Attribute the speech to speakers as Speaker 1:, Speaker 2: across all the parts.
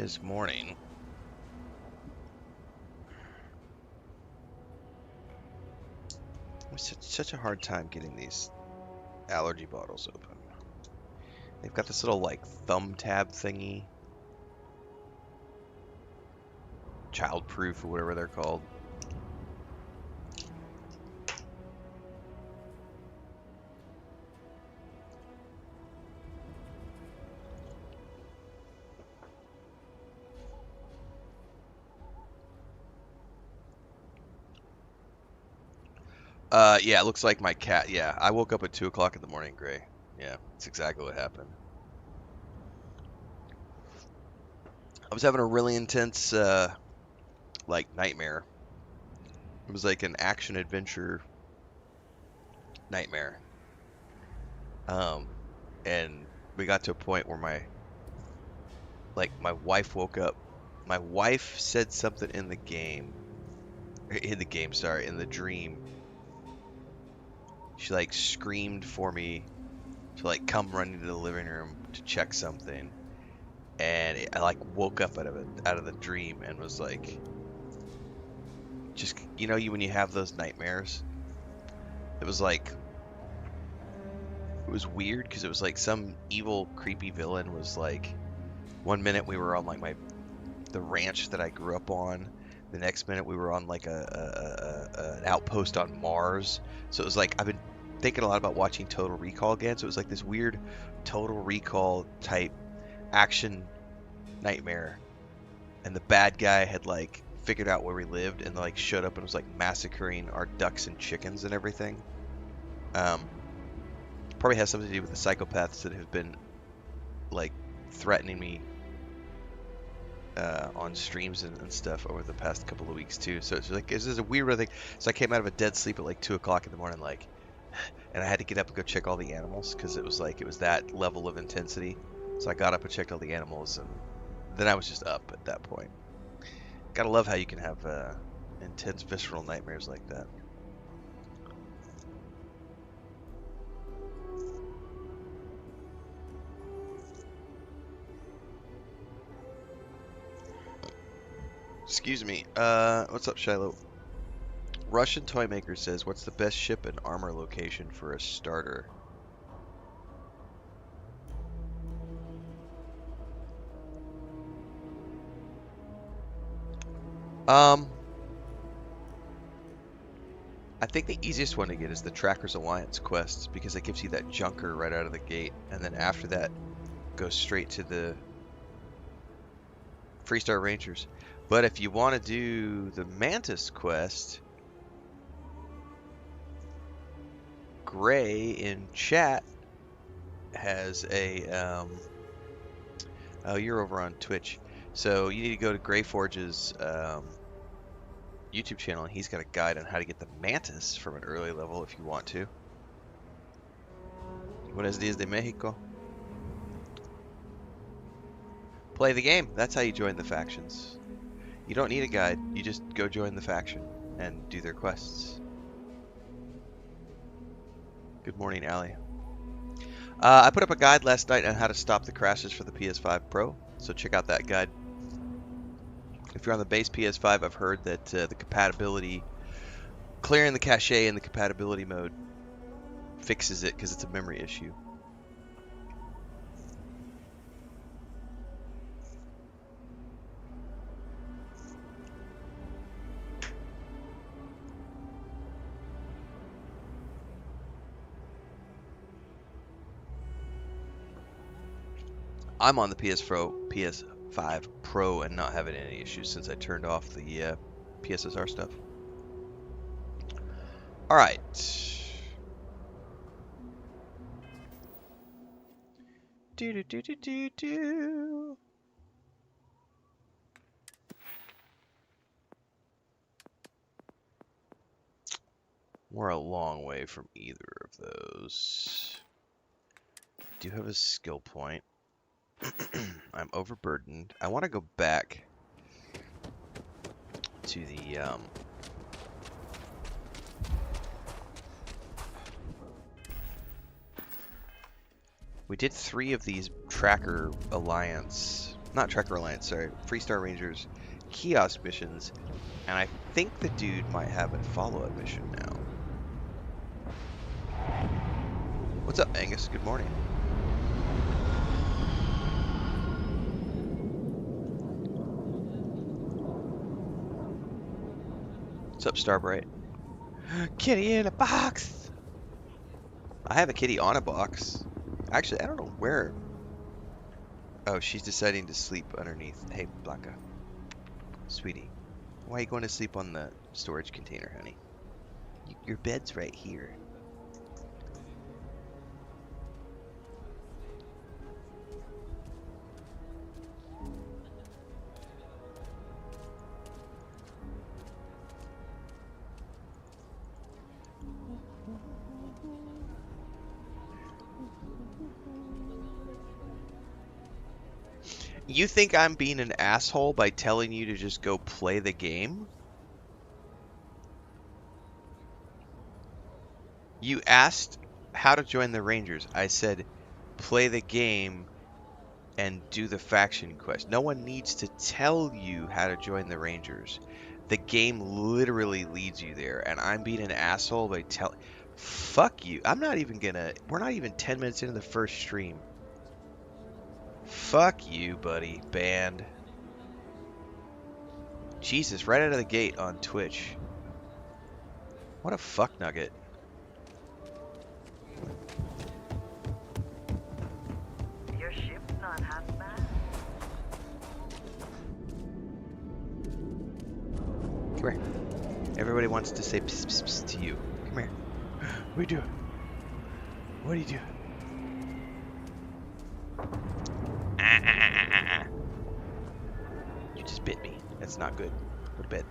Speaker 1: is morning. It's such a hard time getting these allergy bottles open. They've got this little like thumb tab thingy. Childproof or whatever they're called. Yeah, it looks like my cat. Yeah, I woke up at 2 o'clock in the morning, Gray. Yeah, that's exactly what happened. I was having a really intense, like, nightmare. It was like an action-adventure nightmare. And we got to a point where my wife woke up. My wife said something in the dream. She like screamed for me to like come running to the living room to check something, and I like woke up out of the dream and was like, just when you have those nightmares. It was weird because it was like some evil creepy villain was like, one minute we were on like the ranch that I grew up on. The next minute we were on like an outpost on Mars. So it was like I've been thinking a lot about watching Total Recall again. So it was like this weird Total Recall type action nightmare. And the bad guy had like figured out where we lived and like showed up and was like massacring our ducks and chickens and everything. Probably has something to do with the psychopaths that have been like threatening me on streams and stuff over the past couple of weeks too. So it's like this is a weird thing. So I came out of a dead sleep at like 2 o'clock in the morning, like, and I had to get up and go check all the animals because it was that level of intensity. So I got up and checked all the animals, and then I was just up at that point. Gotta love how you can have intense visceral nightmares like that. Excuse me. What's up, Shiloh? Russian Toy Maker says, what's the best ship and armor location for a starter? I think the easiest one to get is the Trackers Alliance quests because it gives you that junker right out of the gate, and then after that goes straight to the Freestar Rangers. But if you want to do the Mantis quest, Gray in chat has a oh, you're over on Twitch, so you need to go to Gray Forge's YouTube channel, and he's got a guide on how to get the Mantis from an early level if you want to. Buenos dias de Mexico. Play the game. That's how you join the factions. You don't need a guide. You just go join the faction and do their quests. Good morning, Allie. I put up a guide last night on how to stop the crashes for the PS5 Pro, so check out that guide. If you're on the base PS5, I've heard that the compatibility, clearing the cache in the compatibility mode fixes it because it's a memory issue. I'm on the PS5 Pro and not having any issues since I turned off the PSSR stuff. All right. Do. We're a long way from either of those. Do have a skill point. I'm overburdened. I want to go back to the we did 3 of these Tracker Alliance Not Trekker Alliance, sorry. Freestar Rangers, kiosk missions, and I think the dude might have a follow-up mission now. What's up, Angus? Good morning. What's up, Starbright? Kitty in a box! I have a kitty on a box. Actually, I don't know where. Oh, she's deciding to sleep underneath. Hey, Blanca. Sweetie. Why are you going to sleep on the storage container, honey? Your bed's right here. You think I'm being an asshole by telling you to just go play the game? You asked how to join the Rangers. I said, play the game and do the faction quest. No one needs to tell you how to join the Rangers. The game literally leads you there, and I'm being an asshole by telling... Fuck you. I'm not even gonna... We're not even 10 minutes into the first stream. Fuck you, buddy. Banned. Jesus, right out of the gate on Twitch. What a fuck nugget.
Speaker 2: Your ship's not half bad.
Speaker 1: Come here. Everybody wants to say pss, pss, pss to you. Come here. What are you doing? What are you doing? You just bit me. That's not good. Go to bed.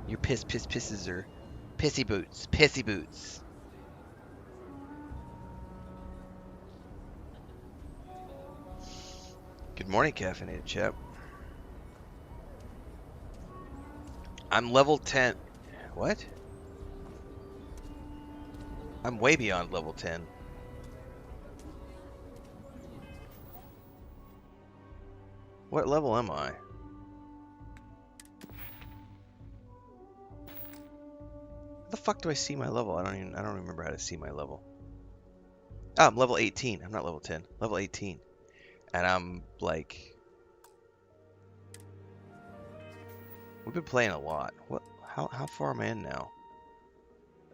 Speaker 1: Your pisses are pissy boots. Pissy boots. Good morning, caffeinated chap. I'm level 10. What? I'm way beyond level 10. What level am I? How the fuck do I see my level? I don't remember how to see my level. Oh, I'm level 18. I'm not level 10. Level 18. And I'm like... We've been playing a lot. What? How far am I in now?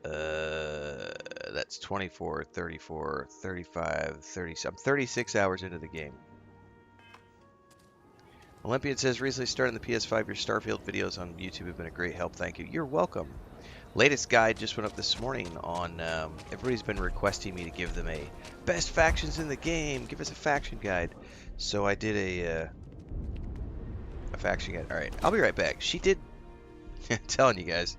Speaker 1: That's 24, 34, 35, 30. I'm 36 hours into the game. Olympian says, recently started on the PS5. Your Starfield videos on YouTube have been a great help. Thank you. You're welcome. Latest guide just went up this morning on, everybody's been requesting me to give them a best factions in the game. Give us a faction guide. So I did a faction guide. All right, I'll be right back. She did, I'm telling you guys,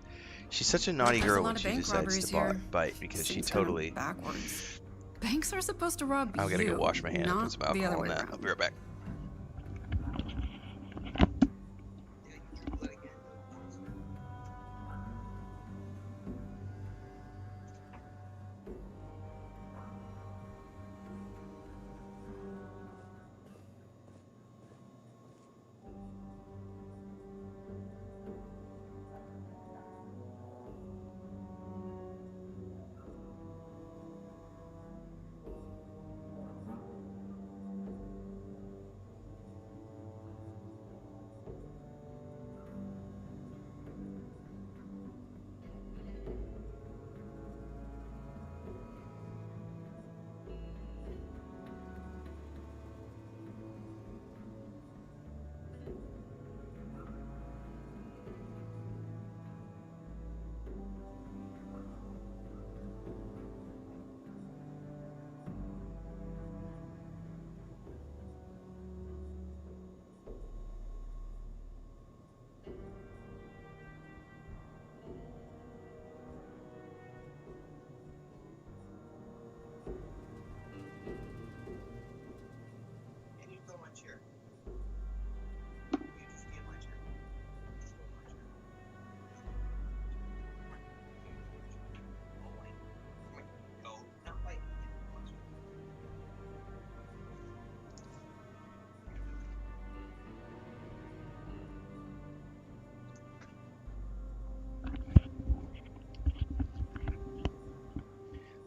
Speaker 1: she's such a naughty girl when she decides to bite because she totally...
Speaker 3: Backwards. Banks are supposed to rob you.
Speaker 1: I'm gonna go wash my hands and put some alcohol in that. I'll be right back.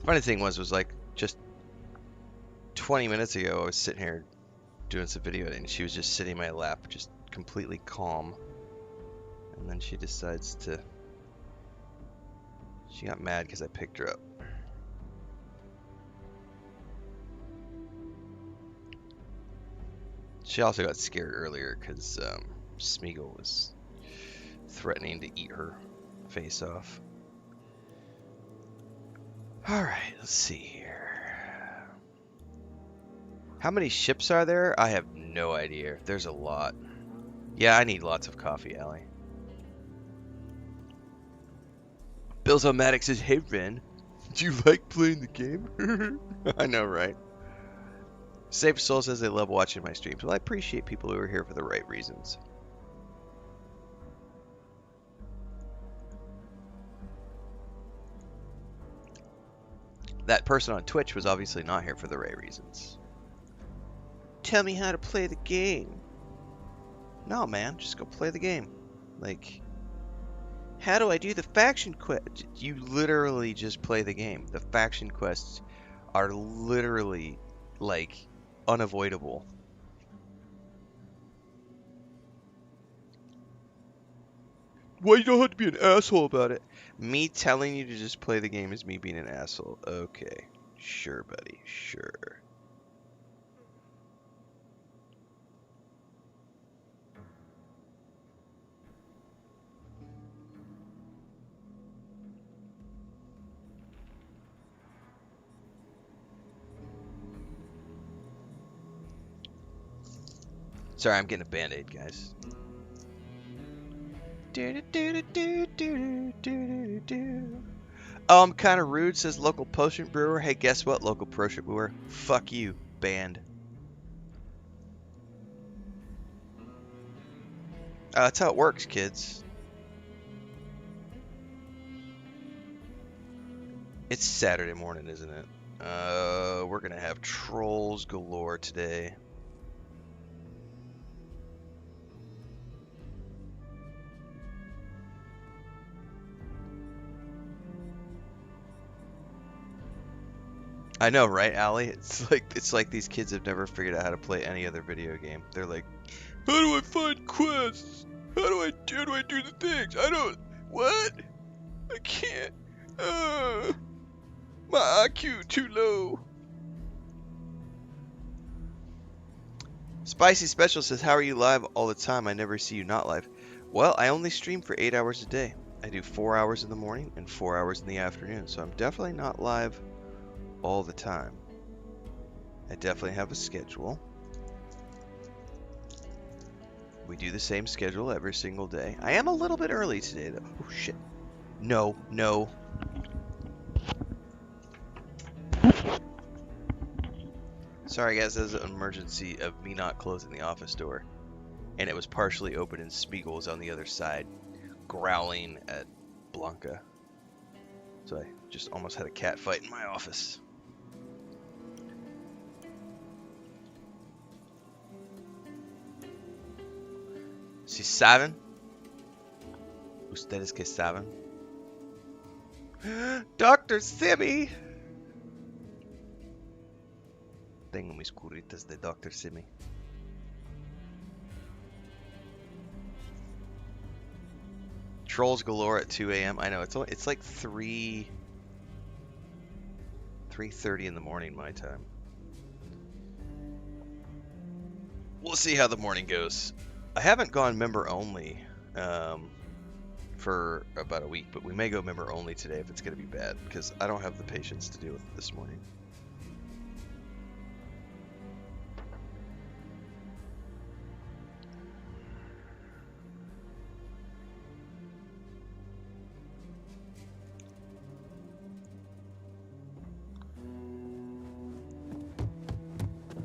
Speaker 1: Funny thing was like just 20 minutes ago I was sitting here doing some video and she was just sitting in my lap, just completely calm. And then she decides to... She got mad because I picked her up. She also got scared earlier because Smeagol was threatening to eat her face off. Alright, let's see here. How many ships are there? I have no idea. There's a lot. Yeah, I need lots of coffee, Allie. Bill's on Maddox says, "Hey Ren, do you like playing the game?" I know, right? Safe Soul says they love watching my streams. Well, I appreciate people who are here for the right reasons. That person on Twitch was obviously not here for the right reasons. Tell me how to play the game. No, man, just go play the game. Like, how do I do the faction quest? You literally just play the game. The faction quests are literally, like, unavoidable. Well, you don't have to be an asshole about it. Me telling you to just play the game is me being an asshole. Okay. Sure, buddy. Sure. Sorry, I'm getting a band-aid, guys. Oh, I'm kind of rude, says local potion brewer. Hey, guess what, local potion brewer? Fuck you, banned. That's how it works, kids. It's Saturday morning, isn't it? We're gonna have trolls galore today. I know, right, Allie? It's like these kids have never figured out how to play any other video game. They're like, how do I find quests? How do I do the things? I don't... What? I can't. My IQ too low. Spicy Special says, how are you live all the time? I never see you not live. Well, I only stream for 8 hours a day. I do 4 hours in the morning and 4 hours in the afternoon. So I'm definitely not live all the time. I definitely have a schedule. We do the same schedule every single day. I am a little bit early today, though. Oh, shit. No, no. Sorry, guys. There's an emergency of me not closing the office door. And it was partially open and Smeagol was on the other side, growling at Blanca. So I just almost had a cat fight in my office. Si saben. Ustedes que saben. Dr. Simi. Tengo mis curitas de Dr. Simi. Trolls galore at 2 a.m. I know, it's like 3:30 in the morning my time. We'll see how the morning goes. I haven't gone member only for about a week, but we may go member only today if it's going to be bad, because I don't have the patience to deal with it this morning.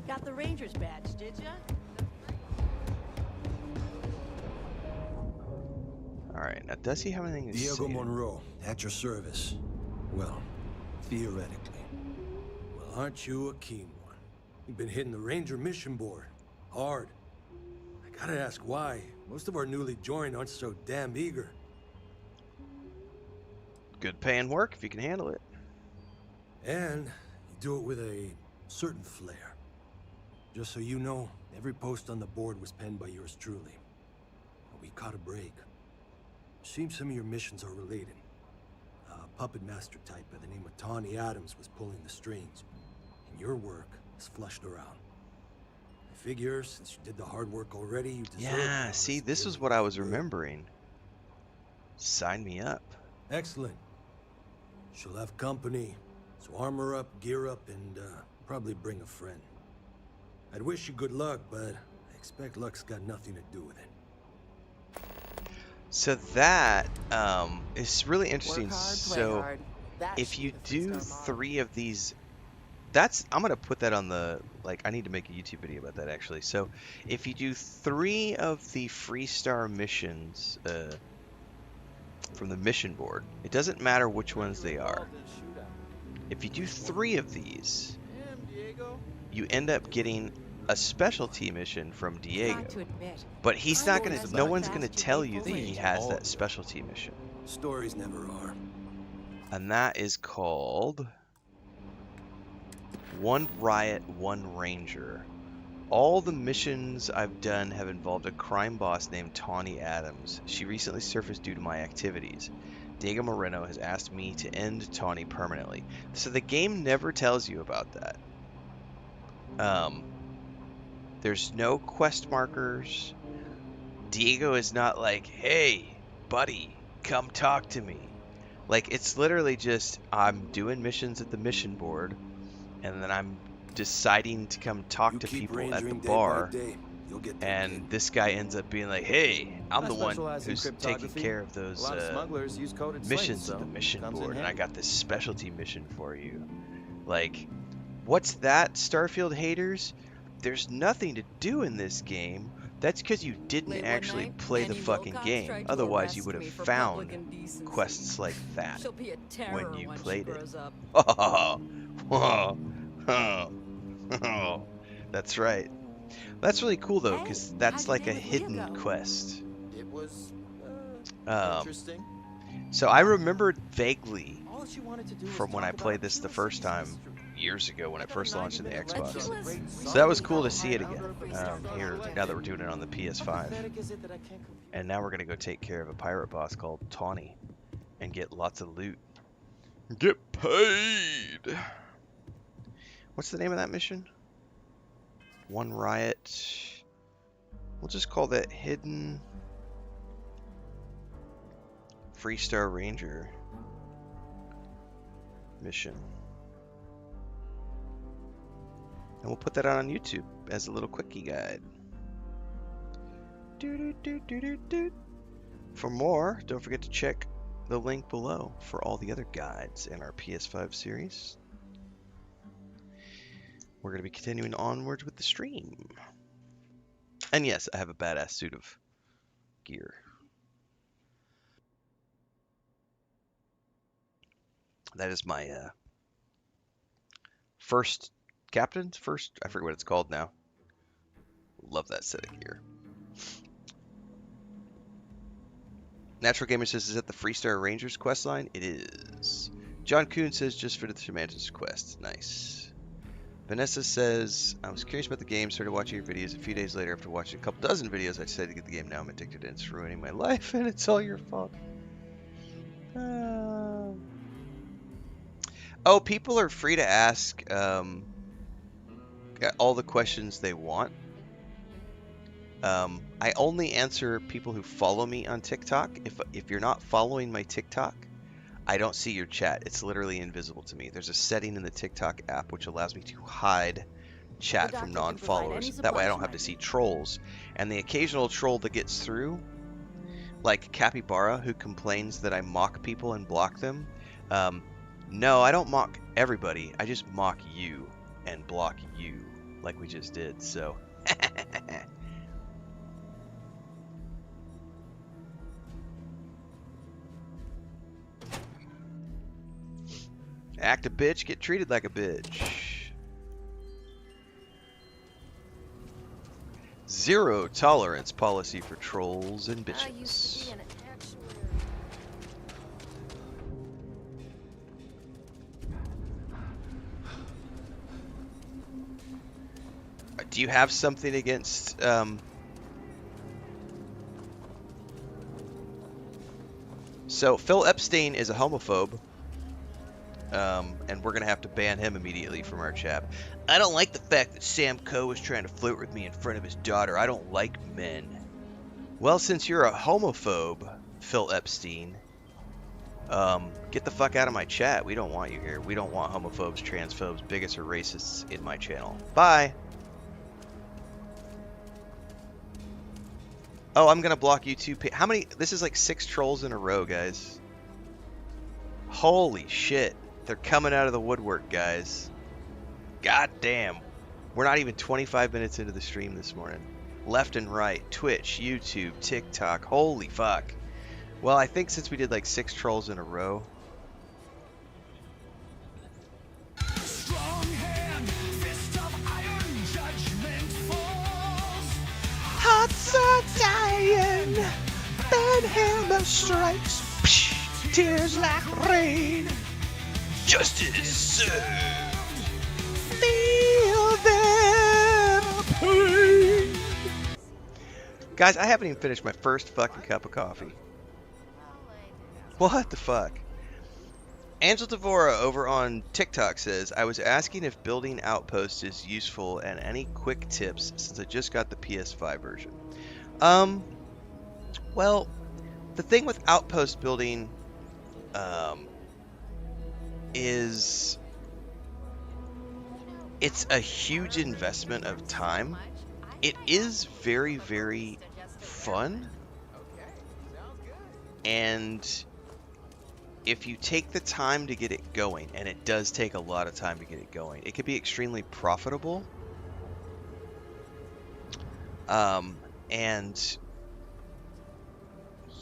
Speaker 4: Got the Ranger's badge, did ya?
Speaker 1: Alright, now does he have anything to say?
Speaker 5: Diego Monroe, at your service. Well, theoretically. Well, aren't you a keen one? You've been hitting the Ranger mission board. Hard. I gotta ask why. Most of our newly joined aren't so damn eager.
Speaker 1: Good paying work if you can handle it.
Speaker 5: And you do it with a certain flair. Just so you know, every post on the board was penned by yours truly. But we caught a break. Seems some of your missions are related. A puppet master type by the name of Tawny Adams was pulling the strings. And your work is flushed around. I figure since you did the hard work already, you deserve
Speaker 1: Yeah, see, this is what I was remembering. Sign me up.
Speaker 5: Excellent. She'll have company. So armor up, gear up, and probably bring a friend. I'd wish you good luck, but I expect luck's got nothing to do with it.
Speaker 1: So that is really interesting.
Speaker 4: Work hard, play
Speaker 1: So
Speaker 4: hard. That
Speaker 1: if
Speaker 4: should
Speaker 1: you
Speaker 4: be the
Speaker 1: do
Speaker 4: freestyle model.
Speaker 1: 3 of these, I'm gonna put that on the, like, I need to make a YouTube video about that actually. So if you do 3 of the Freestar missions from the mission board, it doesn't matter which ones they are. If you do 3 of these, you end up getting a specialty mission from Diego.
Speaker 4: Got to admit,
Speaker 1: But he's not gonna,
Speaker 4: Stories
Speaker 1: no
Speaker 4: about
Speaker 1: one's gonna
Speaker 4: faster
Speaker 1: tell you
Speaker 4: people
Speaker 1: that he
Speaker 4: reach
Speaker 1: has
Speaker 5: all
Speaker 1: that
Speaker 5: of it.
Speaker 1: specialty mission.
Speaker 5: Stories never are.
Speaker 1: And that is called One Riot, One Ranger. All the missions I've done have involved a crime boss named Tawny Adams. She recently surfaced due to my activities. Diego Moreno has asked me to end Tawny permanently. So the game never tells you about that. There's no quest markers. Diego is not like, hey, buddy, come talk to me. Like, it's literally just, I'm doing missions at the mission board, and then I'm deciding to come talk
Speaker 5: You
Speaker 1: to
Speaker 5: keep
Speaker 1: people at the
Speaker 5: rangering day by
Speaker 1: bar,
Speaker 5: day, you'll get there,
Speaker 1: and
Speaker 5: kid.
Speaker 1: this guy ends up being like, hey, I'm
Speaker 6: I
Speaker 1: the one
Speaker 6: specialize in
Speaker 1: who's taking care of
Speaker 6: A
Speaker 1: those
Speaker 6: lot of smugglers use coded
Speaker 1: missions
Speaker 6: slates,
Speaker 1: at the
Speaker 6: so
Speaker 1: mission
Speaker 6: comes in
Speaker 1: board, and I
Speaker 6: handy.
Speaker 1: got this specialty mission for you. Like, what's that, Starfield haters? There's nothing to do in this game. That's because you didn't
Speaker 3: Late one
Speaker 1: actually
Speaker 3: night,
Speaker 1: play the
Speaker 3: Annie
Speaker 1: fucking
Speaker 3: Wilcox
Speaker 1: game.
Speaker 3: tried to
Speaker 1: Otherwise, you
Speaker 3: arrest
Speaker 1: would have
Speaker 3: me for
Speaker 1: found
Speaker 3: public indecency.
Speaker 1: quests like that
Speaker 3: She'll be a terror
Speaker 1: when you
Speaker 3: she
Speaker 1: played it.
Speaker 3: grows up.
Speaker 1: That's right. That's really cool though,
Speaker 4: Hey,
Speaker 1: because that's
Speaker 4: how'd your
Speaker 1: like
Speaker 4: day
Speaker 1: a
Speaker 4: with Leo
Speaker 1: hidden
Speaker 4: go?
Speaker 1: quest.
Speaker 6: It was
Speaker 1: Interesting.
Speaker 6: interesting.
Speaker 1: So I remembered vaguely
Speaker 6: All she wanted to do was
Speaker 1: from when I
Speaker 6: talk
Speaker 1: played
Speaker 6: about
Speaker 1: this the
Speaker 6: Ulysses'
Speaker 1: first time
Speaker 6: history.
Speaker 1: years ago when it first launched in the Xbox.
Speaker 4: Let's-
Speaker 1: So that was cool to see it
Speaker 4: Let's-
Speaker 1: again here now that we're doing it on the
Speaker 6: How
Speaker 1: PS5.
Speaker 6: pathetic is it that I can't compete?
Speaker 1: And now we're gonna go take care of a pirate boss called Tawny and get lots of loot. Get paid. What's the name of that mission? One Riot. We'll just call that Hidden Freestar Ranger mission. And we'll put that out on YouTube as a little quickie guide. For more, don't forget to check the link below for all the other guides in our PS5 series. We're going to be continuing onwards with the stream. And yes, I have a badass suit of gear. That is my first captain's first, I forget what it's called now. Love that set of gear. Natural Gamer says, is that the Freestar Rangers quest line? It is. John Kuhn says, just for the Semantics quest. Nice. Vanessa says, I was curious about the game, started watching your videos. A few days later, after watching a couple dozen videos, I decided to get the game. Now I'm addicted and it's ruining my life, and it's all your fault. Oh, people are free to ask all the questions they want. I only answer people who follow me on TikTok. If you're not following my TikTok, I don't see your chat. It's literally invisible to me. There's a setting in the TikTok app which allows me to hide chat
Speaker 4: The
Speaker 1: from
Speaker 4: doctor can provide any
Speaker 1: non-followers. That way I don't have to
Speaker 4: supplies you
Speaker 1: see trolls. And the occasional troll that gets through, like Capybara, who complains that I mock people and block them. No, I don't mock everybody. I just mock you and block you, like we just did. So. Act a bitch, get treated like a bitch. Zero tolerance policy for trolls and
Speaker 4: I used
Speaker 1: bitches.
Speaker 4: to be an actuary.
Speaker 1: Do you have something against So Phil Epstein is a homophobe, and we're gonna have to ban him immediately from our chat. I don't like the fact that Sam Coe is trying to flirt with me in front of his daughter. I don't like men. Well, since you're a homophobe, Phil Epstein, get the fuck out of my chat. We don't want you here. We don't want homophobes, transphobes, bigots, or racists in my channel. Bye. Oh, I'm gonna block you too. How many? This is like 6 trolls in a row, guys. Holy shit. They're coming out of the woodwork, guys. God damn. We're not even 25 minutes into the stream this morning. Left and right. Twitch, YouTube, TikTok. Holy fuck. Well, I think since we did like 6 trolls in a row.
Speaker 7: Strong hand, fist of iron, judgment falls.
Speaker 1: Hearts are dying, then hammer strikes, psh, tears like rain, justice served, feel their pain. Guys, I haven't even finished my first fucking cup of coffee. What the fuck? Angel Devora over on TikTok says, I was asking if building Outpost is useful and any quick tips since I just got the PS5 version. Well, the thing with Outpost building is it's a huge investment of time. It is very, very fun. And if you take the time to get it going, and it does take a lot of time to get it going, it can be extremely profitable. And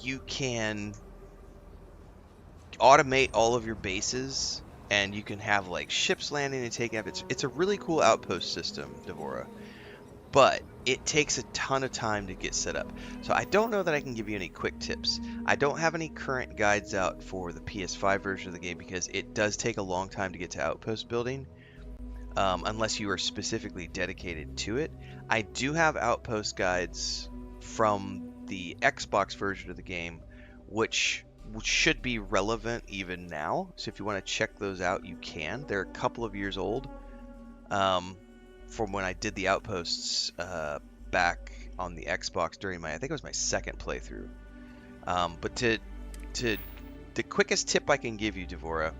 Speaker 1: you can automate all of your bases, and you can have like ships landing and taking up. It's a really cool outpost system, Devora. But it takes a ton of time to get set up. So I don't know that I can give you any quick tips. I don't have any current guides out for the PS5 version of the game because it does take a long time to get to outpost building, unless you are specifically dedicated to it. I do have outpost guides from the Xbox version of the game, which should be relevant even now. So if you want to check those out, you can. They're a couple of years old. From when I did the Outposts back on the Xbox during I think it was my second playthrough. But the quickest tip I can give you, Devora,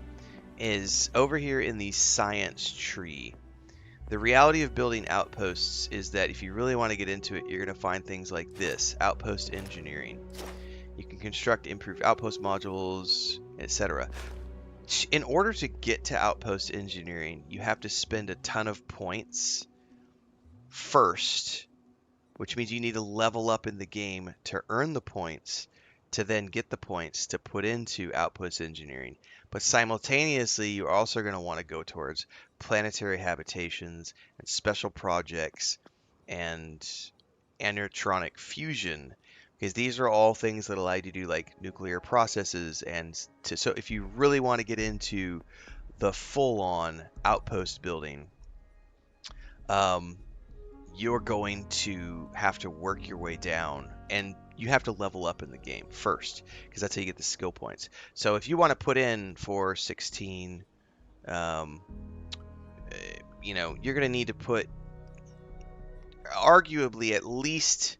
Speaker 1: is over here in the science tree. The reality of building outposts is that if you really want to get into it, you're going to find things like this, outpost engineering. You can construct improved outpost modules, etc. In order to get to outpost engineering, you have to spend a ton of points first, which means you need to level up in the game to earn the points, to then get the points to put into outpost engineering. But simultaneously, you're also going to want to go towards planetary habitations and special projects and anerotronic fusion, because these are all things that allow you to do like nuclear processes. And so if you really want to get into the full-on outpost building, you're going to have to work your way down, and you have to level up in the game first, because that's how you get the skill points. So if you want to put in for 16, you know, you're going to need to put arguably at least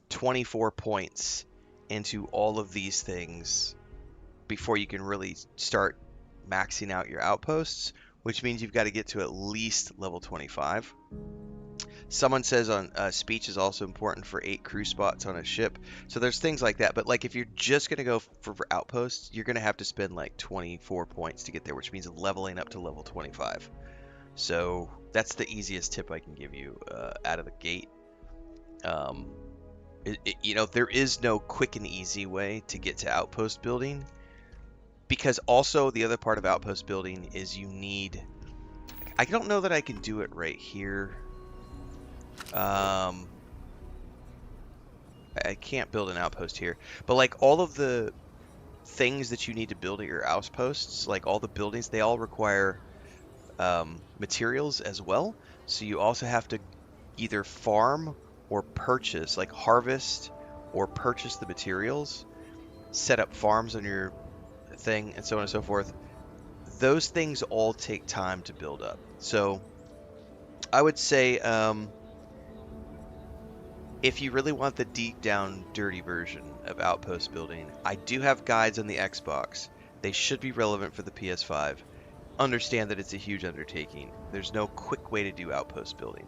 Speaker 1: 24 points into all of these things before you can really start maxing out your outposts, which means you've got to get to at least level 25. Someone says on speech is also important for 8 crew spots on a ship. So there's things like that. But like if you're just going to go for outposts, you're going to have to spend like 24 points to get there, which means leveling up to level 25. So that's the easiest tip I can give you out of the gate. You know, there is no quick and easy way to get to outpost building, because also the other part of outpost building is you need, I don't know that I can do it right here. I can't build an outpost here, but like all of the things that you need to build at your outposts, like all the buildings, they all require materials as well. So you also have to either farm or purchase, like harvest or purchase the materials, set up farms on your thing, and so on and so forth. Those things all take time to build up. So I would say if you really want the deep down dirty version of Outpost building, I do have guides on the Xbox. They should be relevant for the PS5. Understand that it's a huge undertaking. There's no quick way to do Outpost building.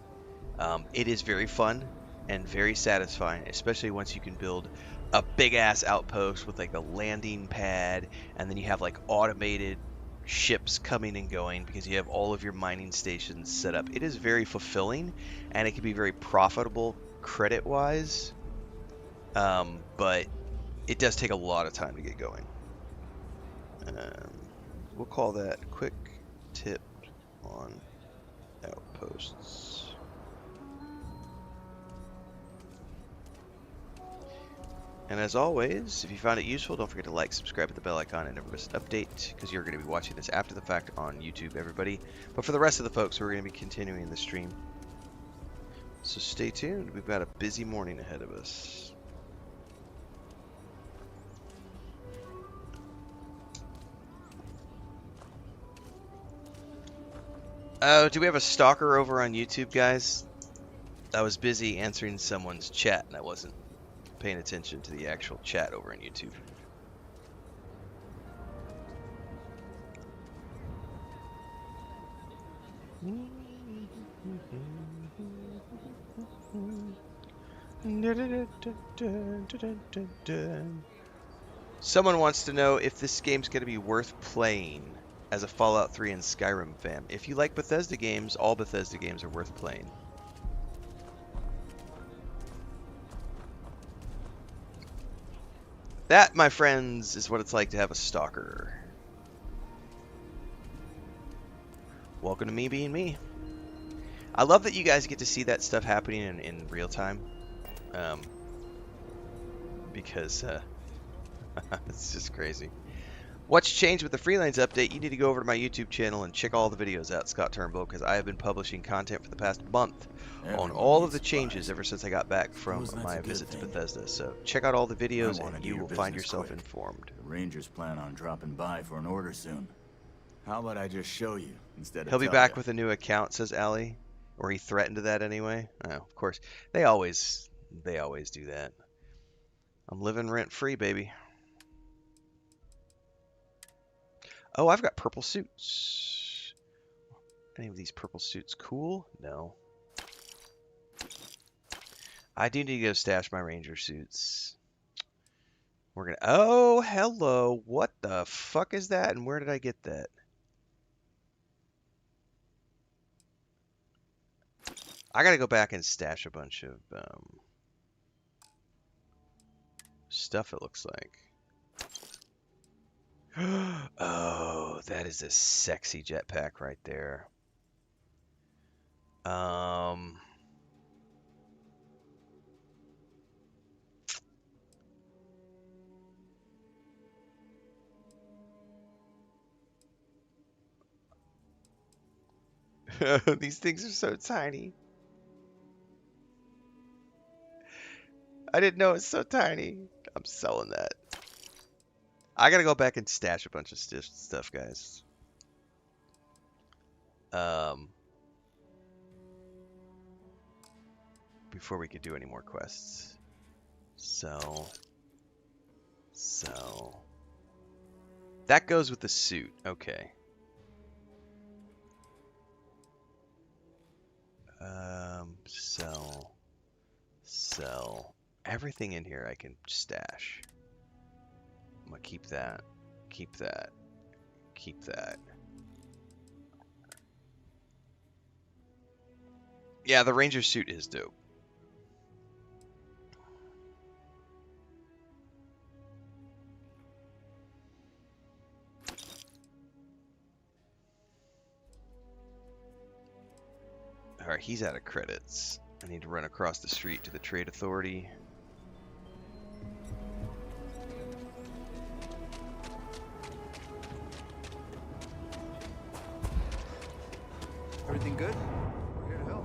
Speaker 1: It is very fun and very satisfying, especially once you can build a big ass outpost with like a landing pad, and then you have like automated ships coming and going because you have all of your mining stations set up. It is very fulfilling, and it can be very profitable credit wise, but it does take a lot of time to get going. We'll call that quick tip on outposts. And as always, if you found it useful, don't forget to like, subscribe, hit the bell icon, and never miss an update, because you're going to be watching this after the fact on YouTube, everybody. But for the rest of the folks, we're going to be continuing the stream. So stay tuned. We've got a busy morning ahead of us. Oh, do we have a stalker over on YouTube, guys? I was busy answering someone's chat, and I wasn't paying attention to the actual chat over on YouTube. Someone wants to know if this game's going to be worth playing as a Fallout 3 and Skyrim fan. If you like Bethesda games, all Bethesda games are worth playing. That, my friends, is what it's like to have a stalker. Welcome to me being me. I love that you guys get to see that stuff happening in real time. Because it's just crazy. What's changed with the Freelance update? You need to go over to my YouTube channel and check all the videos out, Scott Turnbull, because I have been publishing content for the past month on all of the changes ever since I got back from my visit to Bethesda. So check out all the videos and you will find yourself informed.
Speaker 8: The Rangers plan on dropping by for an order soon. How about I just show you instead of
Speaker 1: He'll be back with a new account, says Allie. Or he threatened to that anyway. Oh, of course. They always do that. I'm living rent free, baby. Oh, I've got purple suits. Any of these purple suits cool? No. I do need to go stash my ranger suits. We're gonna... Oh, hello. What the fuck is that? And where did I get that? I gotta go back and stash a bunch of stuff, it looks like. Oh, that is a sexy jetpack right there. These things are so tiny. I didn't know it's so tiny. I'm selling that. I gotta go back and stash a bunch of stuff, guys. Before we could do any more quests. So that goes with the suit. Okay. Sell. Everything in here I can stash. I'm gonna keep that. Keep that. Keep that. Yeah, the ranger suit is dope. Alright, he's out of credits. I need to run across the street to the trade authority.
Speaker 6: Everything good? We're here to help.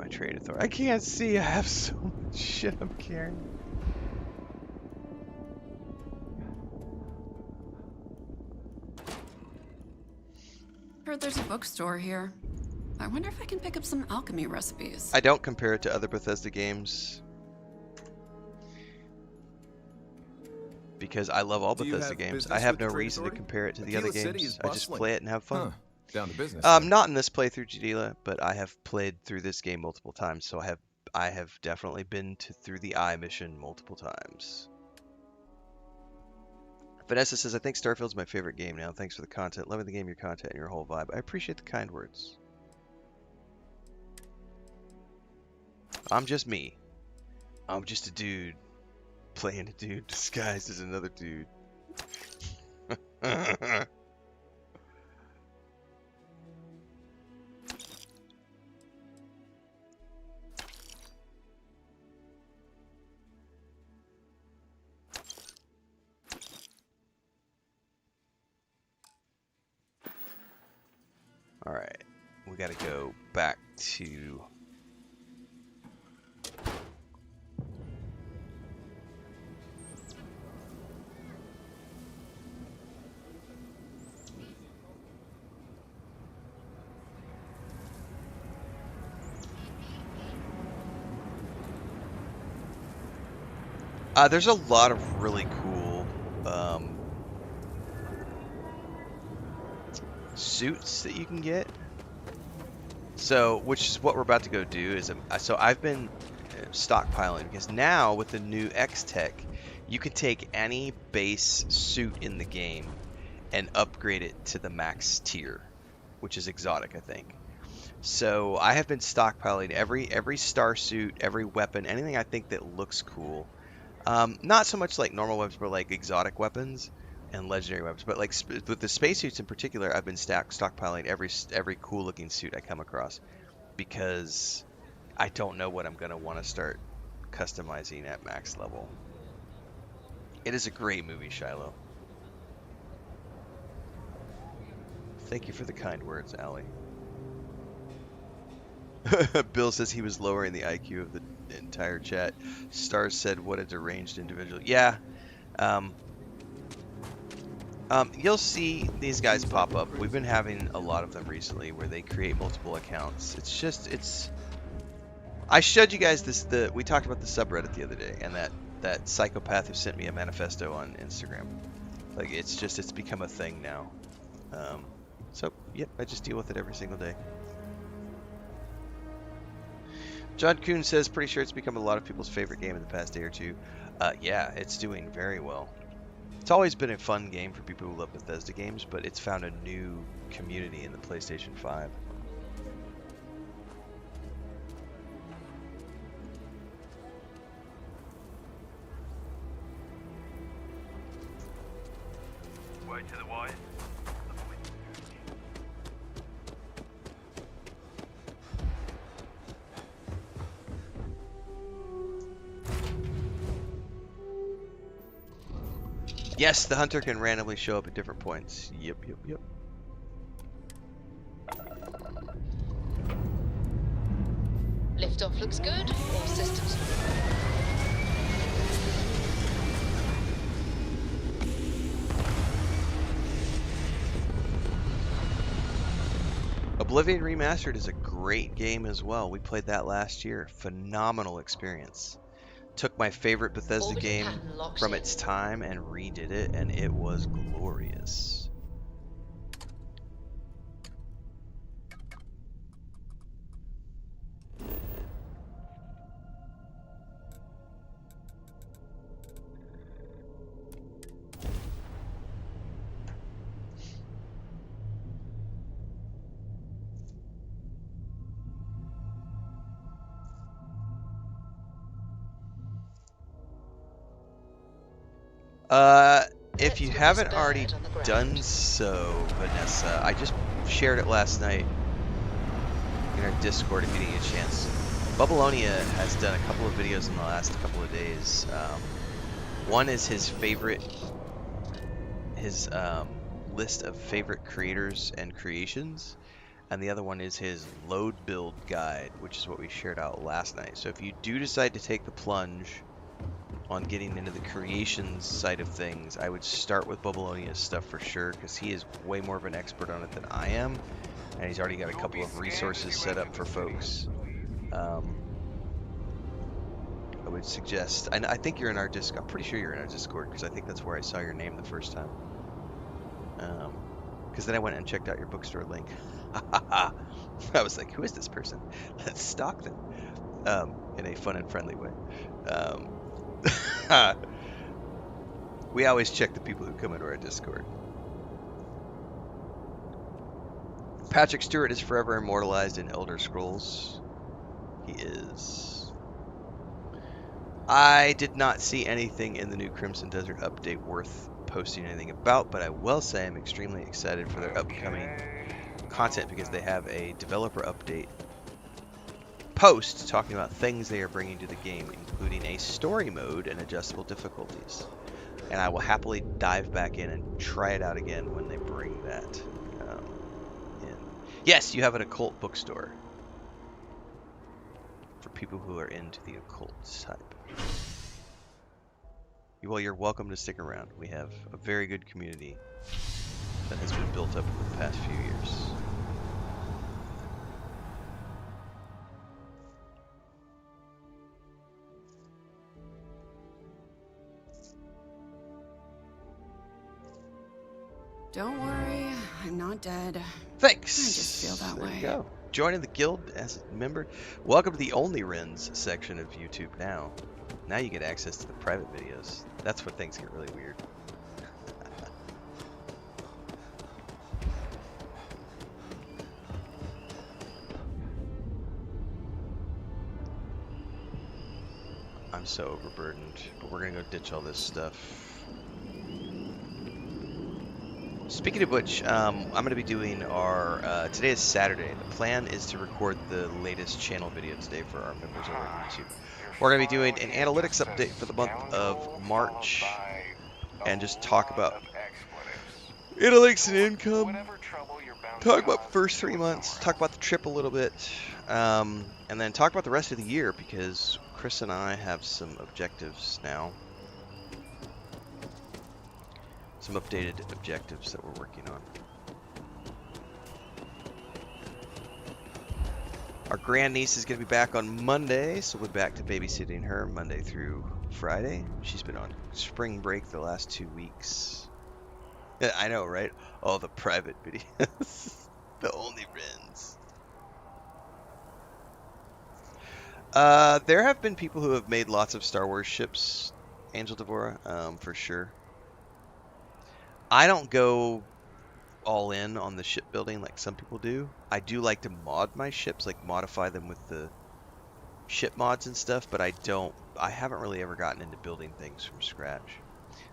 Speaker 1: trade authority. I can't see. I have so much shit I'm carrying.
Speaker 3: Heard there's a bookstore here. I wonder if I can pick up some alchemy recipes.
Speaker 1: I don't compare it to other Bethesda games because I love all
Speaker 9: Do you
Speaker 1: Bethesda
Speaker 9: have
Speaker 1: games.
Speaker 9: business
Speaker 1: I have
Speaker 9: with
Speaker 1: no
Speaker 9: the trade
Speaker 1: reason to
Speaker 9: authority?
Speaker 1: compare it to the other
Speaker 9: Aquila City
Speaker 1: games.
Speaker 9: is
Speaker 1: I just
Speaker 9: bustling.
Speaker 1: play it and have fun.
Speaker 9: Huh. Down to business. then.
Speaker 1: Not in this playthrough, Jadila, but I have played through this game multiple times, so I have definitely been through the Eye mission multiple times. Vanessa says, I think Starfield's my favorite game now. Thanks for the content. Loving the game, your content, and your whole vibe. I appreciate the kind words. I'm just me. I'm just a dude playing a dude disguised as another dude. Alright, we gotta go back to... there's a lot of really cool suits that you can get. So, which is what we're about to go do. So I've been stockpiling because now with the new X Tech, you can take any base suit in the game and upgrade it to the max tier, which is exotic, I think. So I have been stockpiling every star suit, every weapon, anything I think that looks cool. Not so much like normal weapons, but like exotic weapons and legendary weapons. But like with the spacesuits in particular, I've been stockpiling every cool looking suit I come across because I don't know what I'm gonna want to start customizing at max level. It is a great movie, Shiloh. Thank you for the kind words, Allie. Bill says he was lowering the IQ of the entire chat. Stars said, what a deranged individual. Yeah. You'll see these guys pop up. We've been having a lot of them recently where they create multiple accounts. It's I showed you guys we talked about the subreddit the other day and that psychopath who sent me a manifesto on Instagram. Like it's become a thing now. So yep, I just deal with it every single day. John Kuhn says, pretty sure it's become a lot of people's favorite game in the past day or two. Yeah, it's doing very well. It's always been a fun game for people who love Bethesda games, but it's found a new community in the PlayStation 5.
Speaker 10: Word to the wise.
Speaker 1: Yes, the hunter can randomly show up at different points. Yep.
Speaker 11: Liftoff looks good. All systems.
Speaker 1: Oblivion Remastered is a great game as well. We played that last year. Phenomenal experience. Took my favorite Bethesda game from its time and redid it, and it was glorious. If you haven't already done so, Vanessa, I just shared it last night in our Discord if you didn't get a chance. Babylonia has done a couple of videos in the last couple of days. One is his list of favorite creators and creations, and the other one is his load build guide, which is what we shared out last night. So if you do decide to take the plunge on getting into the creations side of things, I would start with Babylonia's stuff for sure, because he is way more of an expert on it than I am, and he's already got a couple of resources set up for folks. I would suggest, and I think you're in our Discord. I'm pretty sure you're in our Discord, because I think that's where I saw your name the first time. Because then I went and checked out your bookstore link. I was like, who is this person? Let's stalk them. In a fun and friendly way. We always check the people who come into our Discord. Patrick Stewart is forever immortalized in Elder Scrolls. He is. I did not see anything in the new Crimson Desert update worth posting anything about, but I will say I'm extremely excited for their upcoming content, because they have a developer update post talking about things they are bringing to the game, including a story mode and adjustable difficulties. And I will happily dive back in and try it out again when they bring that in. Yes, you have an occult bookstore for people who are into the occult type. Well, you're welcome to stick around. We have a very good community that has been built up over the past few years.
Speaker 3: Don't worry, I'm not dead.
Speaker 1: Thanks.
Speaker 3: I just feel that
Speaker 1: there
Speaker 3: way.
Speaker 1: You go. Joining the guild as a member. Welcome to the Only Rens section of YouTube now. Now you get access to the private videos. That's where things get really weird. I'm so overburdened, but we're gonna go ditch all this stuff. Speaking of which, I'm going to be doing our, today is Saturday. The plan is to record the latest channel video today for our members over on YouTube. We're going to be doing an analytics update for the month of March, and just talk about analytics and income, talk about the first 3 months, talk about the trip a little bit, and then talk about the rest of the year, because Chris and I have some objectives now. Some updated objectives that we're working on. Our grandniece is going to be back on Monday, so we're back to babysitting her Monday through Friday. She's been on spring break the last 2 weeks. Yeah, I know, right? All the private videos. The Only Rens. There have been people who have made lots of Star Wars ships, Angel Devora, for sure. I don't go all in on the shipbuilding like some people do. I do like to mod my ships, like modify them with the ship mods and stuff, but I haven't really ever gotten into building things from scratch.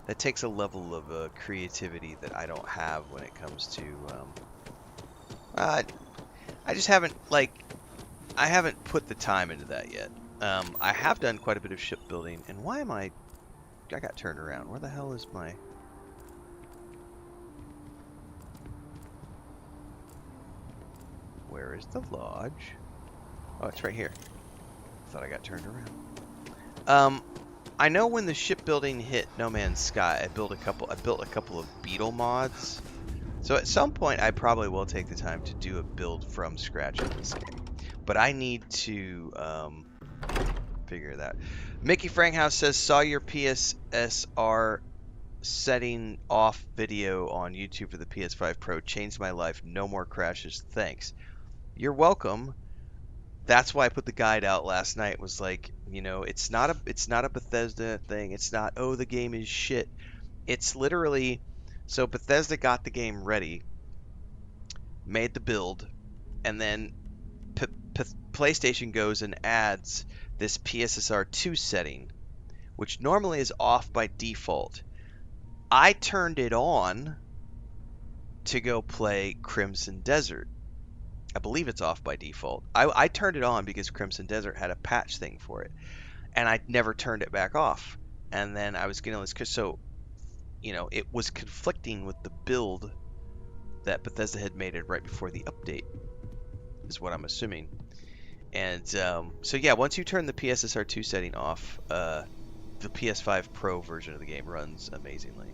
Speaker 1: That takes a level of creativity that I don't have when it comes to, I just haven't, I haven't put the time into that yet. I have done quite a bit of shipbuilding, and why am I got turned around. Where the hell is my... Where is the lodge? Oh, it's right here. Thought I got turned around. I know when the shipbuilding hit No Man's Sky, I built a couple of Beetle mods. So at some point, I probably will take the time to do a build from scratch in this game. But I need to figure that. Mickey Frankhouse says, saw your PSSR setting off video on YouTube for the PS5 Pro. Changed my life. No more crashes. Thanks. You're welcome. That's why I put the guide out last night. Was like, you know, it's not a Bethesda thing. It's not, oh, the game is shit. It's literally, so Bethesda got the game ready, made the build, and then PlayStation goes and adds this PSSR 2 setting, which normally is off by default. I turned it on to go play Crimson Desert. I believe it's off by default. I turned it on because Crimson Desert had a patch thing for it, and I never turned it back off. And then I was getting all this, so, you know, it was conflicting with the build that Bethesda had made it right before the update. is what I'm assuming. And so yeah, once you turn the PSSR2 setting off, the PS5 Pro version of the game runs amazingly.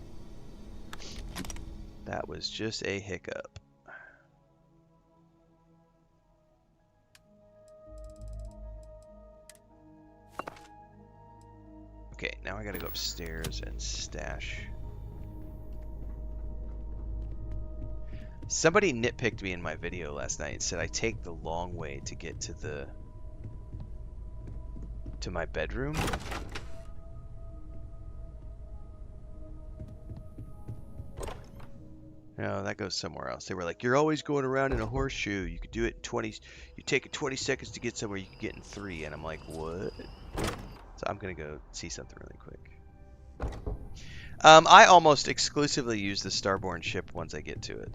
Speaker 1: That was just a hiccup. Okay, now I gotta go upstairs and stash. Somebody nitpicked me in my video last night and said I take the long way to get to my bedroom. No, that goes somewhere else. They were like, you're always going around in a horseshoe. You could do it in 20, you take it 20 seconds to get somewhere, you could get in 3. And I'm like, what? So I'm gonna go see something really quick. I almost exclusively use the Starborn ship once I get to it.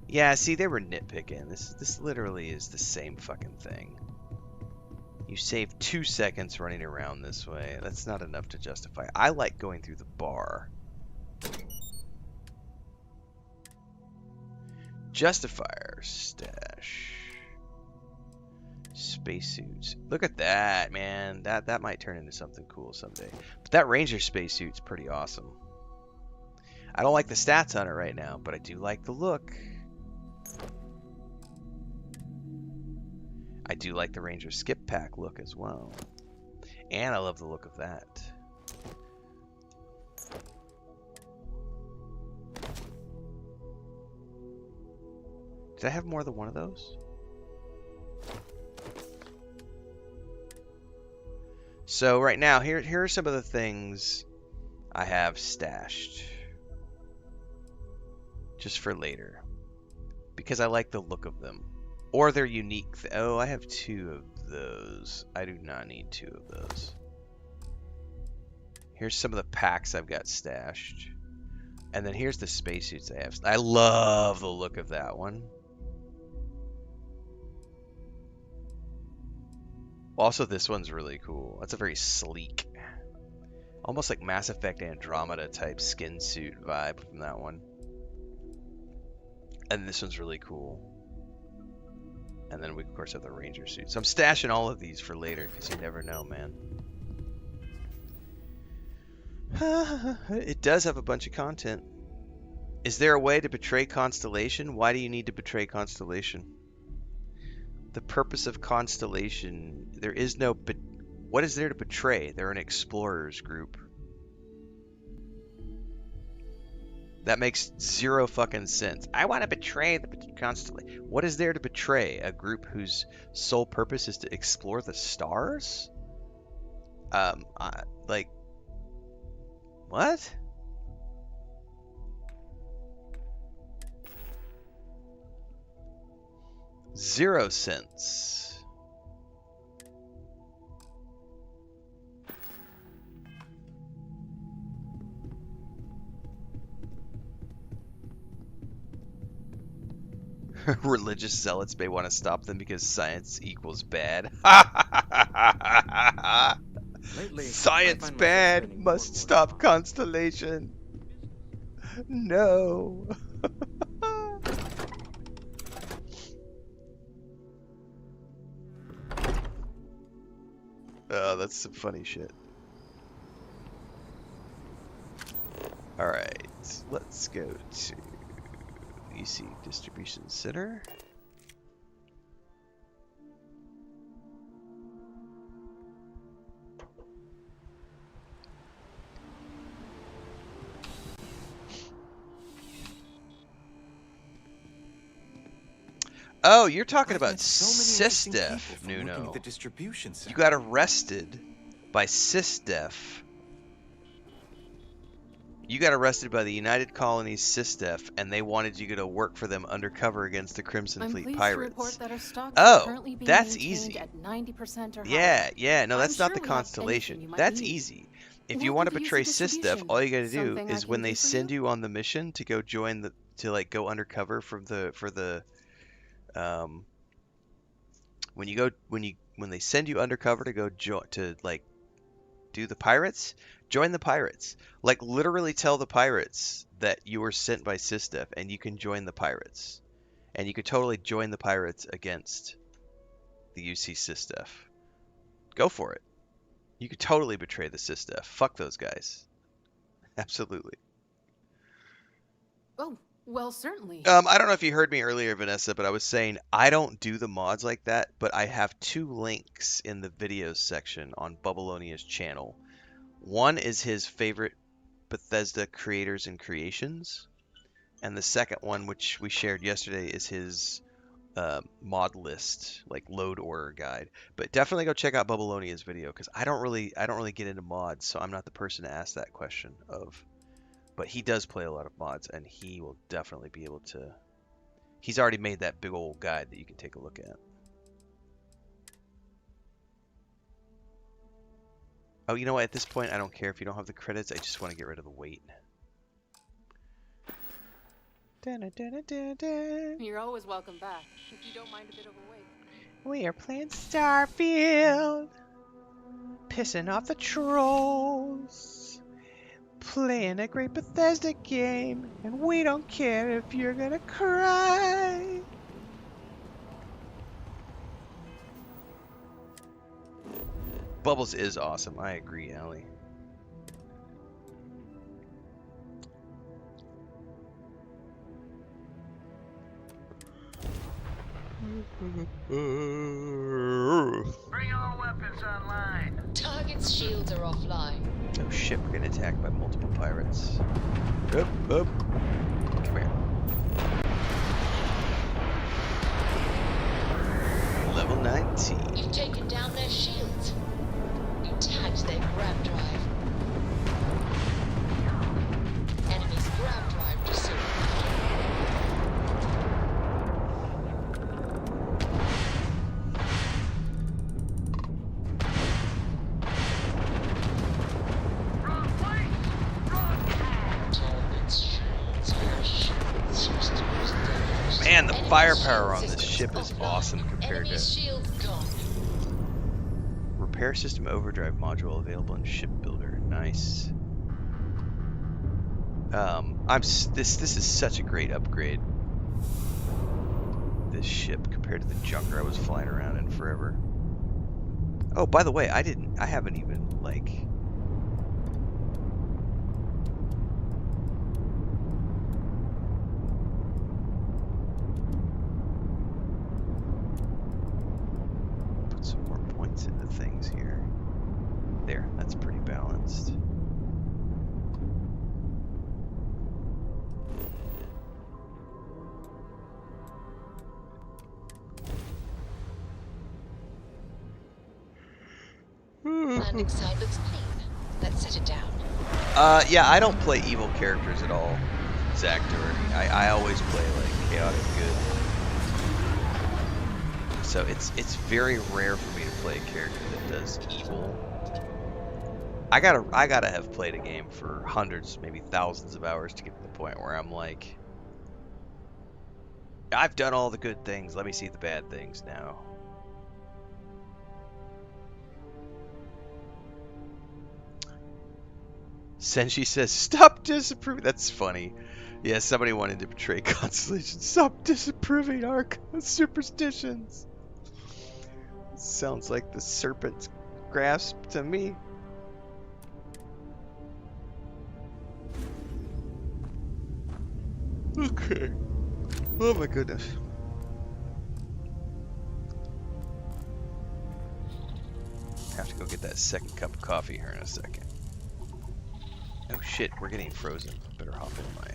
Speaker 1: Yeah, see, they were nitpicking. This literally is the same fucking thing. You save 2 seconds running around this way. That's not enough to justify. I like going through the bar. Justifier stash. Spacesuits. Look at that, man. That might turn into something cool someday. But that Ranger spacesuit's pretty awesome. I don't like the stats on it right now, but I do like the look. I do like the Ranger skip pack look as well. And I love the look of that. Did I have more than one of those? So right now, here are some of the things I have stashed. Just for later. Because I like the look of them. Or they're unique. Oh, I have 2 of those. I do not need 2 of those. Here's some of the packs I've got stashed. And then here's the spacesuits I have. I love the look of that one. Also, this one's really cool. That's a very sleek, almost like Mass Effect Andromeda type skin suit vibe from that one. And this one's really cool. And then we, of course, have the Ranger suit. So I'm stashing all of these for later, because you never know, man. It does have a bunch of content. Is there a way to betray Constellation? Why do you need to betray Constellation? The purpose of Constellation, there is no... What is there to betray? They're an explorers group. That makes 0 fucking sense. I want to betray the Constellation. What is there to betray? A group whose sole purpose is to explore the stars? Like... What? Zero sense. Religious zealots may want to stop them because science equals bad.
Speaker 6: Lately,
Speaker 1: Science bad, must stop Constellation. No. Oh, that's some funny shit. Alright, let's go to EC Distribution Center. Oh, you're talking about SysDef, Nuno. You got arrested by SysDef. You got arrested by the United Colonies SysDef, and they wanted you to work for them undercover against the Crimson Fleet pirates. Oh, that's easy. Yeah, no, that's not the Constellation. That's easy. If you want to betray SysDef, all you got to do is when they send you on the mission to go join the go undercover for the when they send you undercover to go do the pirates, join the pirates. Like literally tell the pirates that you were sent by SysDef and you can join the pirates. and you could totally join the pirates against the UC Sysdef. Go for it. You could totally betray the Sysdef. Fuck those guys. Absolutely.
Speaker 9: Oh, well, certainly.
Speaker 1: I don't know if you heard me earlier, Vanessa, but I was saying I don't do the mods like that, but I have 2 links in the videos section on Bubblonia's channel. One is his favorite Bethesda creators and creations, and the second one, which we shared yesterday, is his mod list, like load order guide. But definitely go check out Bubblonia's video, because I don't really get into mods, so I'm not the person to ask that question of. But he does play a lot of mods, and he will definitely be able to. He's already made that big old guide that you can take a look at. Oh, you know what? At this point, I don't care if you don't have the credits. I just want to get rid of the wait.
Speaker 9: You're always welcome back, if you don't mind a bit of a wait.
Speaker 1: We are playing Starfield. Pissing off the trolls. Playing a great Bethesda game. And we don't care if you're gonna cry. Bubbles is awesome. I agree, Allie.
Speaker 10: Bring all weapons online.
Speaker 11: Target's shields are offline.
Speaker 1: Oh shit, we're getting attacked by multiple pirates. Up, up. Come here. Level 19.
Speaker 11: You've taken down their shields. You tagged their grab drive. Enemy's grab drive disabled.
Speaker 1: Man, the firepower on this ship is awesome compared to... Repair system overdrive module available in ship builder. Nice. This is such a great upgrade. This ship compared to the junker I was flying around in forever. Oh, by the way, I haven't even like... into things here. There, that's pretty balanced.
Speaker 11: Landing side looks clean. Let's set it down.
Speaker 1: Yeah, I don't play evil characters at all, Zach Doherty. I always play like chaotic good. So it's very rare for me to play a character that does evil. I gotta have played a game for hundreds, maybe thousands of hours to get to the point where I'm like, I've done all the good things. Let me see the bad things now. Senshi says, "Stop disapproving." That's funny. Yeah, somebody wanted to betray Constellation. Stop disapproving our superstitions. Sounds like the serpent's grasp to me. Okay. Oh my goodness. Have to go get that second cup of coffee here in a second. Oh shit, we're getting frozen. Better hop in my...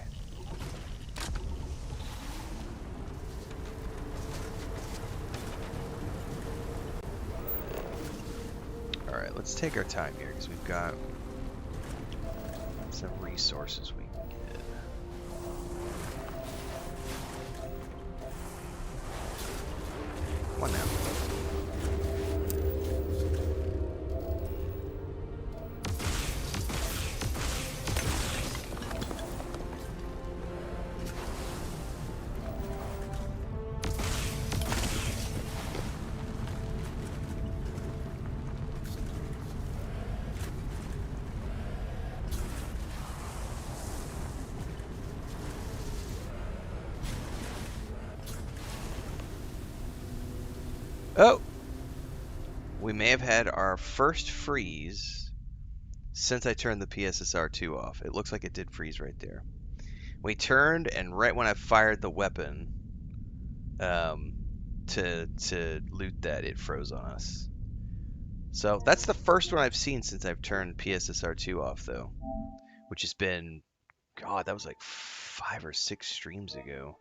Speaker 1: Alright, let's take our time here, because we've got some resources we can get. Come on now. Oh! We may have had our first freeze since I turned the PSSR 2 off. It looks like it did freeze right there. We turned, and right when I fired the weapon to loot that, it froze on us. So that's the first one I've seen since I've turned PSSR 2 off, though. Which has been, God, that was like 5 or 6 streams ago.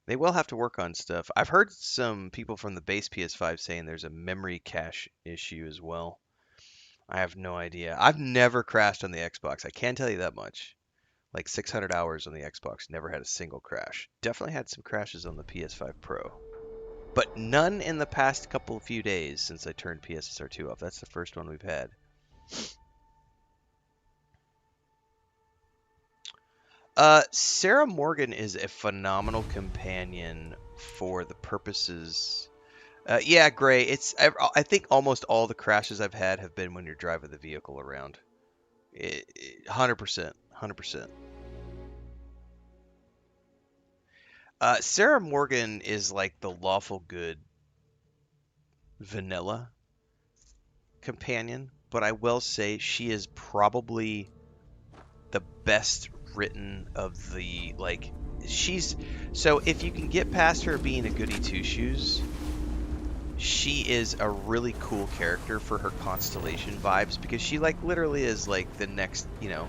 Speaker 1: They will have to work on stuff. I've heard some people from the base PS5 saying there's a memory cache issue as well. I have no idea. I've never crashed on the Xbox. I can tell you that much. Like 600 hours on the Xbox, never had a single crash. Definitely had some crashes on the PS5 Pro. But none in the past few days since I turned PSSR 2 off. That's the first one we've had. Sarah Morgan is a phenomenal companion for the purposes. Yeah, Gray. I think almost all the crashes I've had have been when you're driving the vehicle around. 100%. 100%. Sarah Morgan is like the lawful good vanilla companion, but I will say she is probably the best written of the, like, so if you can get past her being a goody two-shoes, she is a really cool character for her Constellation vibes, because she, like, literally is like the next, you know,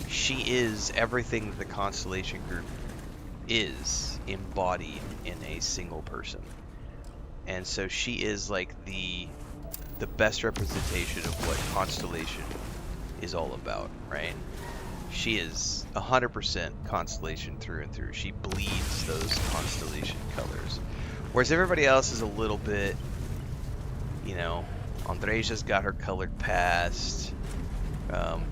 Speaker 1: she is everything that the Constellation group is embodied in a single person. And so she is like the best representation of what Constellation is all about, right? She is 100% Constellation through and through. She bleeds those Constellation colors. Whereas everybody else is a little bit, you know, Andreja's got her colored past.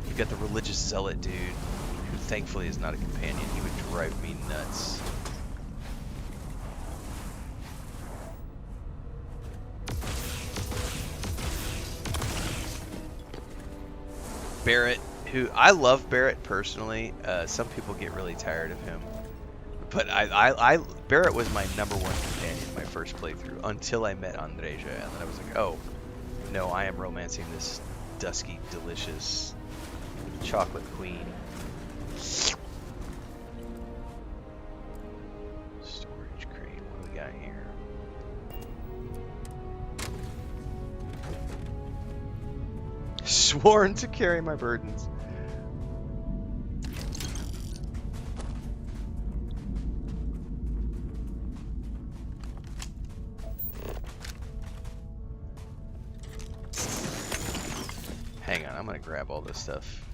Speaker 1: You've got the religious zealot dude, who thankfully is not a companion. He would drive me nuts. Barrett, who I love Barrett personally. Some people get really tired of him, but Barrett was my #1 companion in my first playthrough until I met Andreja, and then I was like, oh no, I am romancing this dusky, delicious chocolate queen. Storage crate. What do we got here? Sworn to carry my burdens. Hang on, I'm gonna grab all this stuff.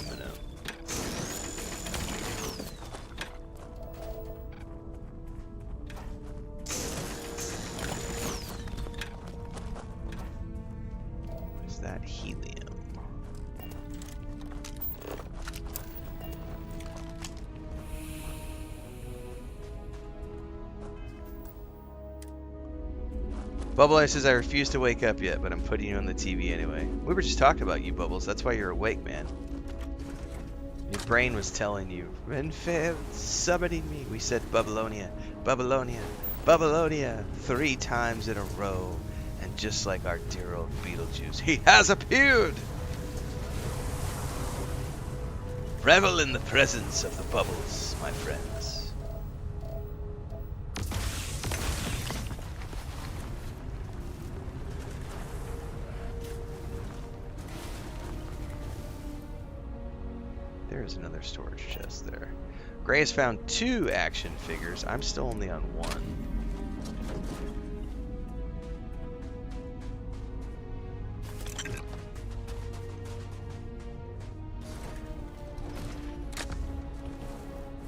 Speaker 1: Aluminum. Is that helium? Bubble says, I refuse to wake up yet, but I'm putting you on the TV anyway. We were just talking about you, Bubbles. That's why you're awake, man. Your brain was telling you, Renfail summoning me. We said Babylonia, Babylonia, Babylonia 3 times in a row. And just like our dear old Beetlejuice, he has appeared! Revel in the presence of the bubbles, my friends. There's another storage chest there. Gray has found 2 action figures. I'm still only on 1.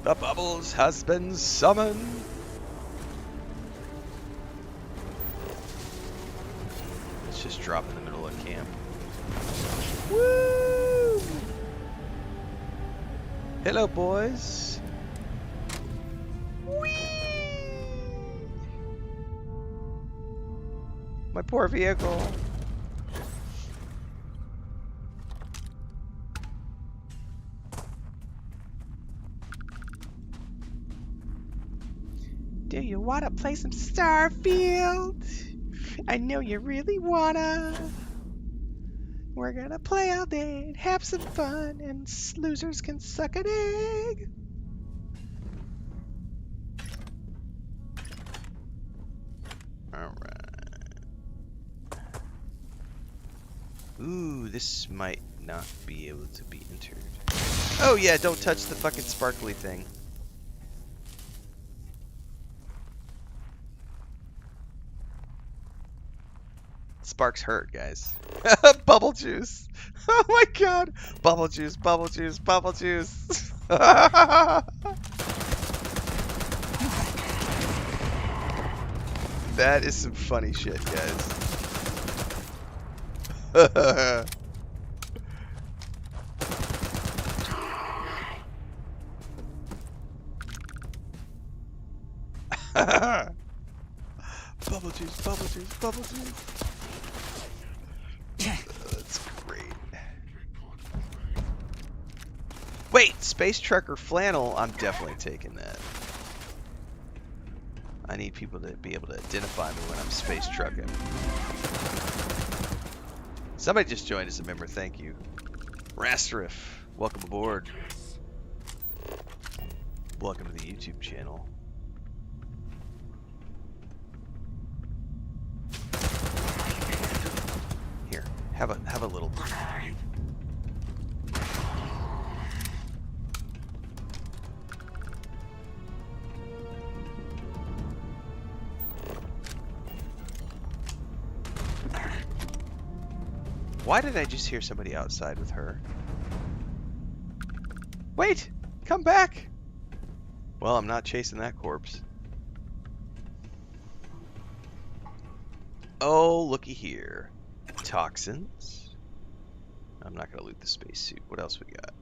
Speaker 1: The Bubbles has been summoned. Let's just drop in the middle of camp. Woo! Hello, boys. Whee! My poor vehicle. Do you wanna play some Starfield? I know you really wanna. We're gonna play all day and have some fun, and losers can suck an egg. Alright. Ooh, this might not be able to be entered. Oh yeah, don't touch the fucking sparkly thing. Sparks hurt, guys. Bubble juice. Oh my god. Bubble juice, bubble juice, bubble juice. That is some funny shit, guys. Bubble juice, bubble juice, bubble juice. That's great. Wait, space trucker flannel? I'm definitely taking that. I need people to be able to identify me when I'm space trucking. Somebody just joined as a member, thank you. Rastrif, welcome aboard. Welcome to the YouTube channel. Here, have a little. Why did I just hear somebody outside with her? Wait! Come back! Well, I'm not chasing that corpse. Oh, looky here. Toxins. I'm not gonna loot the spacesuit. What else we got?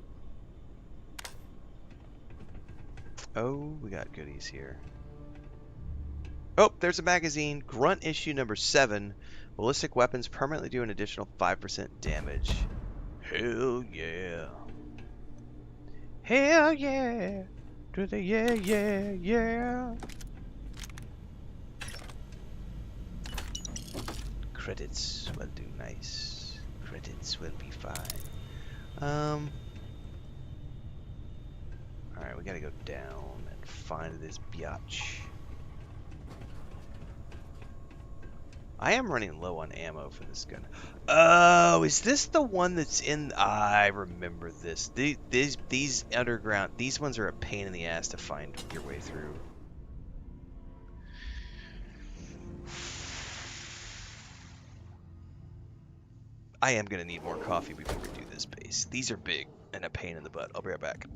Speaker 1: Oh, we got goodies here. Oh, there's a magazine. Grunt issue number 7. Ballistic weapons permanently do an additional 5% damage. Hell yeah. Hell yeah. To the yeah, yeah, yeah. Credits will do nice. Credits will be fine. Alright, we gotta go down and find this biatch. I am running low on ammo for this gun. Oh, is this the one that's in... I remember this. These underground... These ones are a pain in the ass to find your way through. I am going to need more coffee before we do this base. These are big and a pain in the butt. I'll be right back.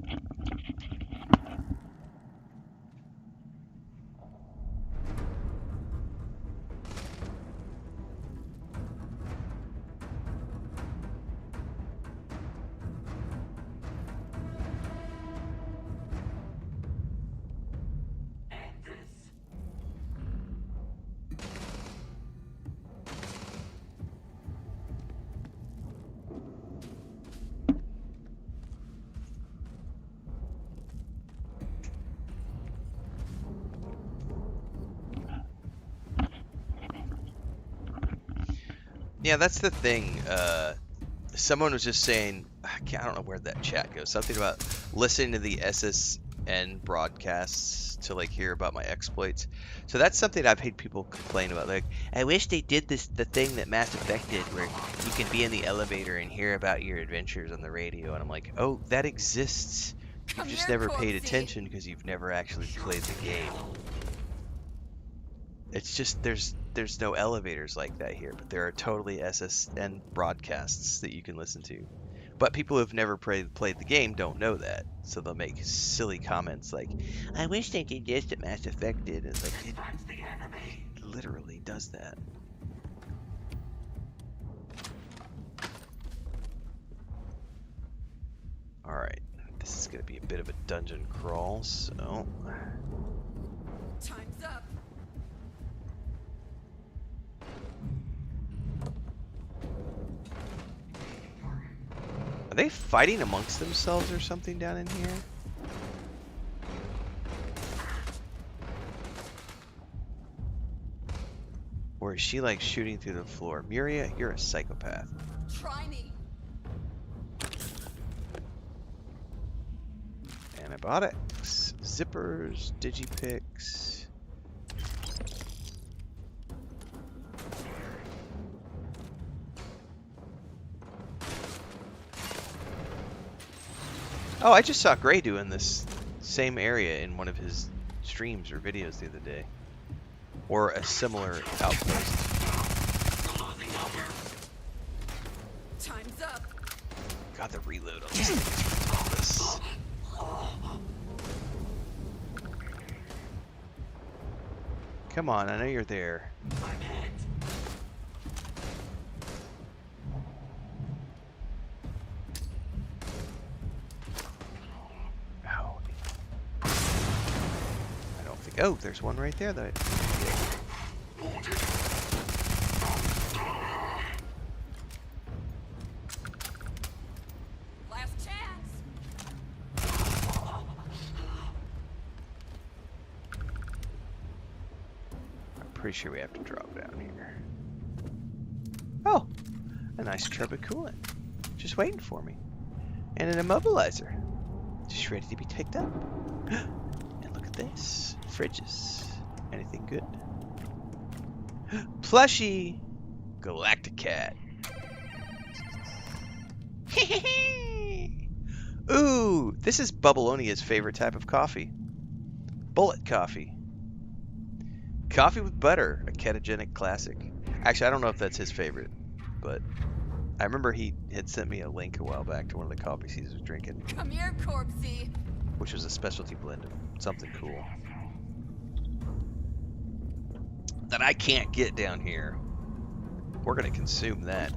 Speaker 1: Yeah, that's the thing. Someone was just saying, I don't know where that chat goes. Something about listening to the SSN broadcasts to like hear about my exploits. So that's something I've heard people complain about. Like, I wish they did the thing that Mass Effect did, where you can be in the elevator and hear about your adventures on the radio. And I'm like, oh, that exists. You've just never paid attention because you've never actually played the game. It's just there's no elevators like that here, but there are totally SSN broadcasts that you can listen to. But people who've never played the game don't know that, so they'll make silly comments like, "I wish they did this that Mass Effect did." It's like it literally does that. All right, this is gonna be a bit of a dungeon crawl, so.
Speaker 3: Time's up.
Speaker 1: Are they fighting amongst themselves or something down in here? she likes shooting through the floor. Muria, you're a psychopath.
Speaker 3: Try me.
Speaker 1: Antibiotics, zippers, digipicks. Oh, I just saw Gray doing this same area in one of his streams or videos the other day. Or a similar outpost.
Speaker 3: Time's up.
Speaker 1: God, the reload on this thing is ridiculous. Come on, I know you're there. Ow. I don't think. Oh, there's one right there that
Speaker 3: Last chance.
Speaker 1: I'm pretty sure we have to drop down here. Oh, a nice tub of coolant. Just waiting for me. And an immobilizer. Just ready to be picked up. And look at this. Fridges. Anything good? Plushie! Galactic Cat. Ooh, this is Bubblonia's favorite type of coffee. Bullet coffee. Coffee with butter, a ketogenic classic. Actually, I don't know if that's his favorite, but I remember he had sent me a link a while back to one of the coffees he was drinking,
Speaker 3: Come here, Corpsey.
Speaker 1: which was a specialty blend of something cool that I can't get down here. We're gonna consume that.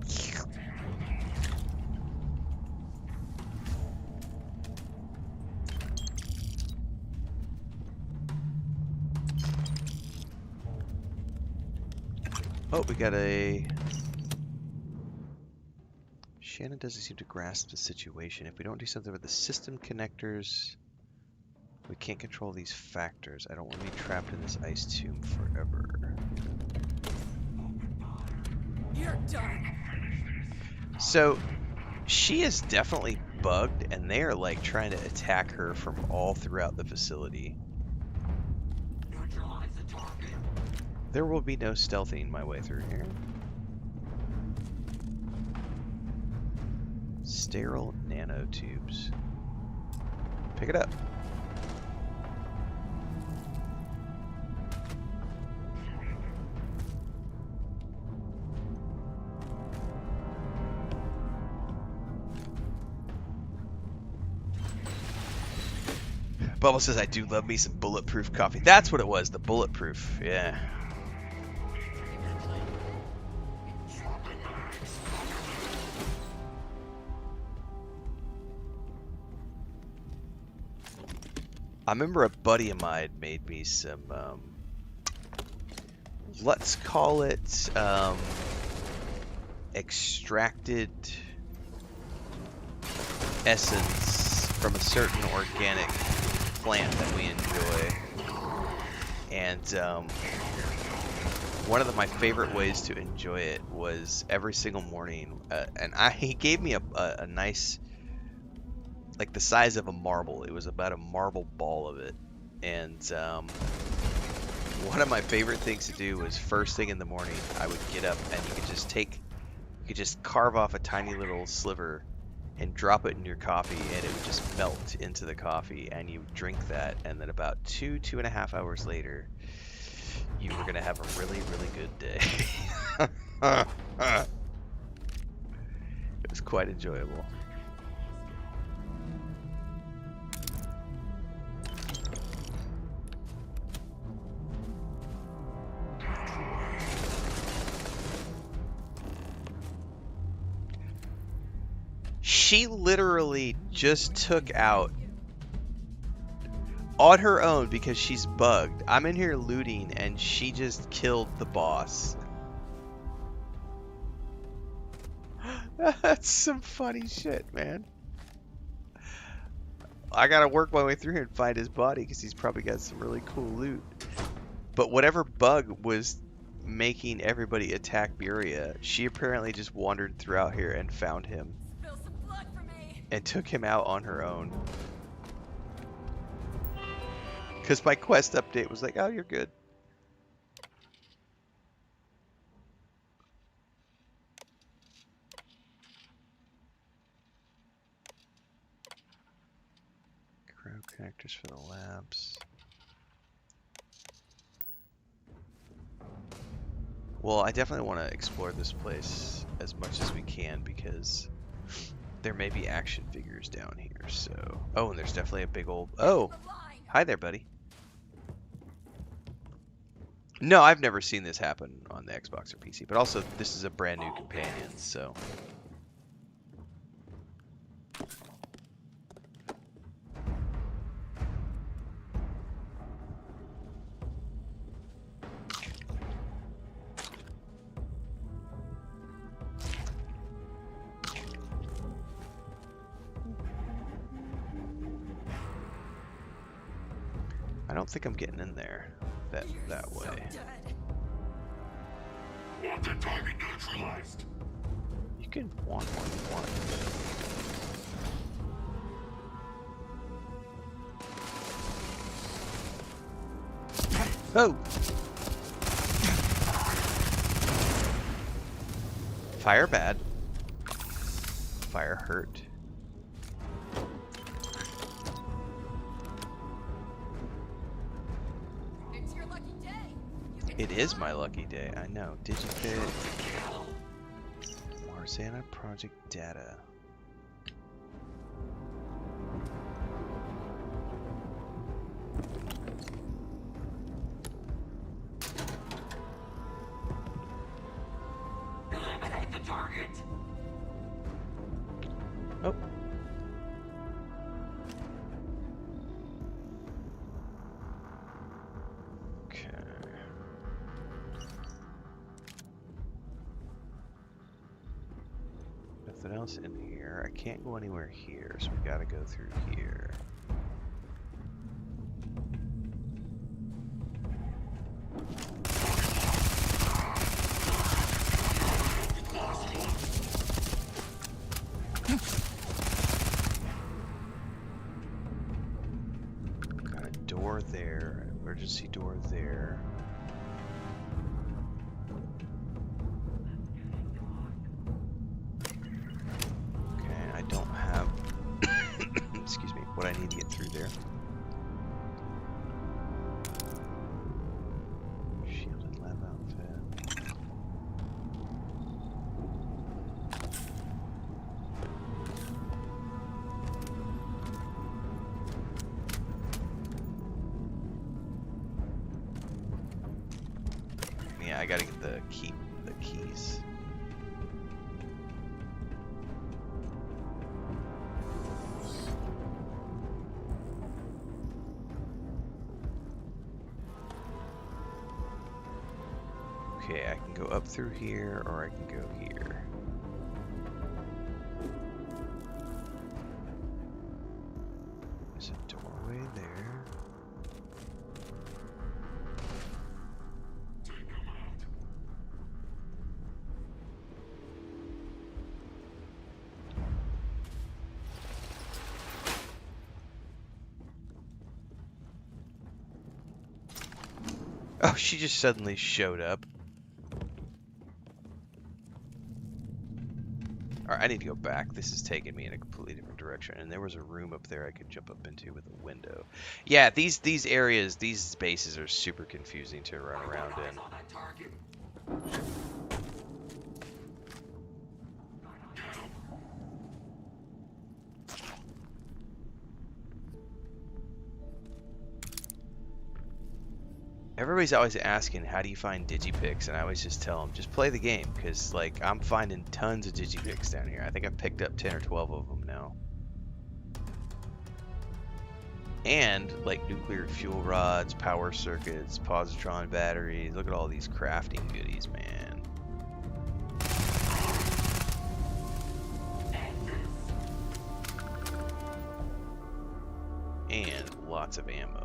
Speaker 1: Oh, we got a... Shannon doesn't seem to grasp the situation. If we don't do something with the system connectors, we can't control these factors. I don't want to be trapped in this ice tomb forever.
Speaker 3: You're done.
Speaker 1: So, she is definitely bugged, and they are like trying to attack her from all throughout the facility. There will be no stealthing my way through here. Sterile nanotubes. Pick it up. Bubble says, I do love me some bulletproof coffee. That's what it was, the bulletproof. Yeah. I remember a buddy of mine made me some, let's call it, extracted essence from a certain organic plant that we enjoy. And one of my favorite ways to enjoy it was every single morning. And he gave me a nice, like the size of a marble. It was about a marble ball of it. And one of my favorite things to do was first thing in the morning, I would get up and you could just carve off a tiny little sliver and drop it in your coffee, and it would just melt into the coffee, and you drink that, and then about 2.5 hours later, you were gonna have a really, really good day. It was quite enjoyable. She literally just took out on her own because she's bugged. I'm in here looting and she just killed the boss. That's some funny shit, man. I gotta work my way through here and find his body because he's probably got some really cool loot. But whatever bug was making everybody attack Buria, she apparently just wandered throughout here and found him.
Speaker 3: Spill some blood for me.
Speaker 1: And took him out on her own. Because my quest update was like, oh, you're good. Cryo connectors for the labs. Well, I definitely want to explore this place as much as we can because there may be action figures down here. So, oh, and there's definitely a big old. Oh, hi there, buddy. No, I've never seen this happen on the Xbox or PC, but also this is a brand new companion, so. I don't think I'm getting in there that way.
Speaker 7: Wanted target neutralized.
Speaker 1: You can want what you want. Oh! Fire bad. Fire hurt. It is my lucky day, I know. Digifit. Marzana project data.
Speaker 7: Eliminate the target.
Speaker 1: Oh. Nothing else in here. I can't go anywhere here, so we gotta go through here. Got a door there, emergency door there. What I need to get through there. Shielded lab outfit. Yeah, I gotta get the keys. Okay, I can go up through here, or I can go here. There's a doorway there.
Speaker 7: Take him out.
Speaker 1: Oh, she just suddenly showed up. Alright, I need to go back. This is taking me in a completely different direction. And there was a room up there I could jump up into with a window. Yeah, these areas, these spaces are super confusing to run around in. Everybody's always asking, how do you find digipics? And I always just tell them, just play the game. Because, like, I'm finding tons of digipics down here. I think I've picked up 10 or 12 of them now. And, like, nuclear fuel rods, power circuits, positron batteries. Look at all these crafting goodies, man. And lots of ammo.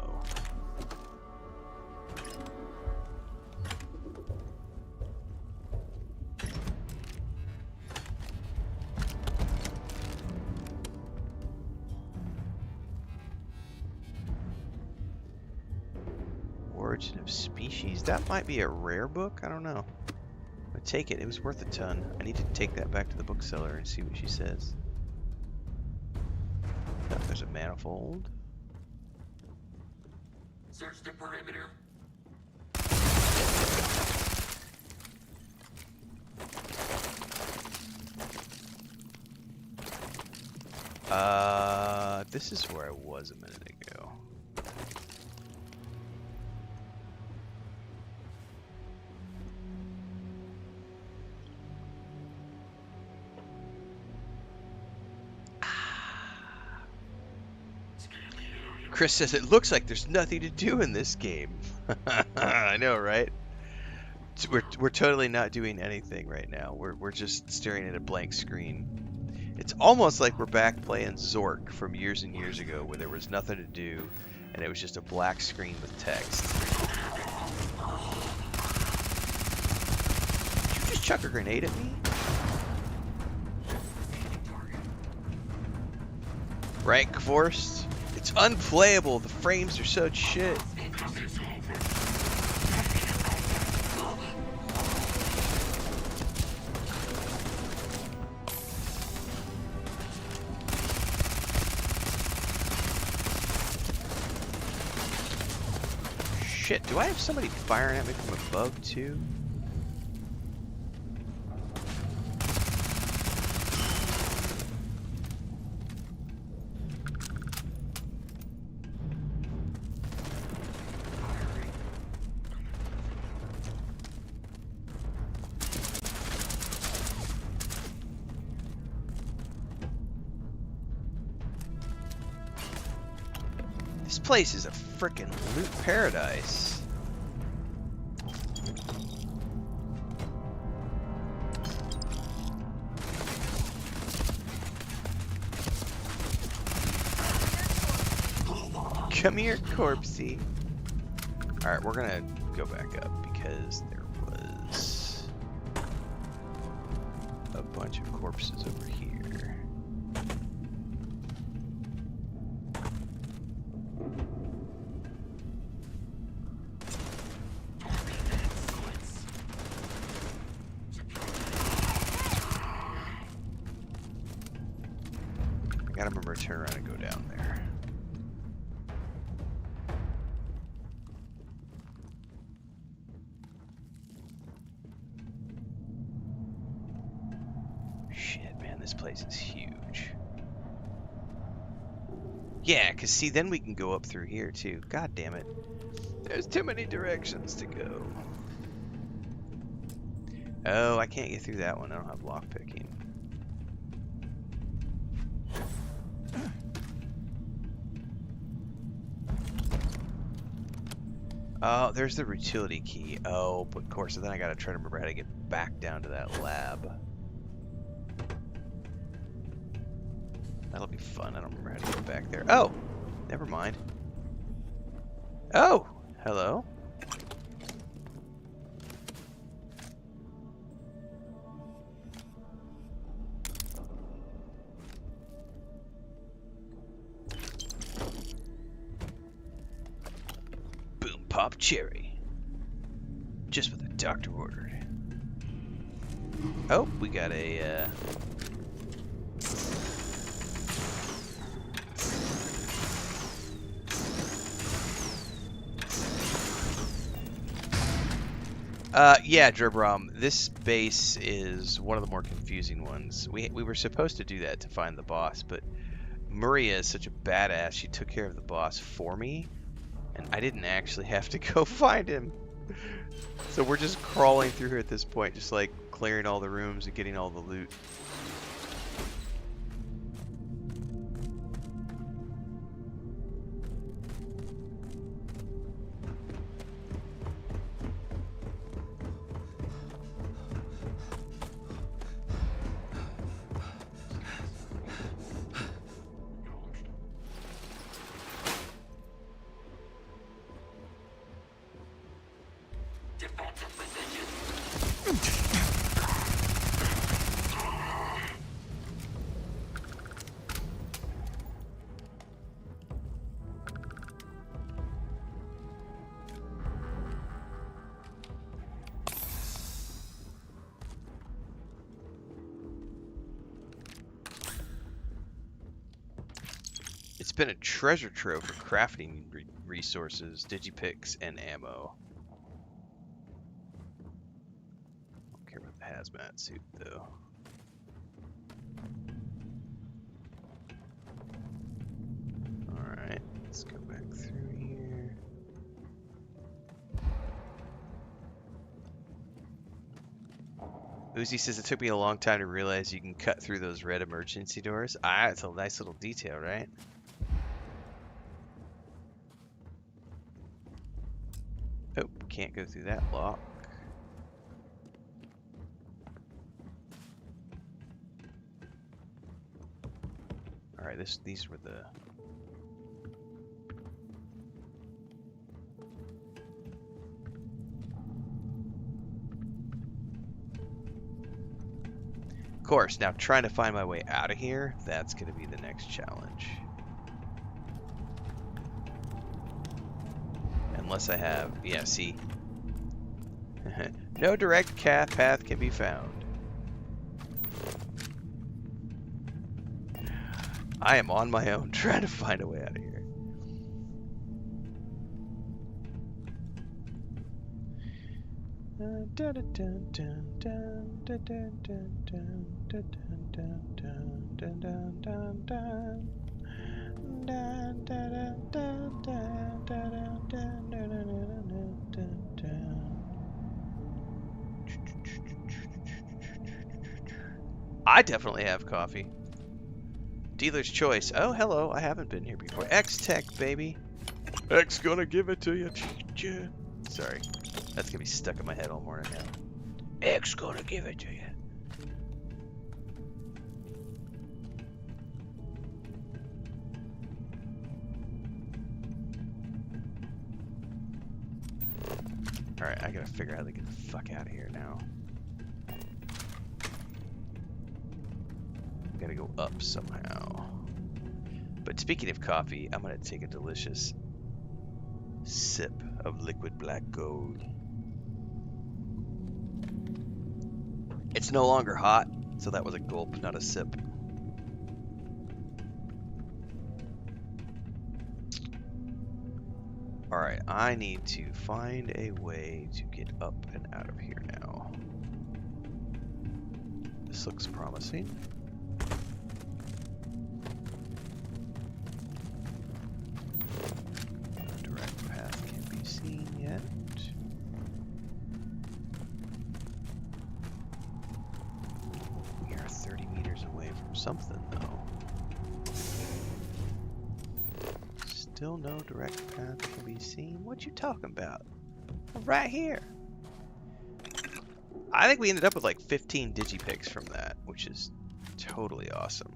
Speaker 1: Origin of Species. That might be a rare book. I don't know. But take it. It was worth a ton. I need to take that back to the bookseller and see what she says. Oh, there's a manifold.
Speaker 7: Search the perimeter.
Speaker 1: This is where I was a minute ago. Chris says it looks like there's nothing to do in this game. I know, right? We're totally not doing anything right now. We're just staring at a blank screen. It's almost like we're back playing Zork from years and years ago, where there was nothing to do, and it was just a black screen with text. Did you just chuck a grenade at me? Rank forced. It's unplayable. The frames are so shit. Shit, do I have somebody firing at me from above too? This place is a frickin' loot paradise. Come here, corpsey. Alright, we're gonna go back up because there was a bunch of corpses over here. I gotta remember to turn around and go down there. Shit, man, this place is huge. Yeah, because see, then we can go up through here too. God damn it. There's too many directions to go. Oh, I can't get through that one. I don't have lockpicking. Oh, there's the utility key. Oh, but of course, then I gotta try to remember how to get back down to that lab. That'll be fun. I don't remember how to get back there. Oh, never mind. Oh, hello. Pop cherry. Just what the doctor ordered. Oh, we got a yeah, Drbrom, this base is one of the more confusing ones. We were supposed to do that to find the boss, but Maria is such a badass. She took care of the boss for me. And I didn't actually have to go find him. So we're just crawling through here at this point, just like clearing all the rooms and getting all the loot. It's been a treasure trove for crafting resources, digipicks, and ammo. Don't care about the hazmat suit, though. Alright, let's go back through here. Uzi says, it took me a long time to realize you can cut through those red emergency doors. Ah, it's a nice little detail, right? Oh, can't go through that lock. Alright, these were the... Of course, now trying to find my way out of here, that's going to be the next challenge. Unless I have, yeah, see? No direct path can be found. I am on my own trying to find a way out of here. I definitely have coffee. Dealer's choice. Oh, hello. I haven't been here before. X-Tech, baby. X gonna give it to you. Sorry. That's gonna be stuck in my head all morning now. X gonna give it to you. Alright, I gotta figure out how to get the fuck out of here now. Gotta go up somehow. But speaking of coffee, I'm gonna take a delicious sip of liquid black gold. It's no longer hot, so that was a gulp, not a sip. Alright, I need to find a way to get up and out of here now. This looks promising. Direct path can't be seen yet. We are 30 meters away from something, though. Still no direct path can be seen. What you talking about? Right here. I think we ended up with like 15 digipicks from that, which is totally awesome.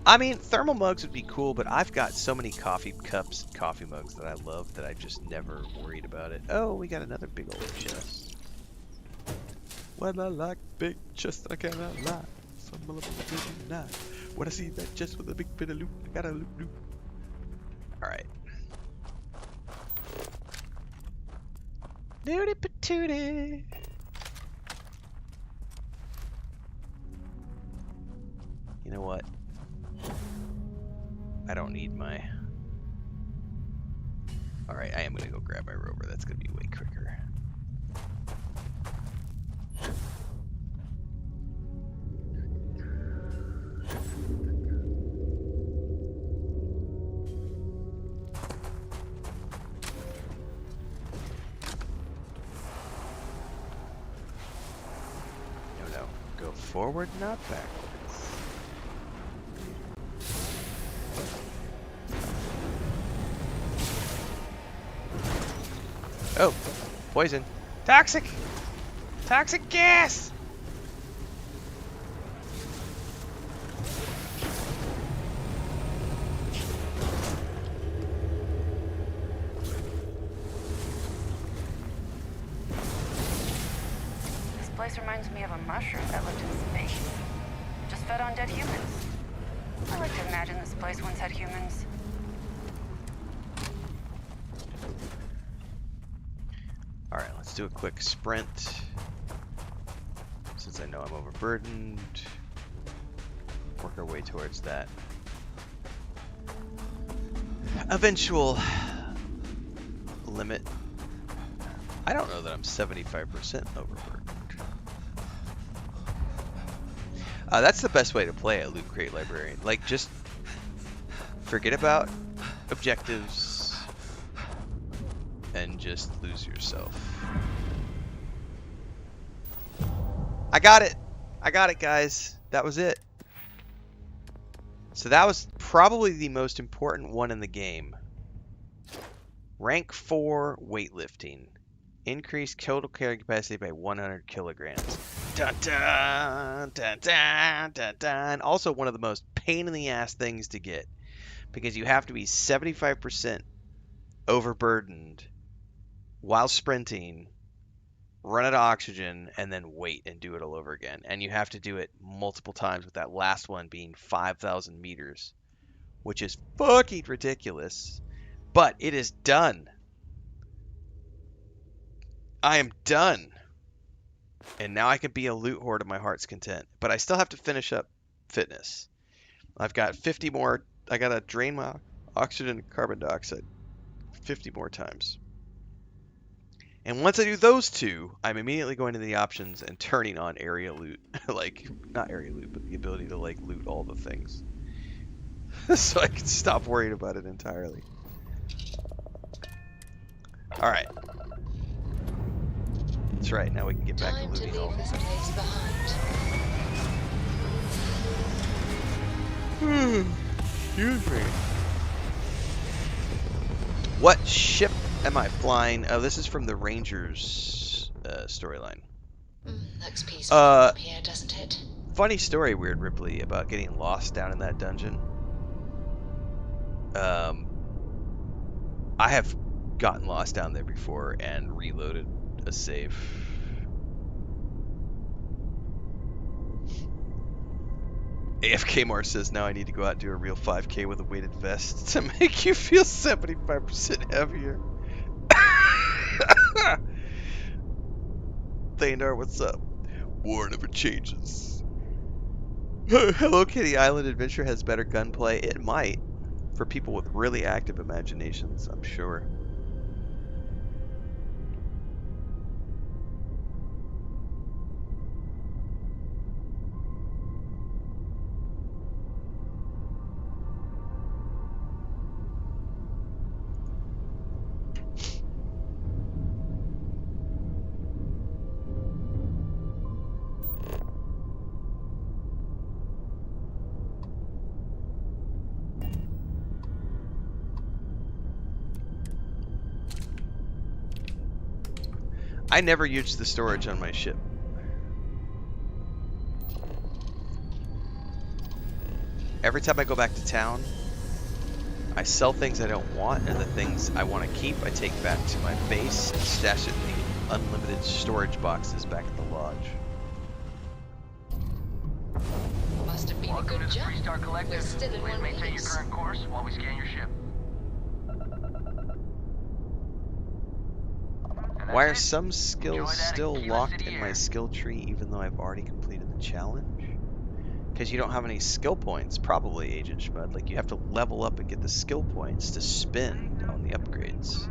Speaker 1: I mean, thermal mugs would be cool, but I've got so many coffee cups and coffee mugs that I love that I've just never worried about it. Oh, we got another big old chest. Well, I like big chests, I cannot lie. When I see that chest with a big bit of loot, I gotta loot. Alright. Nudie patootie. You know what? I don't need my... Alright, I am gonna go grab my rover. That's gonna be way quicker. No. Go forward, not backwards. Oh, poison. Toxic! Toxic gas!
Speaker 12: This place reminds me of a mushroom that lived in space. Just fed on dead humans. I like to imagine this place once had humans.
Speaker 1: Alright, let's do a quick sprint. Since I know I'm overburdened. work our way towards that eventual limit. I don't know that I'm 75% overburdened. That's the best way to play a Loot Crate Librarian. Like, just forget about objectives and just lose yourself. I got it! I got it, guys. That was it. So that was probably the most important one in the game. Rank 4 weightlifting. Increase total carrying capacity by 100 kilograms. Dun, dun, dun, dun, dun, dun. Also one of the most pain in the ass things to get, because you have to be 75% overburdened while sprinting, run out of oxygen, and then wait and do it all over again. And you have to do it multiple times, with that last one being 5,000 meters, which is fucking ridiculous. But it is done. I am done. And now I can be a loot horde of my heart's content. But I still have to finish up fitness. I've got 50 more. I gotta drain my oxygen and carbon dioxide 50 more times. And once I do those two, I'm immediately going to the options and turning on area loot. Like, not area loot, but the ability to, like, loot all the things. So I can stop worrying about it entirely. Alright. That's right, now we can get back to looting all
Speaker 11: this place behind.
Speaker 1: Excuse me. What ship am I flying? Oh, this is from the Rangers storyline.
Speaker 11: Looks peaceful up here, doesn't it?
Speaker 1: Funny story, Weird Ripley, about getting lost down in that dungeon. I have gotten lost down there before and reloaded a save. AFK Mars says, now I need to go out and do a real 5K with a weighted vest to make you feel 75% heavier. Thandar, what's up? War never changes. Hello Kitty Island Adventure has better gunplay. It might, for people with really active imaginations, I'm sure. I never used the storage on my ship. Every time I go back to town, I sell things I don't want, and the things I want to keep, I take back to my base and stash it in the unlimited storage boxes back at the lodge.
Speaker 11: Must have been a good job. We're still in one
Speaker 10: Maintain your
Speaker 11: piece.
Speaker 10: current course while we scan your ship.
Speaker 1: Why are some skills still locked in my skill tree even though I've already completed the challenge? Because you don't have any skill points, probably, Agent Schmud. Like, you have to level up and get the skill points to spend on the upgrades.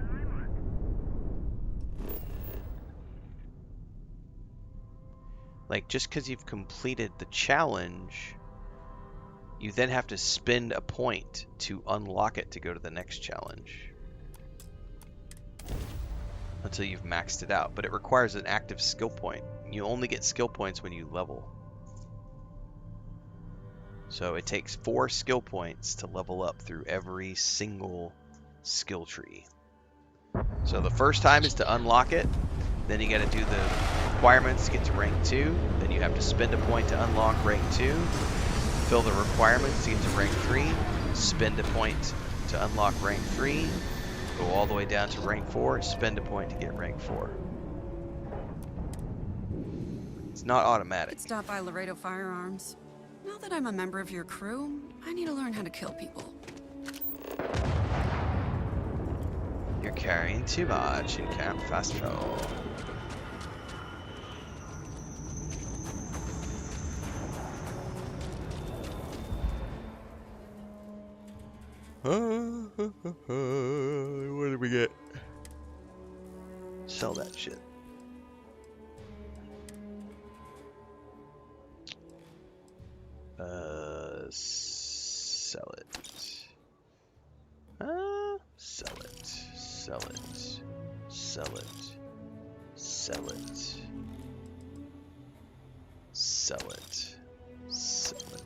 Speaker 1: Like, just because you've completed the challenge, you then have to spend a point to unlock it to go to the next challenge. Until you've maxed it out, but it requires an active skill point. You only get skill points when you level. So it takes 4 skill points to level up through every single skill tree. So the first time is to unlock it, then you got to do the requirements to get to rank 2, then you have to spend a point to unlock rank 2, fill the requirements to get to rank 3, spend a point to unlock rank 3, go all the way down to rank 4, spend a point to get rank 4. It's not automatic.
Speaker 3: Stop by Laredo Firearms. Now that I'm a member of your crew, I need to learn how to kill people.
Speaker 1: You're carrying too much in Camp Fast Travel. What did we get? Sell that shit. Sell it. Sell it. Sell it. Sell it. Sell it. Sell it. Sell it.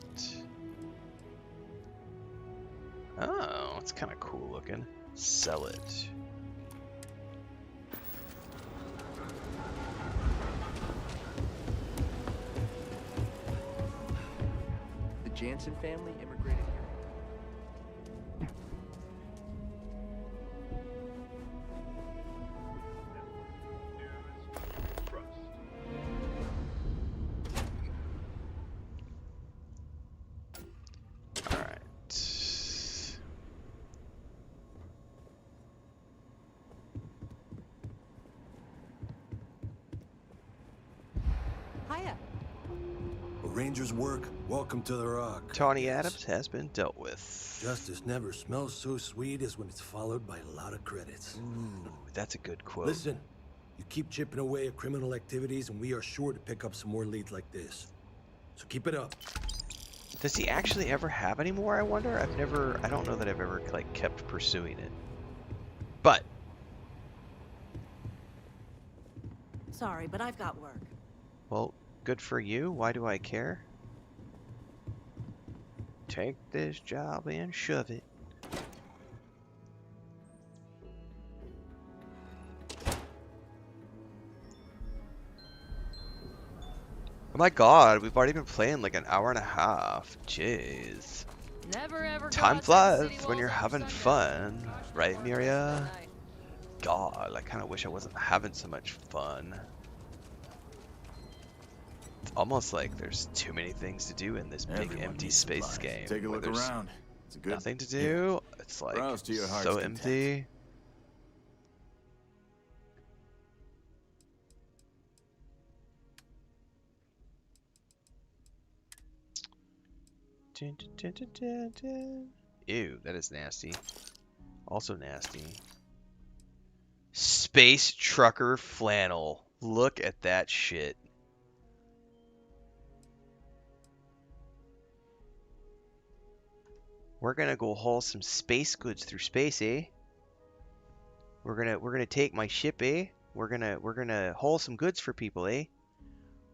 Speaker 1: Oh, it's kind of cool looking. Sell it.
Speaker 6: The Jansen family immigrated here.
Speaker 5: Ranger's work, welcome to the Rock.
Speaker 1: Tawny Adams has been dealt with.
Speaker 5: Justice never smells so sweet as when it's followed by a lot of credits.
Speaker 1: Ooh, that's a good quote.
Speaker 5: Listen, you keep chipping away at criminal activities and we are sure to pick up some more leads like this. So keep it up.
Speaker 1: Does he actually ever have any more, I wonder? I don't know that I've ever, like, kept pursuing it. But.
Speaker 4: Sorry, but I've got work.
Speaker 1: Well, good for you. Why do I care? Take this job and shove it. Oh my god, we've already been playing like an hour and a half. Jeez.
Speaker 9: Never ever
Speaker 1: Time flies when you're having fun, right, Miria? God, I kind of wish I wasn't having so much fun. It's almost like there's too many things to do in this big empty space game.
Speaker 8: Take a look around. It's a good
Speaker 1: nothing to do. It's like
Speaker 8: to your heart's
Speaker 1: so
Speaker 8: content.
Speaker 1: empty. Dun, dun, dun, dun, dun. Ew, that is nasty. Also nasty. Space trucker flannel. Look at that shit. We're gonna go haul some space goods through space, eh? We're gonna take my ship, eh? We're gonna haul some goods for people, eh?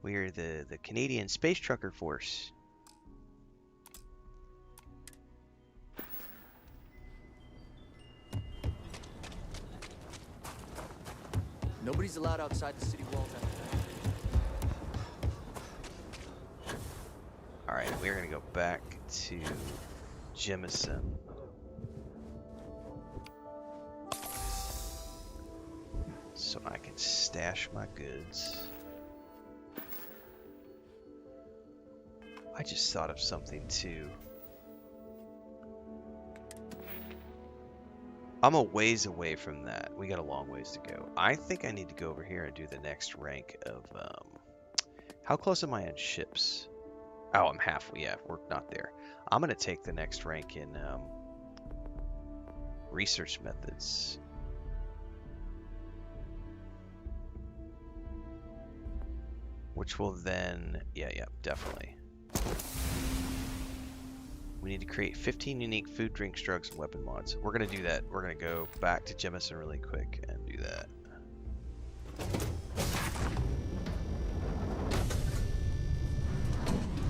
Speaker 1: We're the Canadian Space Trucker Force.
Speaker 6: Nobody's allowed outside the city walls after that.
Speaker 1: Alright, we're gonna go back to Jemison. So I can stash my goods. I just thought of something too. I'm a ways away from that. We got a long ways to go. I think I need to go over here and do the next rank of, how close am I on ships? Oh, I'm halfway. Yeah, we're not there. I'm going to take the next rank in, research methods. Which will then, yeah, definitely. We need to create 15 unique food, drinks, drugs, and weapon mods. We're going to do that. We're going to go back to Jemison really quick and do that.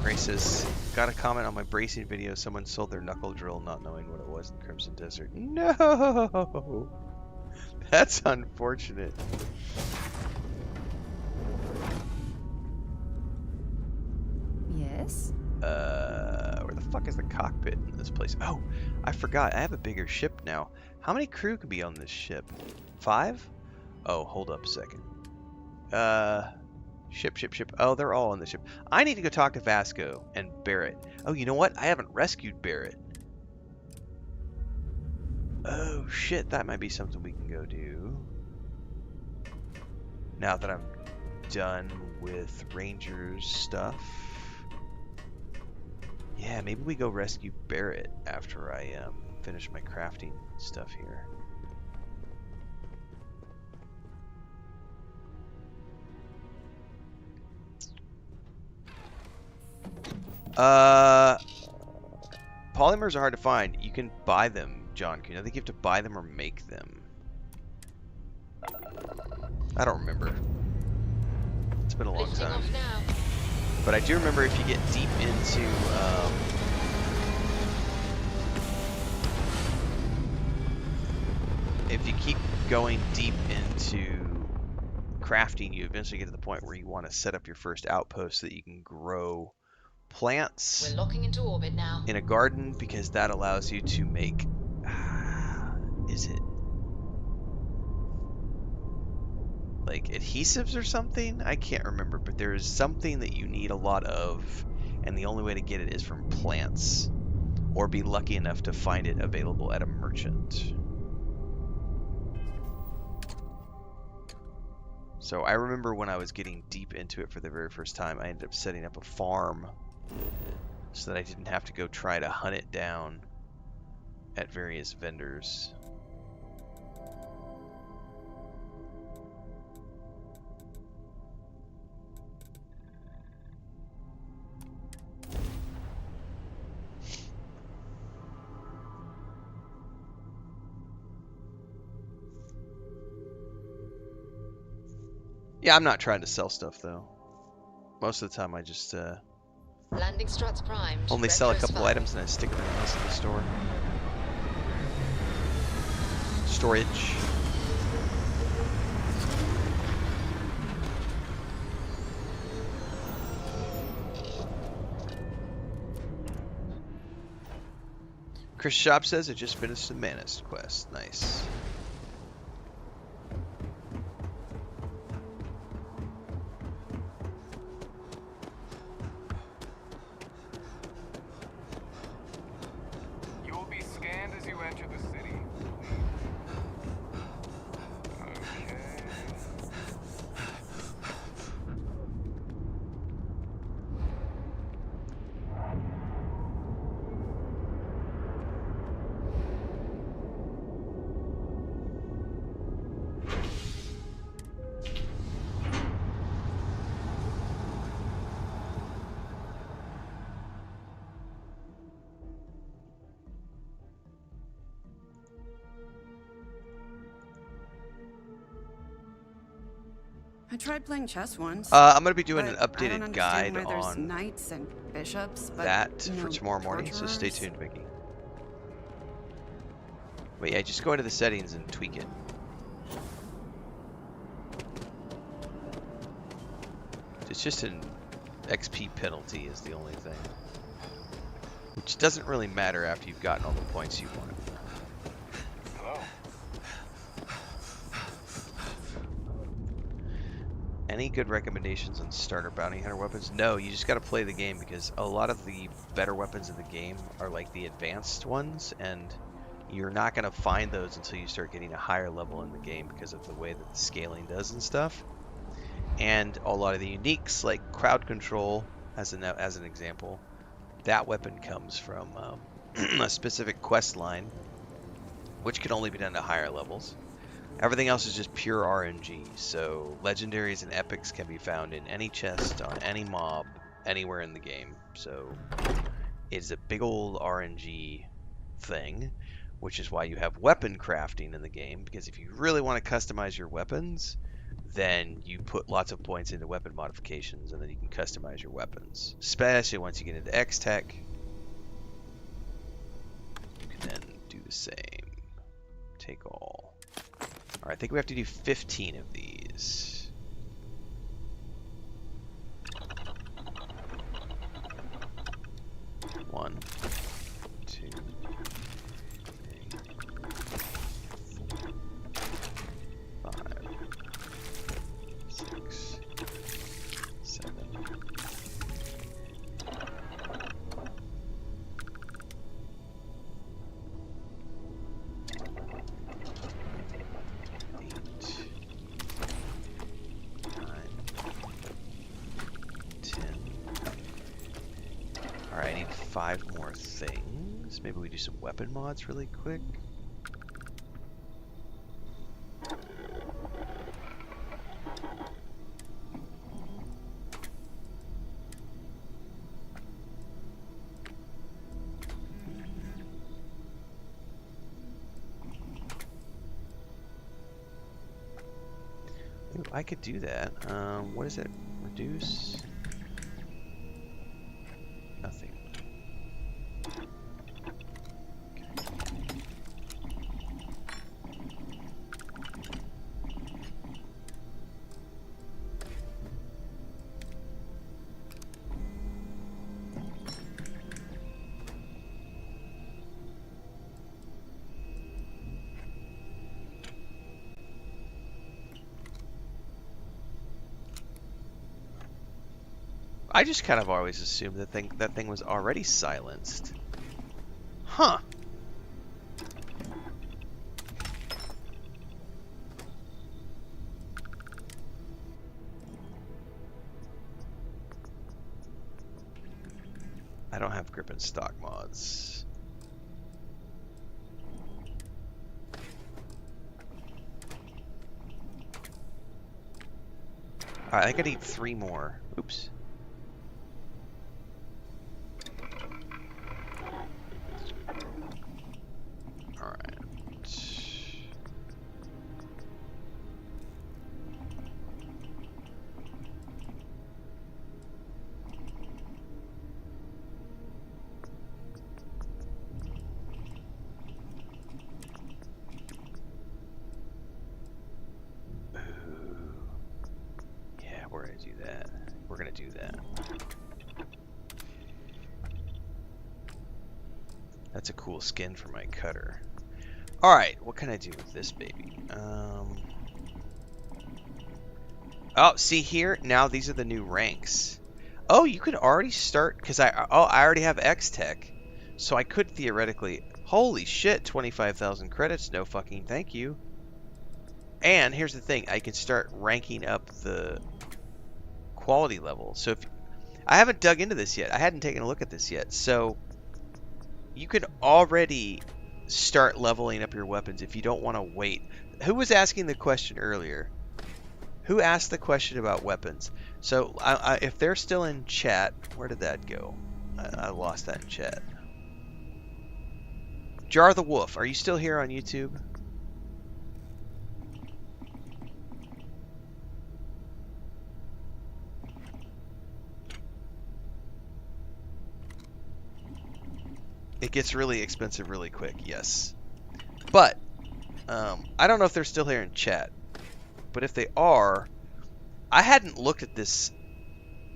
Speaker 1: Grace says, got a comment on my bracing video. Someone sold their knuckle drill not knowing what it was in Crimson Desert. No! That's unfortunate.
Speaker 3: Yes?
Speaker 1: Where the fuck is the cockpit in this place? Oh, I forgot. I have a bigger ship now. How many crew can be on this ship? 5? Oh, hold up a second. Ship. Oh, they're all on the ship. I need to go talk to Vasco and Barrett. Oh, you know what? I haven't rescued Barrett. Oh, shit. That might be something we can go do. Now that I'm done with Rangers stuff. Yeah, maybe we go rescue Barrett after I finish my crafting stuff here. Polymers are hard to find. You can buy them, John. I think you have to buy them or make them. I don't remember. It's been a long time. But I do remember if you get deep into if you keep going deep into crafting, you eventually get to the point where you want to set up your first outpost so that you can grow plants in a garden, because that allows you to make is it like adhesives or something? I can't remember, but there is something that you need a lot of, and the only way to get it is from plants, or be lucky enough to find it available at a merchant. So I remember when I was getting deep into it for the very first time, I ended up setting up a farm so that I didn't have to go try to hunt it down at various vendors. Yeah, I'm not trying to sell stuff though. Most of the time I just
Speaker 11: Landing struts primed.
Speaker 1: only sell a couple items and I stick everything else in the store. Storage. Chris Shop says I just finished the Manus quest. Nice.
Speaker 3: I tried playing chess once.
Speaker 1: I'm going to be doing an
Speaker 3: but I
Speaker 1: updated
Speaker 3: don't
Speaker 1: guide
Speaker 3: understand why there's
Speaker 1: on
Speaker 3: knights and bishops, but
Speaker 1: that
Speaker 3: no
Speaker 1: for tomorrow morning, so stay
Speaker 3: conquerors.
Speaker 1: tuned, Vicky. But yeah, just go into the settings and tweak it. It's just an XP penalty is the only thing. Which doesn't really matter after you've gotten all the points you want.
Speaker 7: Hello.
Speaker 1: Any good recommendations on starter bounty hunter weapons? No, you just got to play the game, because a lot of the better weapons in the game are like the advanced ones, and you're not going to find those until you start getting a higher level in the game because of the way that the scaling does and stuff. And a lot of the uniques, like crowd control, as an example, that weapon comes from a specific quest line, which can only be done to higher levels. Everything else is just pure RNG, so legendaries and epics can be found in any chest, on any mob, anywhere in the game. So it's a big old RNG thing, which is why you have weapon crafting in the game, because if you really want to customize your weapons, then you put lots of points into weapon modifications, and then you can customize your weapons. Especially once you get into X-Tech, you can then do the same. Take all. Alright, I think we have to do 15 of these. One, two, three, 4, 5, 6, 7, 5 more things. So maybe we do some weapon mods really quick. Ooh, I could do that. What is it? Reduce? Nothing. I just kind of always assumed that thing was already silenced. Huh. I don't have grip and stock mods. Alright, I think I need 3 more. Oops. That's a cool skin for my cutter. Alright, what can I do with this baby? Oh, see here? Now these are the new ranks. Oh, you could already start, because I already have X-Tech. So I could theoretically... Holy shit, 25,000 credits, no fucking thank you. And here's the thing, I can start ranking up the quality level. So if... I haven't dug into this yet. I hadn't taken a look at this yet. So... You can already start leveling up your weapons if you don't want to wait. Who was asking the question earlier? Who asked the question about weapons? So if they're still in chat, where did that go? I lost that in chat. Jar the Wolf, are you still here on YouTube? It gets really expensive really quick, yes. But, I don't know if they're still here in chat. But if they are, I hadn't looked at this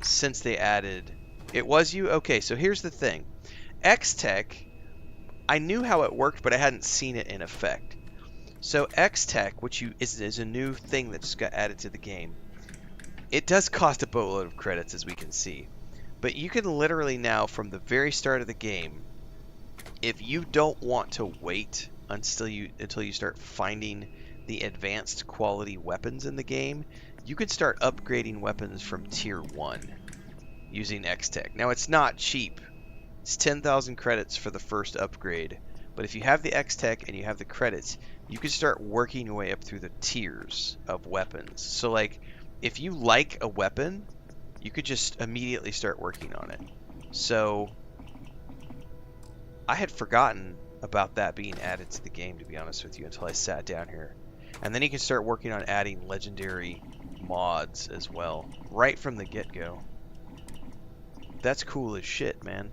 Speaker 1: since they added... It was you? Okay, so here's the thing. X-Tech, I knew how it worked, but I hadn't seen it in effect. So X-Tech, which is a new thing that just got added to the game, it does cost a boatload of credits, as we can see. But you can literally now, from the very start of the game, if you don't want to wait until you start finding the advanced quality weapons in the game, you can start upgrading weapons from tier 1 using X-Tech. Now it's not cheap. It's 10,000 credits for the first upgrade. But if you have the X-Tech and you have the credits, you can start working your way up through the tiers of weapons. So like, if you like a weapon, you could just immediately start working on it. So I had forgotten about that being added to the game, to be honest with you, until I sat down here. And then you can start working on adding legendary mods as well, right from the get-go. That's cool as shit, man.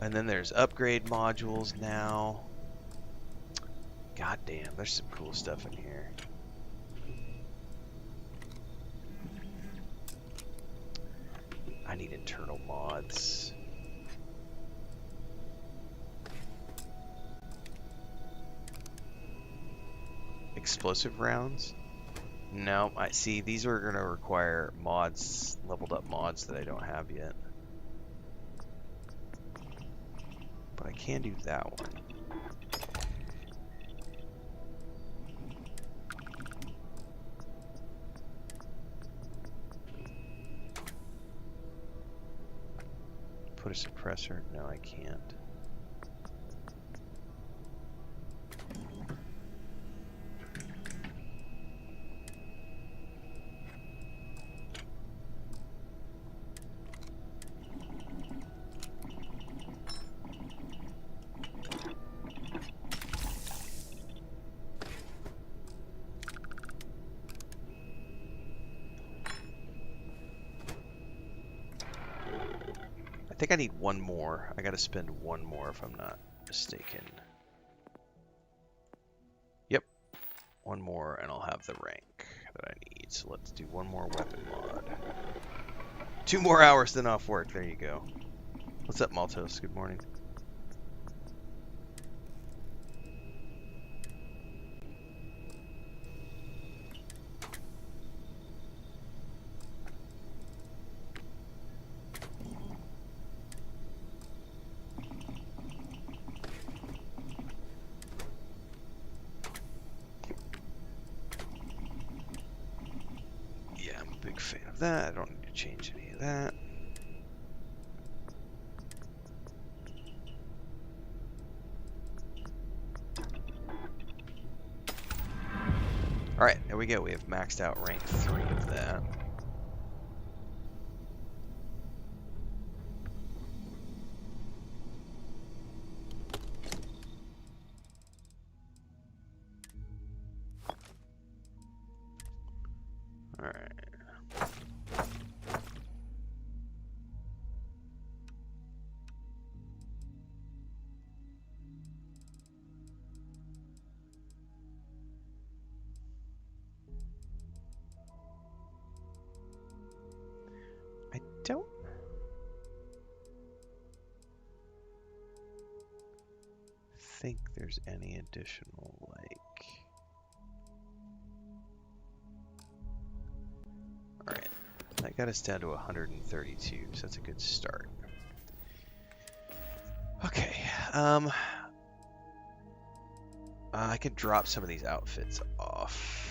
Speaker 1: And then there's upgrade modules now. God damn, there's some cool stuff in here. I need internal mods. Explosive rounds? No, I see these are going to require mods, leveled up mods that I don't have yet. But I can do that one. put a suppressor? No, I can't. I think I need one more. I gotta spend one more if I'm not mistaken. Yep. One more and I'll have the rank that I need. So let's do one more weapon mod. 2 more hours then off work. There you go. What's up, Maltos? Good morning. That. I don't need to change any of that. Alright, there we go. We have maxed out rank 3 of that. Alright. Don't think there's any additional, like... Alright, that got us down to 132, so that's a good start. Okay, I could drop some of these outfits off.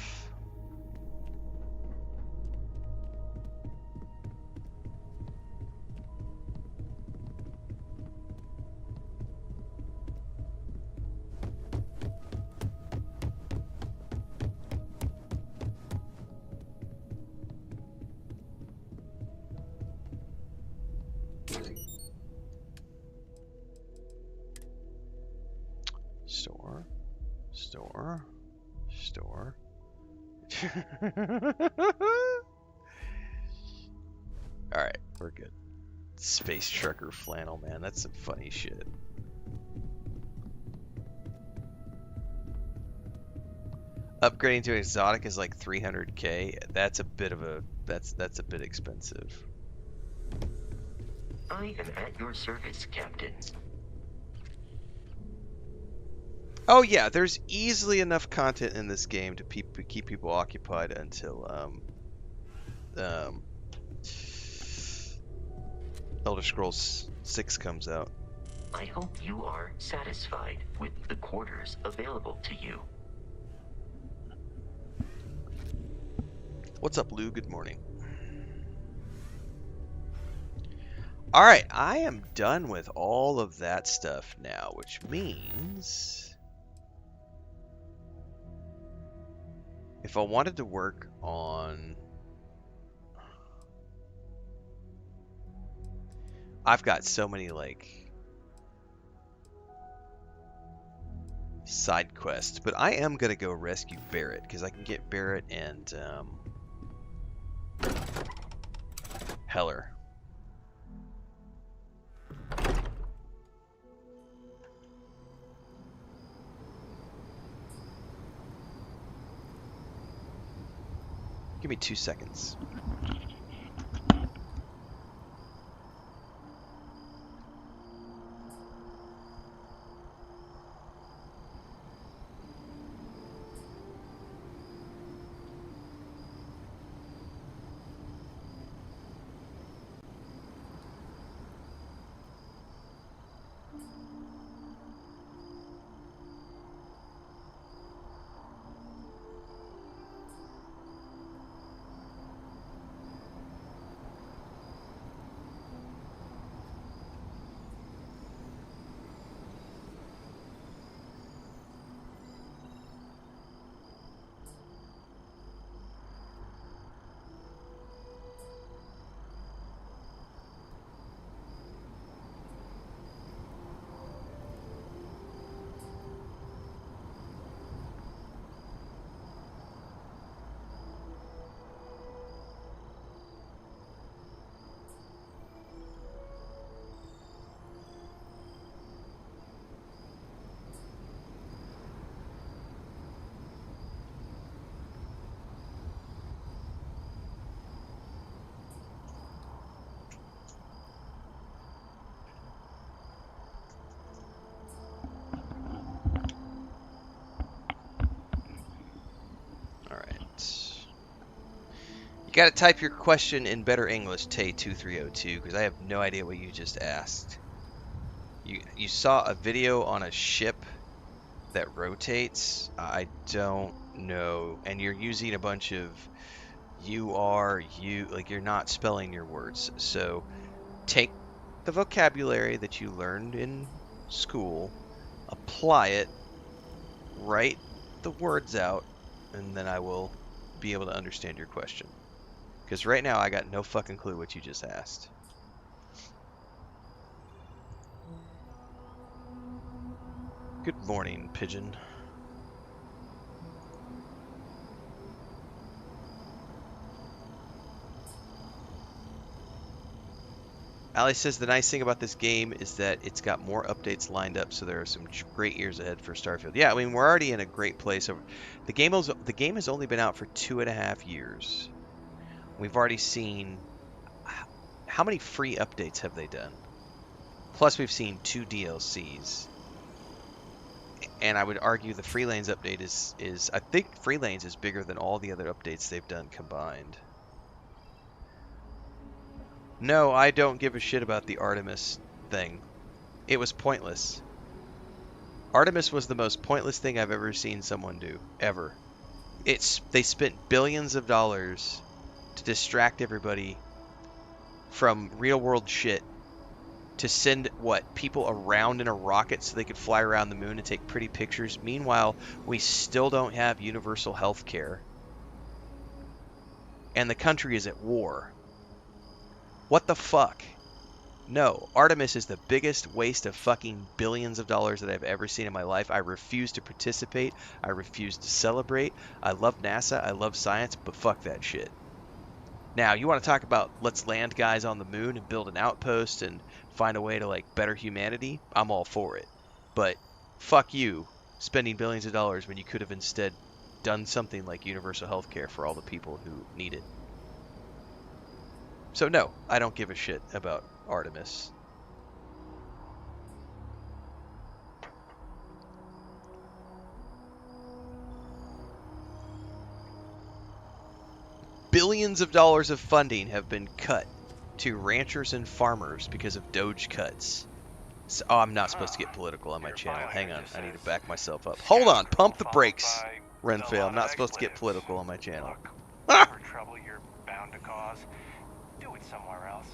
Speaker 1: Store. Alright, we're good. Space trucker flannel, man. That's some funny shit. Upgrading to exotic is like 300k. That's a bit of a that's a bit expensive.
Speaker 13: I am at your service, Captain.
Speaker 1: Oh yeah, there's easily enough content in this game to keep people occupied until Elder Scrolls 6 comes out.
Speaker 13: I hope you are satisfied with the quarters available to you.
Speaker 1: What's up, Lou? Good morning. Alright, I am done with all of that stuff now, which means... if I wanted to work on... I've got so many, like, side quests, but I am going to go rescue Barrett, because I can get Barrett and Heller. Give me 2 seconds. Gotta type your question in better English, Tay2302, because I have no idea what you just asked. You saw a video on a ship that rotates? I don't know. And you're using a bunch of like you're not spelling your words. So take the vocabulary that you learned in school, apply it, write the words out, and then I will be able to understand your question. Because right now I got no fucking clue what you just asked. Good morning, Pigeon. Ali says the nice thing about this game is that it's got more updates lined up, so there are some great years ahead for Starfield. Yeah, I mean, we're already in a great place. The game has only been out for 2.5 years. We've already seen... How many free updates have they done? Plus, we've seen 2 DLCs. And I would argue the Free Lanes update is... I think Free Lanes is bigger than all the other updates they've done combined. No, I don't give a shit about the Artemis thing. It was pointless. Artemis was the most pointless thing I've ever seen someone do. Ever. They spent billions of dollars to distract everybody from real-world shit to send, people around in a rocket so they could fly around the moon and take pretty pictures. Meanwhile, we still don't have universal health care. And the country is at war. What the fuck? No, Artemis is the biggest waste of fucking billions of dollars that I've ever seen in my life. I refuse to participate. I refuse to celebrate. I love NASA. I love science, but fuck that shit. Now, you want to talk about let's land guys on the moon and build an outpost and find a way to, better humanity? I'm all for it. But fuck you, spending billions of dollars when you could have instead done something like universal health care for all the people who need it. So no, I don't give a shit about Artemis. Billions of dollars of funding have been cut to ranchers and farmers because of Doge cuts. So, I'm not supposed to get political on my channel. Hang on, I need to back myself up. Hold on, pump the brakes, Renfail. I'm not supposed to get political on my channel.
Speaker 7: For trouble you're bound to cause. Do it somewhere else.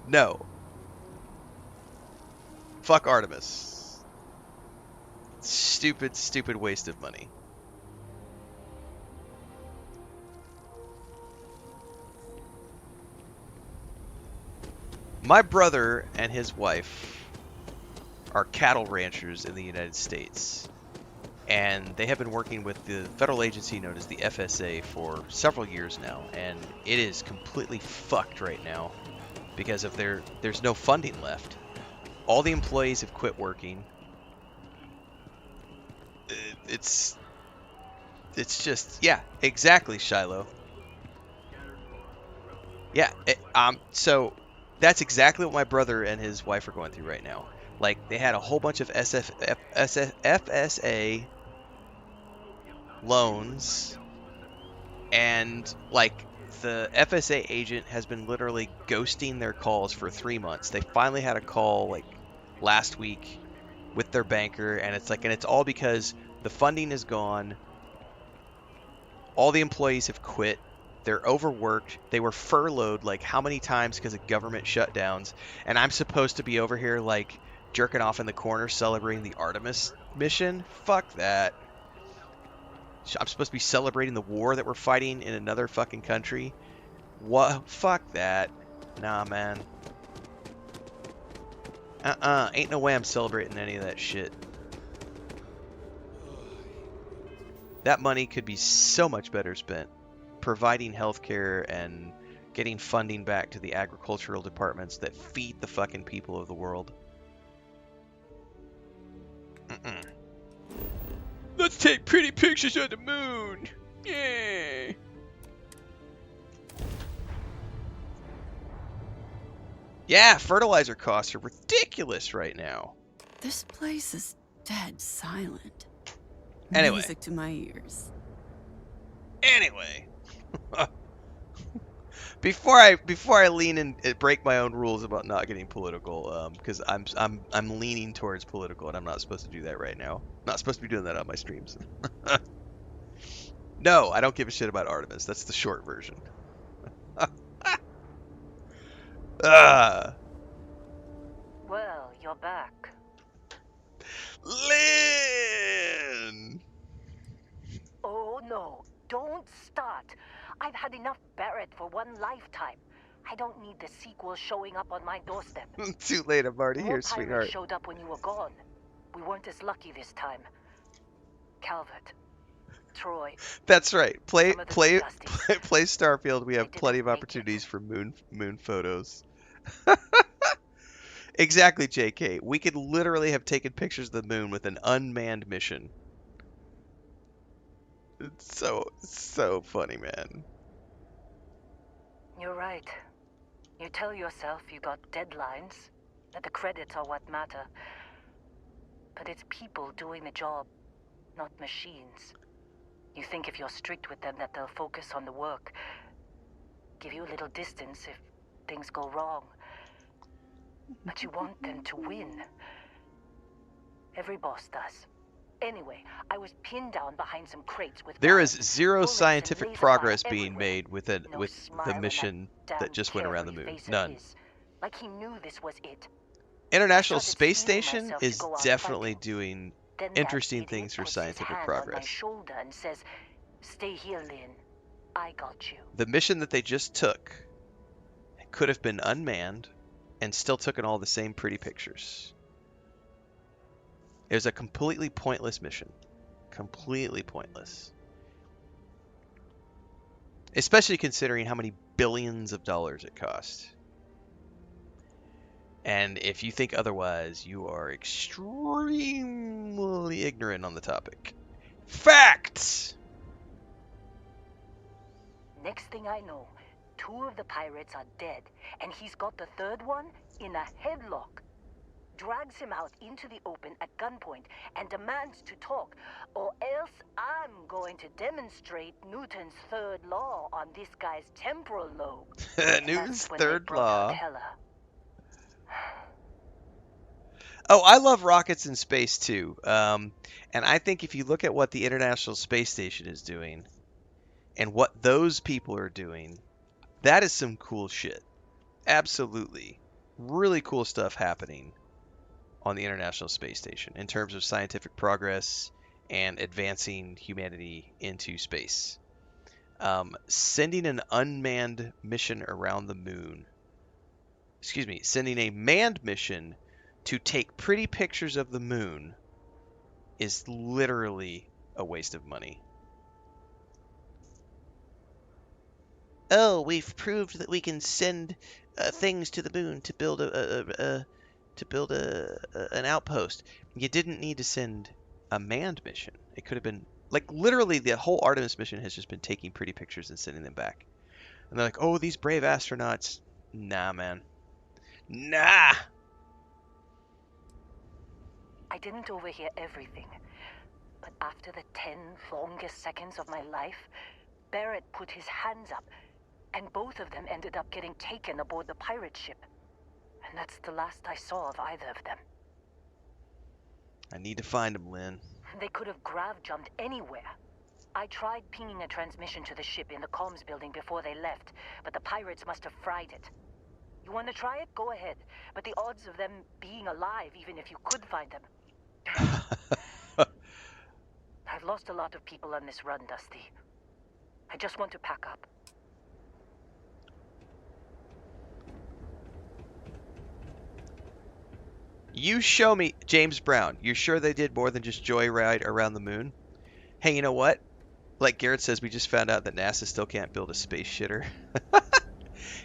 Speaker 1: No. Fuck Artemis. Stupid, stupid waste of money. My brother and his wife are cattle ranchers in the United States. And they have been working with the federal agency known as the FSA for several years now. And it is completely fucked right now because of there's no funding left. All the employees have quit working. It's just, yeah, exactly, Shiloh. Yeah, so that's exactly what my brother and his wife are going through right now. Like, they had a whole bunch of FSA loans, and, the FSA agent has been literally ghosting their calls for 3 months. They finally had a call, last week with their banker, and it's all because the funding is gone. All the employees have quit. They're overworked. They were furloughed, how many times because of government shutdowns. And I'm supposed to be over here, jerking off in the corner celebrating the Artemis mission? Fuck that. I'm supposed to be celebrating the war that we're fighting in another fucking country? What? Fuck that. Nah, man. Ain't no way I'm celebrating any of that shit. That money could be so much better spent providing healthcare and getting funding back to the agricultural departments that feed the fucking people of the world. Let's take pretty pictures of the moon. Yay! Yeah, fertilizer costs are ridiculous right now.
Speaker 3: This place is dead silent.
Speaker 1: Anyway.
Speaker 3: Music to my ears.
Speaker 1: Anyway. Before I lean and break my own rules about not getting political, because I'm leaning towards political, and I'm not supposed to do that right now. I'm not supposed to be doing that on my streams. No, I don't give a shit about Artemis. That's the short version.
Speaker 2: Well, you're back.
Speaker 1: Lynn!
Speaker 2: Oh no, don't start. I've had enough Barrett for one lifetime. I don't need the sequel showing up on my doorstep.
Speaker 1: Too late, I'm already
Speaker 2: More
Speaker 1: here,
Speaker 2: pirates
Speaker 1: sweetheart.
Speaker 2: showed up when you were gone. We weren't as lucky this time. Calvert, Troy.
Speaker 1: That's right. Play
Speaker 2: Dusties.
Speaker 1: play Starfield. We have
Speaker 2: They
Speaker 1: plenty of
Speaker 2: didn't make
Speaker 1: opportunities for moon photos. Exactly, JK. We could literally have taken pictures of the moon with an unmanned mission. It's so funny, man.
Speaker 2: You're right. You tell yourself you got deadlines, that the credits are what matter. But it's people doing the job, not machines. You think if you're strict with them that they'll focus on the work, give you a little distance if things go wrong. But you want them to win. Every boss does. Anyway, I was pinned down behind some crates with
Speaker 1: There is
Speaker 2: bombs,
Speaker 1: zero
Speaker 2: bullets, and
Speaker 1: scientific
Speaker 2: laser
Speaker 1: progress
Speaker 2: fire
Speaker 1: being
Speaker 2: everywhere.
Speaker 1: made with
Speaker 2: No
Speaker 1: the
Speaker 2: smile on
Speaker 1: mission
Speaker 2: that
Speaker 1: that just went around the
Speaker 2: carefree
Speaker 1: moon.
Speaker 2: face of
Speaker 1: None.
Speaker 2: his. Like he knew this was it.
Speaker 1: International
Speaker 2: I started
Speaker 1: Space
Speaker 2: steeling
Speaker 1: Station
Speaker 2: myself to
Speaker 1: is
Speaker 2: go out
Speaker 1: definitely
Speaker 2: fighting.
Speaker 1: doing
Speaker 2: Then
Speaker 1: interesting
Speaker 2: that idiot
Speaker 1: things for
Speaker 2: puts his
Speaker 1: scientific
Speaker 2: hand on my
Speaker 1: progress.
Speaker 2: shoulder and says, "Stay here, Lynn. I got you."
Speaker 1: The mission that they just took could have been unmanned and still taken all the same pretty pictures. It was a completely pointless mission. Completely pointless. Especially considering how many billions of dollars it cost. And if you think otherwise, you are extremely ignorant on the topic. Facts!
Speaker 2: Next thing I know, 2 of the pirates are dead, and he's got the 3rd one in a headlock. Drags him out into the open at gunpoint and demands to talk, or else I'm going to demonstrate Newton's 3rd law on this guy's temporal lobe.
Speaker 1: Newton's
Speaker 2: That's when they
Speaker 1: 3rd
Speaker 2: broke
Speaker 1: law.
Speaker 2: out hella.
Speaker 1: Oh, I love rockets in space too. And I think if you look at what the International Space Station is doing and what those people are doing, that is some cool shit. Absolutely. Really cool stuff happening on the International Space Station in terms of scientific progress and advancing humanity into space. Sending an unmanned mission around the moon. Excuse me, sending a manned mission to take pretty pictures of the moon is literally a waste of money. Oh, we've proved that we can send things to the moon to build an outpost. You didn't need to send a manned mission. It could have been like literally the whole Artemis mission has just been taking pretty pictures and sending them back. And they're like, "Oh, these brave astronauts." Nah, man. Nah.
Speaker 2: I didn't overhear everything, but after the 10 longest seconds of my life, Barrett put his hands up, and both of them ended up getting taken aboard the pirate ship. And that's the last I saw of either of them.
Speaker 1: I need to find them, Lynn.
Speaker 2: They could have grav-jumped anywhere. I tried pinging a transmission to the ship in the comms building before they left, but the pirates must have fried it. You want to try it? Go ahead. But the odds of them being alive, even if you could find them... I've lost a lot of people on this run, Dusty. I just want to pack up.
Speaker 1: You show me, James Brown, you're sure they did more than just joyride around the moon? Hey, you know what? Like Garrett says, we just found out that NASA still can't build a space shitter.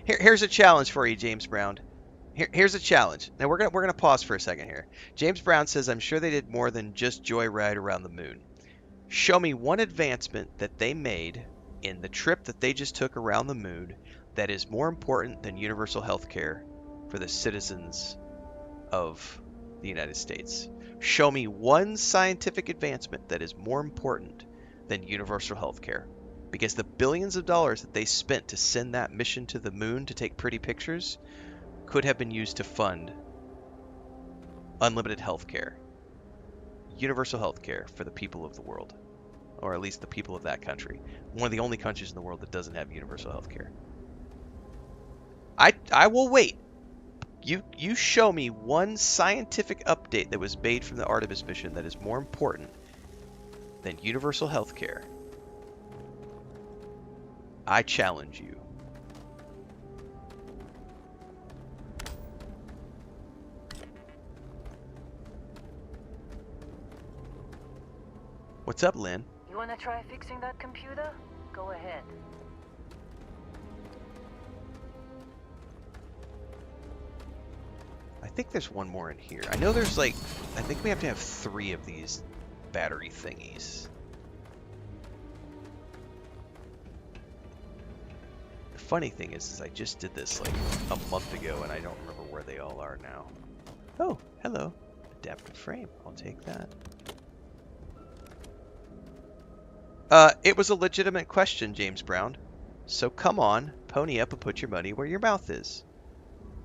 Speaker 1: Here's a challenge for you, James Brown. Here's a challenge. Now we're gonna pause for a second here. James Brown says, I'm sure they did more than just joyride around the moon. Show me one advancement that they made in the trip that they just took around the moon that is more important than universal health care for the citizens of the United States. Show me one scientific advancement that is more important than universal health care. Because the billions of dollars that they spent to send that mission to the moon to take pretty pictures could have been used to fund unlimited healthcare. Universal healthcare for the people of the world. Or at least the people of that country. One of the only countries in the world that doesn't have universal healthcare. I will wait. You show me one scientific update that was made from the Artemis mission that is more important than universal healthcare. I challenge you. What's up, Lynn?
Speaker 2: You wanna try fixing that computer? Go ahead.
Speaker 1: I think there's one more in here. I know there's like, I think we have to have 3 of these battery thingies. The funny thing is I just did this like a month ago and I don't remember where they all are now. Oh, hello. Adaptive frame. I'll take that. It was a legitimate question, James Brown. So come on, pony up and put your money where your mouth is.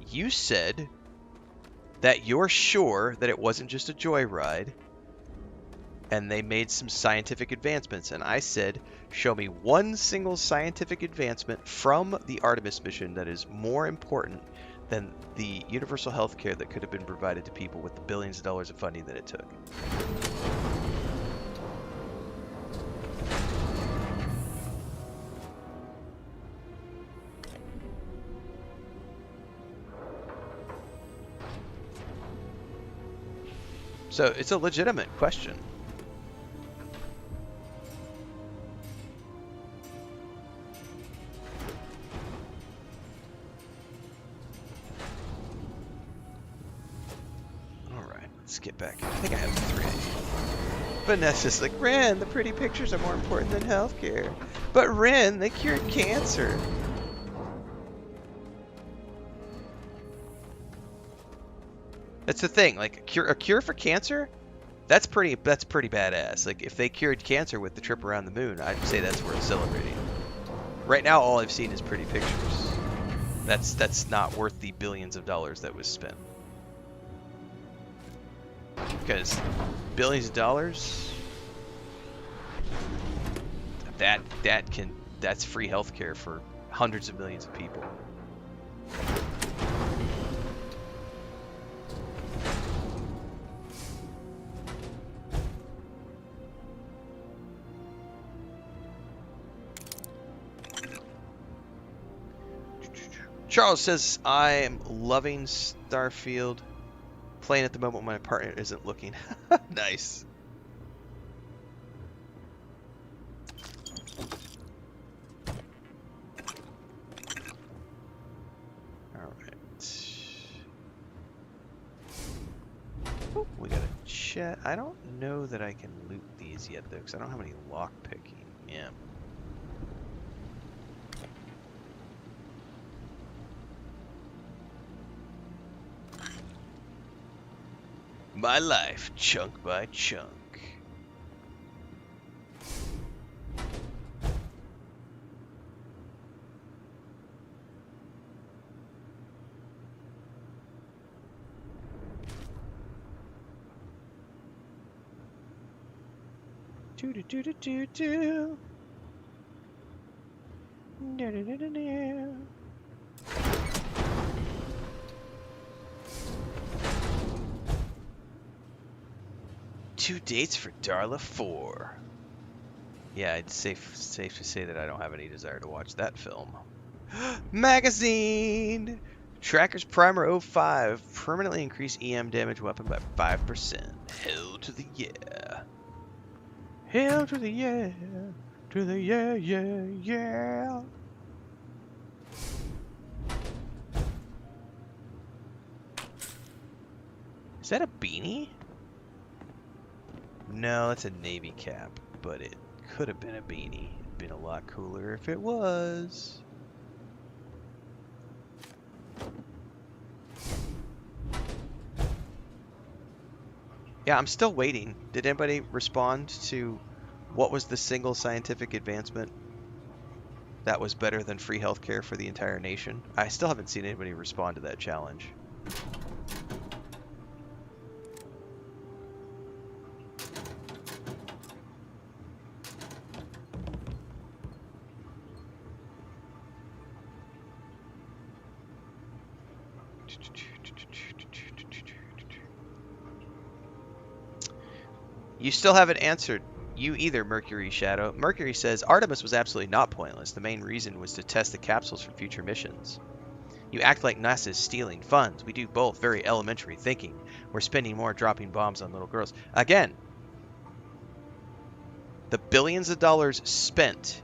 Speaker 1: You said that you're sure that it wasn't just a joyride and they made some scientific advancements. And I said, show me one single scientific advancement from the Artemis mission that is more important than the universal health care that could have been provided to people with the billions of dollars of funding that it took. So it's a legitimate question. All right, let's get back. I think I have 3. Vanessa's like, Ren, the pretty pictures are more important than healthcare. But Ren, they cured cancer. That's the thing, like a cure for cancer, that's pretty badass. Like if they cured cancer with the trip around the moon, I'd say that's worth celebrating. Right now, all I've seen is pretty pictures. That's not worth the billions of dollars that was spent. Because billions of dollars, that's free healthcare for hundreds of millions of people. Charles says, I am loving Starfield. Playing at the moment when my partner isn't looking. Nice. Alright. Oh, we got a chat. I don't know that I can loot these yet, though, because I don't have any lockpicking. Yeah. My life, chunk by chunk. Do do do do do do. Do do do do do. 2 dates for Darla 4. Yeah, it's safe to say that I don't have any desire to watch that film. Magazine! Tracker's Primer 05. Permanently increase EM damage weapon by 5%. Hell to the yeah. Hell to the yeah. To the yeah, yeah, yeah. Is that a beanie? No, it's a navy cap, but it could have been a beanie. It'd been a lot cooler if it was. Yeah, I'm still waiting. Did anybody respond to what was the single scientific advancement that was better than free healthcare for the entire nation. I still haven't seen anybody respond to that challenge. You still haven't answered you either, Mercury Shadow. Mercury says Artemis was absolutely not pointless. The main reason was to test the capsules for future missions. You act like NASA's stealing funds. We do both. Very elementary thinking. We're spending more dropping bombs on little girls. Again, the billions of dollars spent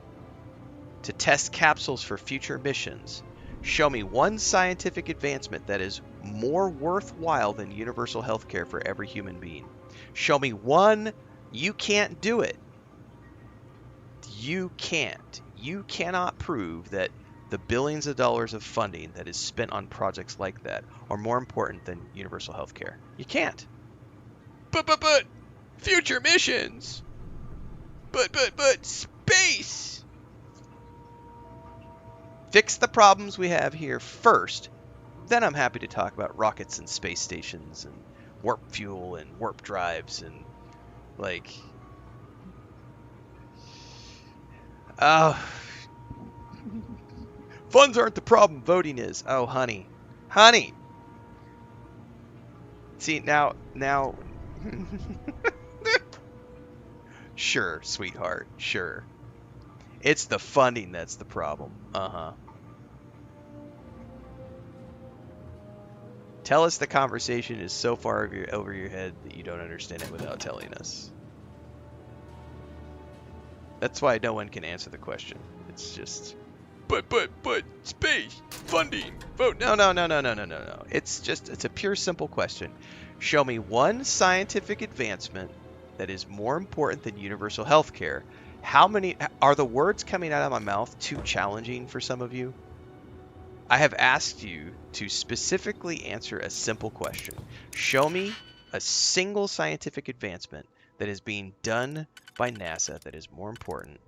Speaker 1: to test capsules for future missions. Show me one scientific advancement that is more worthwhile than universal health care for every human being. Show me one. You can't do it. You can't. You cannot prove that the billions of dollars of funding that is spent on projects like that are more important than universal health care. You can't. But, future missions. But, space. Fix the problems we have here first. Then I'm happy to talk about rockets and space stations and warp fuel and warp drives and, like... funds aren't the problem, voting is. Oh, honey. Honey! See, now... Sure, sweetheart, sure. It's the funding that's the problem. Uh-huh. Tell us the conversation is so far over your head that you don't understand it without telling us. That's why no one can answer the question. It's just... But, space, funding, vote. No. It's a pure, simple question. Show me one scientific advancement that is more important than universal health care. How many... Are the words coming out of my mouth too challenging for some of you? I have asked you to specifically answer a simple question. Show me a single scientific advancement that is being done by NASA that is more important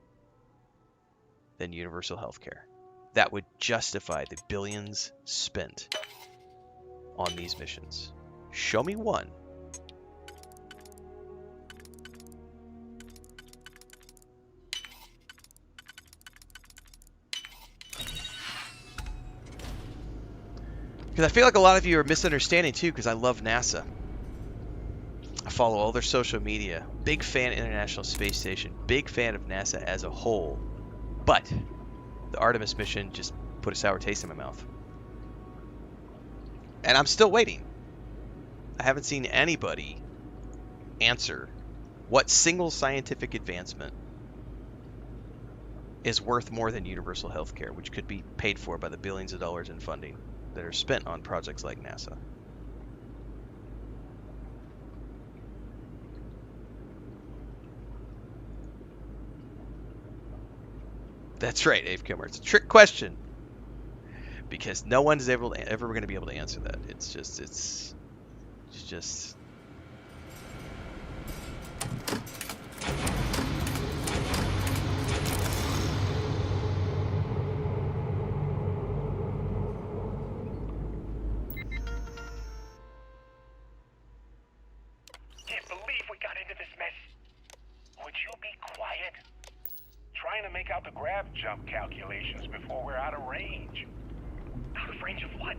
Speaker 1: than universal health care. That would justify the billions spent on these missions. Show me one. Because I feel like a lot of you are misunderstanding too, because I love NASA. I follow all their social media. Big fan of International Space Station. Big fan of NASA as a whole. But the Artemis mission just put a sour taste in my mouth. And I'm still waiting. I haven't seen anybody answer what single scientific advancement is worth more than universal health care, which could be paid for by the billions of dollars in funding that are spent on projects like NASA. That's right, Ave Kilmer. It's a trick question. Because no one's ever going to be able to answer that. It's just...
Speaker 7: Can't believe we got into this mess. Would you be quiet? Trying to make out the grav jump calculations before we're out of range. Out of range of what?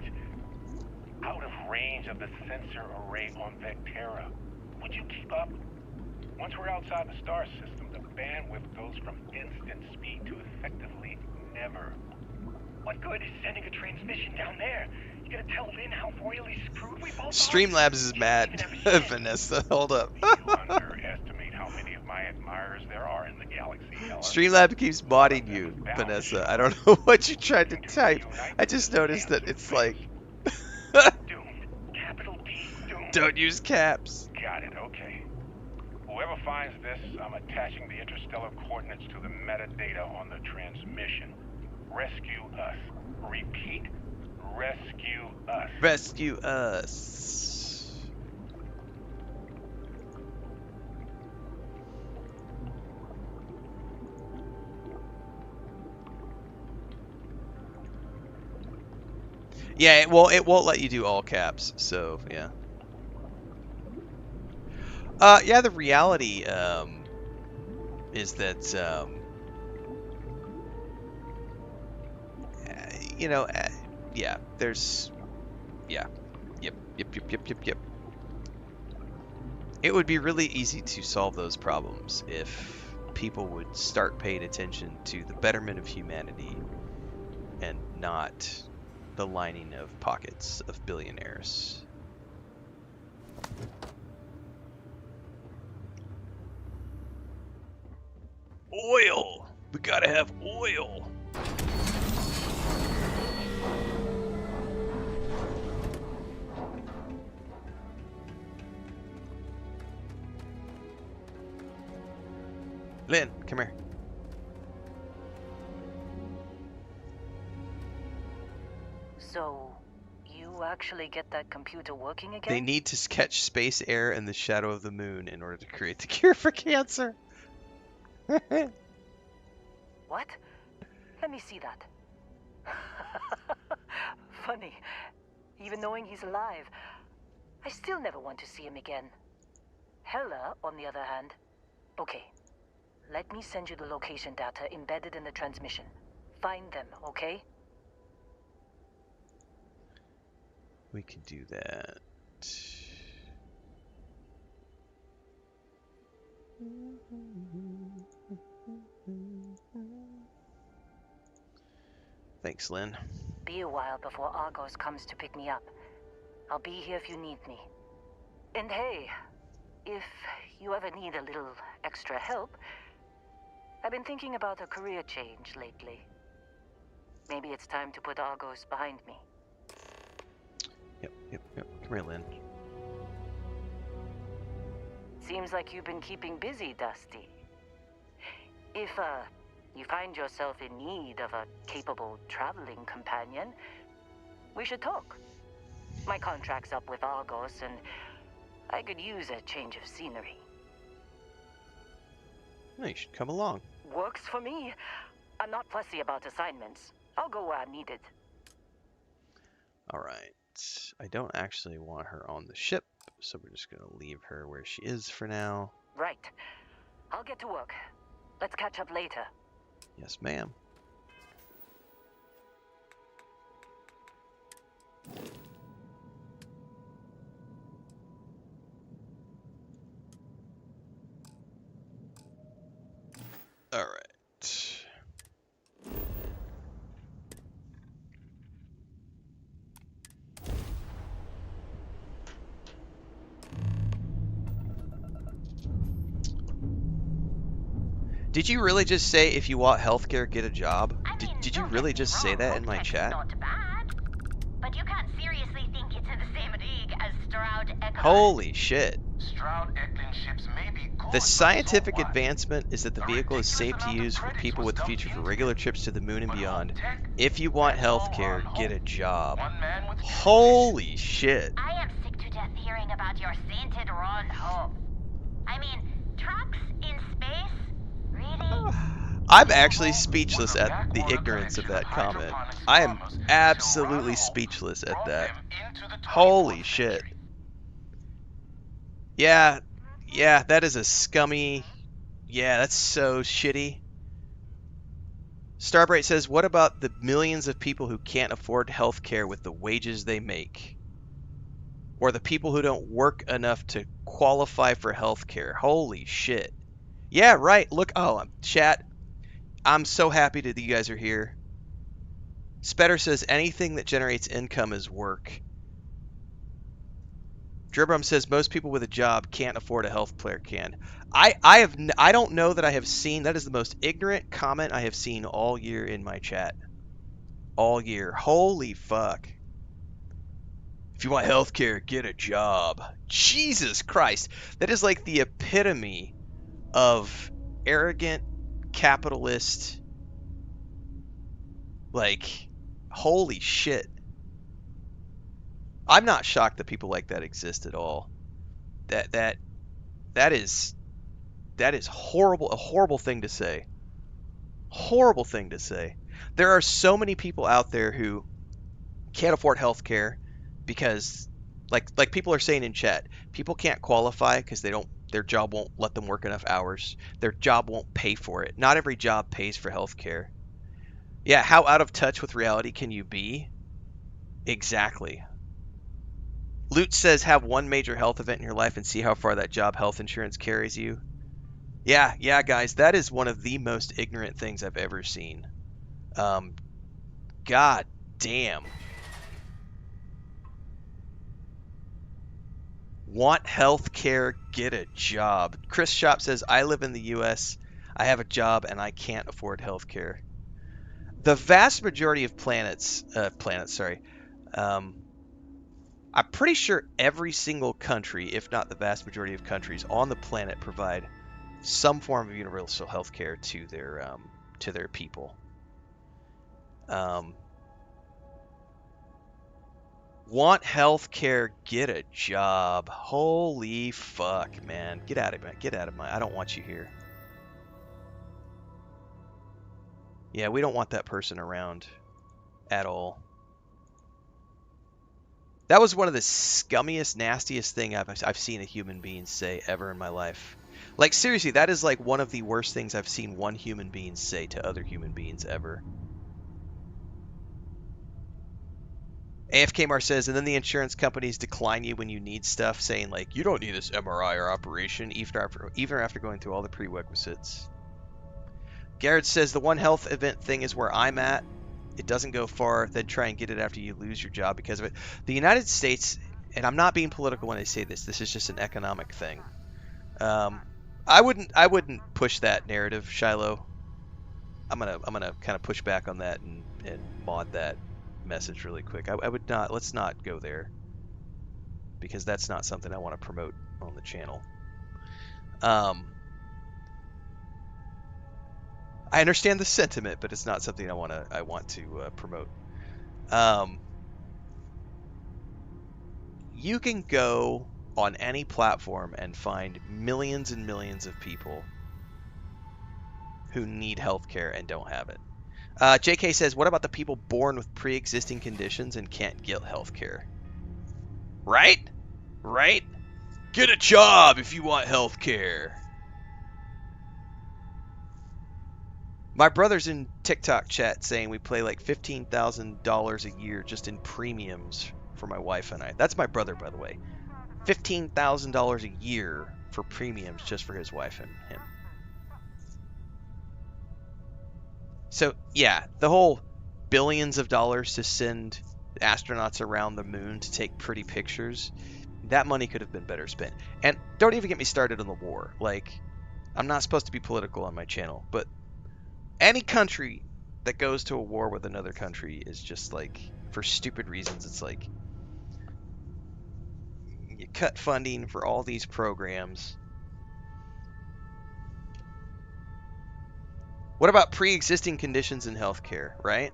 Speaker 7: Out of range of the sensor array on Vectera. Would you keep up? Once we're outside the star system, the bandwidth goes from instant speed to effectively never. What good is sending a transmission down there? You gonna tell Lynn how royally screwed we both are?
Speaker 1: Streamlabs is mad. Vanessa, hold up.
Speaker 7: You underestimate how many of my admirers there are in the galaxy.
Speaker 1: Streamlab keeps modding you, Vanessa. I don't know what you tried to type. I just noticed that it's like... Don't use caps.
Speaker 7: Got it, okay. Whoever finds this, I'm attaching the interstellar coordinates to the metadata on the transmission. Rescue us. Repeat. Rescue us.
Speaker 1: Rescue us. Yeah, well, it won't let you do all caps, so yeah. Yeah, the reality is that you know, yeah, there's, yeah, yep. It would be really easy to solve those problems if people would start paying attention to the betterment of humanity and not the lining of pockets of billionaires. Oil! We gotta have oil! Lynn, come here.
Speaker 2: So, you actually get that computer working again?
Speaker 1: They need to catch space air and the shadow of the moon in order to create the cure for cancer.
Speaker 2: What? Let me see that. Funny. Even knowing he's alive, I still never want to see him again. Hella, on the other hand. Okay. Let me send you the location data embedded in the transmission. Find them, okay?
Speaker 1: We can do that. Thanks, Lynn.
Speaker 2: Be a while before Argos comes to pick me up. I'll be here if you need me. And hey, if you ever need a little extra help, I've been thinking about a career change lately. Maybe it's time to put Argos behind me.
Speaker 1: Yep. Come here, Lynn.
Speaker 2: Seems like you've been keeping busy, Dusty. If, you find yourself in need of a capable traveling companion, we should talk. My contract's up with Argos, and I could use a change of scenery.
Speaker 1: No, you should come along.
Speaker 2: Works for me. I'm not fussy about assignments. I'll go where I'm needed.
Speaker 1: Alright. I don't actually want her on the ship, so we're just going to leave her where she is for now.
Speaker 2: Right. I'll get to work. Let's catch up later.
Speaker 1: Yes, ma'am. All right. Did you really just say if you want healthcare, get a job? Did you really just say that in my chat?
Speaker 14: Not bad, but you can't seriously think it's in the same league as Stroud-Eklund.
Speaker 1: Holy shit.
Speaker 7: Stroud-Eklund ships may be good,
Speaker 1: The scientific advancement is that the vehicle is safe to use for people with the future for regular trips to the moon and beyond. If you want healthcare, get a job. Holy shit.
Speaker 14: I am sick to death hearing about your sainted run home. I mean, trucks in space? Really?
Speaker 1: I'm actually speechless at the ignorance of that comment. I am absolutely speechless at that. Holy shit. Yeah, that is a scummy... Yeah, that's so shitty. Starbright says, what about the millions of people who can't afford healthcare with the wages they make? Or the people who don't work enough to qualify for healthcare? Holy shit. Yeah, right. Look, chat. I'm so happy that you guys are here. Spetter says anything that generates income is work. Dribrum says most people with a job can't afford a health plan. I don't know that I have seen, that is the most ignorant comment I have seen all year in my chat. All year. Holy fuck. If you want healthcare, get a job. Jesus Christ. That is like the epitome of arrogant capitalist, like, holy shit. I'm not shocked that people like that exist at all. That is horrible, a horrible thing to say. Horrible thing to say. There are so many people out there who can't afford health care because, like people are saying in chat, people can't qualify because their job won't let them work enough hours. Their job won't pay for it. Not every job pays for health care. Yeah, how out of touch with reality can you be? Exactly. Loot says have one major health event in your life and see how far that job health insurance carries you. Yeah, guys, that is one of the most ignorant things I've ever seen. God damn. Want health care, get a job. Chris Shop says, I live in the U.S., I have a job, and I can't afford health care. The vast majority of I'm pretty sure every single country, if not the vast majority of countries on the planet, provide some form of universal health care to their people. Want health care, get a job. Holy fuck, man. Get out of my I don't want you here. Yeah, we don't want that person around at all. That was one of the scummiest, nastiest thing I've seen a human being say ever in my life. Like, seriously, that is like one of the worst things I've seen one human being say to other human beings ever. AFK Mar says, and then the insurance companies decline you when you need stuff, saying like, you don't need this MRI or operation, even after going through all the prerequisites. Garrett says, the one health event thing is where I'm at. It doesn't go far, then try and get it after you lose your job because of it. The United States, and I'm not being political when I say this is just an economic thing. I wouldn't push that narrative, Shiloh. I'm gonna kind of push back on that and mod that message really quick. I would not. Let's not go there because that's not something I want to promote on the channel. I understand the sentiment, but it's not something I want to promote. You can go on any platform and find millions and millions of people who need healthcare and don't have it. JK says, what about the people born with pre-existing conditions and can't get healthcare? Right? Right? Get a job if you want healthcare. My brother's in TikTok chat saying we pay like $15,000 a year just in premiums for my wife and I. That's my brother, by the way. $15,000 a year for premiums just for his wife and him. So, yeah, the whole billions of dollars to send astronauts around the moon to take pretty pictures, that money could have been better spent. And don't even get me started on the war. Like, I'm not supposed to be political on my channel, but any country that goes to a war with another country is just like, for stupid reasons, it's like, you cut funding for all these programs. What about pre-existing conditions in healthcare, right?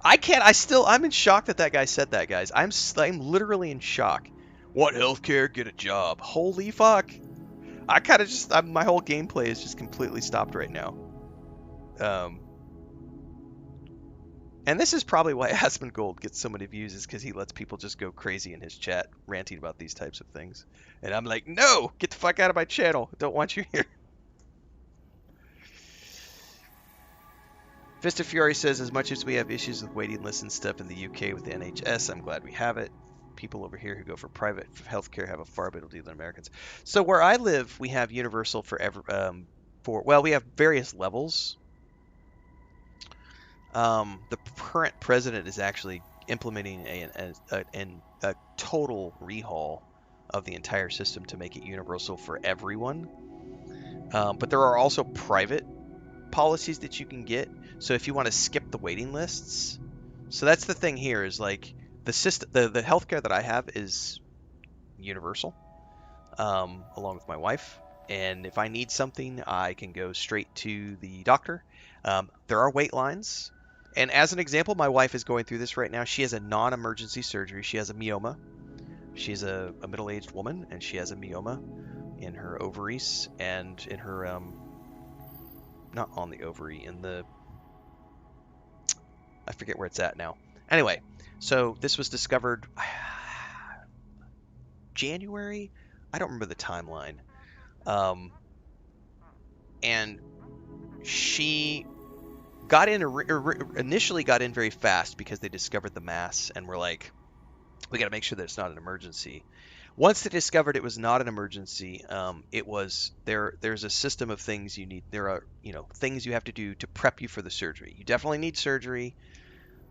Speaker 1: I'm in shock that guy said that, guys. I'm literally in shock. Want healthcare? Get a job. Holy fuck. I kind of just, my whole gameplay is just completely stopped right now. And this is probably why Asmongold gets so many views, is because he lets people just go crazy in his chat, ranting about these types of things. And I'm like, no, get the fuck out of my channel. Don't want you here. Fist of Fury says, as much as we have issues with waiting lists and stuff in the UK with the NHS, I'm glad we have it. People over here who go for private healthcare have a far better deal than Americans. So where I live, we have universal we have various levels. The current president is actually implementing a total rehaul of the entire system to make it universal for everyone. But there are also private policies that you can get. So if you want to skip the waiting lists, so that's the thing here is like the system, the healthcare that I have is universal, along with my wife. And if I need something, I can go straight to the doctor. There are wait lines. And as an example, my wife is going through this right now. She has a non-emergency surgery. She has a myoma. She's a middle-aged woman, and she has a myoma in her ovaries and in her, not on the ovary, in the, I forget where it's at now. Anyway, so this was discovered January? I don't remember the timeline. And she got in initially got in very fast because they discovered the mass and were like, we got to make sure that it's not an emergency. Once they discovered it was not an emergency, it was there's a system of things you need. There are, things you have to do to prep you for the surgery. You definitely need surgery.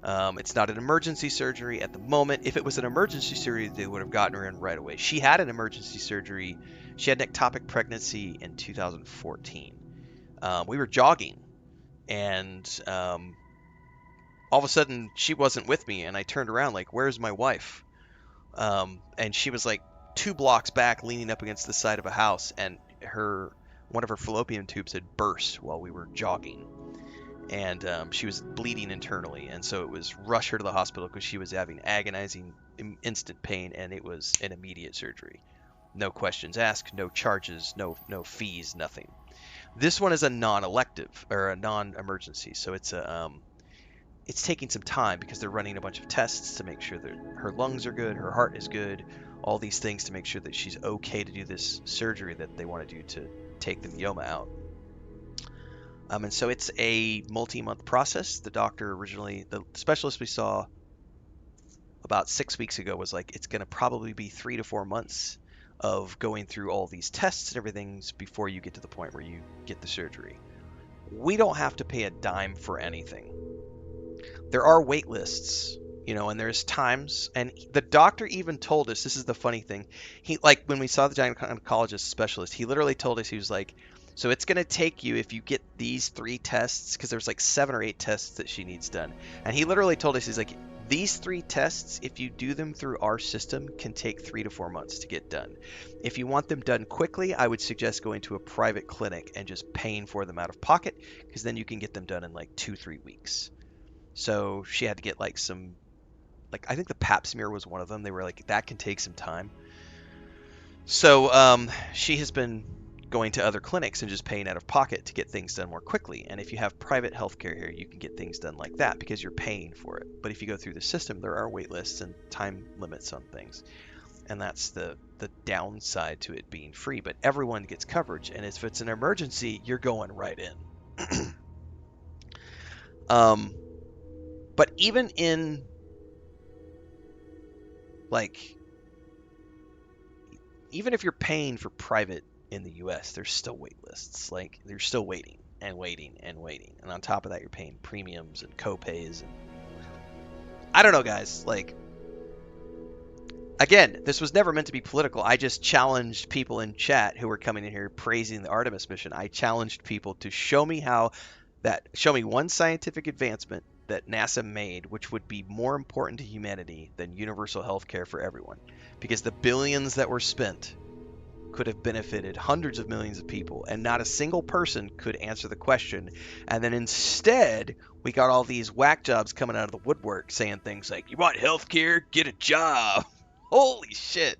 Speaker 1: It's not an emergency surgery at the moment. If it was an emergency surgery, they would have gotten her in right away. She had an emergency surgery. She had an ectopic pregnancy in 2014. We were jogging, and all of a sudden she wasn't with me, and I turned around like, where's my wife? And she was like 2 blocks back, leaning up against the side of a house, and one of her fallopian tubes had burst while we were jogging. And she was bleeding internally, and so it was rush her to the hospital because she was having agonizing instant pain, and it was an immediate surgery. No questions asked, no charges, no fees, nothing. This one is a non-elective or a non-emergency, so it's taking some time because they're running a bunch of tests to make sure that her lungs are good, her heart is good, all these things to make sure that she's okay to do this surgery that they want to do to take the myoma out. And so it's a multi-month process. The specialist we saw about 6 weeks ago was like, it's going to probably be 3 to 4 months of going through all these tests and everything before you get to the point where you get the surgery. We don't have to pay a dime for anything. There are wait lists, and there's times, and the doctor even told us, this is the funny thing, when we saw the gynecologist specialist, he literally told us, he was like, so it's going to take you, if you get these 3 tests, because there's like 7 or 8 tests that she needs done. And he literally told us, he's like, these 3 tests, if you do them through our system, can take 3 to 4 months to get done. If you want them done quickly, I would suggest going to a private clinic and just paying for them out of pocket, because then you can get them done in like 2-3 weeks. So she had to get like some, I think the pap smear was one of them. They were like, that can take some time. So she has been going to other clinics and just paying out of pocket to get things done more quickly. And if you have private healthcare here, you can get things done like that because you're paying for it. But if you go through the system, there are wait lists and time limits on things. And that's the downside to it being free. But everyone gets coverage. And if it's an emergency, you're going right in. But even in, even if you're paying for private in the US, there's still wait lists. They're still waiting and waiting and waiting. And on top of that, you're paying premiums and co-pays. And I don't know, guys. Again, this was never meant to be political. I just challenged people in chat who were coming in here praising the Artemis mission. I challenged people to show me one scientific advancement that NASA made which would be more important to humanity than universal health care for everyone. Because the billions that were spent could have benefited hundreds of millions of people, and not a single person could answer the question. And then instead, we got all these whack jobs coming out of the woodwork saying things like, you want health care? Get a job. Holy shit.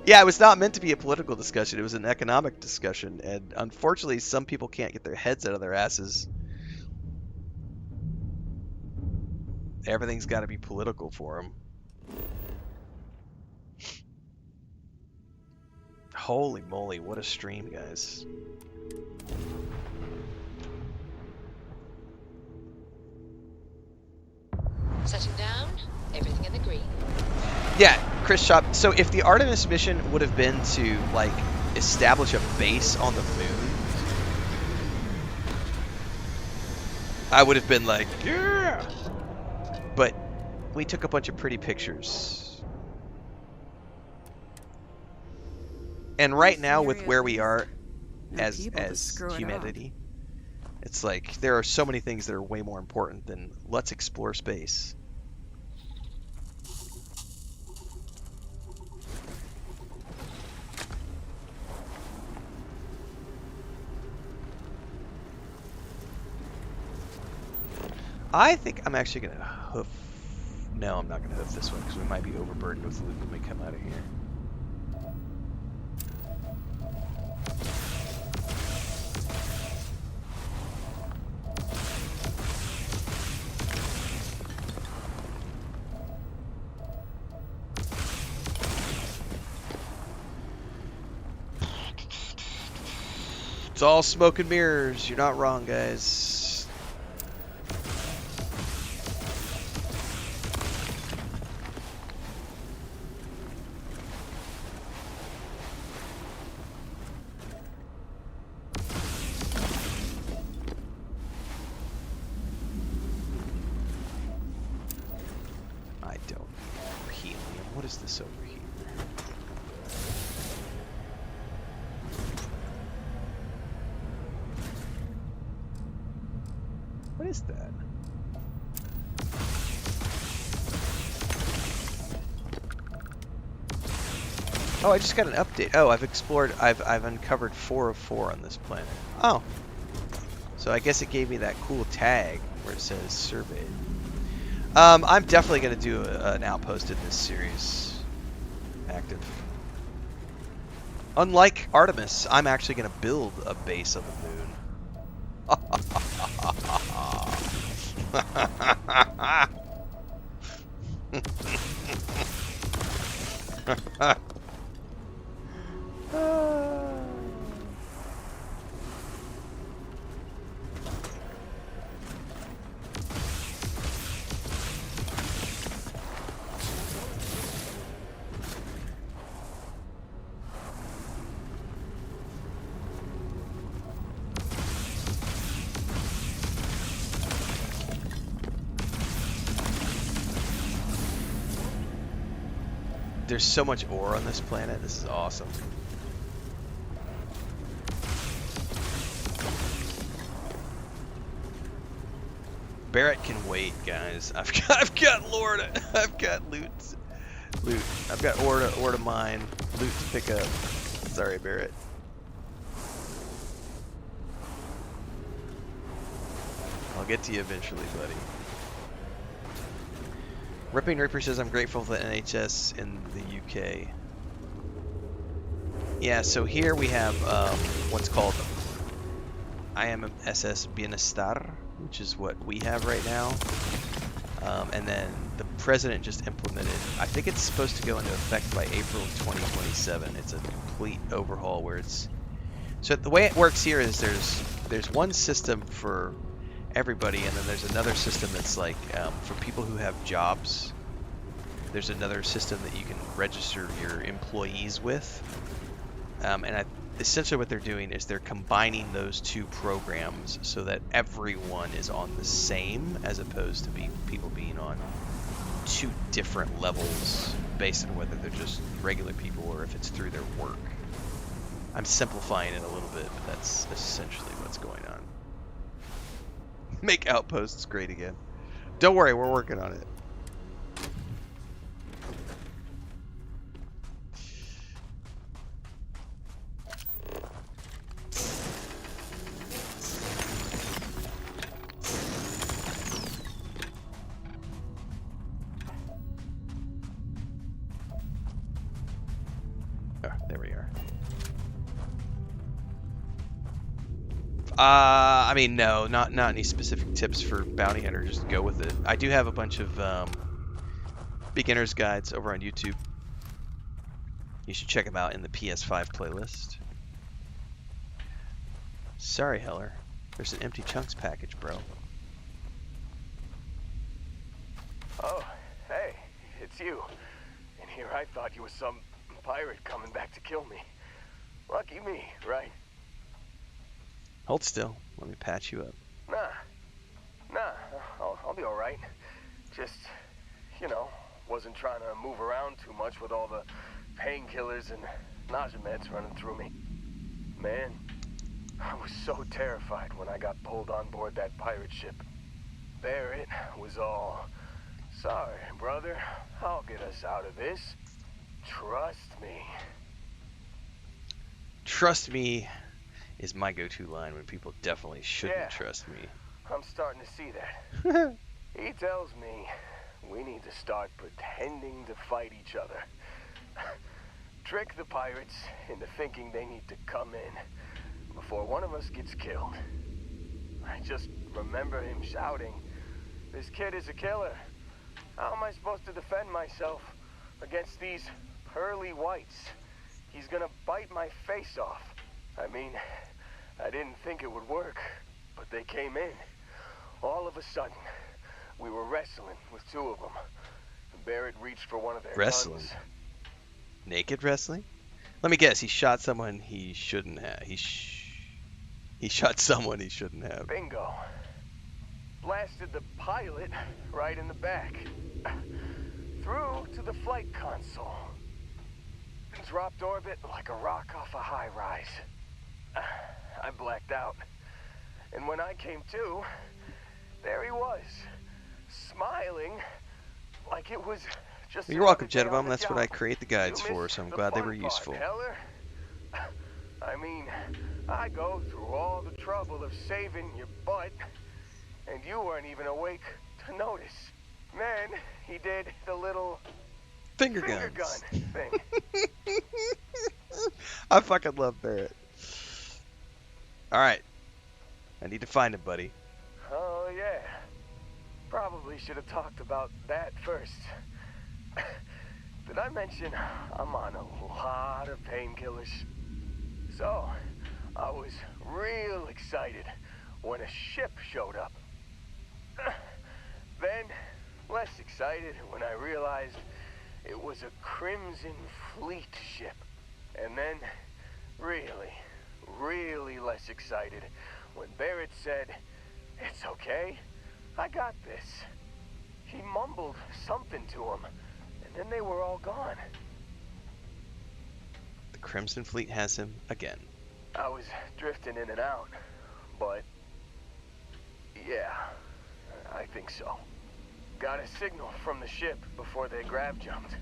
Speaker 1: Yeah, it was not meant to be a political discussion. It was an economic discussion. And unfortunately, some people can't get their heads out of their asses. Everything's got to be political for them. Holy moly, what a stream, guys.
Speaker 11: Setting down, everything in the green.
Speaker 1: Yeah, Chris Shop. So if the Artemis mission would have been to, establish a base on the moon, I would have been like, yeah! But we took a bunch of pretty pictures. And right now, with where we are as humanity, it's like there are so many things that are way more important than let's explore space. I think I'm actually going to hoof... No, I'm not going to hoof this one because we might be overburdened with loot when we come out of here. It's all smoke and mirrors. You're not wrong, guys. I don't need helium. What is this over here? What is that? Oh, I just got an update. Oh, I've uncovered 4 of 4 on this planet. Oh. So I guess it gave me that cool tag where it says surveyed. I'm definitely going to do an outpost in this series. Active. Unlike Artemis, I'm actually going to build a base on the moon. There's so much ore on this planet. This is awesome. Barrett can wait, guys. I've got loot. I've got ore to mine, loot to pick up. Sorry, Barrett. I'll get to you eventually, buddy. Ripping Reaper says, I'm grateful for the NHS in the UK. Yeah, so here we have what's called IMSS Bienestar, which is what we have right now. And then the president just implemented, I think it's supposed to go into effect by April of 2027. It's a complete overhaul where it's... So the way it works here is there's one system for everybody, and then there's another system that's like for people who have jobs. There's another system that you can register your employees with, and essentially what they're doing is they're combining those two programs so that everyone is on the same, as opposed to people being on 2 different levels based on whether they're just regular people or if it's through their work. I'm simplifying it a little bit, but that's essentially what's going on. Make Outposts great again. Don't worry, we're working on it. Oh, there we are. I mean, no, not any specific tips for bounty hunter. Just go with it. I do have a bunch of beginner's guides over on YouTube. You should check them out in the PS5 playlist. Sorry, Heller. There's an empty chunks package, bro.
Speaker 15: Oh, hey, it's you. And here I thought you were some pirate coming back to kill me. Lucky me, right?
Speaker 1: Hold still. Let me patch you up.
Speaker 15: Nah, I'll be alright. Just, you know, wasn't trying to move around too much with all the painkillers and nausea meds running through me. Man, I was so terrified when I got pulled on board that pirate ship. Barrett was all, sorry, brother, I'll get us out of this. Trust me.
Speaker 1: Trust me is my go-to line when people definitely shouldn't trust me.
Speaker 15: I'm starting to see that. He tells me we need to start pretending to fight each other. Trick the pirates into thinking they need to come in before one of us gets killed. I just remember him shouting, "This kid is a killer. How am I supposed to defend myself against these pearly whites? He's gonna bite my face off. I mean, I didn't think it would work, but they came in. All of a sudden, we were wrestling with two of them. Barrett reached for one of their
Speaker 1: Wrestling?
Speaker 15: guns.
Speaker 1: Naked wrestling? Let me guess, he shot someone he shouldn't have. He shot someone he shouldn't have.
Speaker 15: Bingo. Blasted the pilot right in the back. Through to the flight console. Dropped orbit like a rock off a high rise. I blacked out. And when I came to, there he was, smiling like it was just.
Speaker 1: Well, you're welcome,
Speaker 15: another day on
Speaker 1: Jedabum.
Speaker 15: the
Speaker 1: That's what
Speaker 15: job.
Speaker 1: I create the guides
Speaker 15: You
Speaker 1: for,
Speaker 15: missed
Speaker 1: so I'm
Speaker 15: the
Speaker 1: glad they
Speaker 15: fun
Speaker 1: were
Speaker 15: part,
Speaker 1: useful.
Speaker 15: Heller. I mean, I go through all the trouble of saving your butt, and you weren't even awake to notice. Then he did the little
Speaker 1: Finger
Speaker 15: gun
Speaker 1: guns.
Speaker 15: thing.
Speaker 1: I fucking love Barrett. Alright. I need to find him, buddy.
Speaker 15: Oh, yeah. Probably should have talked about that first. Did I mention I'm on a lot of painkillers? So, I was real excited when a ship showed up. Then, less excited when I realized it was a Crimson Fleet ship. And then, really less excited when Barrett said, "It's okay, I got this." He mumbled something to him, and then they were all gone.
Speaker 1: The Crimson Fleet has him again.
Speaker 15: I was drifting in and out, but yeah, I think so. Got a signal from the ship before they grav jumped.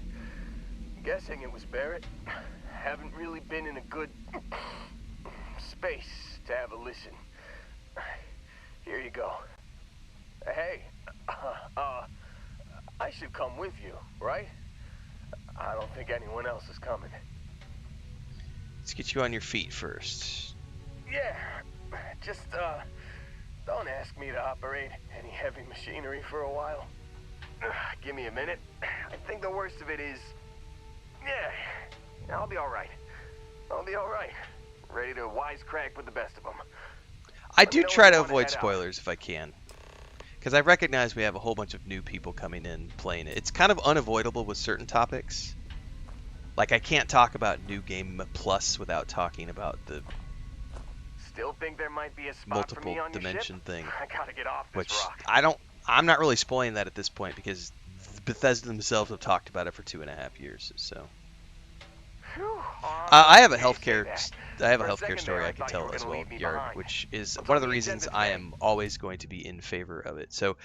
Speaker 15: Guessing it was Barrett. Haven't really been in a good space to have a listen. Here you go. Hey, I should come with you, right? I don't think anyone else is coming.
Speaker 1: Let's get you on your feet first.
Speaker 15: Yeah, just, don't ask me to operate any heavy machinery for a while. Give me a minute. I think the worst of it is, yeah, I'll be alright. I'll be alright. Ready to wisecrack with the best of them.
Speaker 1: I do try to avoid spoilers if I can. Because I recognize we have a whole bunch of new people coming in playing it. It's kind of unavoidable with certain topics. Like, I can't talk about New Game Plus without talking about the
Speaker 15: Still think there might be a spot for me
Speaker 1: multiple
Speaker 15: on your
Speaker 1: dimension
Speaker 15: ship?
Speaker 1: thing.
Speaker 15: I gotta get off this
Speaker 1: Which
Speaker 15: rock.
Speaker 1: I'm not really spoiling that at this point because Bethesda themselves have talked about it for 2.5 years. So I have a healthcare story I can tell as well, Yard, which is one of the reasons I am always going to be in favor of it. So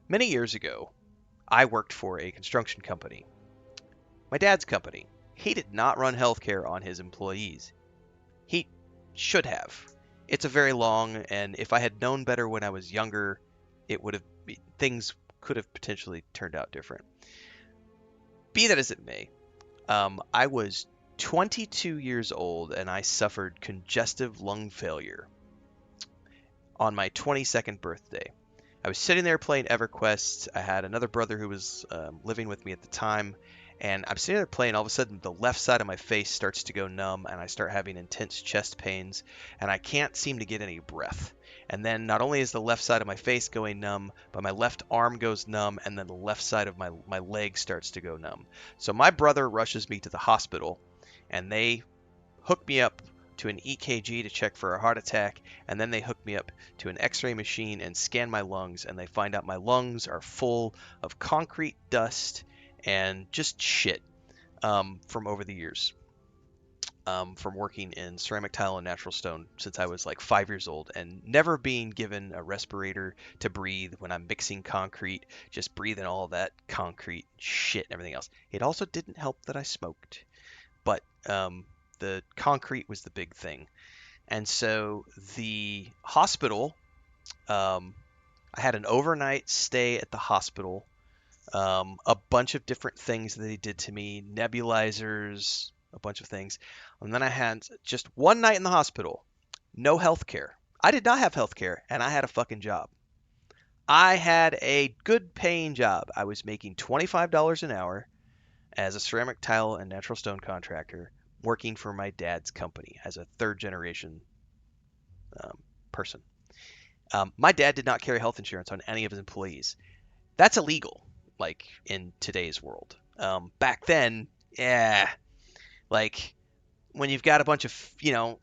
Speaker 1: many years ago, I worked for a construction company. My dad's company. He did not run healthcare on his employees. He should have. It's a very long, and if I had known better when I was younger, things could have potentially turned out different. Be that as it may, I was 22 years old and I suffered congestive lung failure on my 22nd birthday. I was sitting there playing EverQuest. I had another brother who was living with me at the time, and I'm sitting there playing. All of a sudden, the left side of my face starts to go numb, and I start having intense chest pains, and I can't seem to get any breath. And then not only is the left side of my face going numb, but my left arm goes numb, and then the left side of my leg starts to go numb. So my brother rushes me to the hospital, and they hook me up to an EKG to check for a heart attack, and then they hook me up to an x-ray machine and scan my lungs, and they find out my lungs are full of concrete dust and just shit from over the years. From working in ceramic tile and natural stone since I was like 5 years old, and never being given a respirator to breathe when I'm mixing concrete, just breathing all that concrete shit and everything else. It also didn't help that I smoked, but the concrete was the big thing. And so the hospital, I had an overnight stay at the hospital, a bunch of different things that they did to me, nebulizers, a bunch of things. And then I had just one night in the hospital, no health care. I did not have health care, and I had a fucking job. I had a good paying job. I was making $25 an hour as a ceramic tile and natural stone contractor, working for my dad's company as a third generation person. My dad did not carry health insurance on any of his employees. That's illegal, like in today's world. Back then, yeah, like when you've got a bunch of,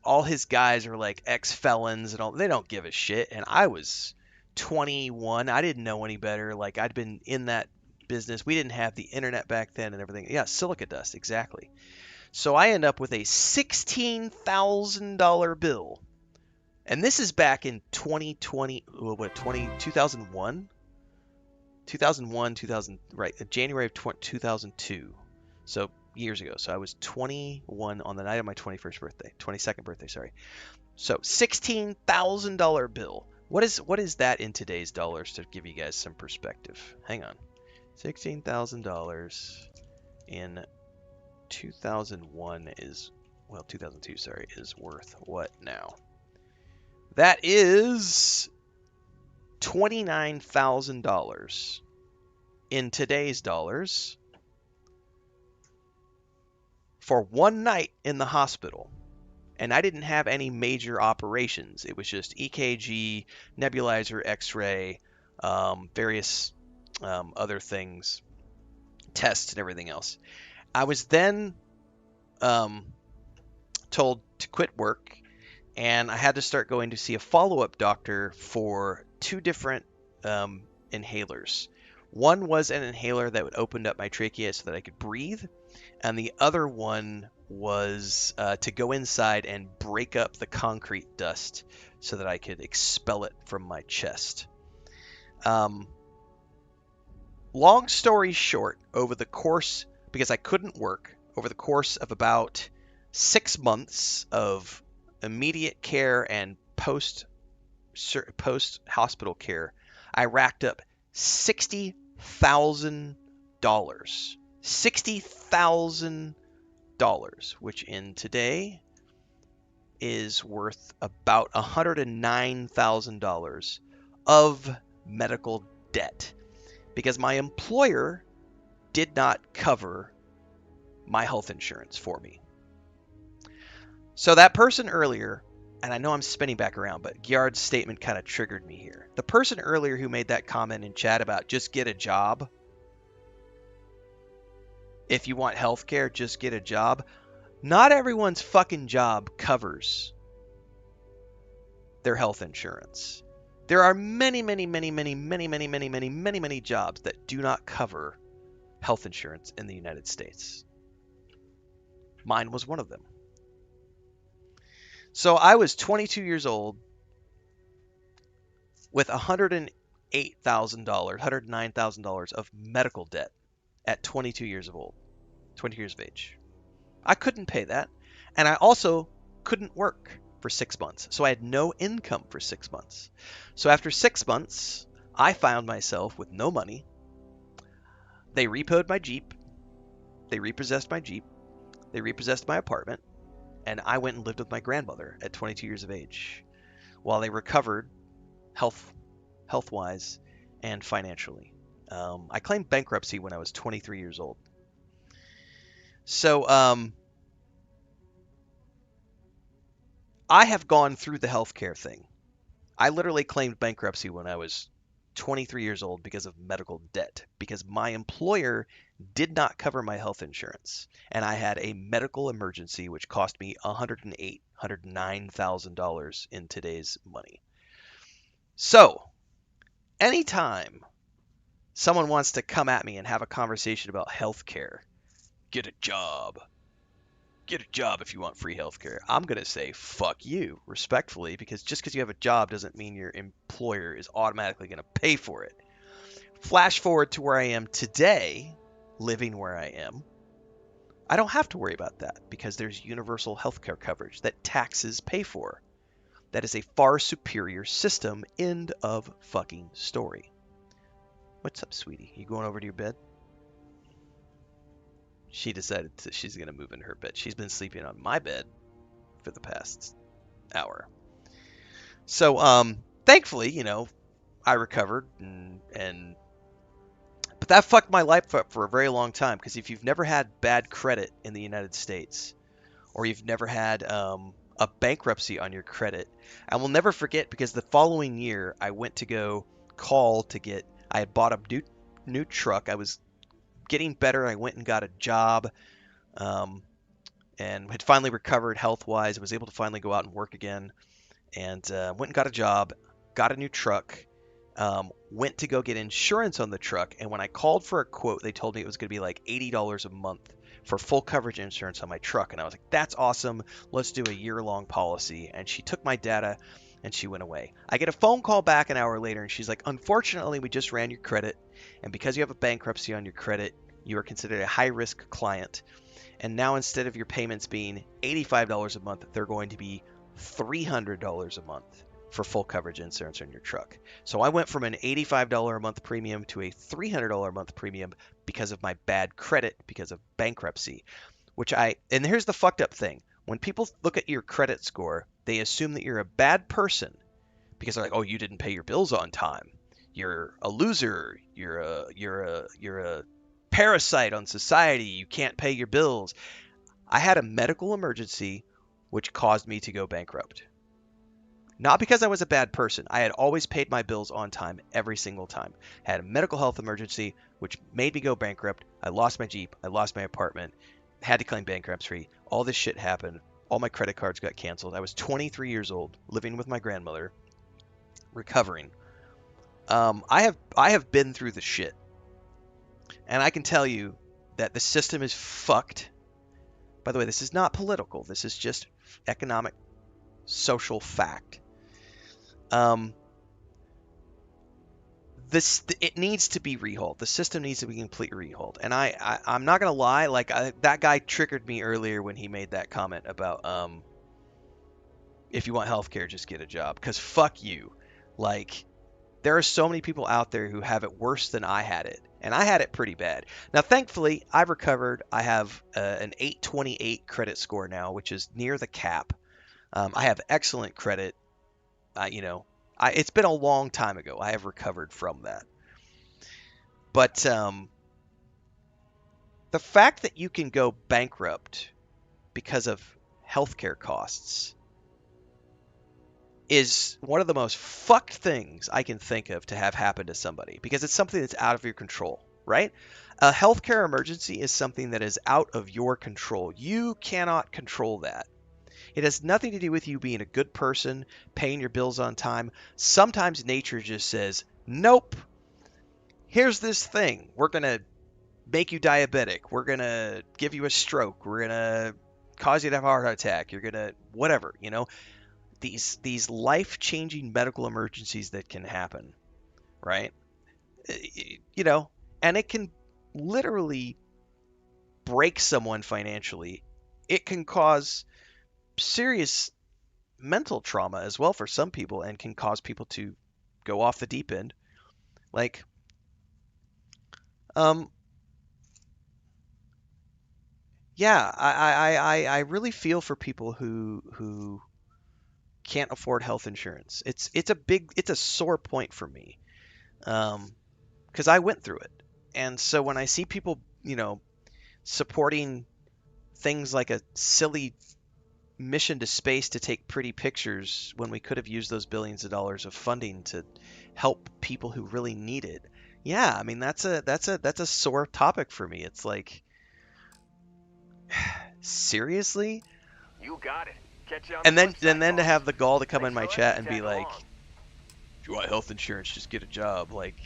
Speaker 1: all his guys are like ex-felons and all, they don't give a shit. And I was 21. I didn't know any better. Like, I'd been in that business. We didn't have the internet back then and everything. Yeah, silica dust, exactly. So I end up with a $16,000 bill. And this is back in 2020, 2001? 2001, 2000, right, January of 2002. So years ago. So I was 21 on the night of my 22nd birthday, sorry. So $16,000 bill. What is that in today's dollars, to give you guys some perspective? Hang on. $16,000 in 2001 is, 2002, sorry, is worth what now? That is $29,000 in today's dollars for one night in the hospital. And I didn't have any major operations. It was just EKG, nebulizer, X-ray, various other things, tests and everything else. I was then told to quit work, and I had to start going to see a follow-up doctor for 2 different inhalers. One was an inhaler that would open up my trachea so that I could breathe, and the other one was to go inside and break up the concrete dust so that I could expel it from my chest. Long story short, over the course, because I couldn't work, over the course of about 6 months of immediate care and post hospital care, I racked up $60,000. $60,000, which in today is worth about $109,000 of medical debt, because my employer did not cover my health insurance for me. So that person earlier, and I know I'm spinning back around, but Gyard's statement kind of triggered me here. The person earlier who made that comment in chat about just get a job, if you want healthcare, just get a job. Not everyone's fucking job covers their health insurance. There are many jobs that do not cover health insurance in the United States. Mine was one of them. So I was 22 years old with $109,000 of medical debt at 22 years of age. I couldn't pay that, and I also couldn't work for 6 months. So I had no income for 6 months. So after 6 months, I found myself with no money. They repoed my Jeep. They repossessed my Jeep. They repossessed my apartment. And I went and lived with my grandmother at 22 years of age while they recovered health-wise and financially. I claimed bankruptcy when I was 23 years old. So I have gone through the healthcare thing. I literally claimed bankruptcy when I was 23 years old because of medical debt, because my employer did not cover my health insurance, and I had a medical emergency which cost me $109,000 in today's money. So, anytime someone wants to come at me and have a conversation about healthcare, get a job. Get a job if you want free healthcare. I'm going to say fuck you, respectfully, because just because you have a job doesn't mean your employer is automatically going to pay for it. Flash forward to where I am today, living where I am. I don't have to worry about that because there's universal healthcare coverage that taxes pay for. That is a far superior system. End of fucking story. What's up, sweetie? You going over to your bed? She decided she's going to move in her bed. She's been sleeping on my bed for the past hour. So, thankfully, I recovered but that fucked my life up for a very long time, because if you've never had bad credit in the United States, or you've never had a bankruptcy on your credit. I will never forget because the following year I went to go call to get, I had bought a new truck. I was getting better. I went and got a job, and had finally recovered health-wise. I was able to finally go out and work again, and went and got a job, got a new truck, went to go get insurance on the truck, and when I called for a quote, they told me it was going to be like $80 a month for full coverage insurance on my truck. And I was like, that's awesome. Let's do a year-long policy. And she took my data and she went away. I get a phone call back an hour later and she's like, unfortunately, we just ran your credit. And because you have a bankruptcy on your credit, you are considered a high-risk client. And now instead of your payments being $85 a month, they're going to be $300 a month for full coverage insurance on your truck. So I went from an $85 a month premium to a $300 a month premium because of my bad credit, because of bankruptcy. And here's the fucked up thing. When people look at your credit score, they assume that you're a bad person because they're like, oh, you didn't pay your bills on time. You're a loser. You're a parasite on society. You can't pay your bills. I had a medical emergency which caused me to go bankrupt. Not because I was a bad person. I had always paid my bills on time every single time. I had a medical health emergency, which made me go bankrupt. I lost my Jeep. I lost my apartment. Had to claim bankruptcy. All this shit happened. All my credit cards got canceled. I was 23 years old, living with my grandmother, recovering. I have been through the shit. And I can tell you that the system is fucked. By the way, this is not political. This is just economic, social fact. It needs to be rehauled. The system needs to be completely rehauled. And I'm not gonna lie, like that guy triggered me earlier when he made that comment about if you want healthcare, just get a job. Because fuck you. Like, there are so many people out there who have it worse than I had it. And I had it pretty bad. Now, thankfully, I've recovered. I have an 828 credit score now, which is near the cap. I have excellent credit. It's been a long time ago. I have recovered from that. But the fact that you can go bankrupt because of healthcare costs is one of the most fucked things I can think of to have happen to somebody, because it's something that's out of your control, right? A healthcare emergency is something that is out of your control. You cannot control that. It has nothing to do with you being a good person, paying your bills on time. Sometimes nature just says, nope, here's this thing. We're going to make you diabetic. We're going to give you a stroke. We're going to cause you to have a heart attack. You're going to whatever, these life-changing medical emergencies that can happen, right? And it can literally break someone financially. It can cause serious mental trauma as well for some people, and can cause people to go off the deep end. Like, yeah, I really feel for people who can't afford health insurance. It's a sore point for me, because I went through it. And so when I see people, supporting things like a silly mission to space to take pretty pictures when we could have used those billions of dollars of funding to help people who really need it. Yeah, I mean, that's a sore topic for me. It's like, seriously?
Speaker 15: You got it.
Speaker 1: And then to have the gall to come in my chat and be like, if you want health insurance, just get a job. Like,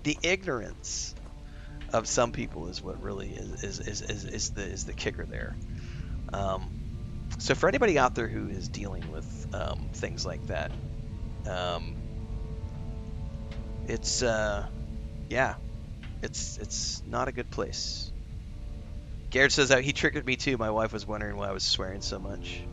Speaker 1: the ignorance of some people is what really is the kicker there. So for anybody out there who is dealing with things like that, it's not a good place. Garrett says that he triggered me too. My wife was wondering why I was swearing so much.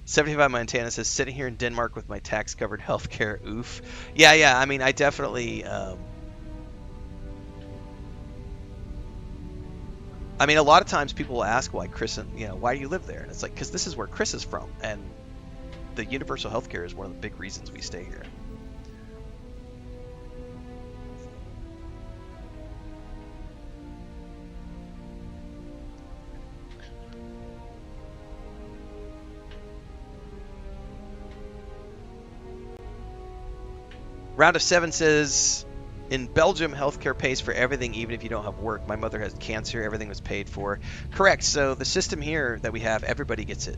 Speaker 1: $75 Montana says, sitting here in Denmark with my tax-covered healthcare. Oof. Yeah. I mean, I definitely. I mean, a lot of times people will ask why Chris, why do you live there? And it's like, because this is where Chris is from, and the universal healthcare is one of the big reasons we stay here. Round of 7 says, in Belgium, healthcare pays for everything, even if you don't have work. My mother has cancer. Everything was paid for. Correct. So the system here that we have, everybody gets it,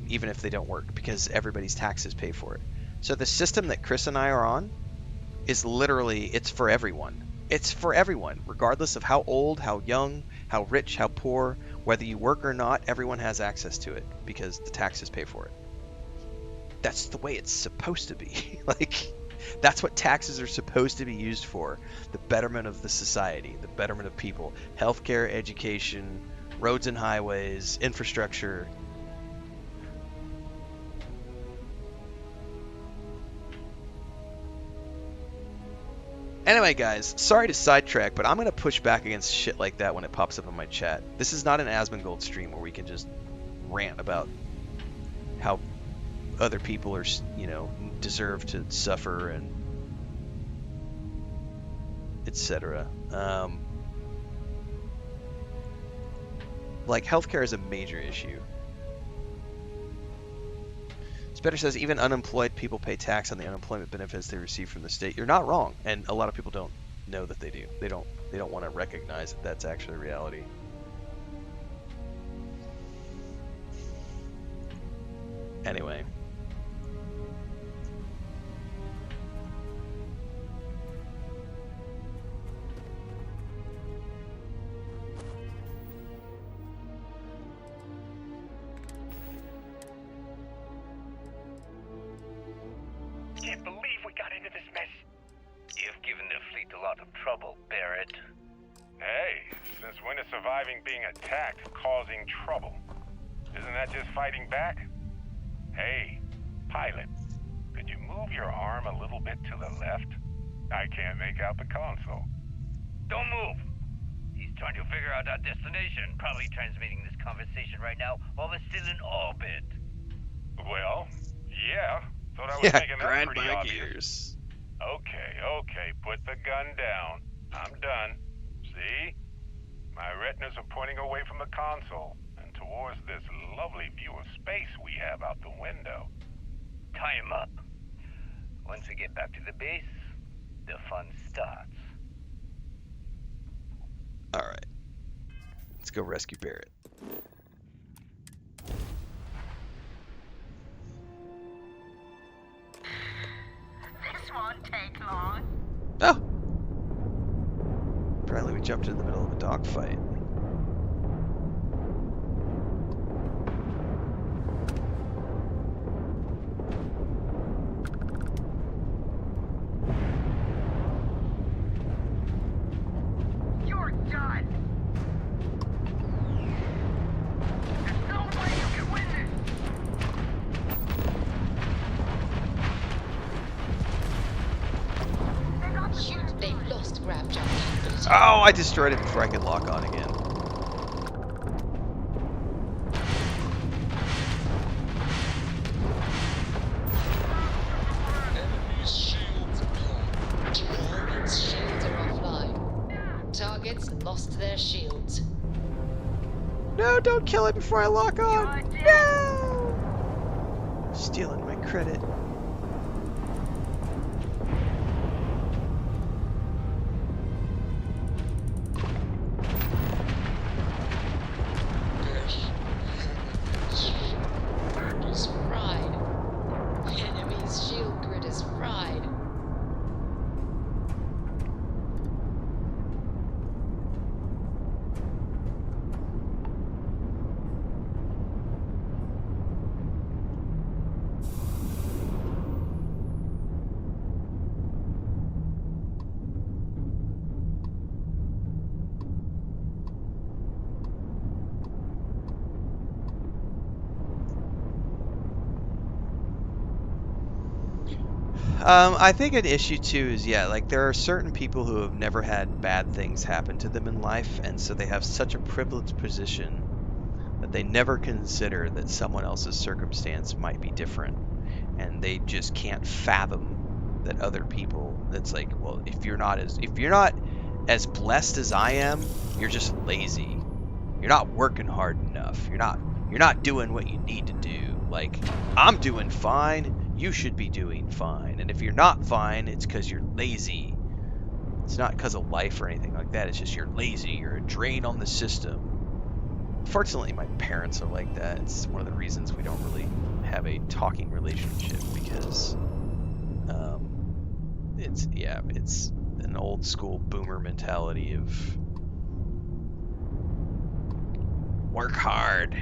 Speaker 1: even if they don't work, because everybody's taxes pay for it. So the system that Chris and I are on is literally, it's for everyone. It's for everyone, regardless of how old, how young, how rich, how poor, whether you work or not, everyone has access to it because the taxes pay for it. That's the way it's supposed to be. Like, that's what taxes are supposed to be used for. The betterment of the society, the betterment of people. Healthcare, education, roads and highways, infrastructure. Anyway, guys, sorry to sidetrack, but I'm going to push back against shit like that when it pops up in my chat. This is not an Asmongold stream where we can just rant about how other people are, you know, deserve to suffer and etc. Like, healthcare is a major issue. Better says even unemployed people pay tax on the unemployment benefits they receive from the state. You're not wrong, and a lot of people don't know that they do. They don't want to recognize that that's actually reality. Anyway.
Speaker 7: Can't believe we got into this mess. You've given the fleet a lot of trouble, Barrett. Hey, since when is surviving being attacked causing trouble? Isn't that just fighting back? Hey, pilot, could you move your arm a little bit to the left? I can't make out the console.
Speaker 16: Don't move. He's trying to figure out our destination. Probably transmitting this conversation right now while we're still in orbit.
Speaker 7: Well, yeah. Thought I was making that
Speaker 1: grind
Speaker 7: pretty
Speaker 1: my
Speaker 7: obvious.
Speaker 1: gears.
Speaker 7: Okay, put the gun down. I'm done. See? My retinas are pointing away from the console and towards this lovely view of space we have out the window.
Speaker 16: Tie him up. Once we get back to the base, the fun starts.
Speaker 1: Alright. Let's go rescue Barrett.
Speaker 14: This won't take long.
Speaker 1: Oh! Apparently we jumped in the middle of a dogfight.
Speaker 14: You're done. There's no way you can win this.
Speaker 11: Shoot, they've lost grab jump capability.
Speaker 1: Oh, I destroyed it before I could lock on again.
Speaker 11: Enemy's shields blown. Target's shields are offline. Targets lost their shields.
Speaker 1: No, don't kill it before I lock on! No! Stealing my credit.
Speaker 11: Is fried. Enemy's shield grid is fried.
Speaker 1: I think an issue too is, yeah, like there are certain people who have never had bad things happen to them in life, and so they have such a privileged position that they never consider that someone else's circumstance might be different, and they just can't fathom that other people. It's like, well, if you're not as blessed as I am, you're just lazy. You're not working hard enough. You're not doing what you need to do. Like, I'm doing fine. You should be doing fine. And if you're not fine, it's because you're lazy. It's not because of life or anything like that. It's just you're lazy. You're a drain on the system. Fortunately, my parents are like that. It's one of the reasons we don't really have a talking relationship, because it's an old school boomer mentality of work hard.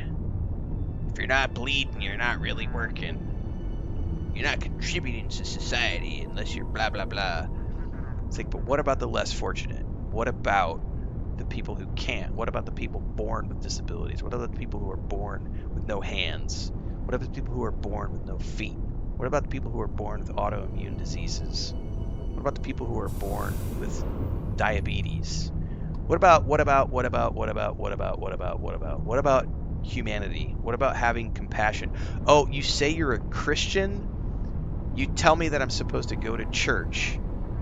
Speaker 1: If you're not bleeding, you're not really working. You're not contributing to society unless you're blah blah blah. It's like, but what about the less fortunate? What about the people who can't? What about the people born with disabilities? What about the people who are born with no hands? What about the people who are born with no feet? What about the people who are born with autoimmune diseases? What about the people who are born with diabetes? What about humanity? What about having compassion? Oh, you say you're a Christian? You tell me that I'm supposed to go to church,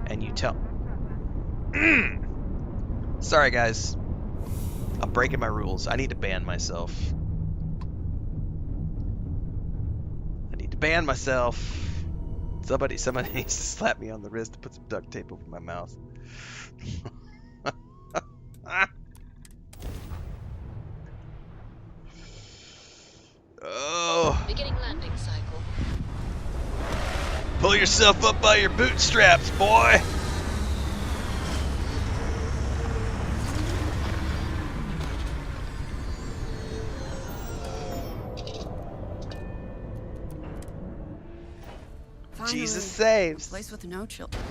Speaker 1: and you tell... Sorry, guys. I'm breaking my rules. I need to ban myself. Somebody needs to slap me on the wrist to put some duct tape over my mouth. Oh.
Speaker 11: Beginning landing cycle.
Speaker 1: Pull yourself up by your bootstraps, boy.
Speaker 3: Finally,
Speaker 1: Jesus saves.
Speaker 3: a place with no children.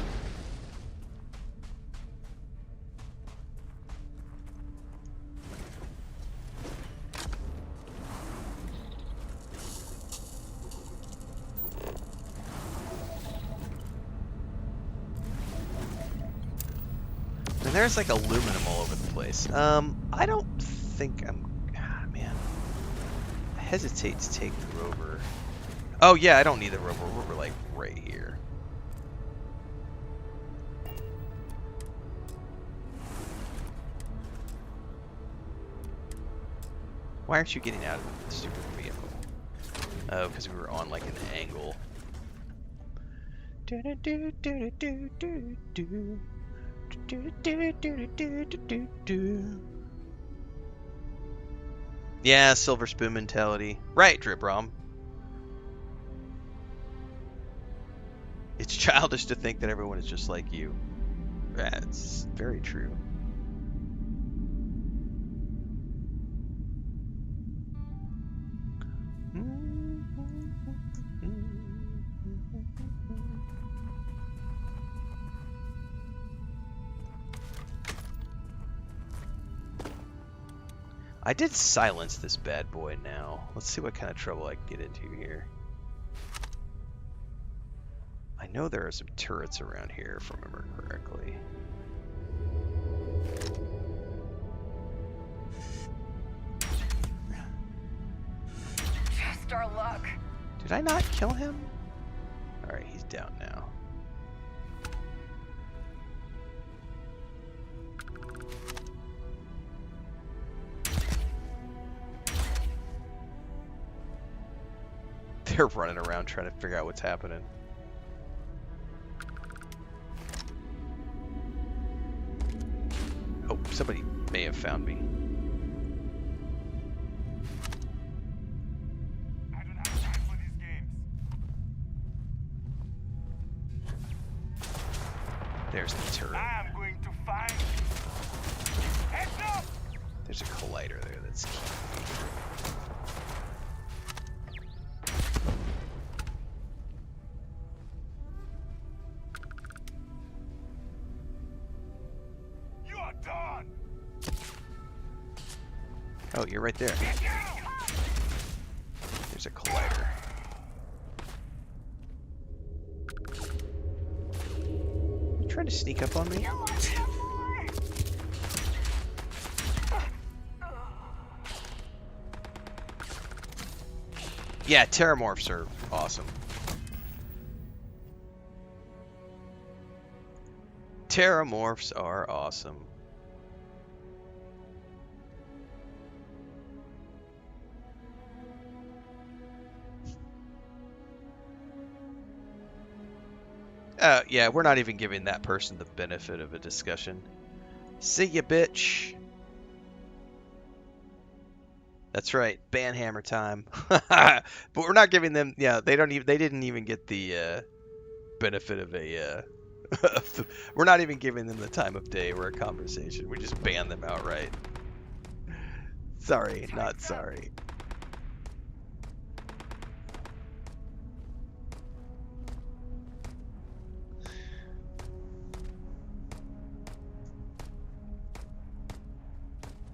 Speaker 1: And there's like aluminum all over the place. I don't think man. I hesitate to take the rover. Oh yeah, I don't need the rover. We're like right here. Why aren't you getting out of the stupid vehicle? Oh, because we were on like an angle. Yeah, silver spoon mentality. Right, Drip Rom. It's childish to think that everyone is just like you. That's very true. I did silence this bad boy now. Let's see what kind of trouble I can get into here. I know there are some turrets around here, if I remember correctly.
Speaker 12: Just our luck.
Speaker 1: Did I not kill him? Alright, he's down now. They're running around trying to figure out what's happening. Oh, somebody may have found me.
Speaker 7: I don't have time for these games.
Speaker 1: There's the turret.
Speaker 7: I am going to find you. Heads up!
Speaker 1: There's a collider there that's key. Oh, you're right there. There's a collider. You trying to sneak up on me? Yeah, terramorphs are awesome. Terramorphs are awesome. Yeah, we're not even giving that person the benefit of a discussion. See ya, bitch. That's right, banhammer time. But we're not giving them. Yeah, they don't even. They didn't even get the benefit of a. We're not even giving them the time of day or a conversation. We just ban them outright. Sorry, not sorry.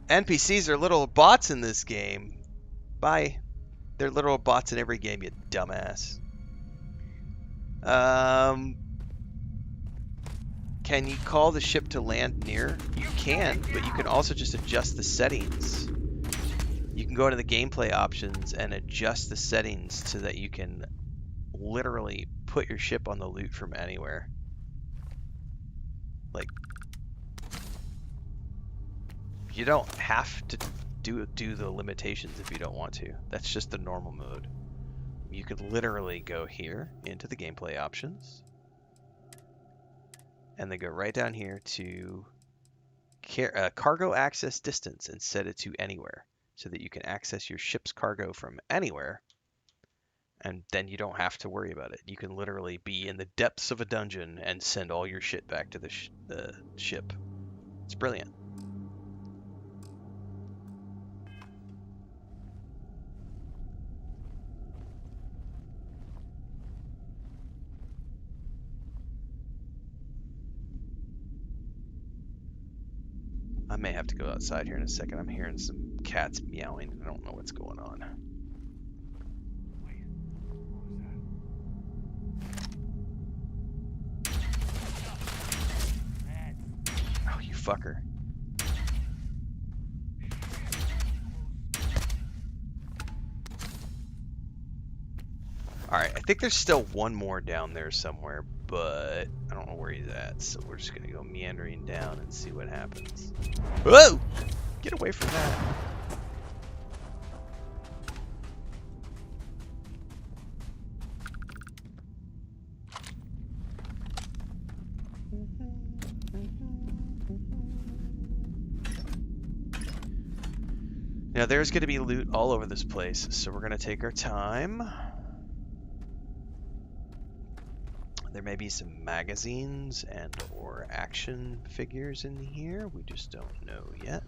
Speaker 1: NPCs are little bots in this game. Bye. They're little bots in every game, you dumbass. Can you call the ship to land near? You can, but you can also just adjust the settings. You can go into the gameplay options and adjust the settings so that you can literally put your ship on the loot from anywhere. Like, you don't have to do the limitations if you don't want to. That's just the normal mode. You could literally go here into the gameplay options and then go right down here to cargo access distance and set it to anywhere so that you can access your ship's cargo from anywhere, and then you don't have to worry about it. You can literally be in the depths of a dungeon and send all your shit back to the ship. It's brilliant. I may have to go outside here in a second. I'm hearing some cats meowing. I don't know what's going on. Oh, you fucker. Alright, I think there's still one more down there somewhere, but I don't know where he's at, so we're just gonna go meandering down and see what happens. Whoa! Get away from that. Now there's gonna be loot all over this place, so we're gonna take our time. There may be some magazines and or action figures in here. We just don't know yet.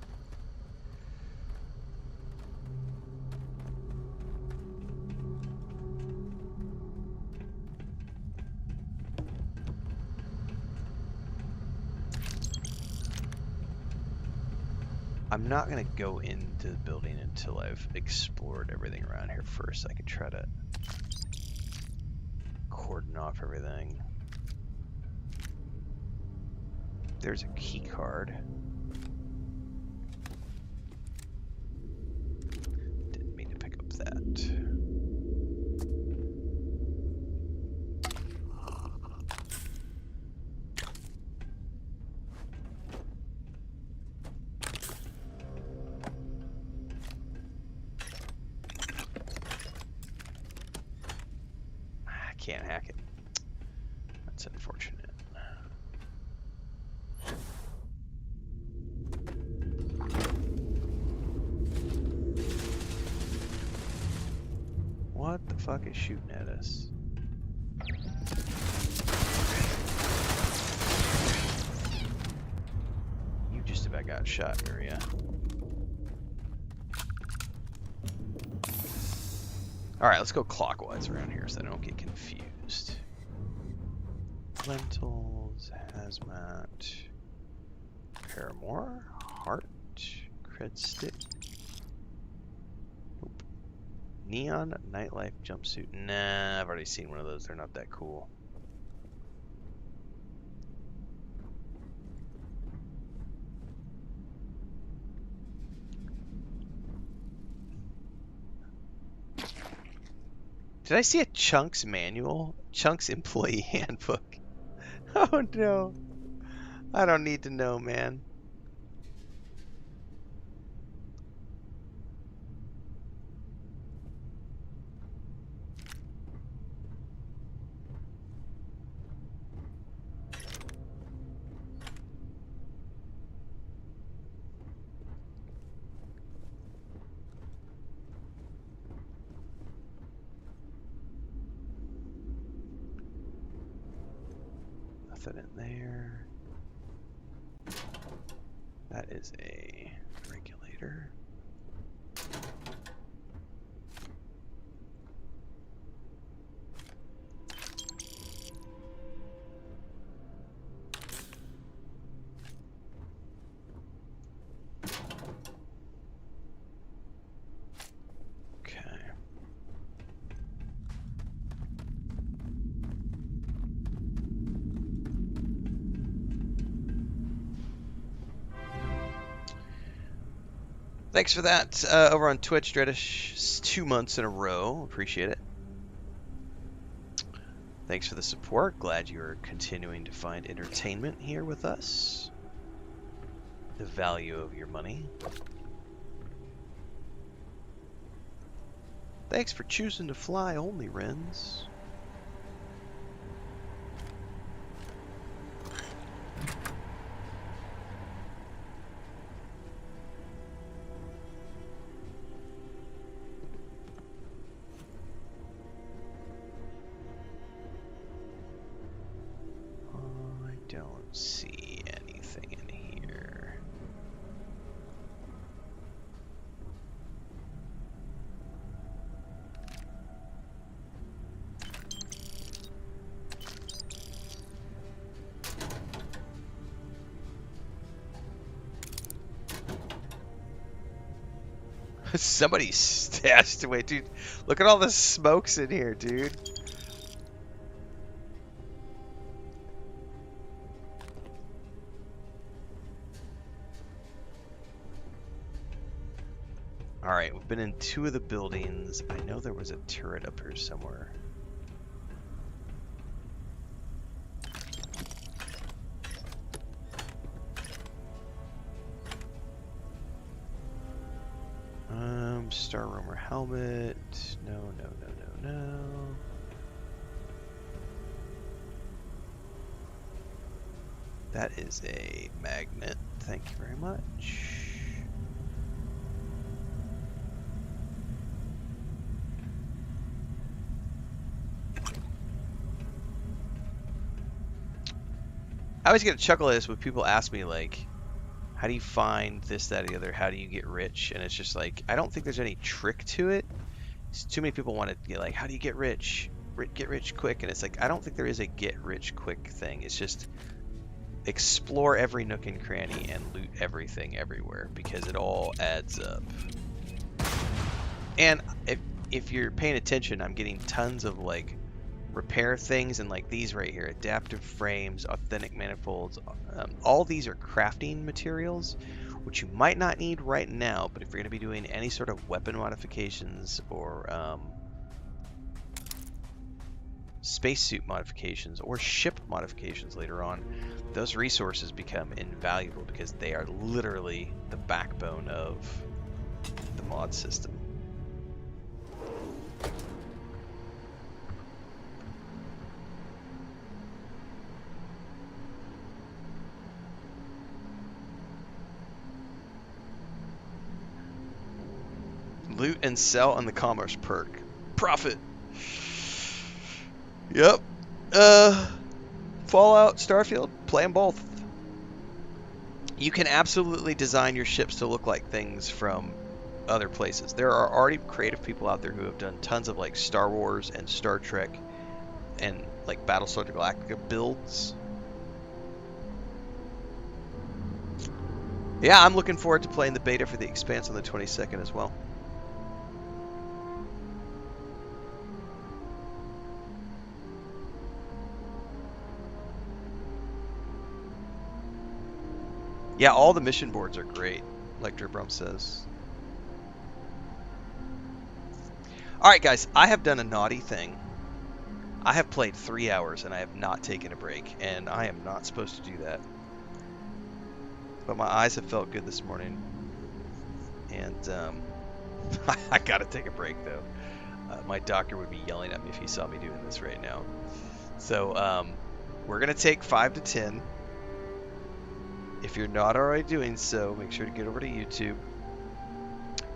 Speaker 1: I'm not going to go into the building until I've explored everything around here first. I can try to cordon off everything. There's a key card. Didn't mean to pick up that. Can't hack it. That's unfortunate. What the fuck is shooting at us? You just about got shot, Maria. Alright, let's go clockwise around here so I don't get confused. Lentils, hazmat, Paramore, heart, cred stick. Nope. Neon nightlife jumpsuit. Nah, I've already seen one of those. They're not that cool. Did I see a Chunks manual? Chunks employee handbook. Oh no. I don't need to know, man. Nothing in there. That is a regulator. Thanks for that over on Twitch, Dredish. 2 months in a row. Appreciate it. Thanks for the support. Glad you're continuing to find entertainment here with us. The value of your money. Thanks for choosing to fly only, Renz. Don't see anything in here. Somebody stashed away, dude. Look at all the smokes in here, dude. Alright, we've been in 2 of the buildings. I know there was a turret up here somewhere. Star Roamer helmet. No. That is a magnet. Thank you very much. I always get a chuckle at this when people ask me, like, how do you find this, that, or the other? How do you get rich? And it's just like, I don't think there's any trick to it. Too many people want to get like, how do you get rich? Get rich quick. And it's like, I don't think there is a get rich quick thing. It's just explore every nook and cranny and loot everything everywhere, because it all adds up. And if you're paying attention, I'm getting tons of like repair things, and like these right here, adaptive frames, authentic manifolds. All these are crafting materials, which you might not need right now, but if you're going to be doing any sort of weapon modifications or spacesuit modifications or ship modifications later on, those resources become invaluable because they are literally the backbone of the mod system. Loot and sell on the commerce perk. Profit. Yep. Fallout, Starfield, play them both. You can absolutely design your ships to look like things from other places. There are already creative people out there who have done tons of like Star Wars and Star Trek and like Battlestar Galactica builds. Yeah, I'm looking forward to playing the beta for the Expanse on the 22nd as well. Yeah, all the mission boards are great, like Dribrum says. Alright guys, I have done a naughty thing. I have played 3 hours and I have not taken a break, and I am not supposed to do that. But my eyes have felt good this morning, and I gotta take a break though. My doctor would be yelling at me if he saw me doing this right now. So we're gonna take 5 to 10. If you're not already doing so, make sure to get over to YouTube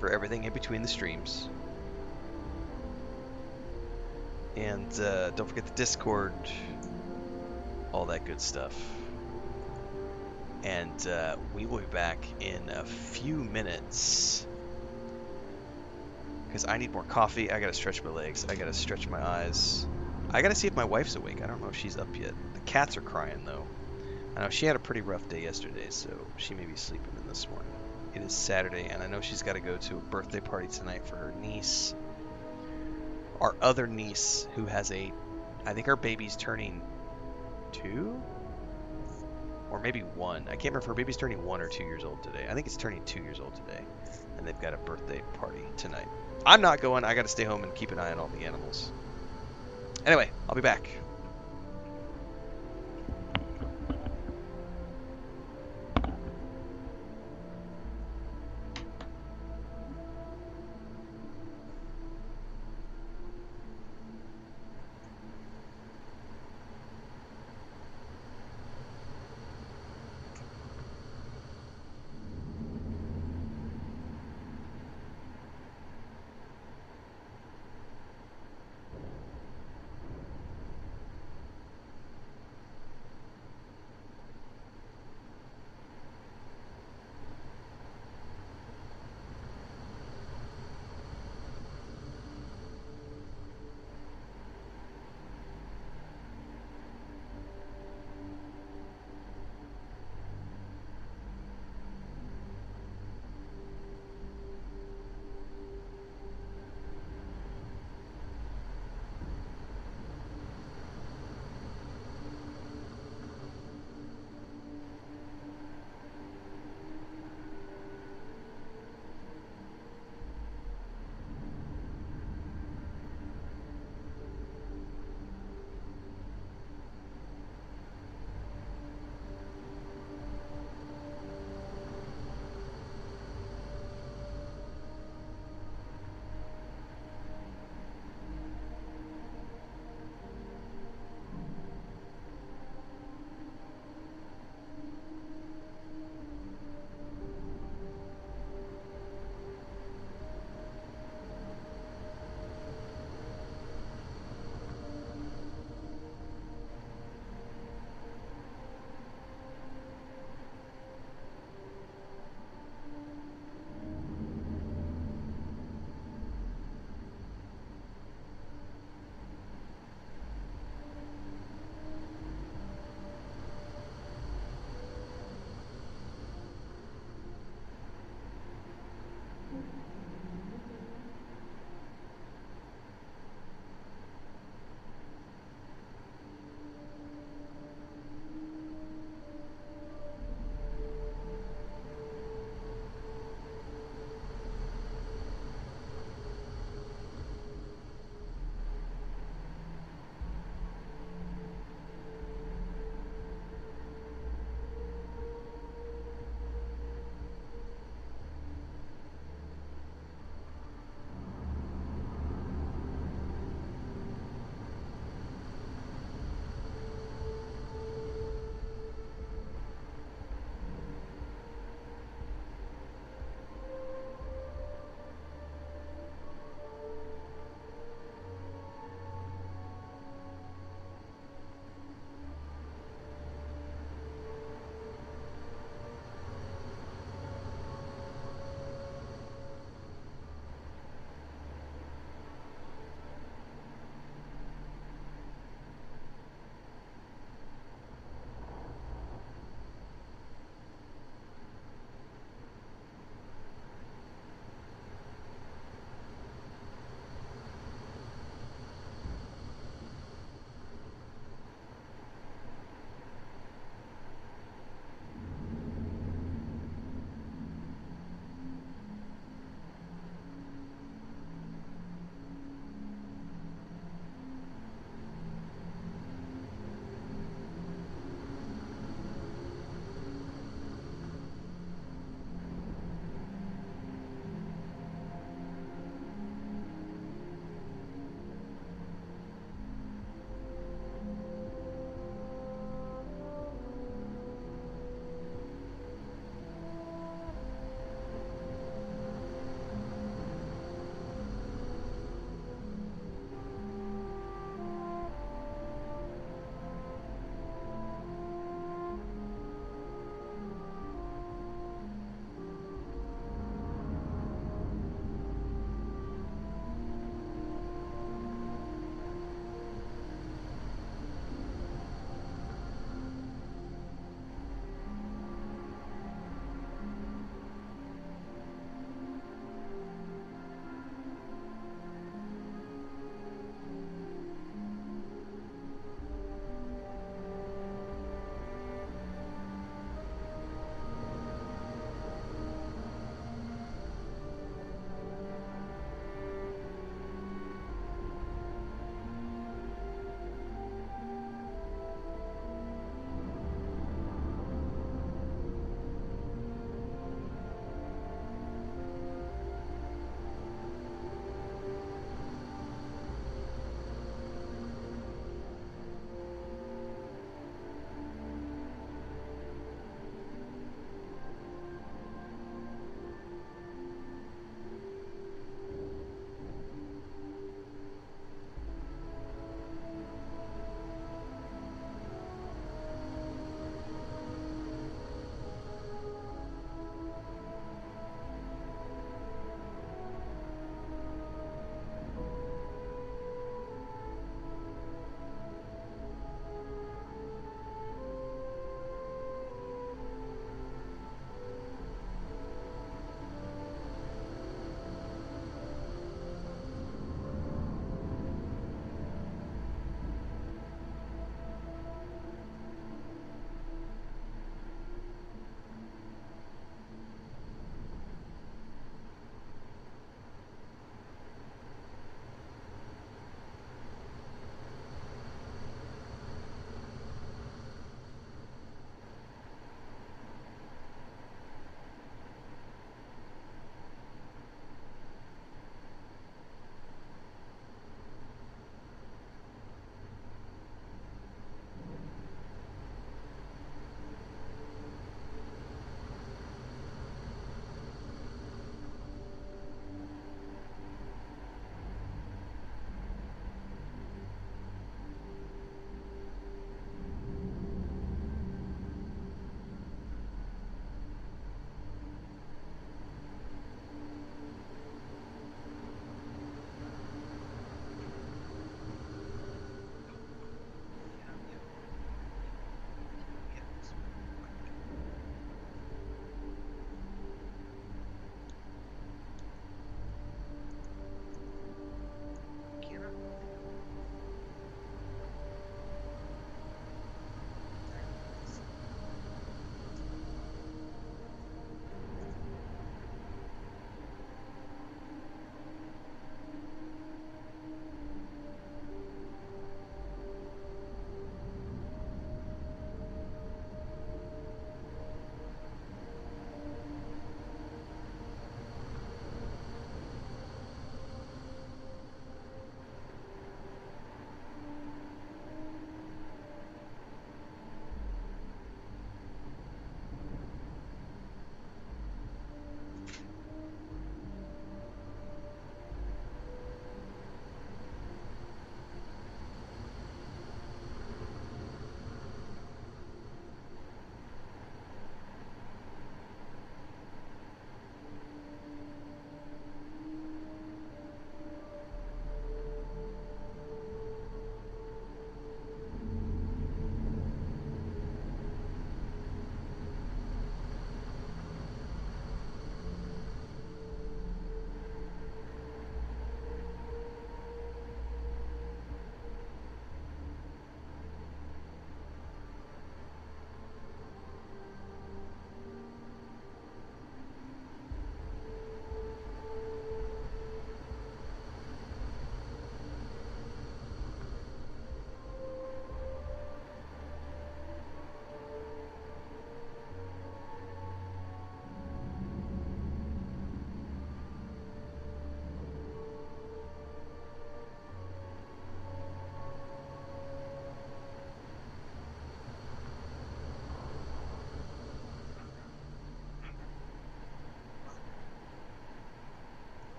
Speaker 1: for everything in between the streams. And don't forget the Discord. all that good stuff. And we will be back in a few minutes. Because I need more coffee. I gotta stretch my legs. I gotta stretch my eyes. I gotta see if my wife's awake. I don't know if she's up yet. The cats are crying though. I know she had a pretty rough day yesterday, so she may be sleeping in this morning. It is Saturday, and I know she's got to go to a birthday party tonight for her niece. Our other niece, who has I think our baby's turning 2? Or maybe 1. I can't remember if her baby's turning 1 or 2 years old today. I think it's turning 2 years old today. And they've got a birthday party tonight. I'm not going. I got to stay home and keep an eye on all the animals. Anyway, I'll be back.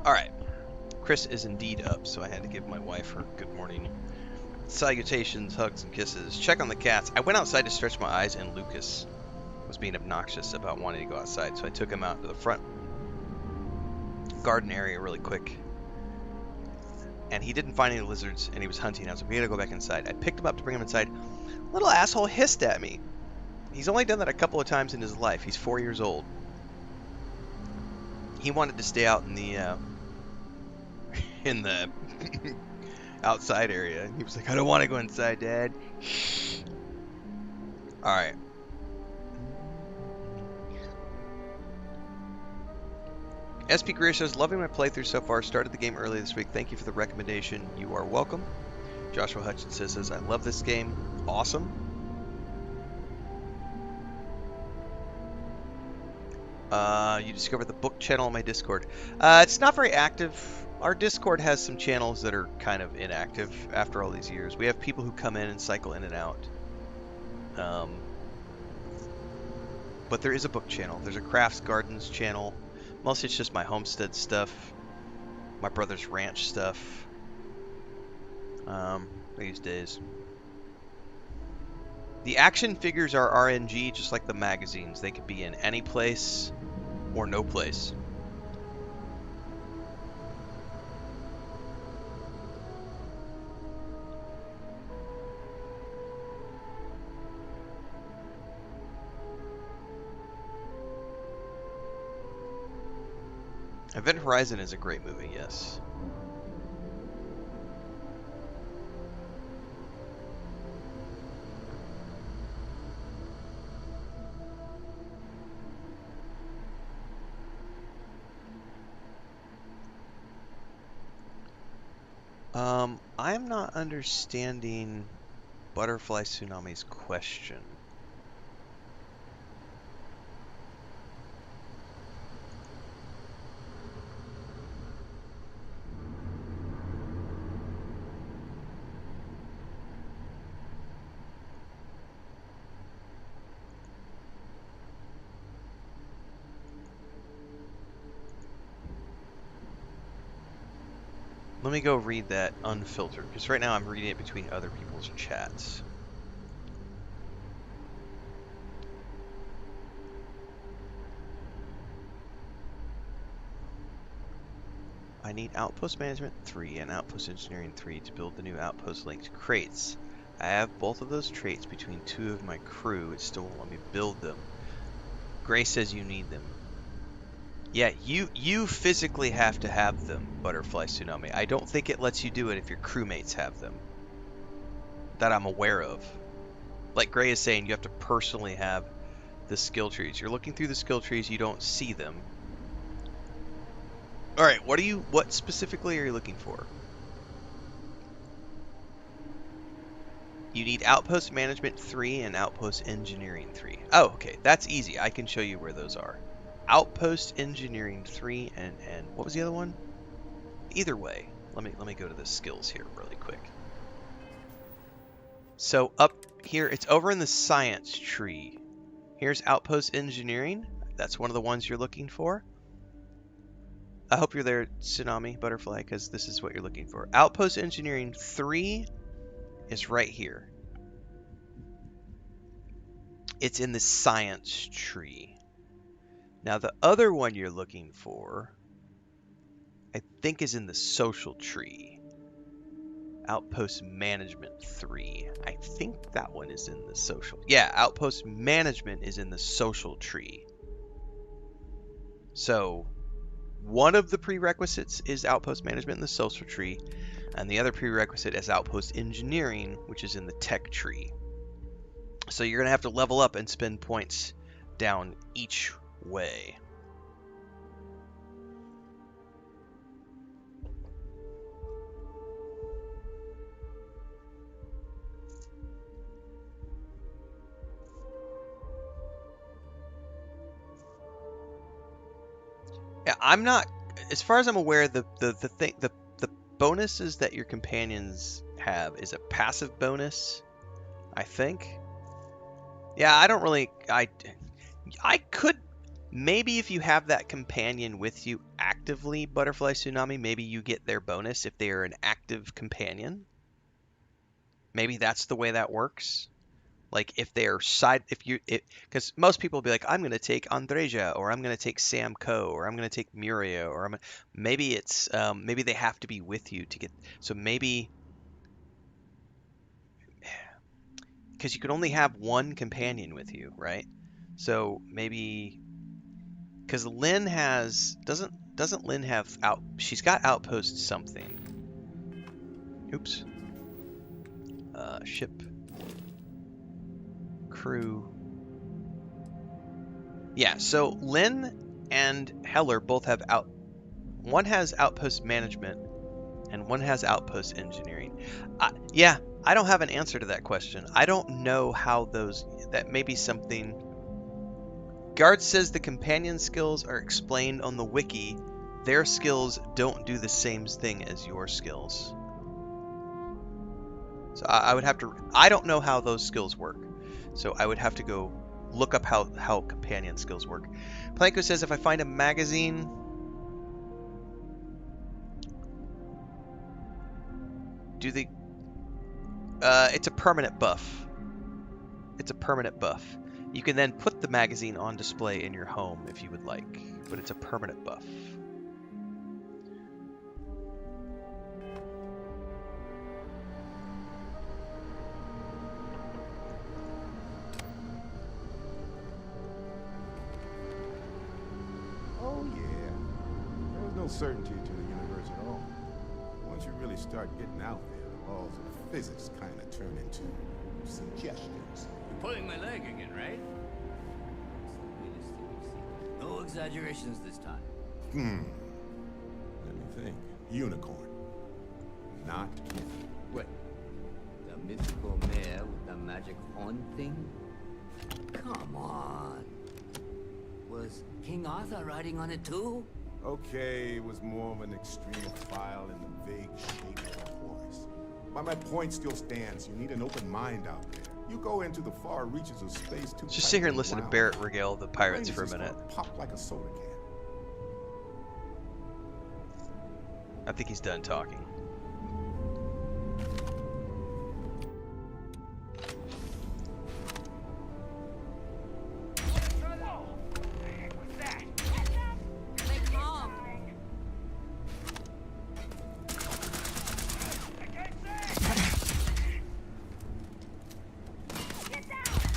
Speaker 1: Alright. Chris is indeed up, so I had to give my wife her good morning salutations, hugs, and kisses. Check on the cats. I went outside to stretch my eyes, and Lucas was being obnoxious about wanting to go outside, so I took him out to the front garden area really quick. And he didn't find any lizards, and he was hunting. I was like, we gotta go back inside. I picked him up to bring him inside. Little asshole hissed at me. He's only done that a couple of times in his life. He's 4 years old. He wanted to stay out in the outside area. He was like, I don't want to go inside, Dad. Alright. SP Greer says, loving my playthrough so far. Started the game early this week. Thank you for the recommendation. You are welcome. Joshua Hutchins says, I love this game. Awesome. You discovered the book channel on my Discord. It's not very active. Our Discord has some channels that are kind of inactive after all these years. We have people who come in and cycle in and out. But there is a book channel. There's a Crafts Gardens channel. Mostly it's just my homestead stuff. My brother's ranch stuff. These days. The action figures are RNG, just like the magazines. They could be in any place or no place. Event Horizon is a great movie, yes. I'm not understanding Butterfly Tsunami's question. Let me go read that unfiltered, because right now I'm reading it between other people's chats. I need Outpost Management 3 and Outpost Engineering 3 to build the new Outpost linked crates. I have both of those traits between two of my crew. It still won't let me build them. Gray says you need them. Yeah, you physically have to have them, Butterfly Tsunami. I don't think it lets you do it if your crewmates have them. That I'm aware of. Like Gray is saying, you have to personally have the skill trees. You're looking through the skill trees, you don't see them. Alright, what specifically are you looking for? You need Outpost Management 3 and Outpost Engineering 3. Oh, okay, that's easy. I can show you where those are. Outpost Engineering 3 and what was the other one? Either way, let me go to the skills here really quick. So up here, it's over in the science tree. Here's Outpost Engineering. That's one of the ones you're looking for. I hope you're there, Tsunami Butterfly, because this is what you're looking for. Outpost Engineering 3 is right here. It's in the science tree. Now the other one you're looking for, I think, is in the social tree. Outpost Management 3. I think that one is in the social. Yeah, Outpost Management is in the social tree. So one of the prerequisites is Outpost Management in the social tree, and the other prerequisite is Outpost Engineering, which is in the tech tree. So you're going to have to level up and spend points down each way. Yeah, I'm not, as far as I'm aware, the bonuses that your companions have is a passive bonus, I think. Yeah, I don't really, I could, maybe if you have that companion with you, actively Butterfly Tsunami, maybe you get their bonus if they are an active companion. Maybe that's the way that works. Like if they're because most people will be like, I'm going to take Andreja, or I'm going to take Sam Coe, or I'm going to take Muria, or maybe it's maybe they have to be with you to get. So maybe because you can only have one companion with you, right? So maybe because Lynn doesn't Lynn have she's got Outpost something. Oops. Ship. Crew. Yeah, so Lynn and Heller both have one has Outpost Management and one has Outpost Engineering. Yeah, I don't have an answer to that question. I don't know how that may be something. Guard says the companion skills are explained on the wiki. Their skills don't do the same thing as your skills. So I would have to, I don't know how those skills work. So I would have to go look up how companion skills work. Planko says if I find a magazine, it's a permanent buff. It's a permanent buff. You can then put the magazine on display in your home if you would like, but it's a permanent buff.
Speaker 17: Oh yeah, there's no certainty to the universe at all. Once you really start getting out there, the laws of physics kind of turn into suggestions.
Speaker 6: You're pulling my leg again, right? No exaggerations this time.
Speaker 17: Let me think. Unicorn. Not kin.
Speaker 6: What? The mythical mare with the magic horn thing? Come on. Was King Arthur riding on it too?
Speaker 17: Okay, it was more of an extreme file in the vague shape of a horse. But my point still stands. You need an open mind out there. You go into the far reaches of space too.
Speaker 1: Just sit here and listen to Barrett regale the pirates for a minute.
Speaker 17: Pop like a soda can.
Speaker 1: I think he's done talking.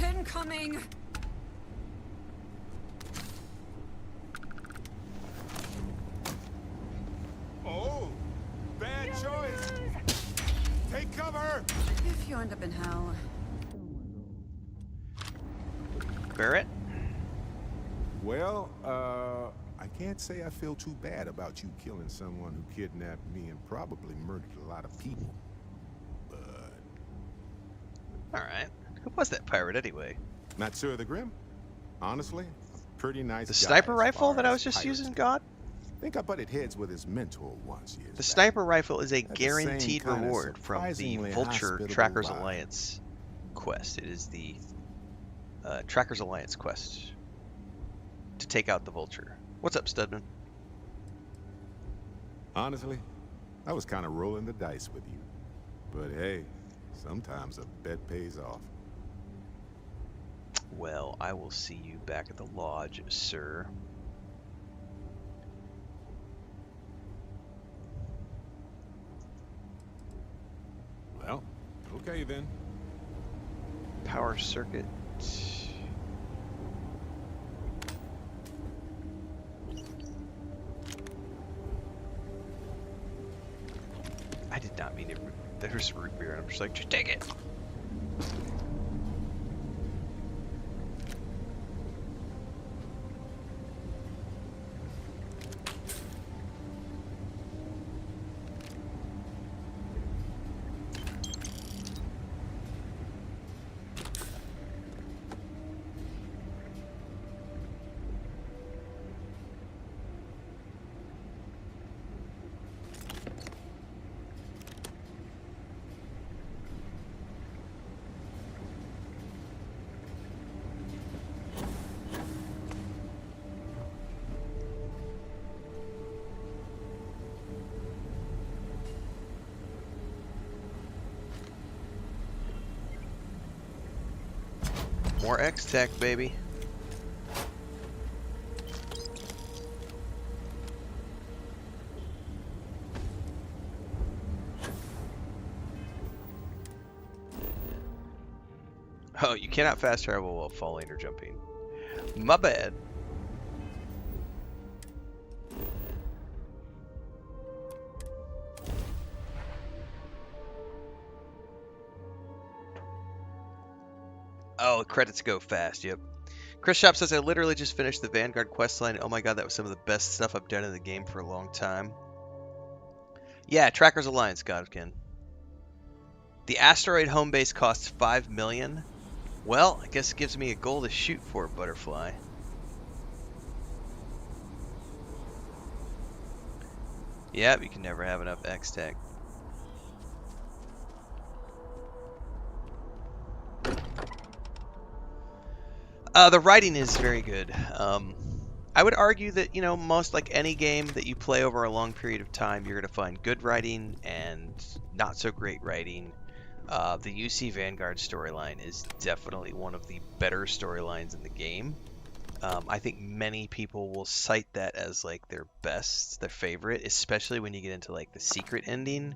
Speaker 3: Incoming!
Speaker 17: Oh, bad choice. Take cover.
Speaker 3: If you end up in hell.
Speaker 1: Barrett?
Speaker 17: Well, I can't say I feel too bad about you killing someone who kidnapped me and probably murdered a lot of people. But
Speaker 1: alright. Who was that pirate anyway?
Speaker 17: Matsura the Grim? Honestly, pretty nice.
Speaker 1: The sniper rifle that I was just using, God?
Speaker 17: I think I butted heads with his mentor once years
Speaker 1: The
Speaker 17: back.
Speaker 1: sniper rifle is a
Speaker 17: That's the
Speaker 1: guaranteed
Speaker 17: same kinda
Speaker 1: reward from the
Speaker 17: surprisingly
Speaker 1: Vulture
Speaker 17: hospitable
Speaker 1: Trackers
Speaker 17: vibe.
Speaker 1: Alliance quest. It is the Trackers Alliance quest to take out the Vulture. What's up, Studman?
Speaker 17: Honestly, I was kind of rolling the dice with you. But hey, sometimes a bet pays off.
Speaker 1: Well, I will see you back at the lodge, sir.
Speaker 17: Well, okay then.
Speaker 1: Power circuit. I did not mean to. There's root beer, and I'm just like, just take it. More X-Tech, baby. Oh, you cannot fast travel while falling or jumping. My bad. Oh, credits go fast, yep. Chris Shop says, I literally just finished the Vanguard questline. Oh my god, that was some of the best stuff I've done in the game for a long time. Yeah, Trackers Alliance, Godkin. The asteroid home base costs $5 million. Well, I guess it gives me a goal to shoot for, Butterfly. Yep, you can never have enough X-Tech. The writing is very good. I would argue that, you know, most like any game that you play over a long period of time, you're going to find good writing and not so great writing. The UC Vanguard storyline is definitely one of the better storylines in the game. I think many people will cite that as like their best, their favorite, especially when you get into like the secret ending.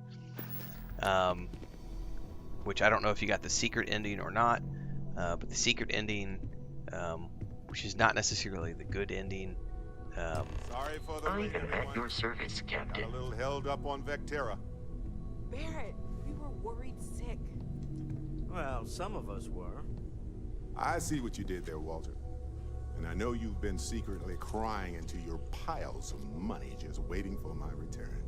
Speaker 1: Which I don't know if you got the secret ending or not, but the secret ending, which is not necessarily the good ending.
Speaker 17: Sorry for the
Speaker 13: I
Speaker 17: wait,
Speaker 13: am
Speaker 17: everyone.
Speaker 13: at your service, Captain.
Speaker 17: Got a little held up on Vectera.
Speaker 4: Barrett, we were worried sick.
Speaker 18: Well, some of us were.
Speaker 17: I see what you did there, Walter. And I know you've been secretly crying into your piles of money just waiting for my return.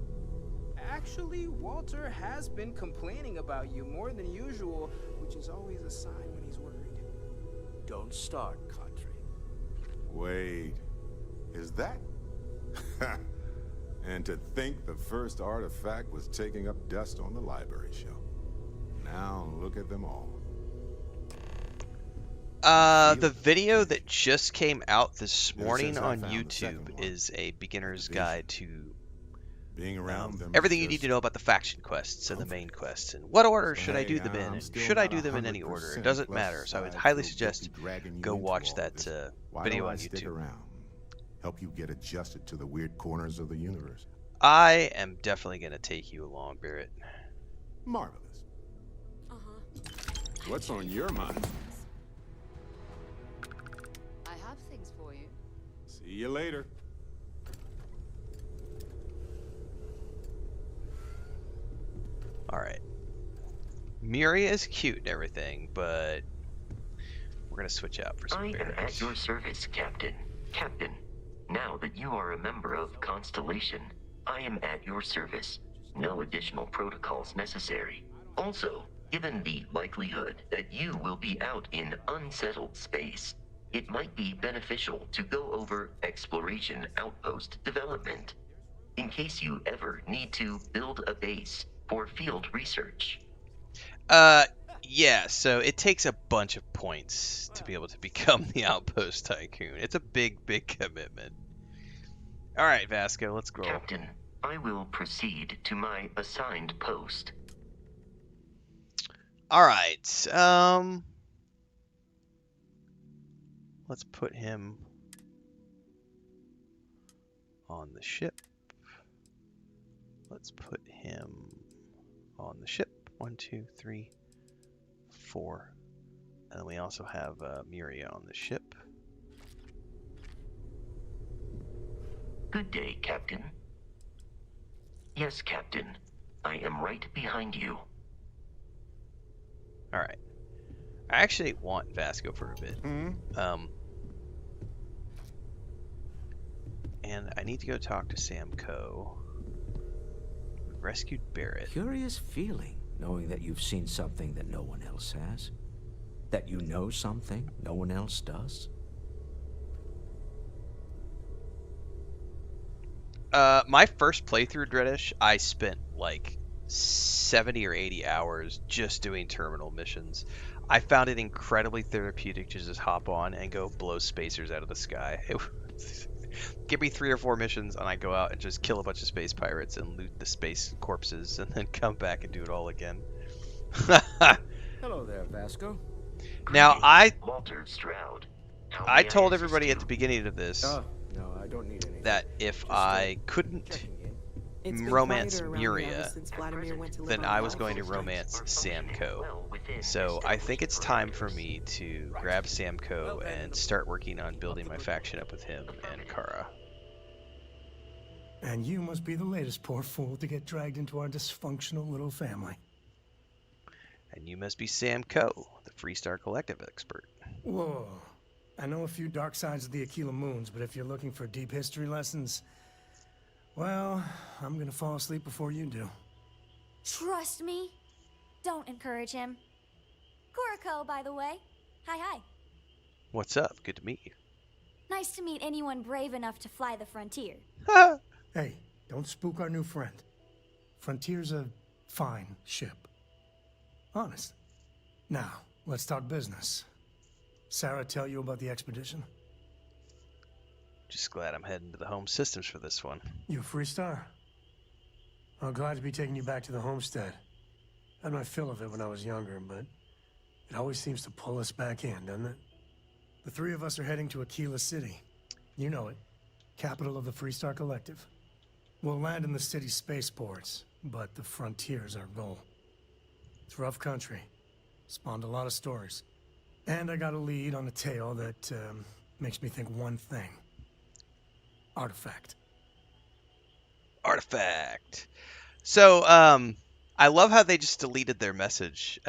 Speaker 18: Actually, Walter has been complaining about you more than usual, which is always a sign when he's worried. Don't start, Country.
Speaker 17: Wait, is that? And to think the first artifact was taking up dust on the library shelf. Now look at them all.
Speaker 1: The video that just came out this morning on YouTube is a beginner's guide to
Speaker 17: being around them.
Speaker 1: Everything you need to know about the faction quests and the main quests, and what order should I do them in, and should I do them in any order? It doesn't matter. So I would highly suggest go watch that video on YouTube.
Speaker 17: Help you get adjusted to the weird corners of the universe.
Speaker 1: I am definitely going to take you along, Barrett.
Speaker 17: Marvelous. What's on your mind?
Speaker 9: I have things for you.
Speaker 17: See you later.
Speaker 1: Alright. Miria is cute and everything, but we're going to switch out for some
Speaker 13: I am
Speaker 1: Barretts.
Speaker 13: at your service, Captain. Captain, now that you are a member of Constellation, I am at your service. No additional protocols necessary. Also, given the likelihood that you will be out in unsettled space, it might be beneficial to go over exploration outpost development, in case you ever need to build a base for field research.
Speaker 1: Yeah, so it takes a bunch of points to be able to become the Outpost Tycoon. It's a big, big commitment. Alright, Vasco, let's go.
Speaker 13: Captain, I will proceed to my assigned post.
Speaker 1: Alright, let's put him on the ship. Let's put him on the ship. 1, 2, 3, 4. And then we also have Miria on the ship.
Speaker 13: Good day, Captain. Yes, Captain. I am right behind you.
Speaker 1: Alright. I actually want Vasco for a bit. And I need to go talk to Sam Coe. We rescued Barrett.
Speaker 19: Curious feeling, knowing that you've seen something that no one else has. That you know something no one else does.
Speaker 1: My first playthrough, Dreddish, I spent like 70 or 80 hours just doing terminal missions. I found it incredibly therapeutic to just hop on and go blow spacers out of the sky. Give me 3 or 4 missions and I go out and just kill a bunch of space pirates and loot the space corpses and then come back and do it all again.
Speaker 19: Hello there, Vasco.
Speaker 1: Now,
Speaker 13: Walter Stroud.
Speaker 1: I told everybody at the beginning of this
Speaker 18: no, I don't need anything.
Speaker 1: that if I couldn't romance Miria, then I was going to romance Samco. So I think it's time for me to grab Samco and start working on building my faction up with him and Kara.
Speaker 20: And you must be the latest poor fool to get dragged into our dysfunctional little family.
Speaker 1: And you must be Samco, the Freestar Collective expert.
Speaker 20: Whoa. I know a few dark sides of the Aquila Moons, but if you're looking for deep history lessons, well, I'm gonna fall asleep before you do.
Speaker 21: Trust me. Don't encourage him. Kuriko, by the way. Hi.
Speaker 1: What's up? Good to meet you.
Speaker 21: Nice to meet anyone brave enough to fly the frontier.
Speaker 20: Hey, don't spook our new friend. Frontier's a fine ship. Honest. Now, let's talk business. Sarah tell you about the expedition?
Speaker 1: Just glad I'm heading to the home systems for this one.
Speaker 20: You a Freestar? I'm glad to be taking you back to the homestead. I had my fill of it when I was younger, but it always seems to pull us back in, doesn't it? The three of us are heading to Aquila City. You know it. Capital of the Freestar Collective. We'll land in the city's spaceports, but the frontier's our goal. It's rough country. Spawned a lot of stories. And I got a lead on a tale that makes me think one thing. Artifact.
Speaker 1: So, I love how they just deleted their message.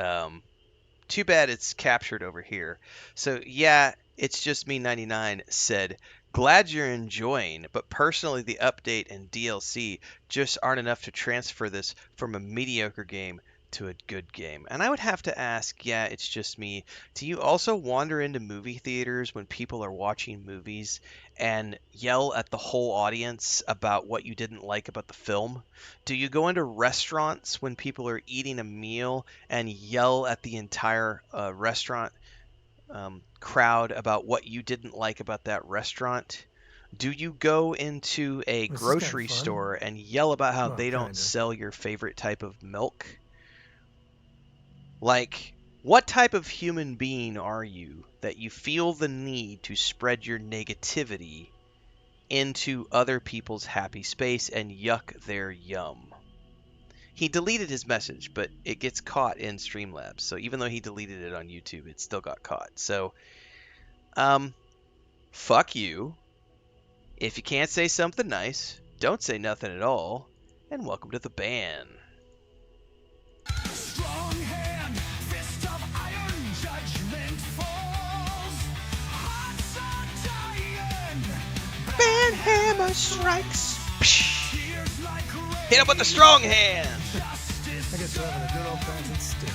Speaker 1: Too bad it's captured over here. So, yeah, it's just me 99 said, glad you're enjoying, but personally the update and DLC just aren't enough to transfer this from a mediocre game to a good game. And I would have to ask, yeah, it's just me. Do you also wander into movie theaters when people are watching movies and yell at the whole audience about what you didn't like about the film? Do you go into restaurants when people are eating a meal and yell at the entire restaurant crowd about what you didn't like about that restaurant? Do you go into a grocery store and yell about how they don't sell your favorite type of milk? Like, what type of human being are you that you feel the need to spread your negativity into other people's happy space and yuck their yum? He deleted his message, but it gets caught in Streamlabs. So even though he deleted it on YouTube, it still got caught. So, fuck you. If you can't say something nice, don't say nothing at all. And welcome to the ban.
Speaker 22: Strong hand, fist of iron, judgment falls. Hearts are dying.
Speaker 1: Ban hammer strikes. Hit him with the strong hand.
Speaker 20: I guess we're having a good old-fashioned stick.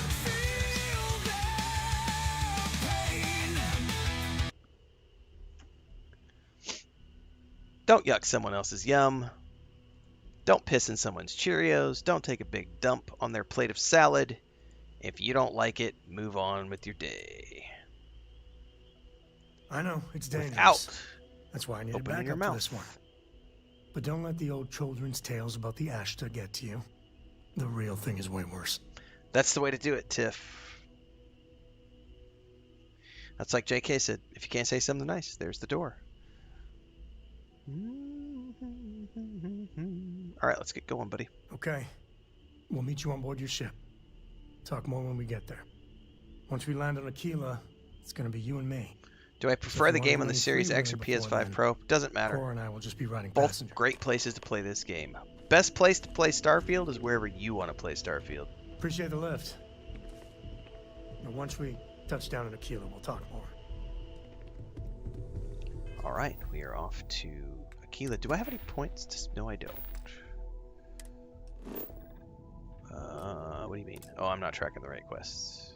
Speaker 1: Don't yuck someone else's yum. Don't piss in someone's Cheerios. Don't take a big dump on their plate of salad. If you don't like it, move on with your day.
Speaker 20: I know, it's dangerous.
Speaker 1: Without
Speaker 20: That's why I need to back up to this one. But don't let the old children's tales about the Ashta get to you. The real thing is way worse.
Speaker 1: That's the way to do it, Tiff. That's like JK said, if you can't say something nice, there's the door. All right, let's get going, buddy.
Speaker 20: Okay. We'll meet you on board your ship. Talk more when we get there. Once we land on Aquila, it's gonna be you and me.
Speaker 1: Do I prefer the game on the Series X or PS5 Pro? Doesn't matter.
Speaker 20: Cora and I will just be riding
Speaker 1: Both
Speaker 20: passenger.
Speaker 1: great places to play this game. Best place to play Starfield is wherever you want to play Starfield.
Speaker 20: Appreciate the lift. And once we touch down in Aquila, we'll talk more.
Speaker 1: All right, we are off to Aquila. Do I have any points? No, I don't. What do you mean? Oh, I'm not tracking the right quests.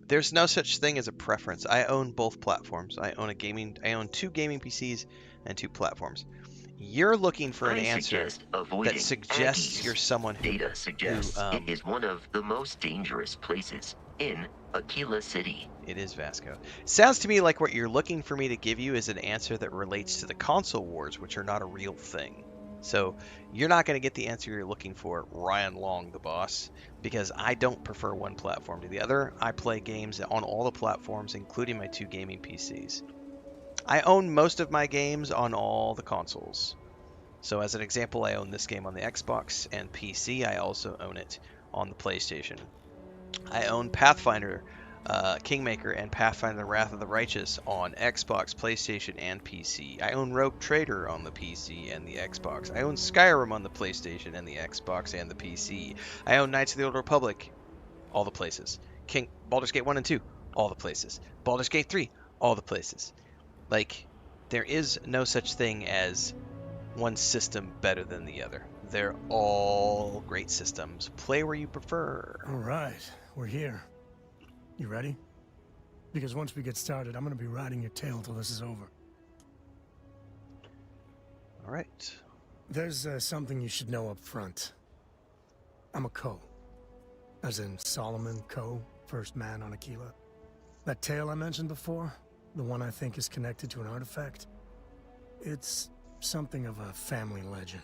Speaker 1: There's no such thing as a preference. I own both platforms. I own two gaming PCs and 2 platforms. You're looking for an
Speaker 13: I
Speaker 1: answer
Speaker 13: suggest avoiding
Speaker 1: that suggests
Speaker 13: Aggies.
Speaker 1: you're someone who,
Speaker 13: Data suggests
Speaker 1: who
Speaker 13: it is one of the most dangerous places in Aquila City.
Speaker 1: It is Vasco. Sounds to me like what you're looking for me to give you is an answer that relates to the console wars, which are not a real thing. So you're not going to get the answer you're looking for, Ryan Long, the boss, because I don't prefer one platform to the other. I play games on all the platforms, including my 2 gaming PCs. I own most of my games on all the consoles. So as an example, I own this game on the Xbox and PC. I also own it on the PlayStation. I own Pathfinder, Kingmaker, and Pathfinder Wrath of the Righteous on Xbox, PlayStation, and PC. I own Rogue Trader on the PC and the Xbox. I own Skyrim on the PlayStation and the Xbox and the PC. I own Knights of the Old Republic, all the places. Baldur's Gate 1 and 2, all the places. Baldur's Gate 3, all the places. Like, there is no such thing as one system better than the other. They're all great systems. Play where you prefer.
Speaker 20: All right, we're here. You ready? Because once we get started, I'm going to be riding your tail till this is over.
Speaker 1: All right.
Speaker 20: There's something you should know up front. I'm a Co. As in Solomon Co., first man on Aquila. That tale I mentioned before, the one I think is connected to an artifact, it's something of a family legend.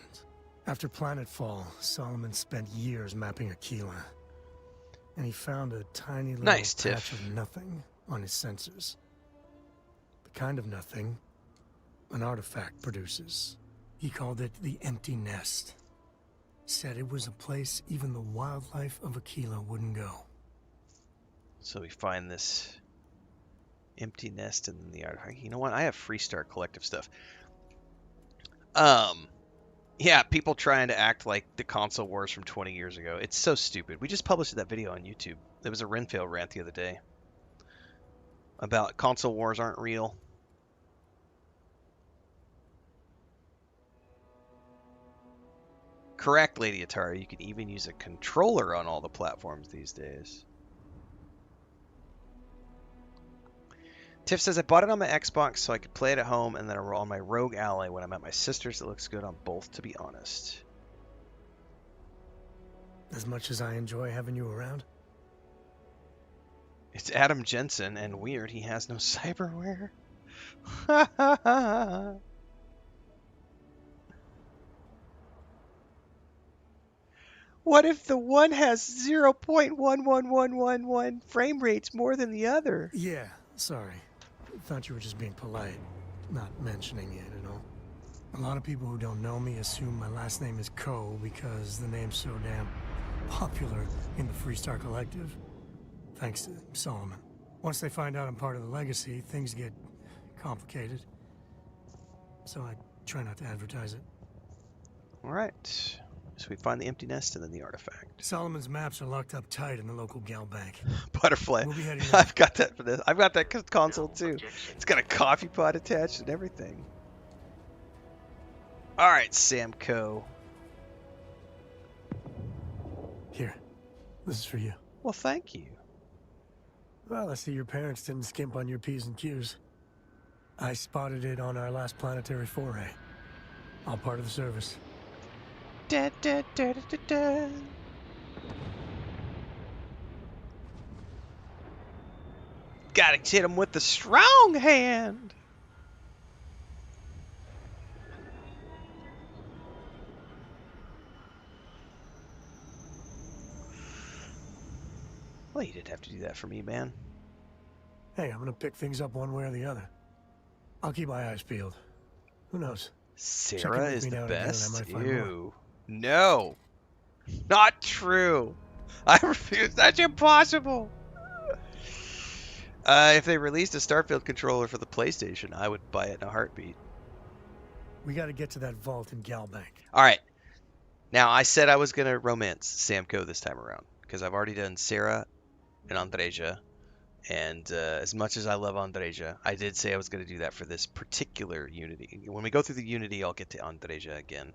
Speaker 20: After Planetfall, Solomon spent years mapping Aquila, and he found a tiny little patch of nothing on his sensors. The kind of nothing an artifact produces. He called it the Empty Nest. Said it was a place even the wildlife of Aquila wouldn't go.
Speaker 1: So we find this empty nest and then the artifact. You know what? I have Freestar Collective stuff. Yeah, people trying to act like the console wars from 20 years ago. It's so stupid. We just published that video on YouTube. There was a Renfail rant the other day about console wars aren't real. Correct, Lady Atari. You can even use a controller on all the platforms these days. Tiff says, I bought it on my Xbox so I could play it at home and then on my Rogue Ally when I'm at my sister's. It looks good on both, to be honest.
Speaker 20: As much as I enjoy having you around.
Speaker 1: It's Adam Jensen, and weird, he has no cyberware. What if the one has 0.11111 frame rates more than the other?
Speaker 20: Yeah, sorry. Thought you were just being polite, not mentioning it at all. A lot of people who don't know me assume my last name is Co because the name's so damn popular in the Freestar Collective. Thanks to Solomon. Once they find out I'm part of the legacy, things get complicated. So I try not to advertise it.
Speaker 1: All right. So we find the empty nest and then the artifact.
Speaker 20: Solomon's maps are locked up tight in the local gal bank.
Speaker 1: Butterfly.
Speaker 20: We'll be heading
Speaker 1: I've got that for this. I've got that console too. It's got a coffee pot attached and everything. All right, Samco.
Speaker 20: Here, this is for you.
Speaker 1: Well, thank you.
Speaker 20: Well, I see your parents didn't skimp on your P's and Q's. I spotted it on our last planetary foray. All part of the service.
Speaker 1: Da, da, da, da, da, da. Gotta hit him with the strong hand. Well, you didn't have to do that for me, man.
Speaker 20: Hey, I'm gonna pick things up one way or the other. I'll keep my eyes peeled. Who knows?
Speaker 1: Sarah is the best? Ew. No. Not true. I refuse. That's impossible. If they released a Starfield controller for the PlayStation, I would buy it in a heartbeat.
Speaker 20: We gotta get to that vault in Galbank.
Speaker 1: Alright. Now, I said I was going to romance Samco this time around, because I've already done Sarah and Andreja. And as much as I love Andreja, I did say I was going to do that for this particular Unity. When we go through the Unity, I'll get to Andreja again.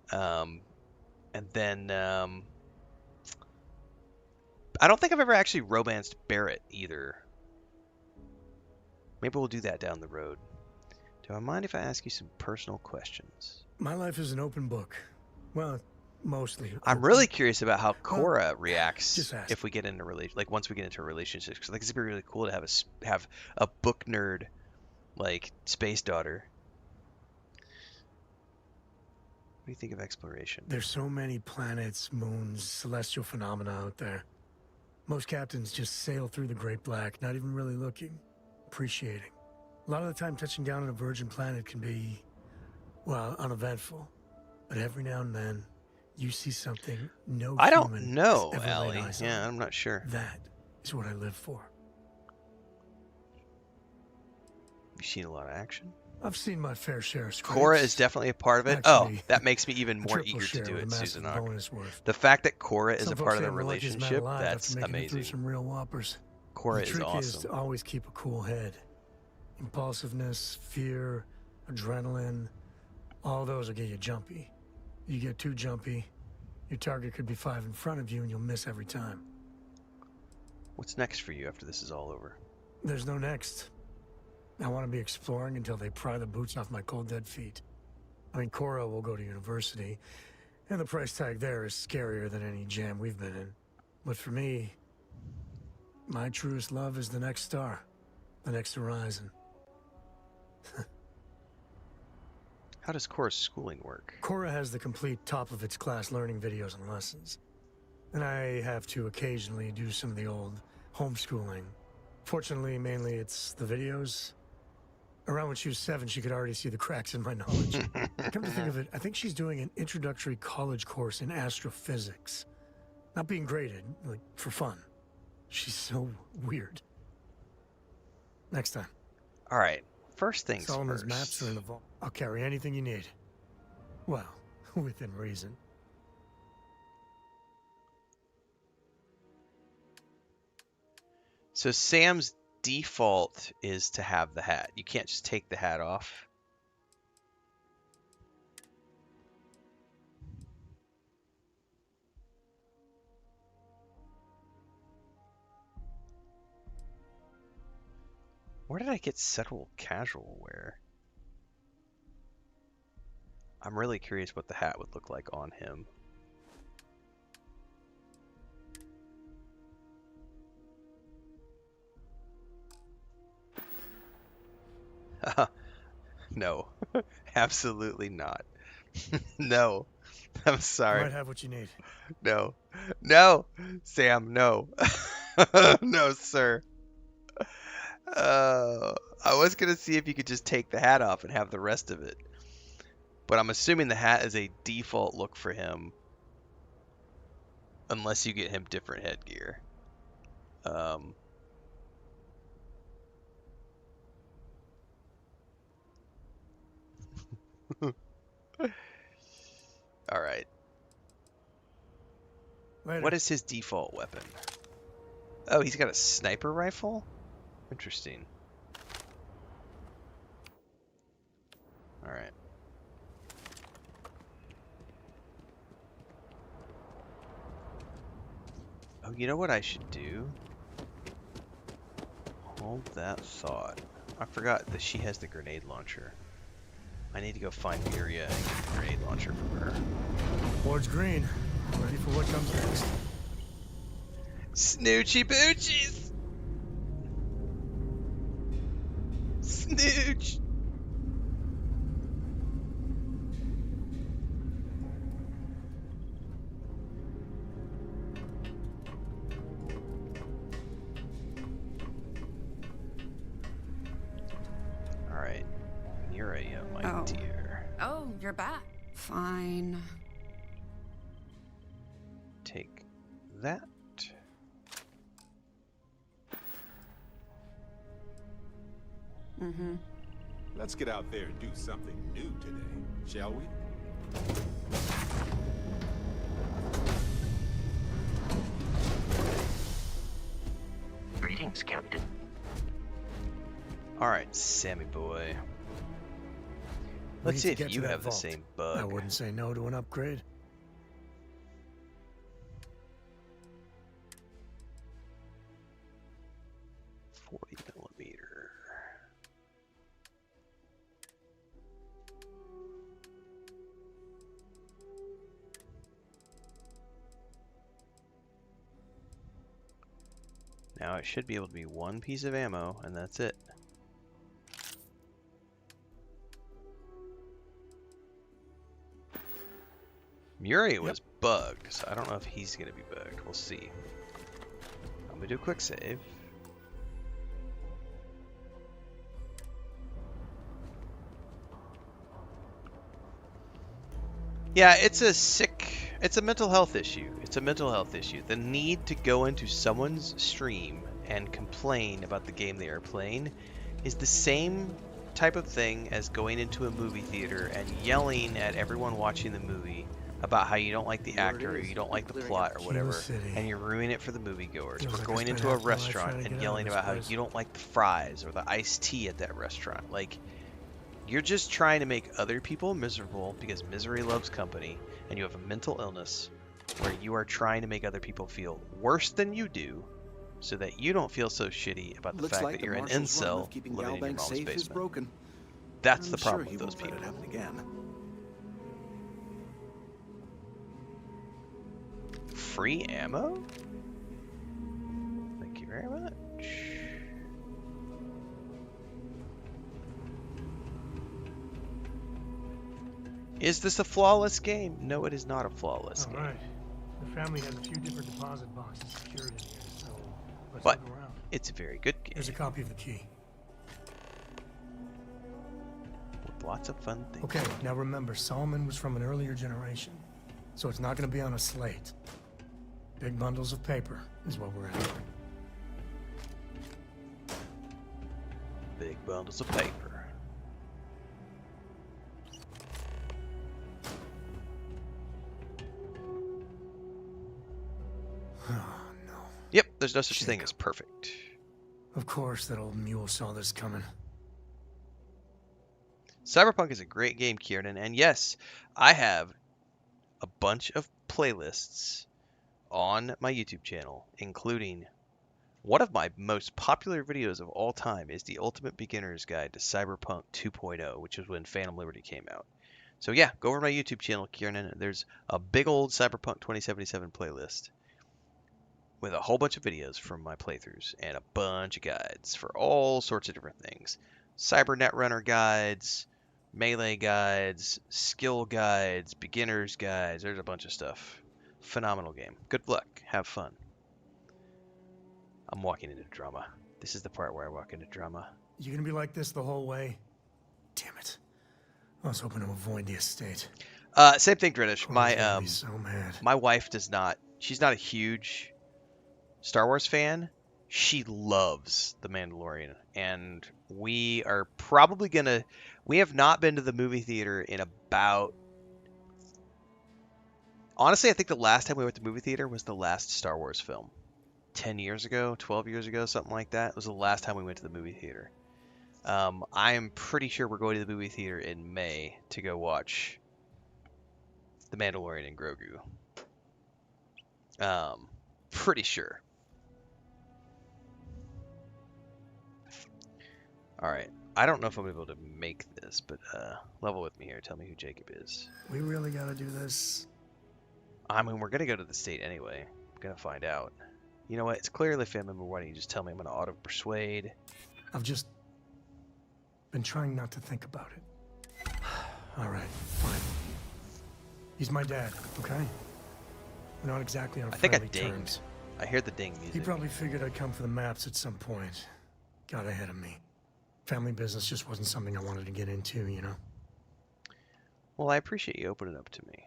Speaker 1: And then I don't think I've ever actually romanced Barrett either. Maybe we'll do that down the road. Do I mind if I ask you some personal questions?
Speaker 20: My life is an open book. Well, mostly.
Speaker 1: I'm really curious about how Cora reacts
Speaker 20: just ask.
Speaker 1: if we get into once we get into relationships. Because it's gonna be really cool to have a book nerd like space daughter. What do you think of exploration?
Speaker 20: There's so many planets, moons, celestial phenomena out there. Most captains just sail through the great black, not even really looking, appreciating. A lot of the time touching down on a virgin planet can be, well, uneventful. But every now and then, you see something no
Speaker 1: I don't
Speaker 20: human
Speaker 1: know,
Speaker 20: has ever
Speaker 1: Allie.
Speaker 20: laid eyes
Speaker 1: Yeah,
Speaker 20: on.
Speaker 1: I'm not sure.
Speaker 20: That is what I live for.
Speaker 1: You've seen a lot of action?
Speaker 20: I've seen my fair share of scrapes.
Speaker 1: Cora is definitely a part of it.
Speaker 20: Actually,
Speaker 1: That makes me even
Speaker 20: a
Speaker 1: more
Speaker 20: triple
Speaker 1: eager to
Speaker 20: share
Speaker 1: do
Speaker 20: with a
Speaker 1: it,
Speaker 20: massive
Speaker 1: Susan.
Speaker 20: bonus worth.
Speaker 1: The fact that Cora is
Speaker 20: Some
Speaker 1: a
Speaker 20: folks
Speaker 1: part of
Speaker 20: say
Speaker 1: the
Speaker 20: I'm the luckiest man
Speaker 1: relationship,
Speaker 20: alive
Speaker 1: that's
Speaker 20: after making it through
Speaker 1: amazing.
Speaker 20: some real whoppers.
Speaker 1: Cora
Speaker 20: the
Speaker 1: is
Speaker 20: trick is
Speaker 1: awesome.
Speaker 20: to always keep a cool head. Impulsiveness, fear, adrenaline, all those will get you jumpy. You get too jumpy, your target could be 5 in front of you and you'll miss every time.
Speaker 1: What's next for you after this is all over?
Speaker 20: There's no next. I want to be exploring until they pry the boots off my cold dead feet. I mean, Cora will go to university, and the price tag there is scarier than any jam we've been in. But for me, my truest love is the next star, the next horizon.
Speaker 1: How does Cora's schooling work?
Speaker 20: Cora has the complete top-of-its-class learning videos and lessons. And I have to occasionally do some of the old homeschooling. Fortunately, mainly it's the videos. Around when she was 7, she could already see the cracks in my knowledge. Come to think of it, I think she's doing an introductory college course in astrophysics. Not being graded, like, for fun. She's so weird. Next time.
Speaker 1: All right. First things
Speaker 20: Solomon's
Speaker 1: first.
Speaker 20: maps are in the vault. I'll carry anything you need. Well, within reason.
Speaker 1: So Sam's default is to have the hat. You can't just take the hat off. Where did I get settle casual wear? I'm really curious what the hat would look like on him. No, absolutely not. No, I'm sorry.
Speaker 20: I might have what you need.
Speaker 1: No, no, Sam, no, no, sir. I was gonna see if you could just take the hat off and have the rest of it, but I'm assuming the hat is a default look for him, unless you get him different headgear. All right.
Speaker 20: Later.
Speaker 1: What is his default weapon? Oh, he's got a sniper rifle? Interesting. All right. Oh, you know what I should do? Hold that thought. I forgot that she has the grenade launcher. I need to go find Miria and get the grenade launcher from her.
Speaker 20: Board's green. Ready for what comes next.
Speaker 1: Snoochie boochies! Snooch! Alright. Miria, my dear.
Speaker 3: Oh, you're back. Fine.
Speaker 1: Take that.
Speaker 3: Mm-hmm.
Speaker 17: Let's get out there and do something new today, shall we?
Speaker 13: Greetings, Captain.
Speaker 1: Alright, Sammy boy.
Speaker 20: We
Speaker 1: Let's
Speaker 20: need
Speaker 1: see
Speaker 20: to
Speaker 1: if
Speaker 20: get
Speaker 1: you
Speaker 20: to that
Speaker 1: have the
Speaker 20: vault.
Speaker 1: same bug.
Speaker 20: I wouldn't say no to an upgrade.
Speaker 1: Now it should be able to be one piece of ammo, and that's it. Murray was bugged, so I don't know if he's going to be bugged. We'll see. I'm going to do a quick save. Yeah, it's a mental health issue. It's a mental health issue. The need to go into someone's stream and complain about the game they are playing is the same type of thing as going into a movie theater and yelling at everyone watching the movie about how you don't like the actor or you don't like the plot or whatever, and you're ruining it for the moviegoers. Or going into a restaurant and yelling about how you don't like the fries or the iced tea at that restaurant. Like, you're just trying to make other people miserable because misery loves company, and you have a mental illness where you are trying to make other people feel worse than you do so that you don't feel so shitty about the fact that you're an incel living in your mom's basement. That's the problem with those people. Free ammo? Thank you very much. Is this a flawless game? No, it is not a flawless game.
Speaker 20: Alright. The family has a few different deposit boxes secured in here, so let's
Speaker 1: But
Speaker 20: look around.
Speaker 1: It's a very good game.
Speaker 20: Here's a copy of the key.
Speaker 1: With lots of fun things.
Speaker 20: Okay, now remember, Solomon was from an earlier generation, so it's not going to be on a slate. Big bundles of paper is what we're after.
Speaker 1: Big bundles of paper. Yep, there's no such thing as perfect.
Speaker 20: Of course, that old mule saw this coming.
Speaker 1: Cyberpunk is a great game, Kieran, and yes, I have a bunch of playlists on my YouTube channel, including one of my most popular videos of all time is the Ultimate Beginner's Guide to Cyberpunk 2.0, which is when Phantom Liberty came out. So yeah, go over to my YouTube channel, Kieran, and there's a big old Cyberpunk 2077 playlist with a whole bunch of videos from my playthroughs and a bunch of guides for all sorts of different things. Cybernet Runner guides, melee guides, skill guides, beginner's guides. There's a bunch of stuff. Phenomenal game. Good luck. Have fun. I'm walking into drama. This is the part where I walk into drama.
Speaker 20: You gonna be like this the whole way? Damn it. I was hoping to avoid the estate.
Speaker 1: Same thing, British. My
Speaker 20: so mad.
Speaker 1: My wife does not. She's not a huge Star Wars fan. She loves The Mandalorian, and we are probably gonna. We have not been to the movie theater in about. Honestly, I think the last time we went to the movie theater was the last Star Wars film. 10 years ago, 12 years ago, something like that. It was the last time we went to the movie theater. I am pretty sure we're going to the movie theater in May to go watch The Mandalorian and Grogu. Pretty sure. Alright. I don't know if I'm able to make this, but level with me here. Tell me who Jacob is.
Speaker 20: We really gotta do this.
Speaker 1: I mean, we're going to go to the state anyway. I'm going to find out. You know what? It's clearly a family member. Why don't you just tell me? I'm going to auto-persuade.
Speaker 20: I've just been trying not to think about it. Alright, fine. He's my dad, okay? We're not exactly on friendly terms.
Speaker 1: I hear the ding music.
Speaker 20: He probably figured I'd come for the maps at some point. Got ahead of me. Family business just wasn't something I wanted to get into, you know?
Speaker 1: Well, I appreciate you opening up to me.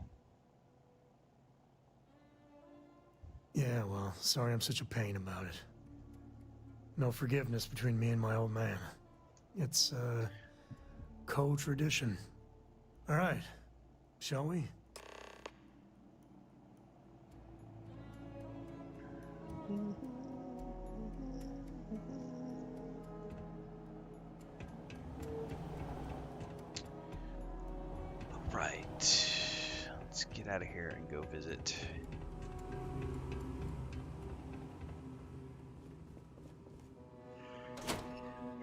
Speaker 20: Yeah, well, sorry I'm such a pain about it. No forgiveness between me and my old man. It's, co-tradition. Alright, shall we?
Speaker 1: Alright. Let's get out of here and go visit.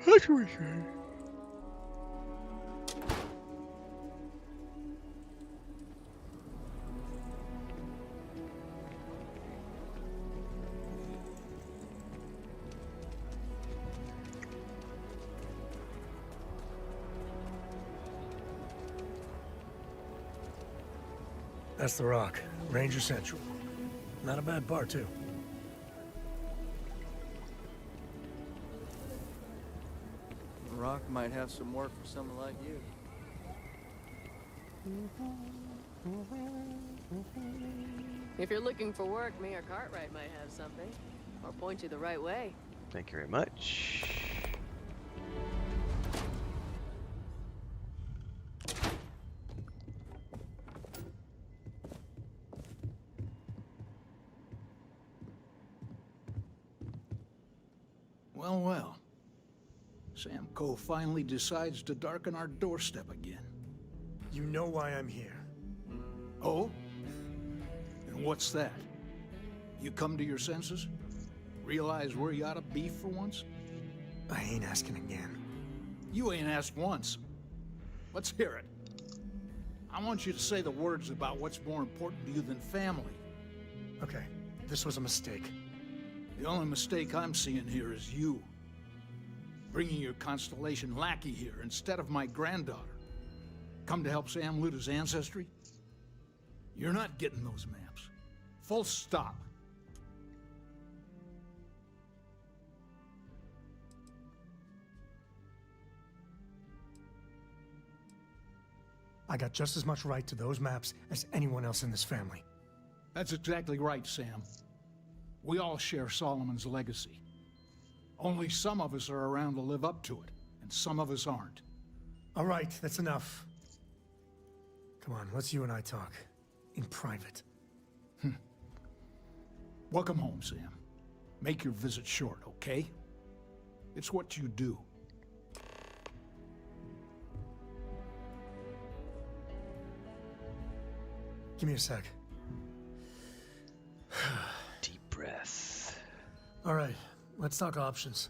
Speaker 1: What was that?
Speaker 20: That's the Rock. Ranger Central. Not a bad bar, too.
Speaker 5: The Rock might have some work for someone like you.
Speaker 9: If you're looking for work, Mayor Cartwright might have something. Or point you the right way.
Speaker 1: Thank you very much.
Speaker 10: Well, well. Sam Coe finally decides to darken our doorstep again.
Speaker 20: You know why I'm here.
Speaker 10: Oh? And what's that? You come to your senses? Realize where you ought to be for once?
Speaker 20: I ain't asking again.
Speaker 10: You ain't asked once. Let's hear it. I want you to say the words about what's more important to you than family.
Speaker 20: Okay, this was a mistake.
Speaker 10: The only mistake I'm seeing here is you. Bringing your Constellation lackey here instead of my granddaughter. Come to help Sam loot his ancestry? You're not getting those maps. Full stop.
Speaker 20: I got just as much right to those maps as anyone else in this family.
Speaker 10: That's exactly right, Sam. We all share Solomon's legacy. Only some of us are around to live up to it, and some of us aren't.
Speaker 20: All right, that's enough. Come on, let's you and I talk. In private.
Speaker 10: Welcome home, Sam. Make your visit short, okay? It's what you do.
Speaker 20: Give me a sec.
Speaker 1: Deep breath.
Speaker 20: All right, let's talk options.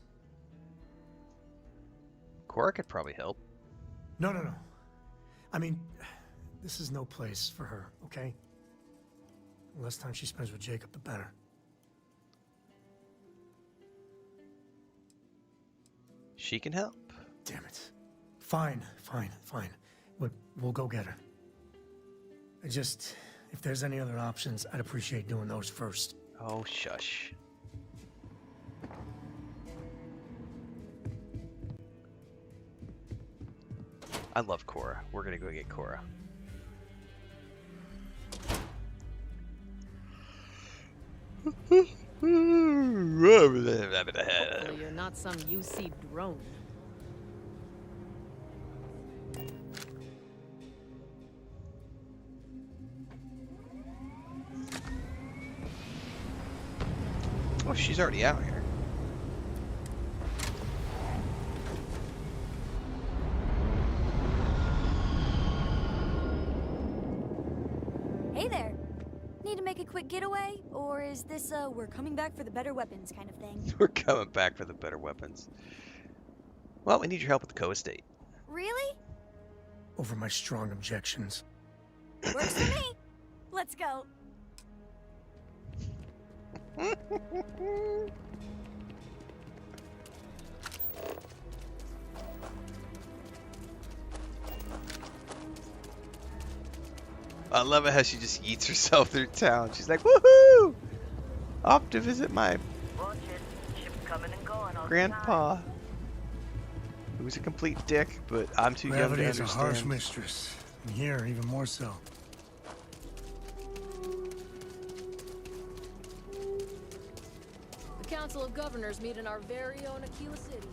Speaker 1: Cora could probably help.
Speaker 20: No. I mean, this is no place for her, okay? The less time she spends with Jacob, the better.
Speaker 1: She can help.
Speaker 20: Damn it. Fine. We'll go get her. If there's any other options, I'd appreciate doing those first.
Speaker 1: Oh, shush. I love Cora. We're gonna go get Cora.
Speaker 9: Hopefully you're not some UC drone.
Speaker 1: Oh, she's already out here.
Speaker 21: Hey there. Need to make a quick getaway? Or is this we're coming back for the better weapons kind of thing?
Speaker 1: We're coming back for the better weapons. Well, we need your help with the Coe estate.
Speaker 21: Really?
Speaker 20: Over my strong objections.
Speaker 21: Works for me. Let's go.
Speaker 1: I love it how she just yeets herself through town. She's like, woohoo! Off to visit my grandpa. Who's a complete dick, but I'm too young to
Speaker 20: Gravity
Speaker 1: understand.
Speaker 20: is a harsh mistress. And here, even more so.
Speaker 9: The Council of Governors meet in our very own Aquila City.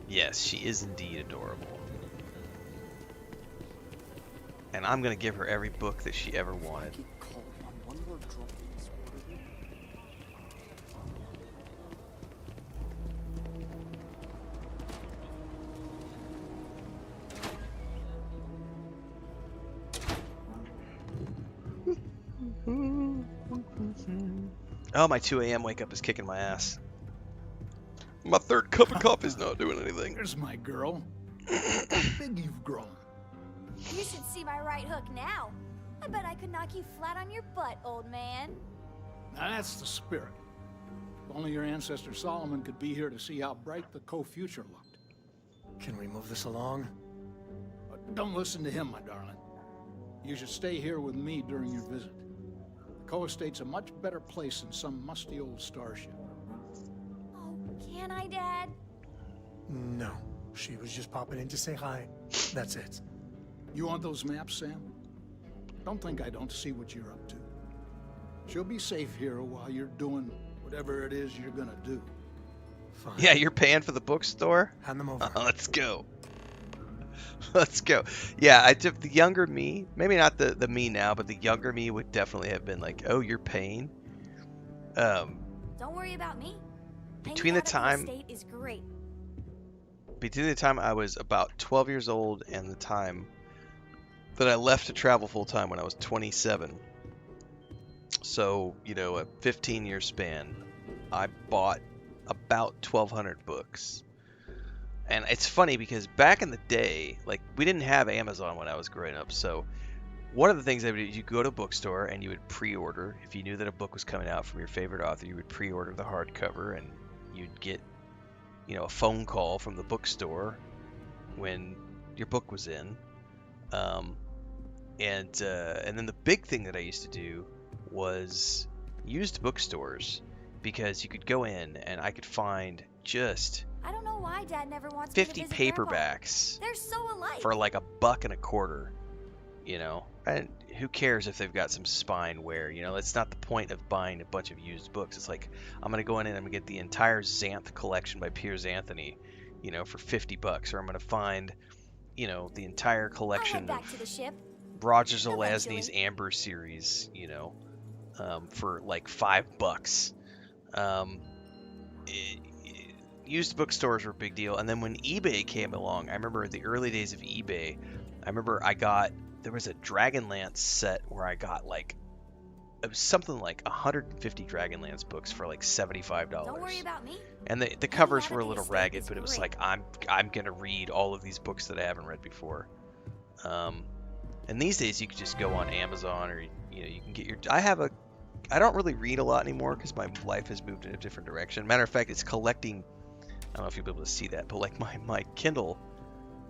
Speaker 1: Yes, she is indeed adorable. And I'm gonna give her every book that she ever wanted. Oh, my 2 a.m. wake up is kicking my ass. My third cup of coffee is not doing anything.
Speaker 10: There's my girl. How big you've grown.
Speaker 21: You should see my right hook now. I bet I could knock you flat on your butt, old man.
Speaker 10: Now that's the spirit. Only your ancestor Solomon could be here to see how bright the co-future looked.
Speaker 20: Can we move this along?
Speaker 10: Don't listen to him, my darling. You should stay here with me during your visit. The co-estate's a much better place than some musty old starship.
Speaker 21: Can I, Dad?
Speaker 20: No. She was just popping in to say hi. That's it.
Speaker 10: You want those maps, Sam? Don't think I don't see what you're up to. She'll be safe here while you're doing whatever it is you're gonna do.
Speaker 20: Fine.
Speaker 1: Yeah, you're paying for the bookstore?
Speaker 20: Hand them over.
Speaker 1: Let's go. Let's go. Yeah, I took the younger me, maybe not the me now, but the younger me would definitely have been like, oh, you're paying?
Speaker 21: Don't worry about me.
Speaker 1: Between the time
Speaker 21: is great.
Speaker 1: Between the time I was about 12 years old and the time that I left to travel full time when I was 27, so, you know, a 15-year span, I bought about 1,200 books. And it's funny because back in the day, like, we didn't have Amazon when I was growing up, so one of the things I would do is you go to a bookstore and you would pre-order. If you knew that a book was coming out from your favorite author, you would pre-order the hardcover, and you'd get, you know, a phone call from the bookstore when your book was in. And then the big thing that I used to do was used bookstores, because you could go in and I could find just
Speaker 21: I don't know why Dad never wants me to
Speaker 1: 50
Speaker 21: visit
Speaker 1: paperbacks
Speaker 21: Grandpa. They're so alike.
Speaker 1: for like $1.25, you know. And who cares if they've got some spine wear? You know, that's not the point of buying a bunch of used books. It's like, I'm gonna go in and I'm gonna get the entire Xanth collection by Piers Anthony, you know, for $50, or I'm gonna find, you know, the entire collection
Speaker 21: back to the ship.
Speaker 1: Roger Zelazny's Amber series, you know, for like $5. Used bookstores were a big deal. And then when eBay came along, I remember the early days of eBay, there was a Dragonlance set where I got like, it was something like 150 Dragonlance books for like $75.
Speaker 21: Don't worry about me.
Speaker 1: And the covers were a little ragged, but it was like, I'm gonna read all of these books that I haven't read before. And these days you can just go on Amazon, or, you know, you can get your, I don't really read a lot anymore because my life has moved in a different direction. Matter of fact, it's collecting, I don't know if you'll be able to see that, but like my Kindle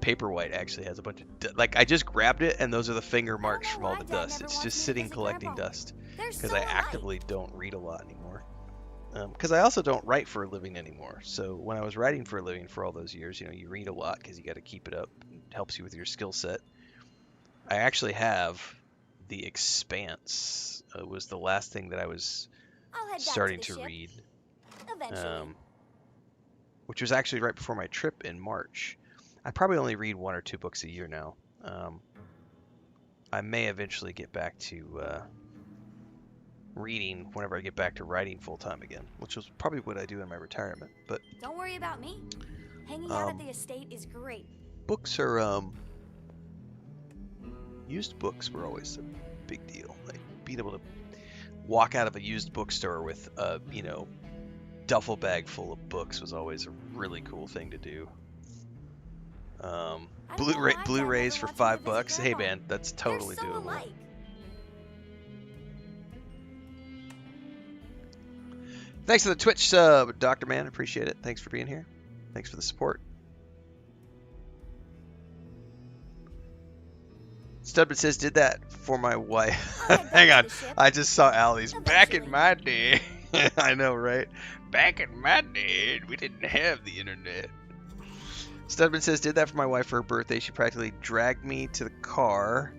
Speaker 1: Paperwhite actually has a bunch of, like, I just grabbed it and those are the finger marks from all the dust. It's just sitting collecting dust because I actively don't read a lot anymore. Because I also don't write for a living anymore. So when I was writing for a living for all those years, you know, you read a lot because you got to keep it up. It helps you with your skill set. I actually have The Expanse. It was the last thing that I was starting to read.
Speaker 21: Eventually.
Speaker 1: Which was actually right before my trip in March. I probably only read 1 or 2 books a year now. I may eventually get back to reading whenever I get back to writing full time again, which was probably what I do in my retirement. But
Speaker 21: don't worry about me. Hanging out at the estate is great.
Speaker 1: Books are used books were always a big deal. Like being able to walk out of a used bookstore with a, you know, duffel bag full of books was always a really cool thing to do. Blu-rays for $5. Hey man, that's totally doable. Thanks for the Twitch sub, Dr. Man. Appreciate it. Thanks for being here. Thanks for the support. Studman says, did that for my wife. Hang on. I just saw Allie's. Back in my day. I know, right? Back in my day, we didn't have the internet. Studman says, did that for my wife for her birthday. She practically dragged me to the car.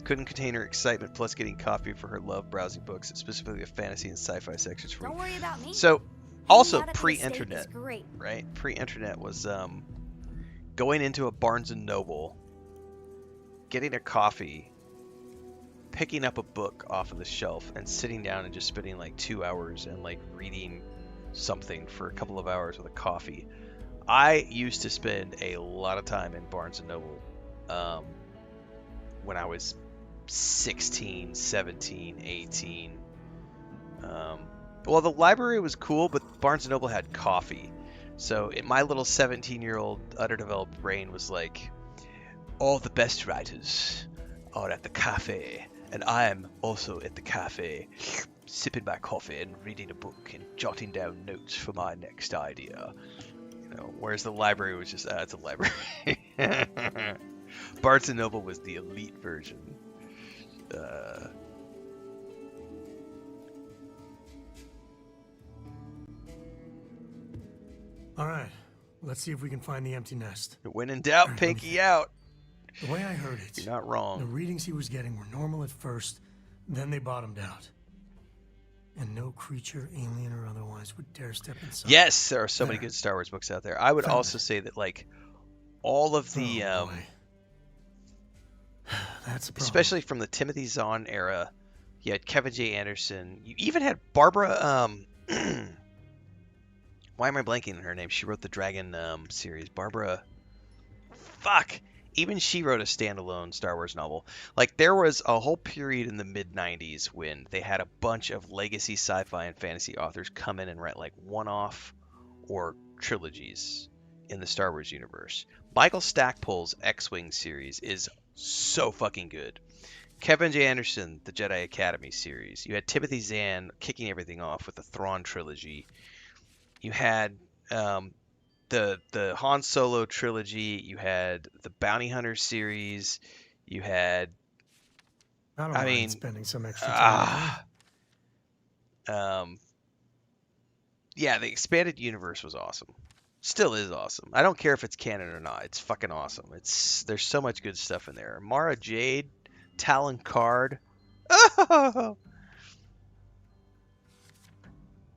Speaker 1: Couldn't contain her excitement, plus getting coffee for her love browsing books, specifically the fantasy and sci-fi sections for me.
Speaker 21: Don't worry about me.
Speaker 1: So, also pre-internet, right? Pre-internet was going into a Barnes & Noble, getting a coffee, picking up a book off of the shelf, and sitting down and just spending like 2 hours and like reading something for a couple of hours with a coffee. I used to spend a lot of time in Barnes & Noble when I was 16, 17, 18. Well, the library was cool, but Barnes & Noble had coffee. So my little 17-year-old underdeveloped brain was like, all the best writers are at the cafe, and I am also at the cafe. sipping my coffee and reading a book and jotting down notes for my next idea. You know, whereas the library was just, it's a library. Barnes & Noble was the elite version.
Speaker 20: All right, let's see if we can find the empty nest.
Speaker 1: When in doubt,
Speaker 20: Right,
Speaker 1: pinky out.
Speaker 20: The way I heard it,
Speaker 1: You're not wrong.
Speaker 20: the readings he was getting were normal at first, then they bottomed out. And no creature, alien or otherwise, would dare step inside.
Speaker 1: Yes, there are so many good Star Wars books out there. I would
Speaker 20: Found
Speaker 1: also say that, like, all of the,
Speaker 20: That's a problem.
Speaker 1: especially from the Timothy Zahn era, you had Kevin J. Anderson. You even had Barbara, why am I blanking on her name? She wrote the Dragon series. Barbara, fuck. Even she wrote a standalone Star Wars novel. Like, there was a whole period in the mid-90s when they had a bunch of legacy sci-fi and fantasy authors come in and write, like, one-off or trilogies in the Star Wars universe. Michael Stackpole's X-Wing series is so fucking good. Kevin J. Anderson, the Jedi Academy series. You had Timothy Zahn kicking everything off with the Thrawn trilogy. You had the Han Solo trilogy. You had the Bounty Hunter series. You had,
Speaker 20: I mean, spending some extra time.
Speaker 1: Yeah, the expanded universe was awesome. Still is awesome. I don't care if it's canon or not. It's fucking awesome. There's so much good stuff in there. Mara Jade, Talon Card. Oh!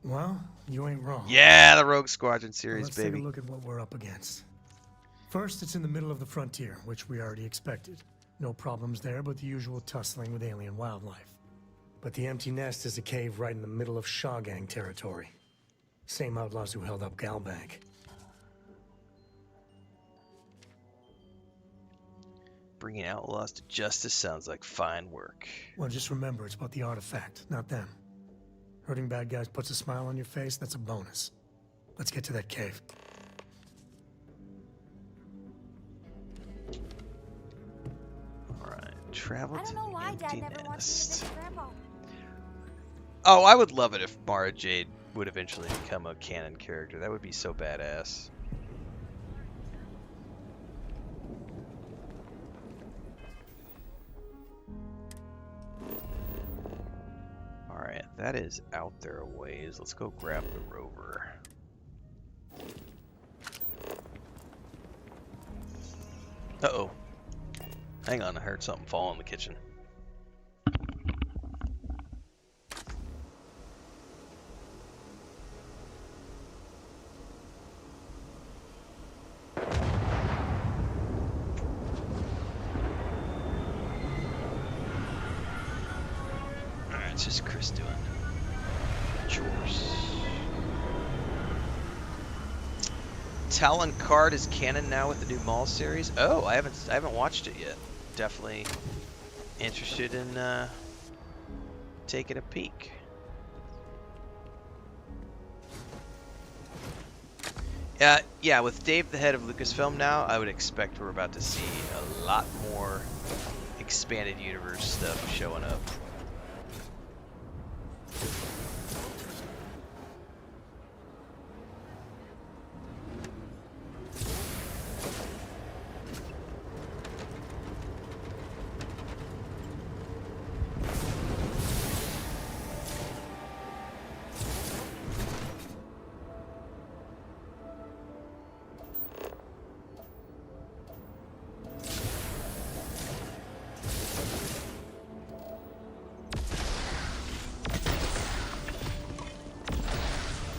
Speaker 20: Well, you ain't wrong.
Speaker 1: Yeah, the Rogue Squadron series,
Speaker 20: Let's
Speaker 1: baby.
Speaker 20: take a look at what we're up against. First, it's in the middle of the frontier, which we already expected. No problems there, but the usual tussling with alien wildlife. But the empty nest is a cave right in the middle of Shawgang territory. Same outlaws who held up Galbank.
Speaker 1: Bringing outlaws to justice sounds like fine work.
Speaker 20: Well, just remember, it's about the artifact, not them. Hurting bad guys puts a smile on your face, that's a bonus. Let's get to that cave.
Speaker 1: Alright, travel
Speaker 21: I
Speaker 1: to
Speaker 21: don't know
Speaker 1: the
Speaker 21: why Dad
Speaker 1: empty
Speaker 21: never wants me to
Speaker 1: nest.
Speaker 21: visit Grandpa.
Speaker 1: Oh, I would love it if Mara Jade would eventually become a canon character. That would be so badass. Alright, that is out there a ways. Let's go grab the rover. Uh-oh. Hang on, I heard something fall in the kitchen. Alright, it's just Chris doing chores. Talon Card is canon now with the new Maul series. Oh, I haven't watched it yet. Definitely interested in taking a peek. Yeah, with Dave the head of Lucasfilm now, I would expect we're about to see a lot more expanded universe stuff showing up.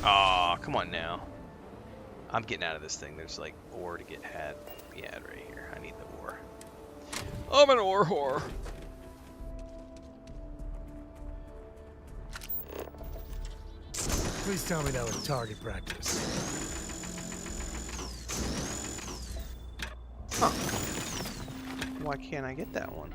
Speaker 1: Aw, come on now. I'm getting out of this thing. There's like ore to get had. Yeah, right here. I need the ore. I'm an ore whore.
Speaker 20: Please tell me that was target practice.
Speaker 1: Huh. Why can't I get that one?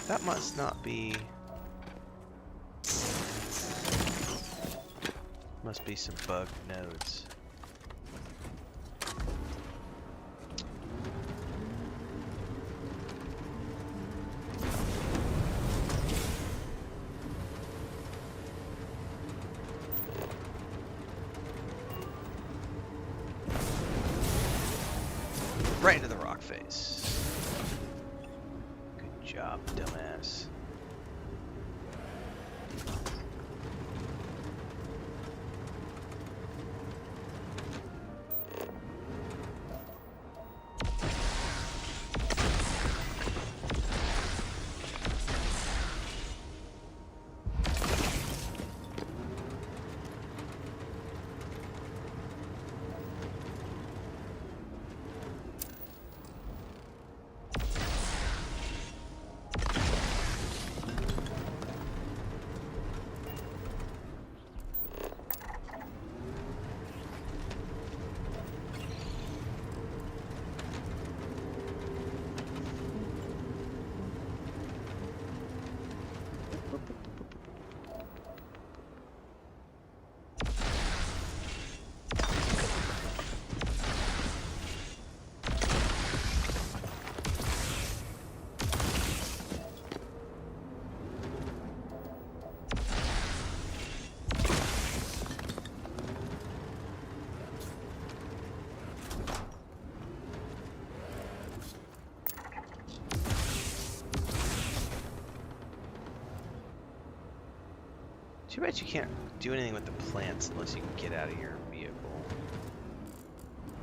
Speaker 1: That must not be... Must be some bugged nodes. Right into the rock face. Good job, dumbass. Too bad you can't do anything with the plants unless you can get out of your vehicle.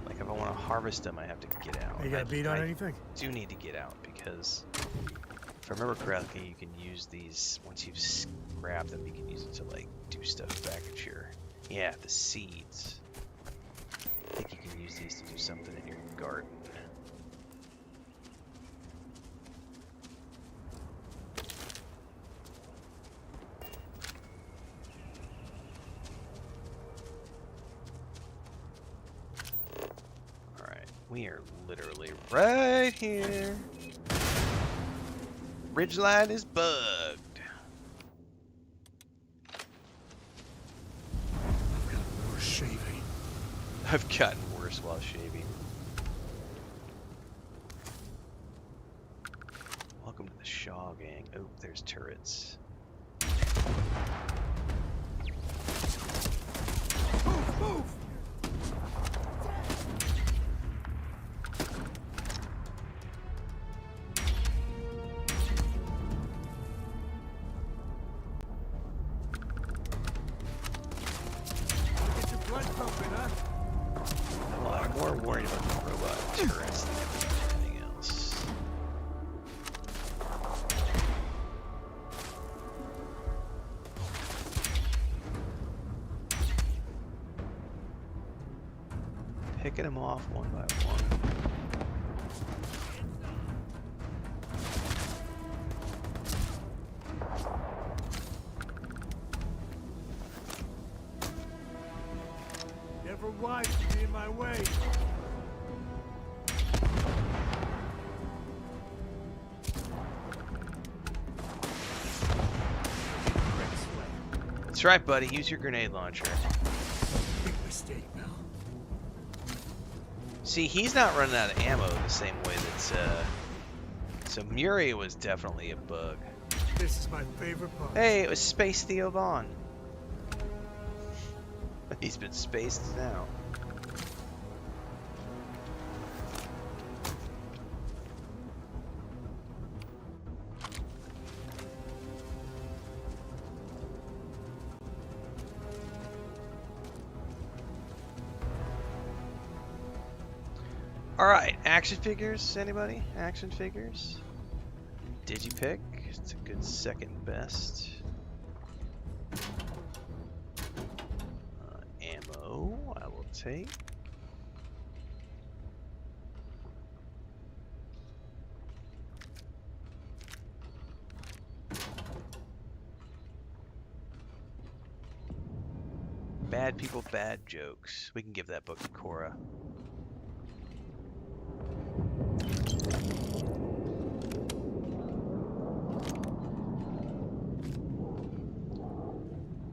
Speaker 1: Like if I want to harvest them, I have to get out.
Speaker 20: You got beat on anything?
Speaker 1: I do need to get out because if I remember correctly, you can use these once you've grabbed them. You can use it to like do stuff back at your the seeds. I think you can use these to do something in your garden. We are literally right here. Ridgeline is bugged.
Speaker 20: I've got worse shaving.
Speaker 1: I've gotten worse while shaving. Welcome to the Shaw gang. Oh, there's turrets.
Speaker 22: Move, move!
Speaker 1: Well, I'm more worried about the robot turrets than anything else. Picking them off one by one.
Speaker 22: Never wise to be in my way.
Speaker 1: That's right, buddy. Use your grenade launcher.
Speaker 22: Big mistake, pal.
Speaker 1: See, he's not running out of ammo the same way that's, so Murray was definitely a bug.
Speaker 22: This is my favorite part.
Speaker 1: Hey, it was Space Theo Vaughn. He's been spaced now. Alright, action figures, anybody? Action figures? Digipick, it's a good second best. Ammo, I will take. Bad people, bad jokes. We can give that book to Cora.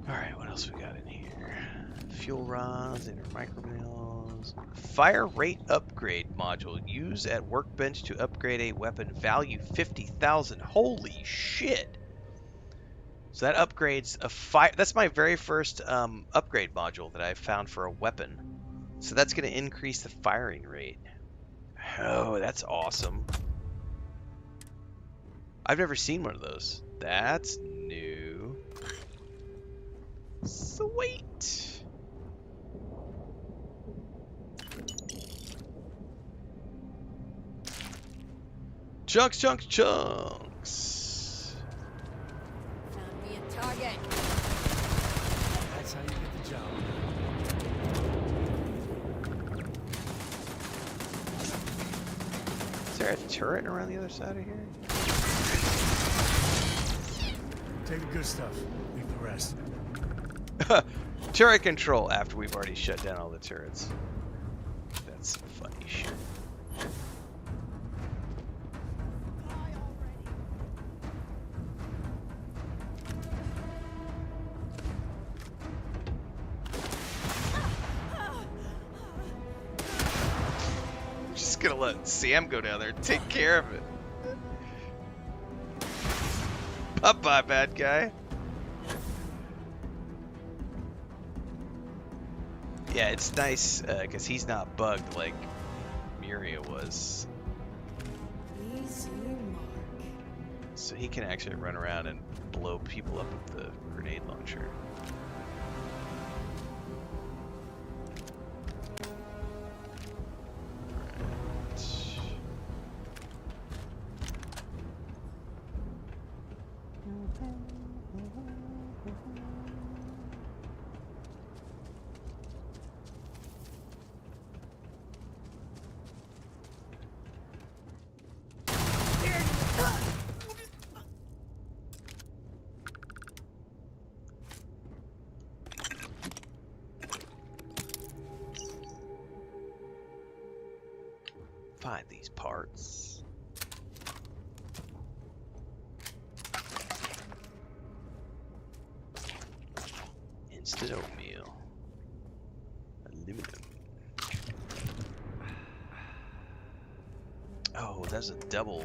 Speaker 1: Alright, what else we got in here? fuel rods, inner micromills. Fire rate upgrade module. Use at workbench to upgrade a weapon. Value 50,000. Holy shit! So that upgrades a fire. That's my very first upgrade module that I found for a weapon. So that's going to increase the firing rate. Oh, that's awesome. I've never seen one of those. That's new. Sweet. Chunks, chunks, chunks.
Speaker 9: Found me a target.
Speaker 22: That's how you get the job.
Speaker 1: Is there a turret around the other side of here?
Speaker 22: Take the good stuff. Leave the rest.
Speaker 1: Turret control after we've already shut down all the turrets. That's some funny shit. I'm just gonna let Sam go down there and take care of it. Bye-bye, bad guy. Yeah, it's nice because he's not bugged like Miria was.
Speaker 9: Easy mark.
Speaker 1: So he can actually run around and blow people up with the grenade launcher. Find these parts. Instant oatmeal. Aluminum. Oh, that's a double.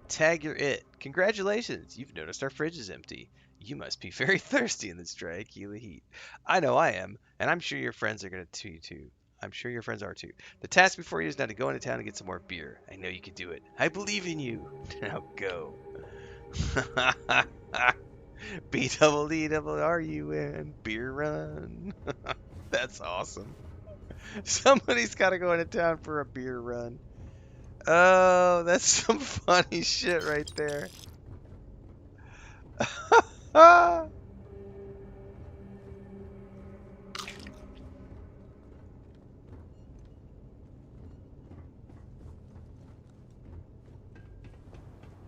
Speaker 1: Tag your it. Congratulations, you've noticed our fridge is empty. You must be very thirsty in this dry Aquila heat. I know I am, and I'm sure your friends are going to too. I'm sure your friends are too. The task before you is now to go into town and get some more beer. I know you can do it. I believe in you. Now go. B-double-E-double-R-U-N. Beer run. That's awesome. Somebody's got to go into town for a beer run. Oh, that's some funny shit right there. All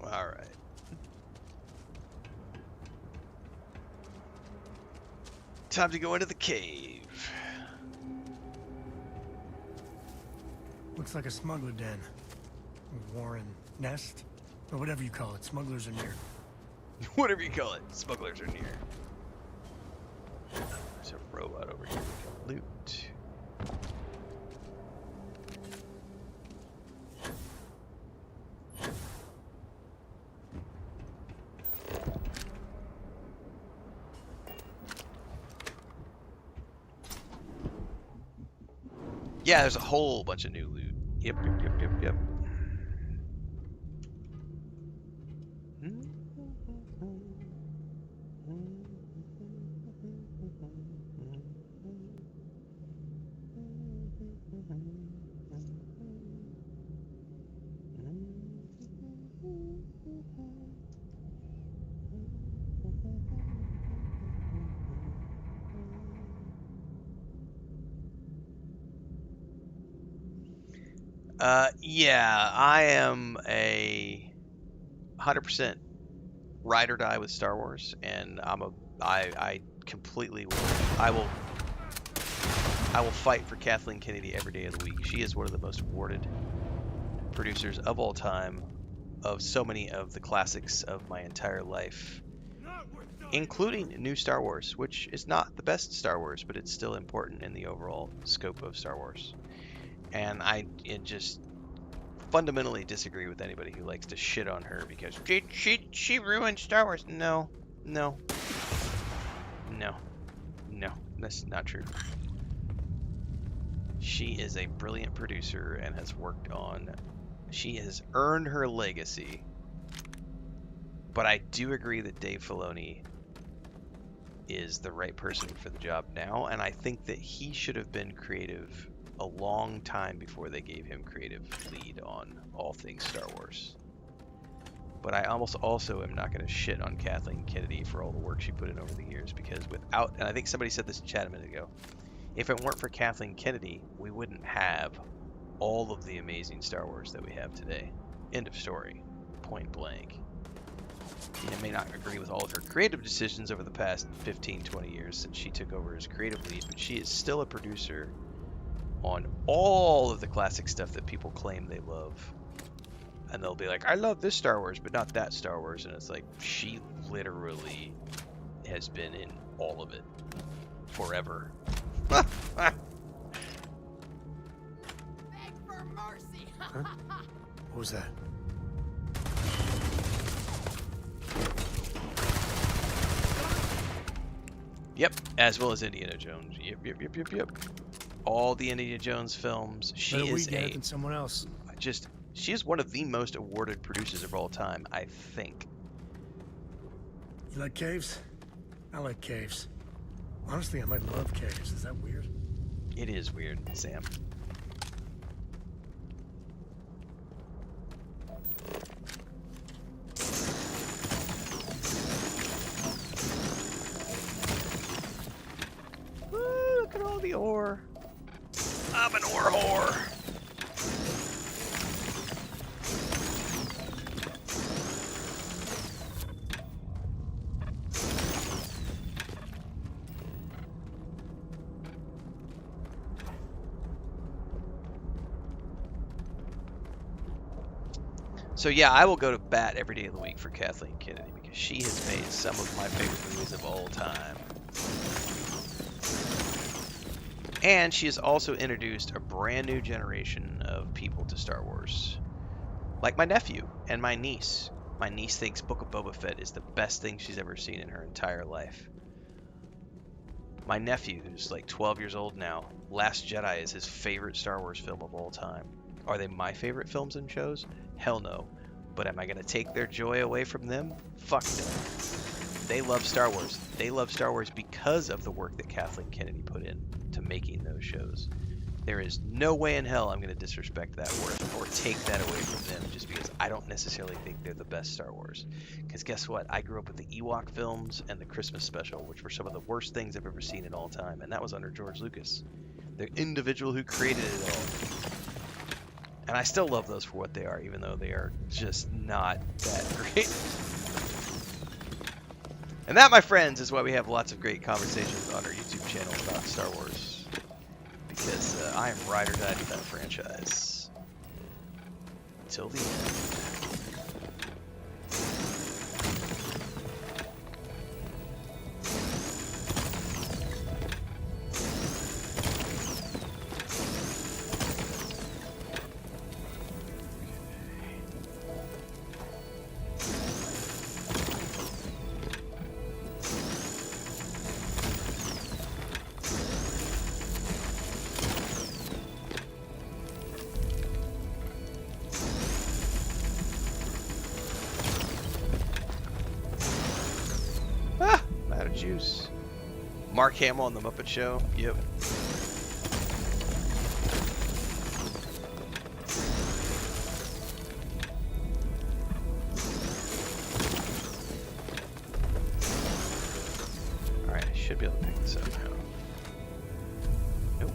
Speaker 1: right. Time to go into the cave.
Speaker 20: Looks like a smuggler den. Warren nest? Or whatever you call it. Smugglers are near.
Speaker 1: Whatever you call it. Smugglers are near. There's a robot over here we can loot. Yeah, there's a whole bunch of new loot. Yep. Yeah, I am a 100% ride or die with Star Wars, and I completely will. I will fight for Kathleen Kennedy every day of the week. She is one of the most awarded producers of all time of so many of the classics of my entire life. including new Star Wars, which is not the best Star Wars, but it's still important in the overall scope of Star Wars. And I just fundamentally disagree with anybody who likes to shit on her because she ruined Star Wars. No, that's not true. She is a brilliant producer and has worked on. She has earned her legacy. But I do agree that Dave Filoni is the right person for the job now, and I think that he should have been creative a long time before they gave him creative lead on all things Star Wars. But I also am not going to shit on Kathleen Kennedy for all the work she put in over the years, because without, and I think somebody said this in chat a minute ago, if it weren't for Kathleen Kennedy, we wouldn't have all of the amazing Star Wars that we have today. End of story. Point blank. You may not agree with all of her creative decisions over the past 15, 20 years since she took over as creative lead, but she is still a producer on all of the classic stuff that people claim they love. And they'll be like, I love this Star Wars, but not that Star Wars. And it's like, she literally has been in all of it forever.
Speaker 4: Beg for mercy.
Speaker 20: Huh? What was that?
Speaker 1: Yep, as well as Indiana Jones. Yep. All the Indiana Jones films. She
Speaker 20: Better
Speaker 1: is
Speaker 20: we get it than someone else.
Speaker 1: She is one of the most awarded producers of all time, I think.
Speaker 20: You like caves? I like caves. Honestly, I might love caves. Is that weird?
Speaker 1: It is weird, Sam. Ooh, look at all the ore. I'm an ore whore. So yeah, I will go to bat every day of the week for Kathleen Kennedy because she has made some of my favorite movies of all time. And she has also introduced a brand new generation of people to Star Wars. Like my nephew and my niece. My niece thinks Book of Boba Fett is the best thing she's ever seen in her entire life. My nephew, who's like 12 years old now, Last Jedi is his favorite Star Wars film of all time. Are they my favorite films and shows? Hell no. But am I going to take their joy away from them? Fuck no. They love Star Wars. They love Star Wars because of the work that Kathleen Kennedy put in to making those shows. There is no way in hell I'm going to disrespect that work or take that away from them just because I don't necessarily think they're the best Star Wars. Because guess what? I grew up with the Ewok films and the Christmas special, which were some of the worst things I've ever seen in all time. And that was under George Lucas, the individual who created it all. And I still love those for what they are, even though they are just not that great. And that, my friends, is why we have lots of great conversations on our YouTube channel about Star Wars. Because I am ride or die to that franchise. Till the end. Juice. Mark Hamill on the Muppet Show. Yep. Alright, I should be able to pick this up now. Nope.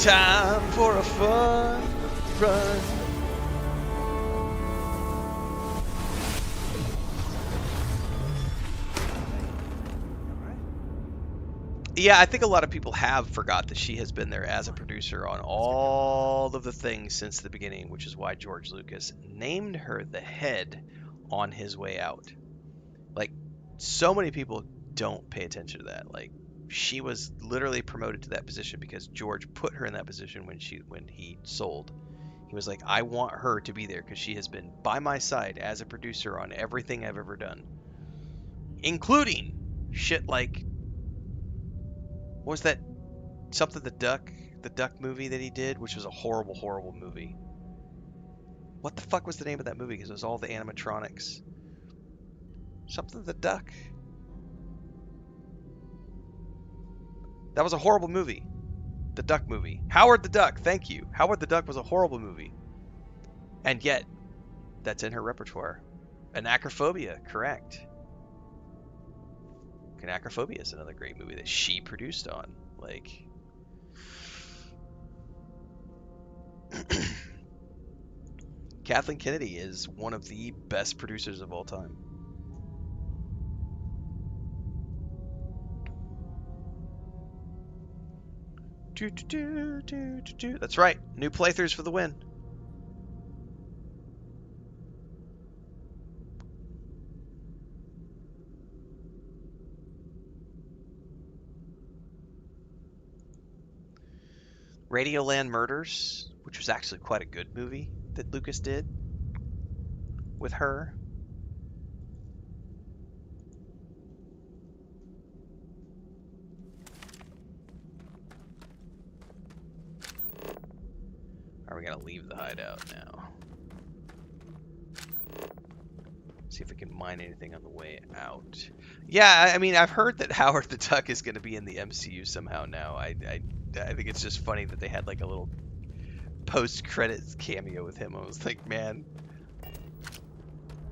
Speaker 1: Time for a fun run. Yeah, I think a lot of people have forgot that she has been there as a producer on all of the things since the beginning, which is why George Lucas named her the head on his way out. Like, so many people don't pay attention to that. Like, she was literally promoted to that position because George put her in that position when he sold. He was like, I want her to be there because she has been by my side as a producer on everything I've ever done, including shit like, what was that? Something the Duck movie that he did, which was a horrible, horrible movie. What the fuck was the name of that movie? Because it was all the animatronics. Something the Duck. That was a horrible movie. The Duck movie. Howard the Duck. Thank you. Howard the Duck was a horrible movie. And yet, that's in her repertoire. Anachrophobia. Correct. Anachrophobia is another great movie that she produced on. Like... Kathleen Kennedy is one of the best producers of all time. That's right. New playthroughs for the win. Radioland Murders, which was actually quite a good movie that Lucas did with her. Are we gonna leave the hideout now? See if we can mine anything on the way out. Yeah, I mean, I've heard that Howard the Duck is going to be in the MCU somehow now. I think it's just funny that they had like a little post-credits cameo with him. I was like, man,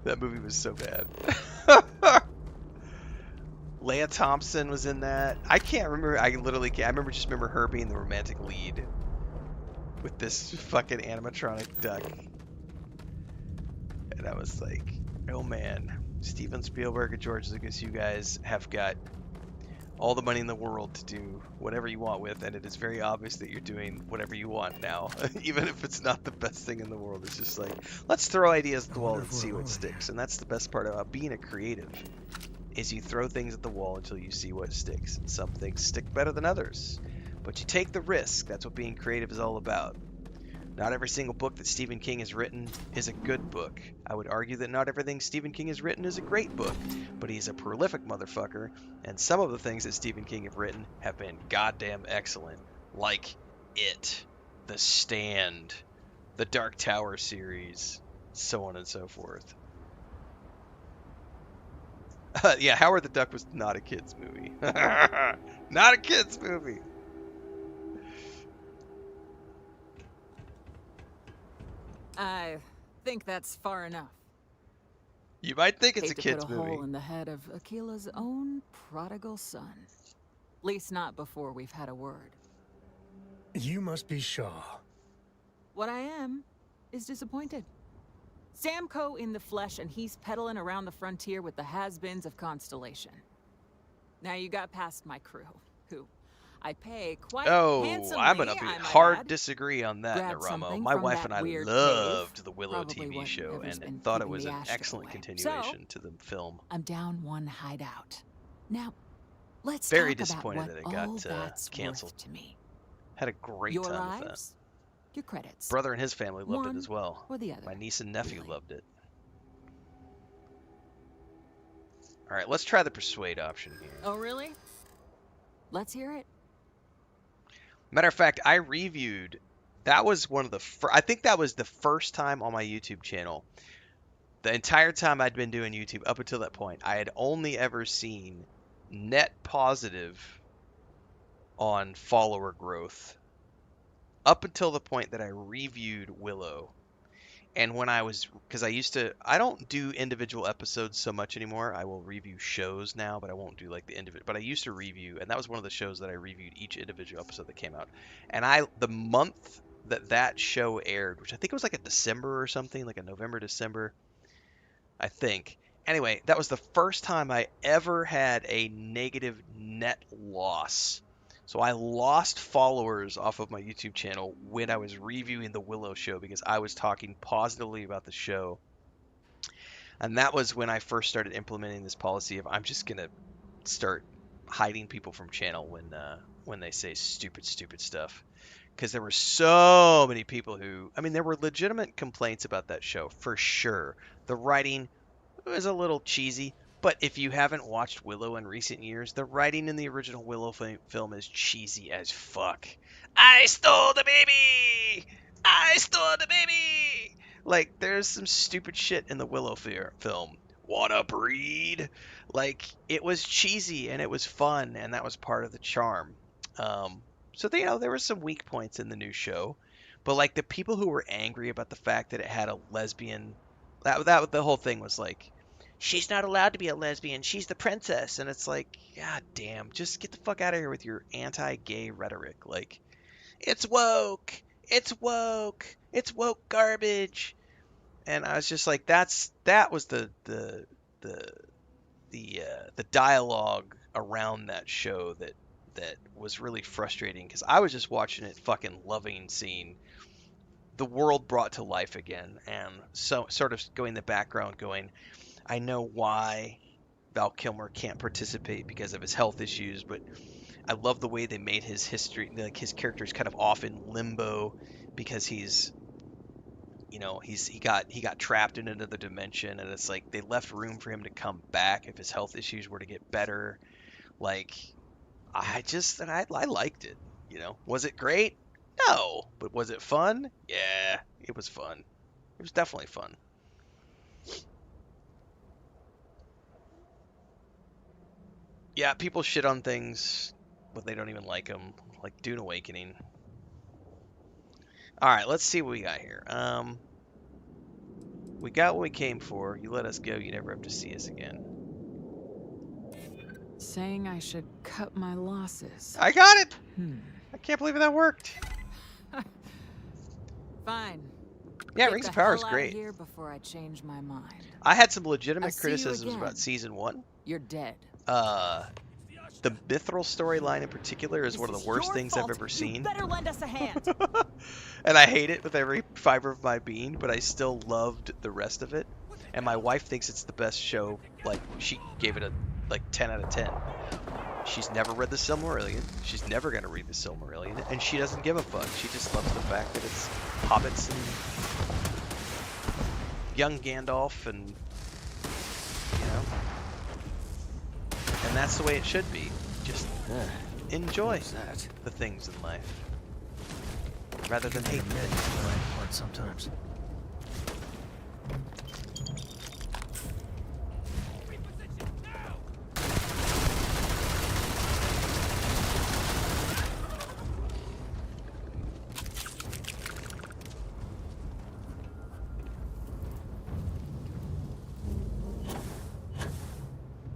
Speaker 1: that movie was so bad. Leia Thompson was in that. I can't remember. I literally can't. I remember her being the romantic lead with this fucking animatronic duck. And I was like, oh man, Steven Spielberg and George Lucas, you guys have got all the money in the world to do whatever you want with, and it is very obvious that you're doing whatever you want now, even if it's not the best thing in the world. It's just like, let's throw ideas at the wall and see what sticks. And that's the best part about being a creative, is you throw things at the wall until you see what sticks. And some things stick better than others, but you take the risk. That's what being creative is all about. Not every single book that Stephen King has written is a good book. I would argue that not everything Stephen King has written is a great book, but he's a prolific motherfucker, and some of the things that Stephen King have written have been goddamn excellent. Like It, The Stand, the Dark Tower series, so on and so forth. Yeah, Howard the Duck was not a kid's movie. Not a kid's movie.
Speaker 2: I think that's far enough.
Speaker 1: You might think it's
Speaker 2: Hate
Speaker 1: a kid's
Speaker 2: to put a
Speaker 1: movie.
Speaker 2: hole in the head of Akila's own prodigal son. At least not before we've had a word.
Speaker 22: You must be Shaw.
Speaker 2: What I am is disappointed. Samco in the flesh, and he's peddling around the frontier with the has-beens of Constellation. Now you got past my crew, who I pay quite handsomely,
Speaker 1: I'm gonna hard disagree on that,
Speaker 2: Grab
Speaker 1: Naramo.
Speaker 2: something
Speaker 1: My
Speaker 2: from
Speaker 1: wife
Speaker 2: that
Speaker 1: and I
Speaker 2: weird
Speaker 1: loved
Speaker 2: cave.
Speaker 1: the Willow
Speaker 2: Probably
Speaker 1: TV show
Speaker 2: whatever's been
Speaker 1: and thought it
Speaker 2: keeping
Speaker 1: was
Speaker 2: the
Speaker 1: an
Speaker 2: ash
Speaker 1: excellent
Speaker 2: away.
Speaker 1: continuation to the film.
Speaker 2: I'm down one hideout. Now, let's
Speaker 1: Very
Speaker 2: talk
Speaker 1: disappointed
Speaker 2: about
Speaker 1: that
Speaker 2: what
Speaker 1: it
Speaker 2: all
Speaker 1: got
Speaker 2: that's
Speaker 1: canceled.
Speaker 2: worth to me.
Speaker 1: Had a great
Speaker 2: Your
Speaker 1: time with that.
Speaker 2: lives, your credits.
Speaker 1: Brother and his family loved
Speaker 2: One
Speaker 1: it as well.
Speaker 2: or the other.
Speaker 1: My niece and nephew loved it. All right, let's try the persuade option here.
Speaker 2: Oh, really? Let's hear it.
Speaker 1: Matter of fact, I reviewed. That was one of the. I think that was the first time on my YouTube channel. The entire time I'd been doing YouTube up until that point, I had only ever seen net positive on follower growth up until the point that I reviewed Willow. And when I was, because I don't do individual episodes so much anymore. I will review shows now, but I won't do like the individual. But I used to review, and that was one of the shows that I reviewed each individual episode that came out. And the month that show aired, which I think it was like a December or something, like a November, December, I think. Anyway, that was the first time I ever had a negative net loss. So I lost followers off of my YouTube channel when I was reviewing the Willow show because I was talking positively about the show. And that was when I first started implementing this policy of I'm just going to start hiding people from channel when they say stupid stuff. Because there were so many people who, I mean, there were legitimate complaints about that show, for sure. The writing was a little cheesy, but if you haven't watched Willow in recent years, the writing in the original Willow film is cheesy as fuck. I stole the baby! I stole the baby! Like, there's some stupid shit in the Willow film. Wanna breed? Like, it was cheesy and it was fun, and that was part of the charm. So, you know, there were some weak points in the new show, but like the people who were angry about the fact that it had a lesbian, that the whole thing was like, she's not allowed to be a lesbian, she's the princess, and it's like, god damn, just get the fuck out of here with your anti-gay rhetoric. Like, it's woke, it's woke, it's woke garbage, and I was just like, that was the dialogue around that show that was really frustrating, because I was just watching it fucking loving seeing the world brought to life again, and so sort of going in the background going, I know why Val Kilmer can't participate because of his health issues, but I love the way they made his history, like his character's kind of off in limbo because he's, you know, he got trapped in another dimension, and it's like they left room for him to come back if his health issues were to get better. Like, I liked it, you know. Was it great? No. But was it fun? Yeah, it was fun. It was definitely fun. Yeah, people shit on things, but they don't even like them. Like Dune Awakening. Alright, let's see what we got here. We got what we came for. You let us go, you never have to see us again.
Speaker 2: Saying I should cut my losses.
Speaker 1: I got it! I can't believe that worked.
Speaker 2: Fine.
Speaker 1: Yeah,
Speaker 2: Get
Speaker 1: Rings
Speaker 2: the
Speaker 1: of Power is
Speaker 2: hell out
Speaker 1: great.
Speaker 2: Here before I change my mind.
Speaker 1: I had some legitimate
Speaker 2: see you
Speaker 1: criticisms
Speaker 2: again.
Speaker 1: about Season 1.
Speaker 2: You're dead.
Speaker 1: The Mithril storyline in particular is one of the worst things I've ever seen.
Speaker 4: You better lend us a hand.
Speaker 1: And I hate it with every fiber of my being, but I still loved the rest of it. And my wife thinks it's the best show. Like, she gave it a 10 out of 10. She's never read the Silmarillion. She's never going to read the Silmarillion. And she doesn't give a fuck. She just loves the fact that it's hobbits and young Gandalf and, you know. And that's the way it should be. Just enjoy the things in life. Rather than hate them.
Speaker 22: Hard sometimes.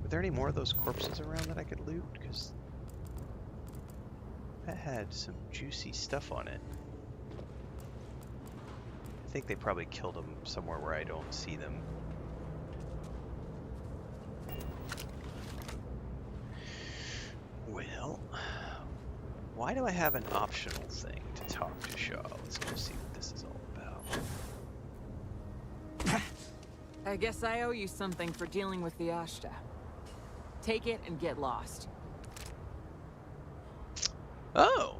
Speaker 1: Were there any more of those corpses around that I could loot? Because that had some juicy stuff on it. I think they probably killed them somewhere where I don't see them. Well, why do I have an optional thing to talk to Shaw? Let's go see what this is all about.
Speaker 2: I guess I owe you something for dealing with the Ashta. Take it and get lost.
Speaker 1: Oh!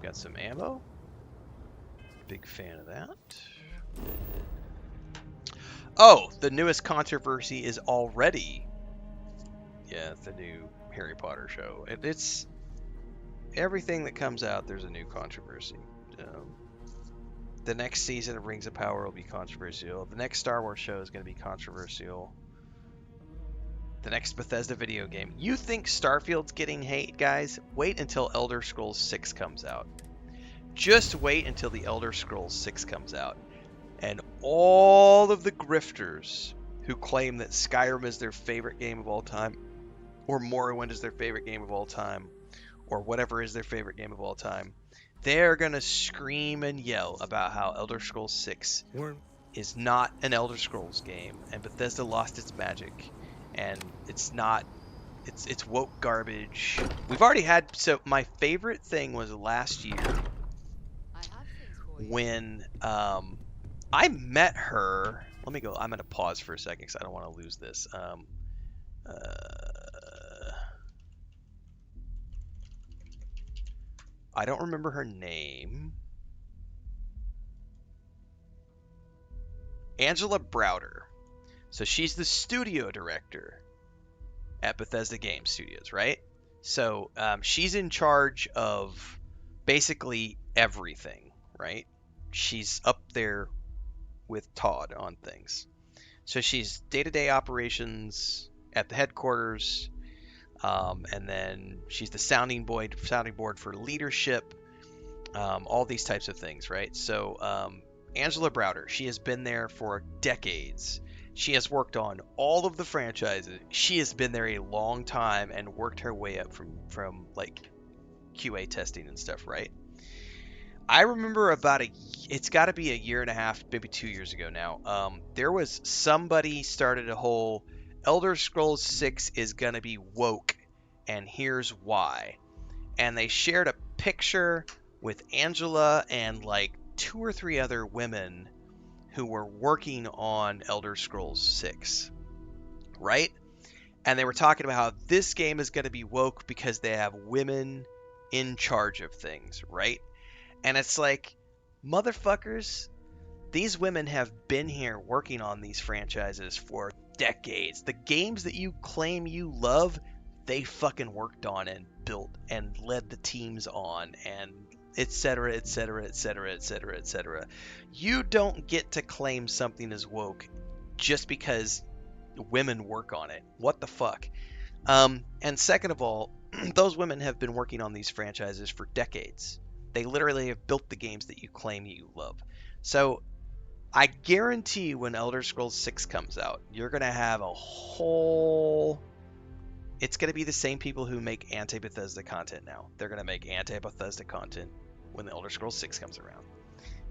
Speaker 1: Got some ammo. Big fan of that. Oh, the newest controversy is already... Yeah, the new Harry Potter show. It's... Everything that comes out, there's a new controversy. The next season of Rings of Power will be controversial. The next Star Wars show is going to be controversial. The next Bethesda video game. You think Starfield's getting hate, guys? Wait until Elder Scrolls 6 comes out. Just wait until the Elder Scrolls 6 comes out. And all of the grifters who claim that Skyrim is their favorite game of all time, or Morrowind is their favorite game of all time, or whatever is their favorite game of all time, they're going to scream and yell about how Elder Scrolls 6 is not an Elder Scrolls game, and Bethesda lost its magic, and it's woke garbage. We've already had, so my favorite thing was last year when I met her. Let me go. I'm gonna pause for a second because I don't want to lose this. I don't remember her name. Angela Browder. So she's the studio director at Bethesda Game Studios, right? So she's in charge of basically everything, right? She's up there with Todd on things. So she's day-to-day operations at the headquarters, and then she's the sounding board for leadership, all these types of things, right? So Angela Browder, she has been there for decades. She has worked on all of the franchises. She has been there a long time and worked her way up from like QA testing and stuff, right? I remember it's got to be a year and a half, maybe 2 years ago now. There was somebody started a whole Elder Scrolls 6 is going to be woke, and here's why. And they shared a picture with Angela and like 2 or 3 other women who were working on Elder Scrolls 6, right? And they were talking about how this game is going to be woke because they have women in charge of things, right? And it's like, motherfuckers, these women have been here working on these franchises for decades. The games that you claim you love, they fucking worked on and built and led the teams on, and etc., etc., etc., etc., etc. You don't get to claim something as woke just because women work on it. What the fuck? And second of all, those women have been working on these franchises for decades. They literally have built the games that you claim you love. So I guarantee when Elder Scrolls 6 comes out, you're going to have a whole... It's going to be the same people who make anti-Bethesda content now. They're going to make anti-Bethesda content when the Elder Scrolls 6 comes around.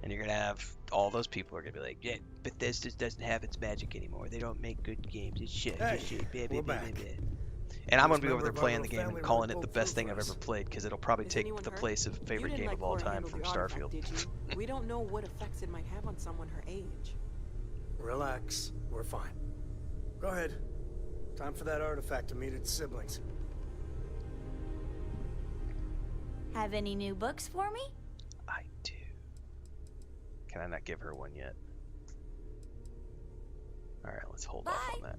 Speaker 1: And you're going to have all those people are going to be like, yeah, Bethesda doesn't have its magic anymore. They don't make good games. It's shit.
Speaker 22: Hey,
Speaker 1: it's shit.
Speaker 22: we're back.
Speaker 1: And I'm going to be over there playing the game and calling it the best thing I've ever played because it'll probably take the place of favorite game of all time from Starfield.
Speaker 8: Did you? We don't know what effects it might have on someone her age.
Speaker 22: Relax. We're fine. Go ahead. Time for that artifact to meet its siblings.
Speaker 21: Have any new books for me?
Speaker 1: I do. Can I not give her one yet? Alright, let's hold off on that.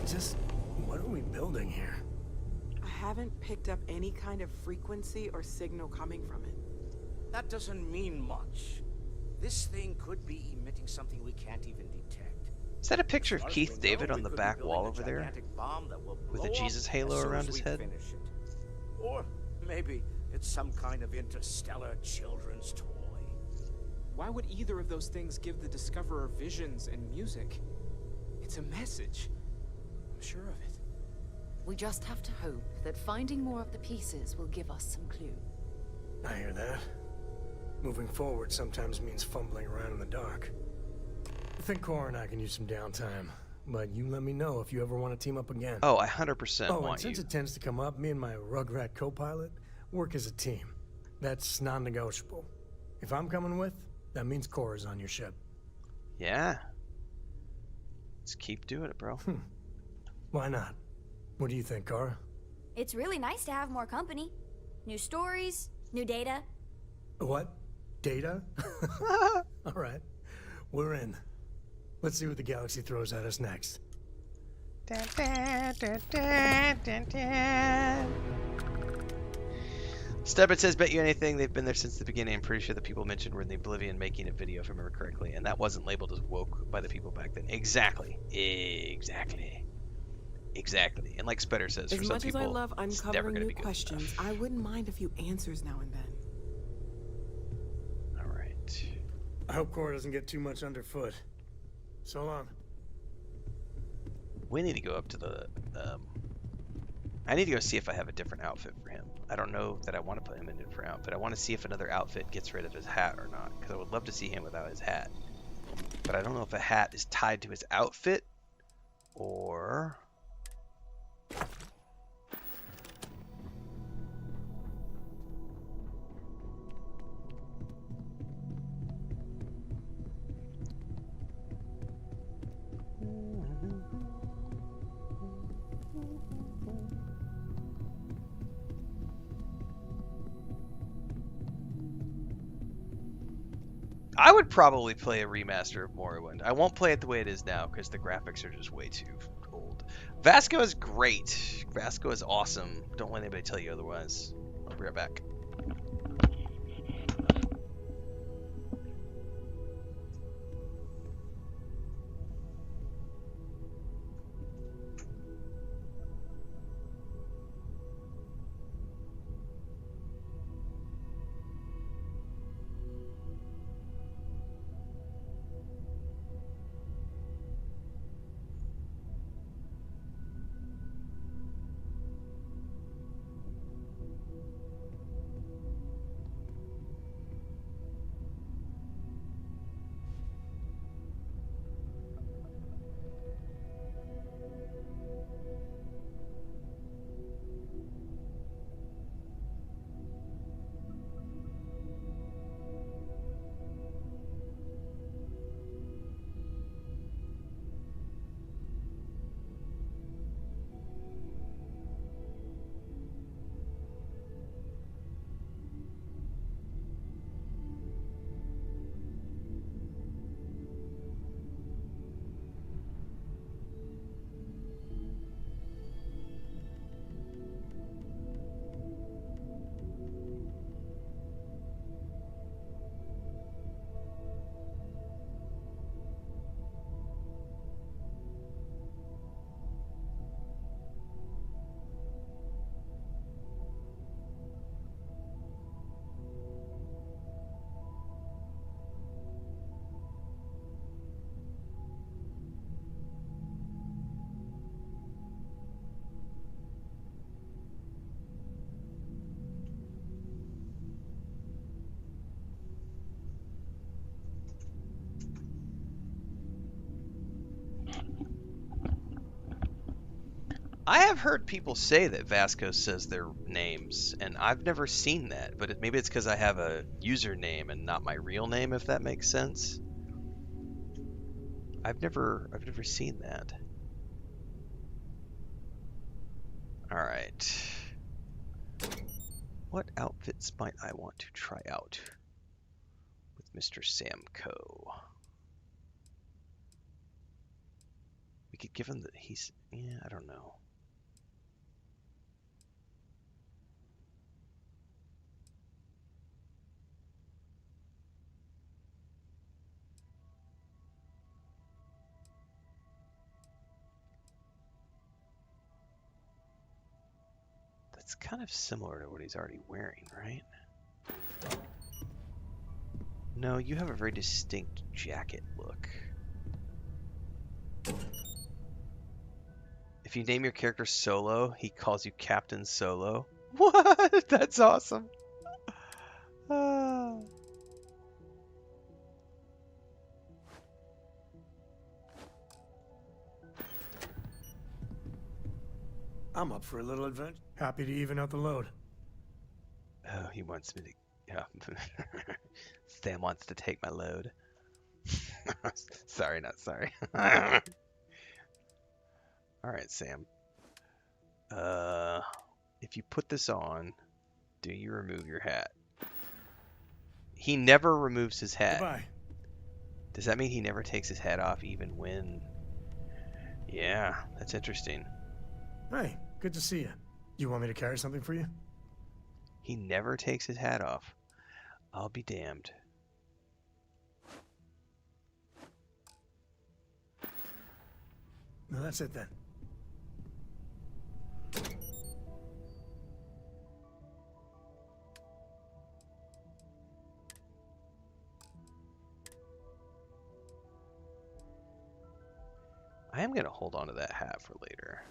Speaker 22: Just, what are we building here?
Speaker 8: I haven't picked up any kind of frequency or signal coming from it.
Speaker 15: That doesn't mean much. This thing could be emitting something we can't even detect.
Speaker 1: Is that a picture of Keith David on the back wall over there? With a Jesus halo around his head?
Speaker 15: Or maybe it's some kind of interstellar children's toy.
Speaker 18: Why would either of those things give the Discoverer visions and music? It's a message. I'm sure of it.
Speaker 23: We just have to hope that finding more of the pieces will give us some clue.
Speaker 22: I hear that. Moving forward sometimes means fumbling around in the dark. I think Cora and I can use some downtime, but you let me know if you ever want to team up again.
Speaker 1: Oh, I 100%
Speaker 22: and
Speaker 1: want
Speaker 22: since
Speaker 1: you.
Speaker 22: it tends to come up, me and my Rugrat co-pilot work as a team. That's non-negotiable. If I'm coming with, that means Cora's on your ship.
Speaker 1: Yeah. Let's keep doing it, bro.
Speaker 22: Why not? What do you think, Cora?
Speaker 21: It's really nice to have more company. New stories, new data.
Speaker 22: What? Data? All right. We're in. Let's see what the galaxy throws at us next.
Speaker 1: Stubborn says, bet you anything they've been there since the beginning. I'm pretty sure the people mentioned were in the Oblivion making a video, if I remember correctly, and that wasn't labeled as woke by the people back then. Exactly. And like Spetter says, for some people,
Speaker 8: As much as I love
Speaker 1: it's never
Speaker 8: uncovering
Speaker 1: going to
Speaker 8: new
Speaker 1: be good
Speaker 8: questions,
Speaker 1: enough.
Speaker 8: I wouldn't mind a few answers now and then.
Speaker 1: All right.
Speaker 22: I hope Cora doesn't get too much underfoot. So long.
Speaker 1: We need to go up to the I need to go see if I have a different outfit for him. I don't know that I want to put him in a different outfit. I want to see if another outfit gets rid of his hat or not, because I would love to see him without his hat. But I don't know if a hat is tied to his outfit or... I would probably play a remaster of Morrowind. I won't play it the way it is now because the graphics are just way too old. Vasco is great. Vasco is awesome. Don't let anybody tell you otherwise. I'll be right back. I have heard people say that Vasco says their names, and I've never seen that, but maybe it's because I have a username and not my real name, if that makes sense. I've never seen that. Alright. What outfits might I want to try out with Mr. Samco? We could give him I don't know. That's kind of similar to what he's already wearing, right? No, you have a very distinct jacket look. If you name your character Solo, he calls you Captain Solo. What? That's awesome.
Speaker 22: I'm up for a little adventure. Happy to even out the load.
Speaker 1: Oh, he wants me to... Yeah. Sam wants to take my load. Sorry, not sorry. Alright, Sam. If you put this on, do you remove your hat? He never removes his hat.
Speaker 22: Goodbye.
Speaker 1: Does that mean he never takes his hat off even when... Yeah, that's interesting.
Speaker 22: Hey, good to see you. You want me to carry something for you?
Speaker 1: He never takes his hat off. I'll be damned.
Speaker 22: No, that's it then.
Speaker 1: I am going to hold on to that hat for later.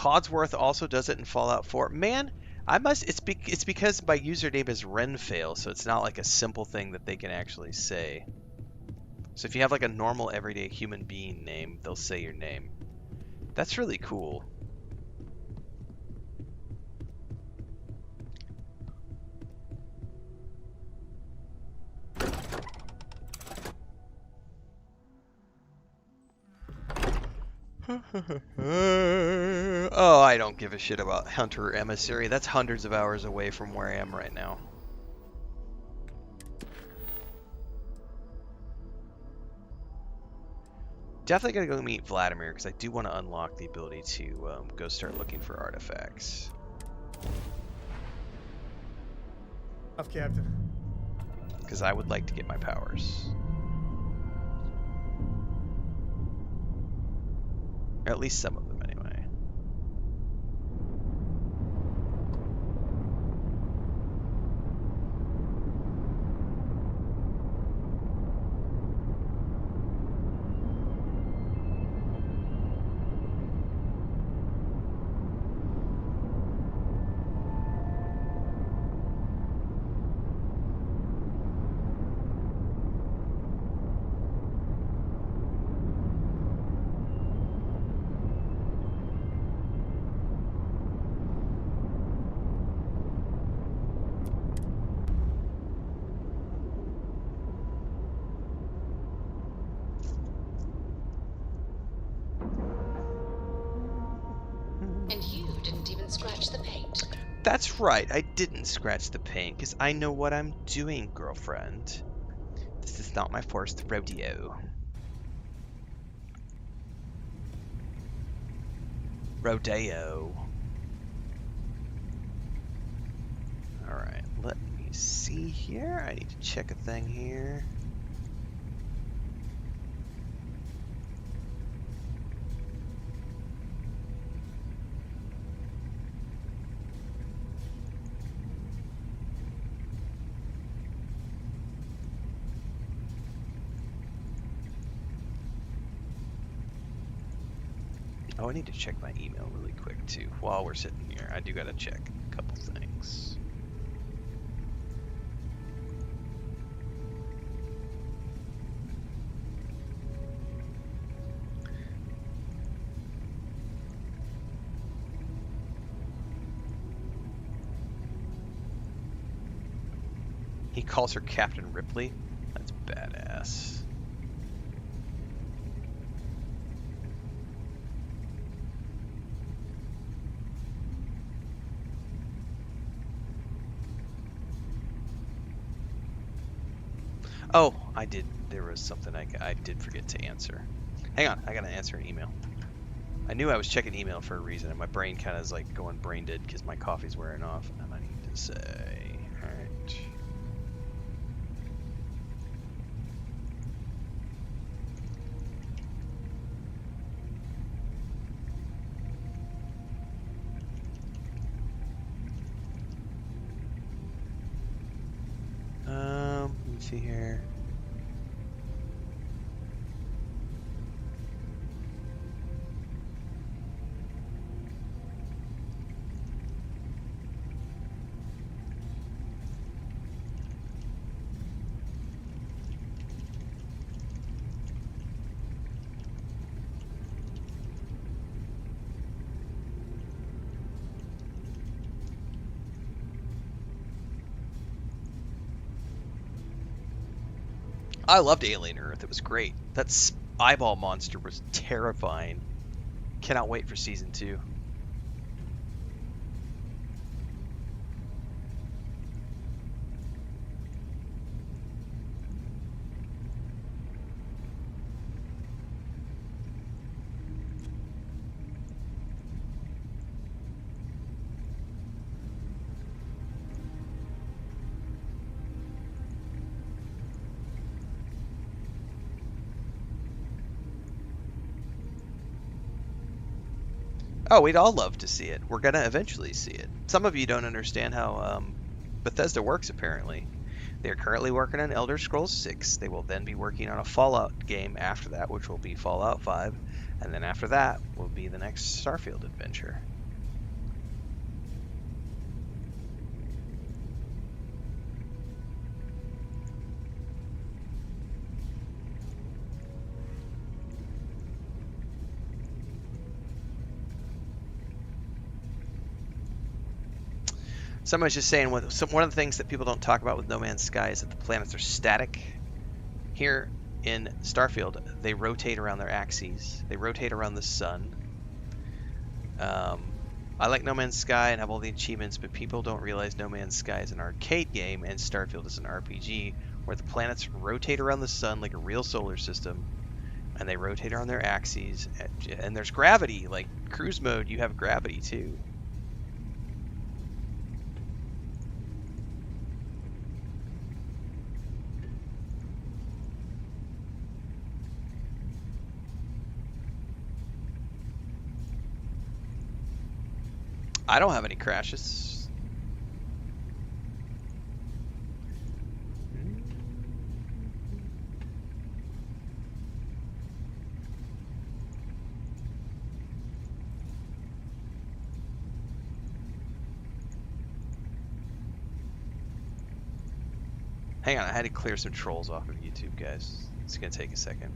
Speaker 1: Codsworth also does it in Fallout 4. Man, I must. It's because my username is Renfail, so it's not like a simple thing that they can actually say. So if you have like a normal everyday human being name, they'll say your name. That's really cool. Oh, I don't give a shit about Hunter Emissary. That's hundreds of hours away from where I am right now. Definitely gotta go meet Vladimir because I do want to unlock the ability to go start looking for artifacts.
Speaker 22: Off, Captain.
Speaker 1: Because I would like to get my powers. Or at least some of them, anyway.
Speaker 11: And you didn't even scratch the paint.
Speaker 1: That's right, I didn't scratch the paint because I know what I'm doing, girlfriend. This is not my first rodeo. Rodeo. Alright, let me see here. I need to check a thing here. Oh, I need to check my email really quick too. While we're sitting here, I do gotta check a couple things. He calls her Captain Ripley. That's badass. Oh, I did. There was something I did forget to answer. Hang on, I gotta answer an email. I knew I was checking email for a reason, and my brain kind of is like going brain dead because my coffee's wearing off, and I need to say, all right. Let me see here. I loved Alien Earth. It was great. That eyeball monster was terrifying. Cannot wait for season 2. Oh, we'd all love to see it. We're gonna eventually see it. Some of you don't understand how Bethesda works, apparently. They are currently working on Elder Scrolls 6. They will then be working on a Fallout game after that, which will be Fallout 5. And then after that will be the next Starfield adventure. Someone was just saying one of the things that people don't talk about with No Man's Sky is that the planets are static. Here in Starfield, they rotate around their axes. They rotate around the sun. I like No Man's Sky and have all the achievements, but people don't realize No Man's Sky is an arcade game and Starfield is an RPG where the planets rotate around the sun like a real solar system, and they rotate around their axes, and there's gravity. Like cruise mode, you have gravity too. I don't have any crashes. Hang on, I had to clear some trolls off of YouTube, guys. It's gonna take a second.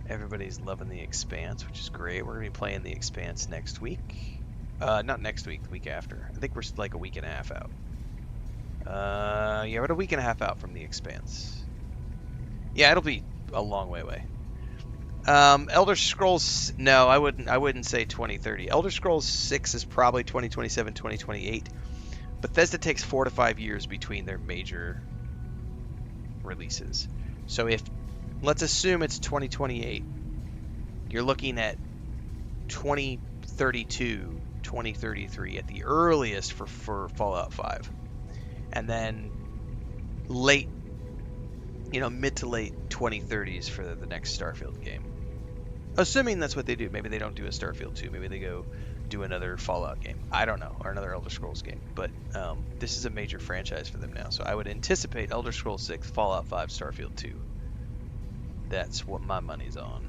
Speaker 1: Everybody's loving The Expanse, which is great. We're going to be playing The Expanse next week. Not next week, the week after. I think we're like a week and a half out. Yeah, we're a week and a half out from The Expanse. Yeah, it'll be a long way away. Elder Scrolls, no, I wouldn't say 2030. Elder Scrolls 6 is probably 2027, 2028. Bethesda takes 4 to 5 years between their major releases. So let's assume it's 2028. You're looking at 2032, 2033 at the earliest for Fallout 5. And then mid to late 2030s for the next Starfield game. Assuming that's what they do. Maybe they don't do a Starfield 2. Maybe they go do another Fallout game. I don't know. Or another Elder Scrolls game. But this is a major franchise for them now. So I would anticipate Elder Scrolls 6, Fallout 5, Starfield 2. That's what my money's on.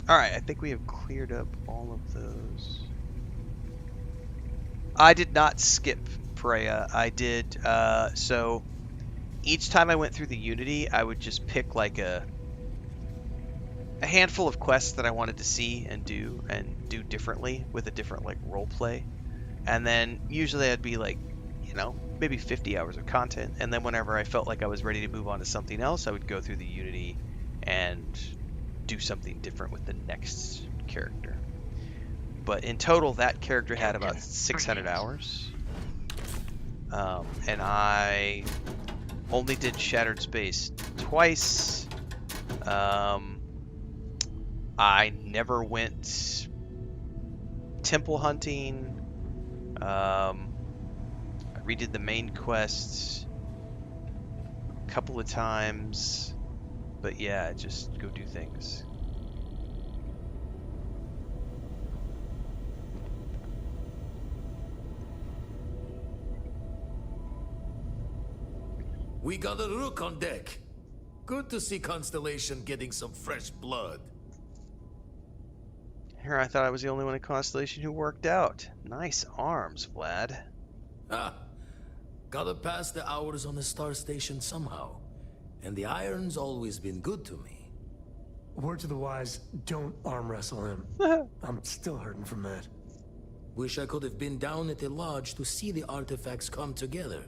Speaker 1: Alright, I think we have cleared up all of those. I did not skip Preya. I did, so each time I went through the Unity, I would just pick like a handful of quests that I wanted to see and do differently with a different like role play. And then usually I'd be like, maybe 50 hours of content. And then whenever I felt like I was ready to move on to something else, I would go through the Unity and do something different with the next character. But in total, that character had about 600 hours. And I only did Shattered Space twice. I never went temple hunting. I redid the main quests a couple of times, but yeah, just go do things.
Speaker 12: We got a rook on deck. Good to see Constellation getting some fresh blood.
Speaker 1: Here, I thought I was the only one in Constellation who worked out. Nice arms, Vlad.
Speaker 12: Ah, gotta pass the hours on the star station somehow. And the iron's always been good to me.
Speaker 20: Word to the wise, don't arm wrestle him. I'm still hurting from that.
Speaker 12: Wish I could have been down at the lodge to see the artifacts come together.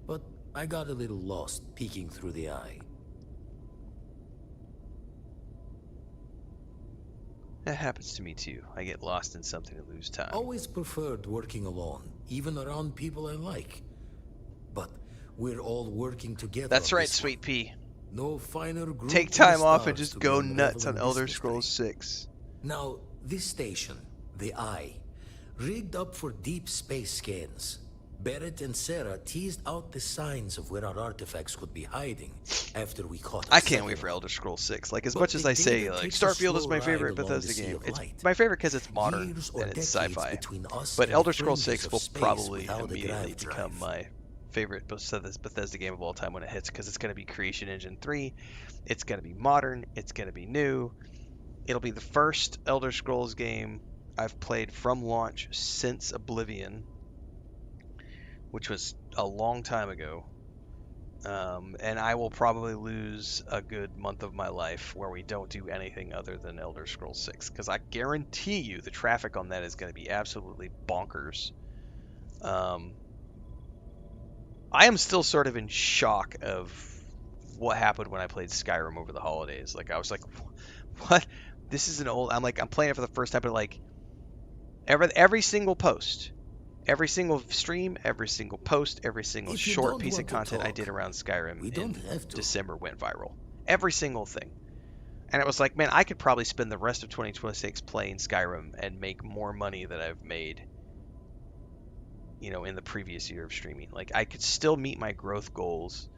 Speaker 12: But I got a little lost peeking through the eye.
Speaker 1: That happens to me too. I get lost in something and lose time.
Speaker 12: Always preferred working alone, even around people I like. But we're all working together.
Speaker 1: That's right, Sweet Pea.
Speaker 12: No finer group.
Speaker 1: Take time off and just go nuts on Elder Scrolls 6.
Speaker 12: Now, this station, the Eye, rigged up for deep space scans. Barrett and Sarah teased out the signs of where our artifacts could be hiding after we caught.
Speaker 1: I can't wait for Elder Scrolls 6. Like, as much as I say, like, Starfield is my favorite Bethesda game. It's my favorite because it's modern and it's sci-fi. But Elder Scrolls 6 will probably immediately become my favorite Bethesda game of all time when it hits, because it's going to be Creation Engine 3. It's going to be modern. It's going to be new. It'll be the first Elder Scrolls game I've played from launch since Oblivion, which was a long time ago. And I will probably lose a good month of my life where we don't do anything other than Elder Scrolls 6, because I guarantee you the traffic on that is going to be absolutely bonkers. I am still sort of in shock of what happened when I played Skyrim over the holidays. Like, I was like, what? This is an old... I'm playing it for the first time, but like, every single post, every single stream, every single post, every single short piece of content I did around Skyrim in December went viral. Every single thing. And it was like, man, I could probably spend the rest of 2026 playing Skyrim and make more money than I've made, you know, in the previous year of streaming. Like, I could still meet my growth goals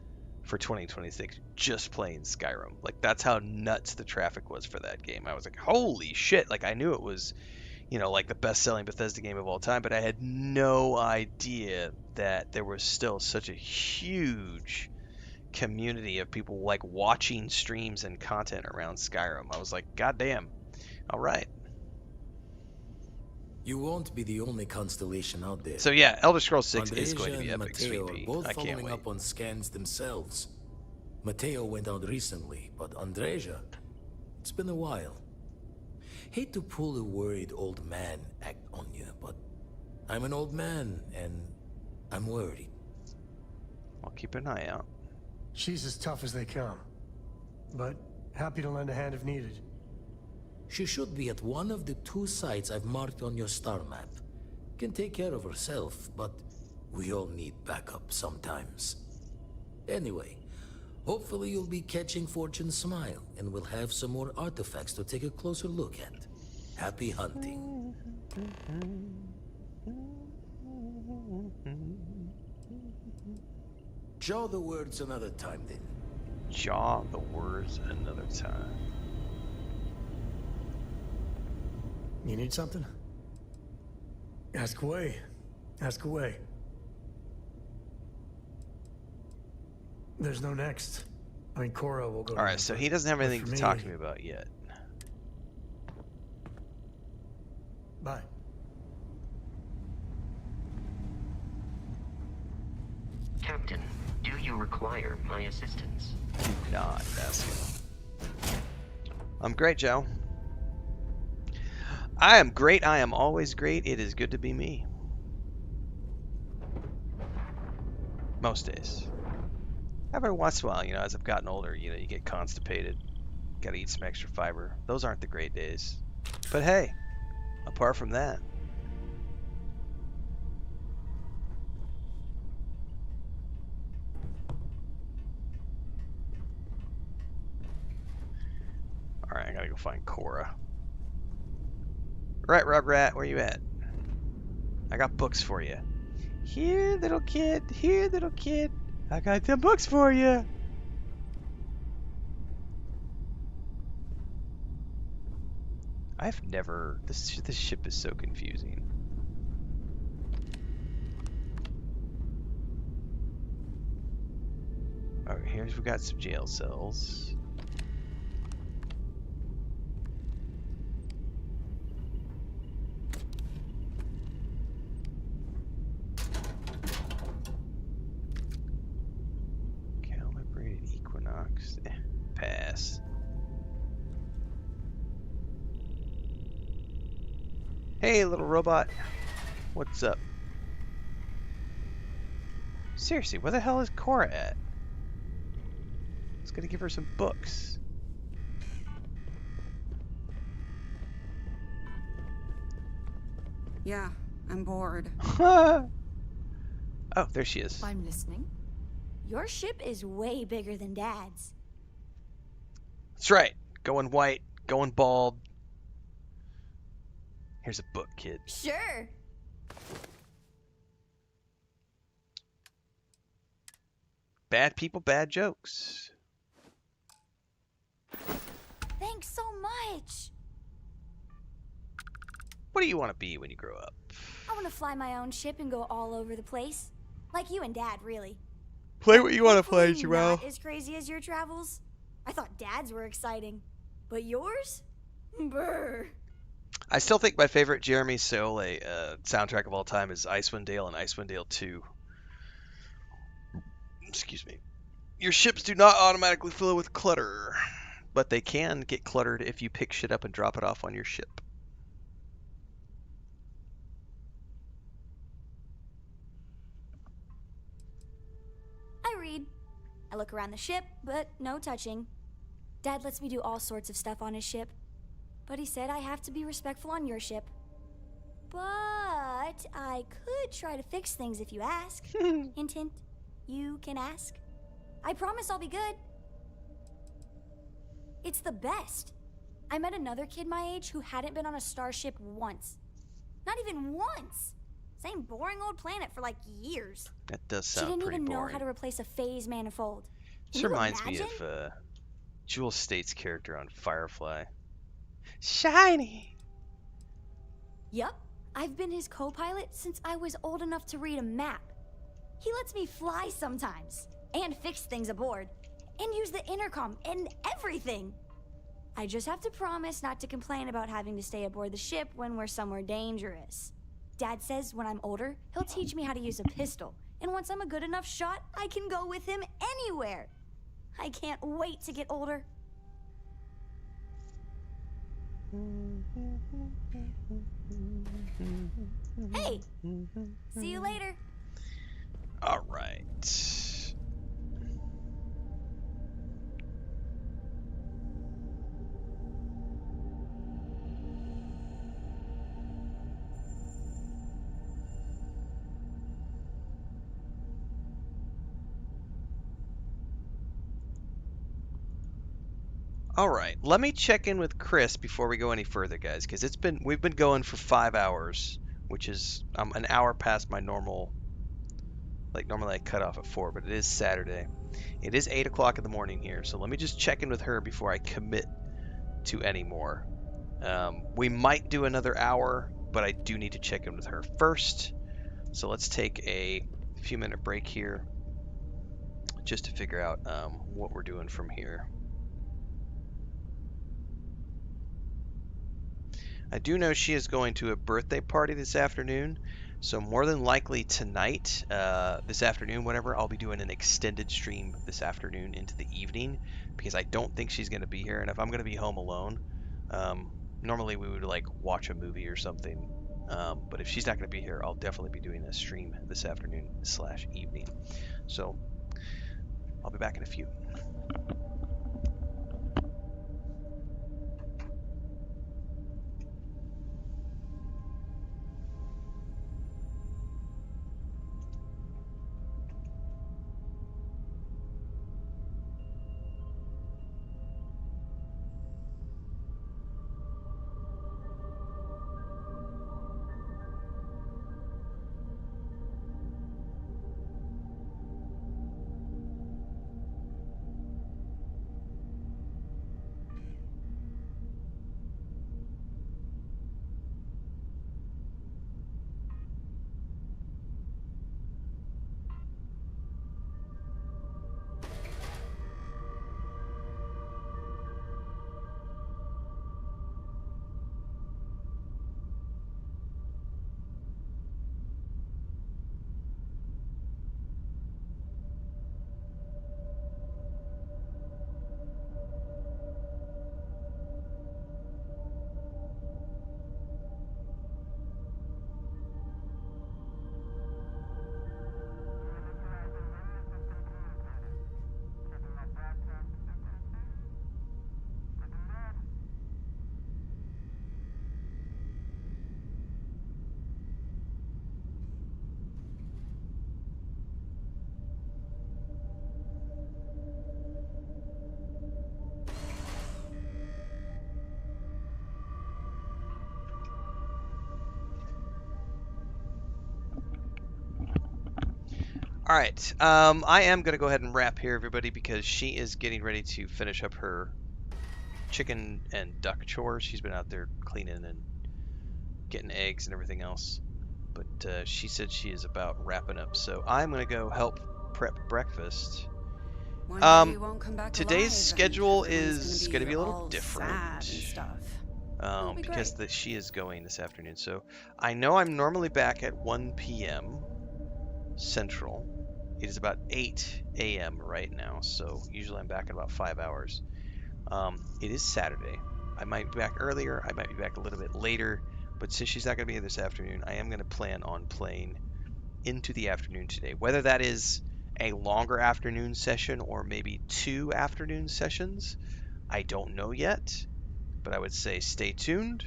Speaker 1: for 2026 just playing Skyrim. Like, that's how nuts the traffic was for that game. I was like, holy shit. Like, I knew it was, you know, like the best-selling Bethesda game of all time, but I had no idea that there was still such a huge community of people like watching streams and content around Skyrim. I was like, God damn. All right.
Speaker 12: You won't be the only constellation out there.
Speaker 1: So yeah, Elder Scrolls 6 is
Speaker 12: Andreja
Speaker 1: going to be
Speaker 12: and
Speaker 1: epic,
Speaker 12: Matteo
Speaker 1: sweet pea.
Speaker 12: are both
Speaker 1: I can't
Speaker 12: following
Speaker 1: wait.
Speaker 12: up on scans themselves. Matteo went out recently, but Andreja, it's been a while. Hate to pull a worried old man act on you, but I'm an old man and I'm worried.
Speaker 1: I'll keep an eye out.
Speaker 20: She's as tough as they come, but happy to lend a hand if needed.
Speaker 12: She should be at one of the 2 sites I've marked on your star map. Can take care of herself, but we all need backup sometimes. Anyway, hopefully you'll be catching Fortune's smile, and we'll have some more artifacts to take a closer look at. Happy hunting. Jaw the words another time, then.
Speaker 1: Jaw the words another time.
Speaker 20: You need something? Ask away. Ask away. There's no next. I mean, Cora will go.
Speaker 1: All right, so he doesn't have anything to talk to me about yet.
Speaker 20: Bye.
Speaker 13: Captain, do you require my assistance?
Speaker 1: Do not ask him. I'm great, Joe. I am great. I am always great. It is good to be me. Most days. Every once in a while, you know, as I've gotten older, you know, you get constipated. Gotta eat some extra fiber. Those aren't the great days. But hey, apart from that. Alright, I gotta go find Cora. Right, Rugrat, where you at? I got books for you. Here, little kid. Here, little kid. I got them books for you. I've never... This ship is so confusing. Alright, here's... We got some jail cells. Pass. Hey, little robot. What's up? Seriously, where the hell is Cora at? I was gonna give her some books.
Speaker 3: Yeah, I'm bored.
Speaker 1: Oh, there she is.
Speaker 21: I'm listening. Your ship is way bigger than Dad's.
Speaker 1: That's right. Going white, going bald. Here's a book, kid.
Speaker 21: Sure.
Speaker 1: Bad people, bad jokes.
Speaker 21: Thanks so much.
Speaker 1: What do you want to be when you grow up?
Speaker 21: I want to fly my own ship and go all over the place. Like you and Dad, really.
Speaker 1: Play what you want to play,
Speaker 21: Hopefully
Speaker 1: Joelle.
Speaker 21: not as crazy as your travels. I thought Dad's were exciting. But yours? Brr.
Speaker 1: I still think my favorite Jeremy Soule soundtrack of all time is Icewind Dale and Icewind Dale 2. Excuse me. Your ships do not automatically fill with clutter, but they can get cluttered if you pick shit up and drop it off on your ship.
Speaker 21: I read. I look around the ship, but no touching. Dad lets me do all sorts of stuff on his ship, but he said I have to be respectful on your ship. But I could try to fix things if you ask. Hint, hint. You can ask. I promise I'll be good. It's the best. I met another kid my age who hadn't been on a starship once. Not even once. Same boring old planet for like years.
Speaker 1: That does
Speaker 21: She
Speaker 1: sound
Speaker 21: didn't
Speaker 1: pretty
Speaker 21: even know
Speaker 1: boring.
Speaker 21: how to replace a phase manifold.
Speaker 1: This
Speaker 21: Can you
Speaker 1: reminds me
Speaker 21: imagine?
Speaker 1: of Jewel State's character on Firefly. Shiny!
Speaker 21: Yup. I've been his co-pilot since I was old enough to read a map. He lets me fly sometimes, and fix things aboard, and use the intercom and everything. I just have to promise not to complain about having to stay aboard the ship when we're somewhere dangerous. Dad says when I'm older, he'll teach me how to use a pistol, and once I'm a good enough shot, I can go with him anywhere. I can't wait to get older. Hey, see you later.
Speaker 1: All right. All right, let me check in with Chris before we go any further, guys, because we've been going for 5 hours, which is an hour past my normal. Like normally I cut off at 4, but it is Saturday. It is 8 o'clock in the morning here, so let me just check in with her before I commit to any more. We might do another hour, but I do need to check in with her first. So let's take a few minute break here, just to figure out what we're doing from here. I do know she is going to a birthday party this afternoon, so more than likely tonight, this afternoon, whatever, I'll be doing an extended stream this afternoon into the evening, because I don't think she's going to be here, and if I'm going to be home alone, normally we would like watch a movie or something, but if she's not going to be here, I'll definitely be doing a stream this afternoon / evening. So I'll be back in a few. All right, I am going to go ahead and wrap here, everybody, because she is getting ready to finish up her chicken and duck chores. She's been out there cleaning and getting eggs and everything else, but she said she is about wrapping up, so I'm going to go help prep breakfast.
Speaker 3: Wonder he won't come back
Speaker 1: Today's
Speaker 3: alive,
Speaker 1: schedule
Speaker 3: and
Speaker 1: is going to be a little
Speaker 3: all
Speaker 1: different.
Speaker 3: sad and stuff.
Speaker 1: because she is going this afternoon. So I know I'm normally back at 1 p.m. Central. It is about 8 a.m. right now, so usually I'm back in about 5 hours. It is Saturday. I might be back earlier, I might be back a little bit later, but since she's not going to be here this afternoon, I am going to plan on playing into the afternoon today. Whether that is a longer afternoon session or maybe 2 afternoon sessions, I don't know yet, but I would say stay tuned.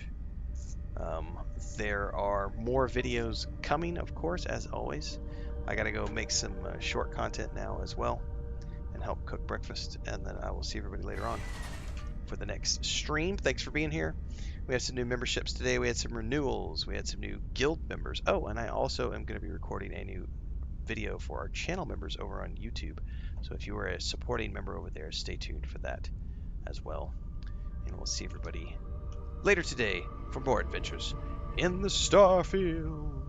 Speaker 1: There are more videos coming, of course, as always. I gotta go make some short content now as well and help cook breakfast, and then I will see everybody later on for the next stream. Thanks for being here. We had some new memberships today. We had some renewals. We had some new guild members. Oh, and I also am going to be recording a new video for our channel members over on YouTube. So if you are a supporting member over there, stay tuned for that as well. And we'll see everybody later today for more adventures in the Starfield.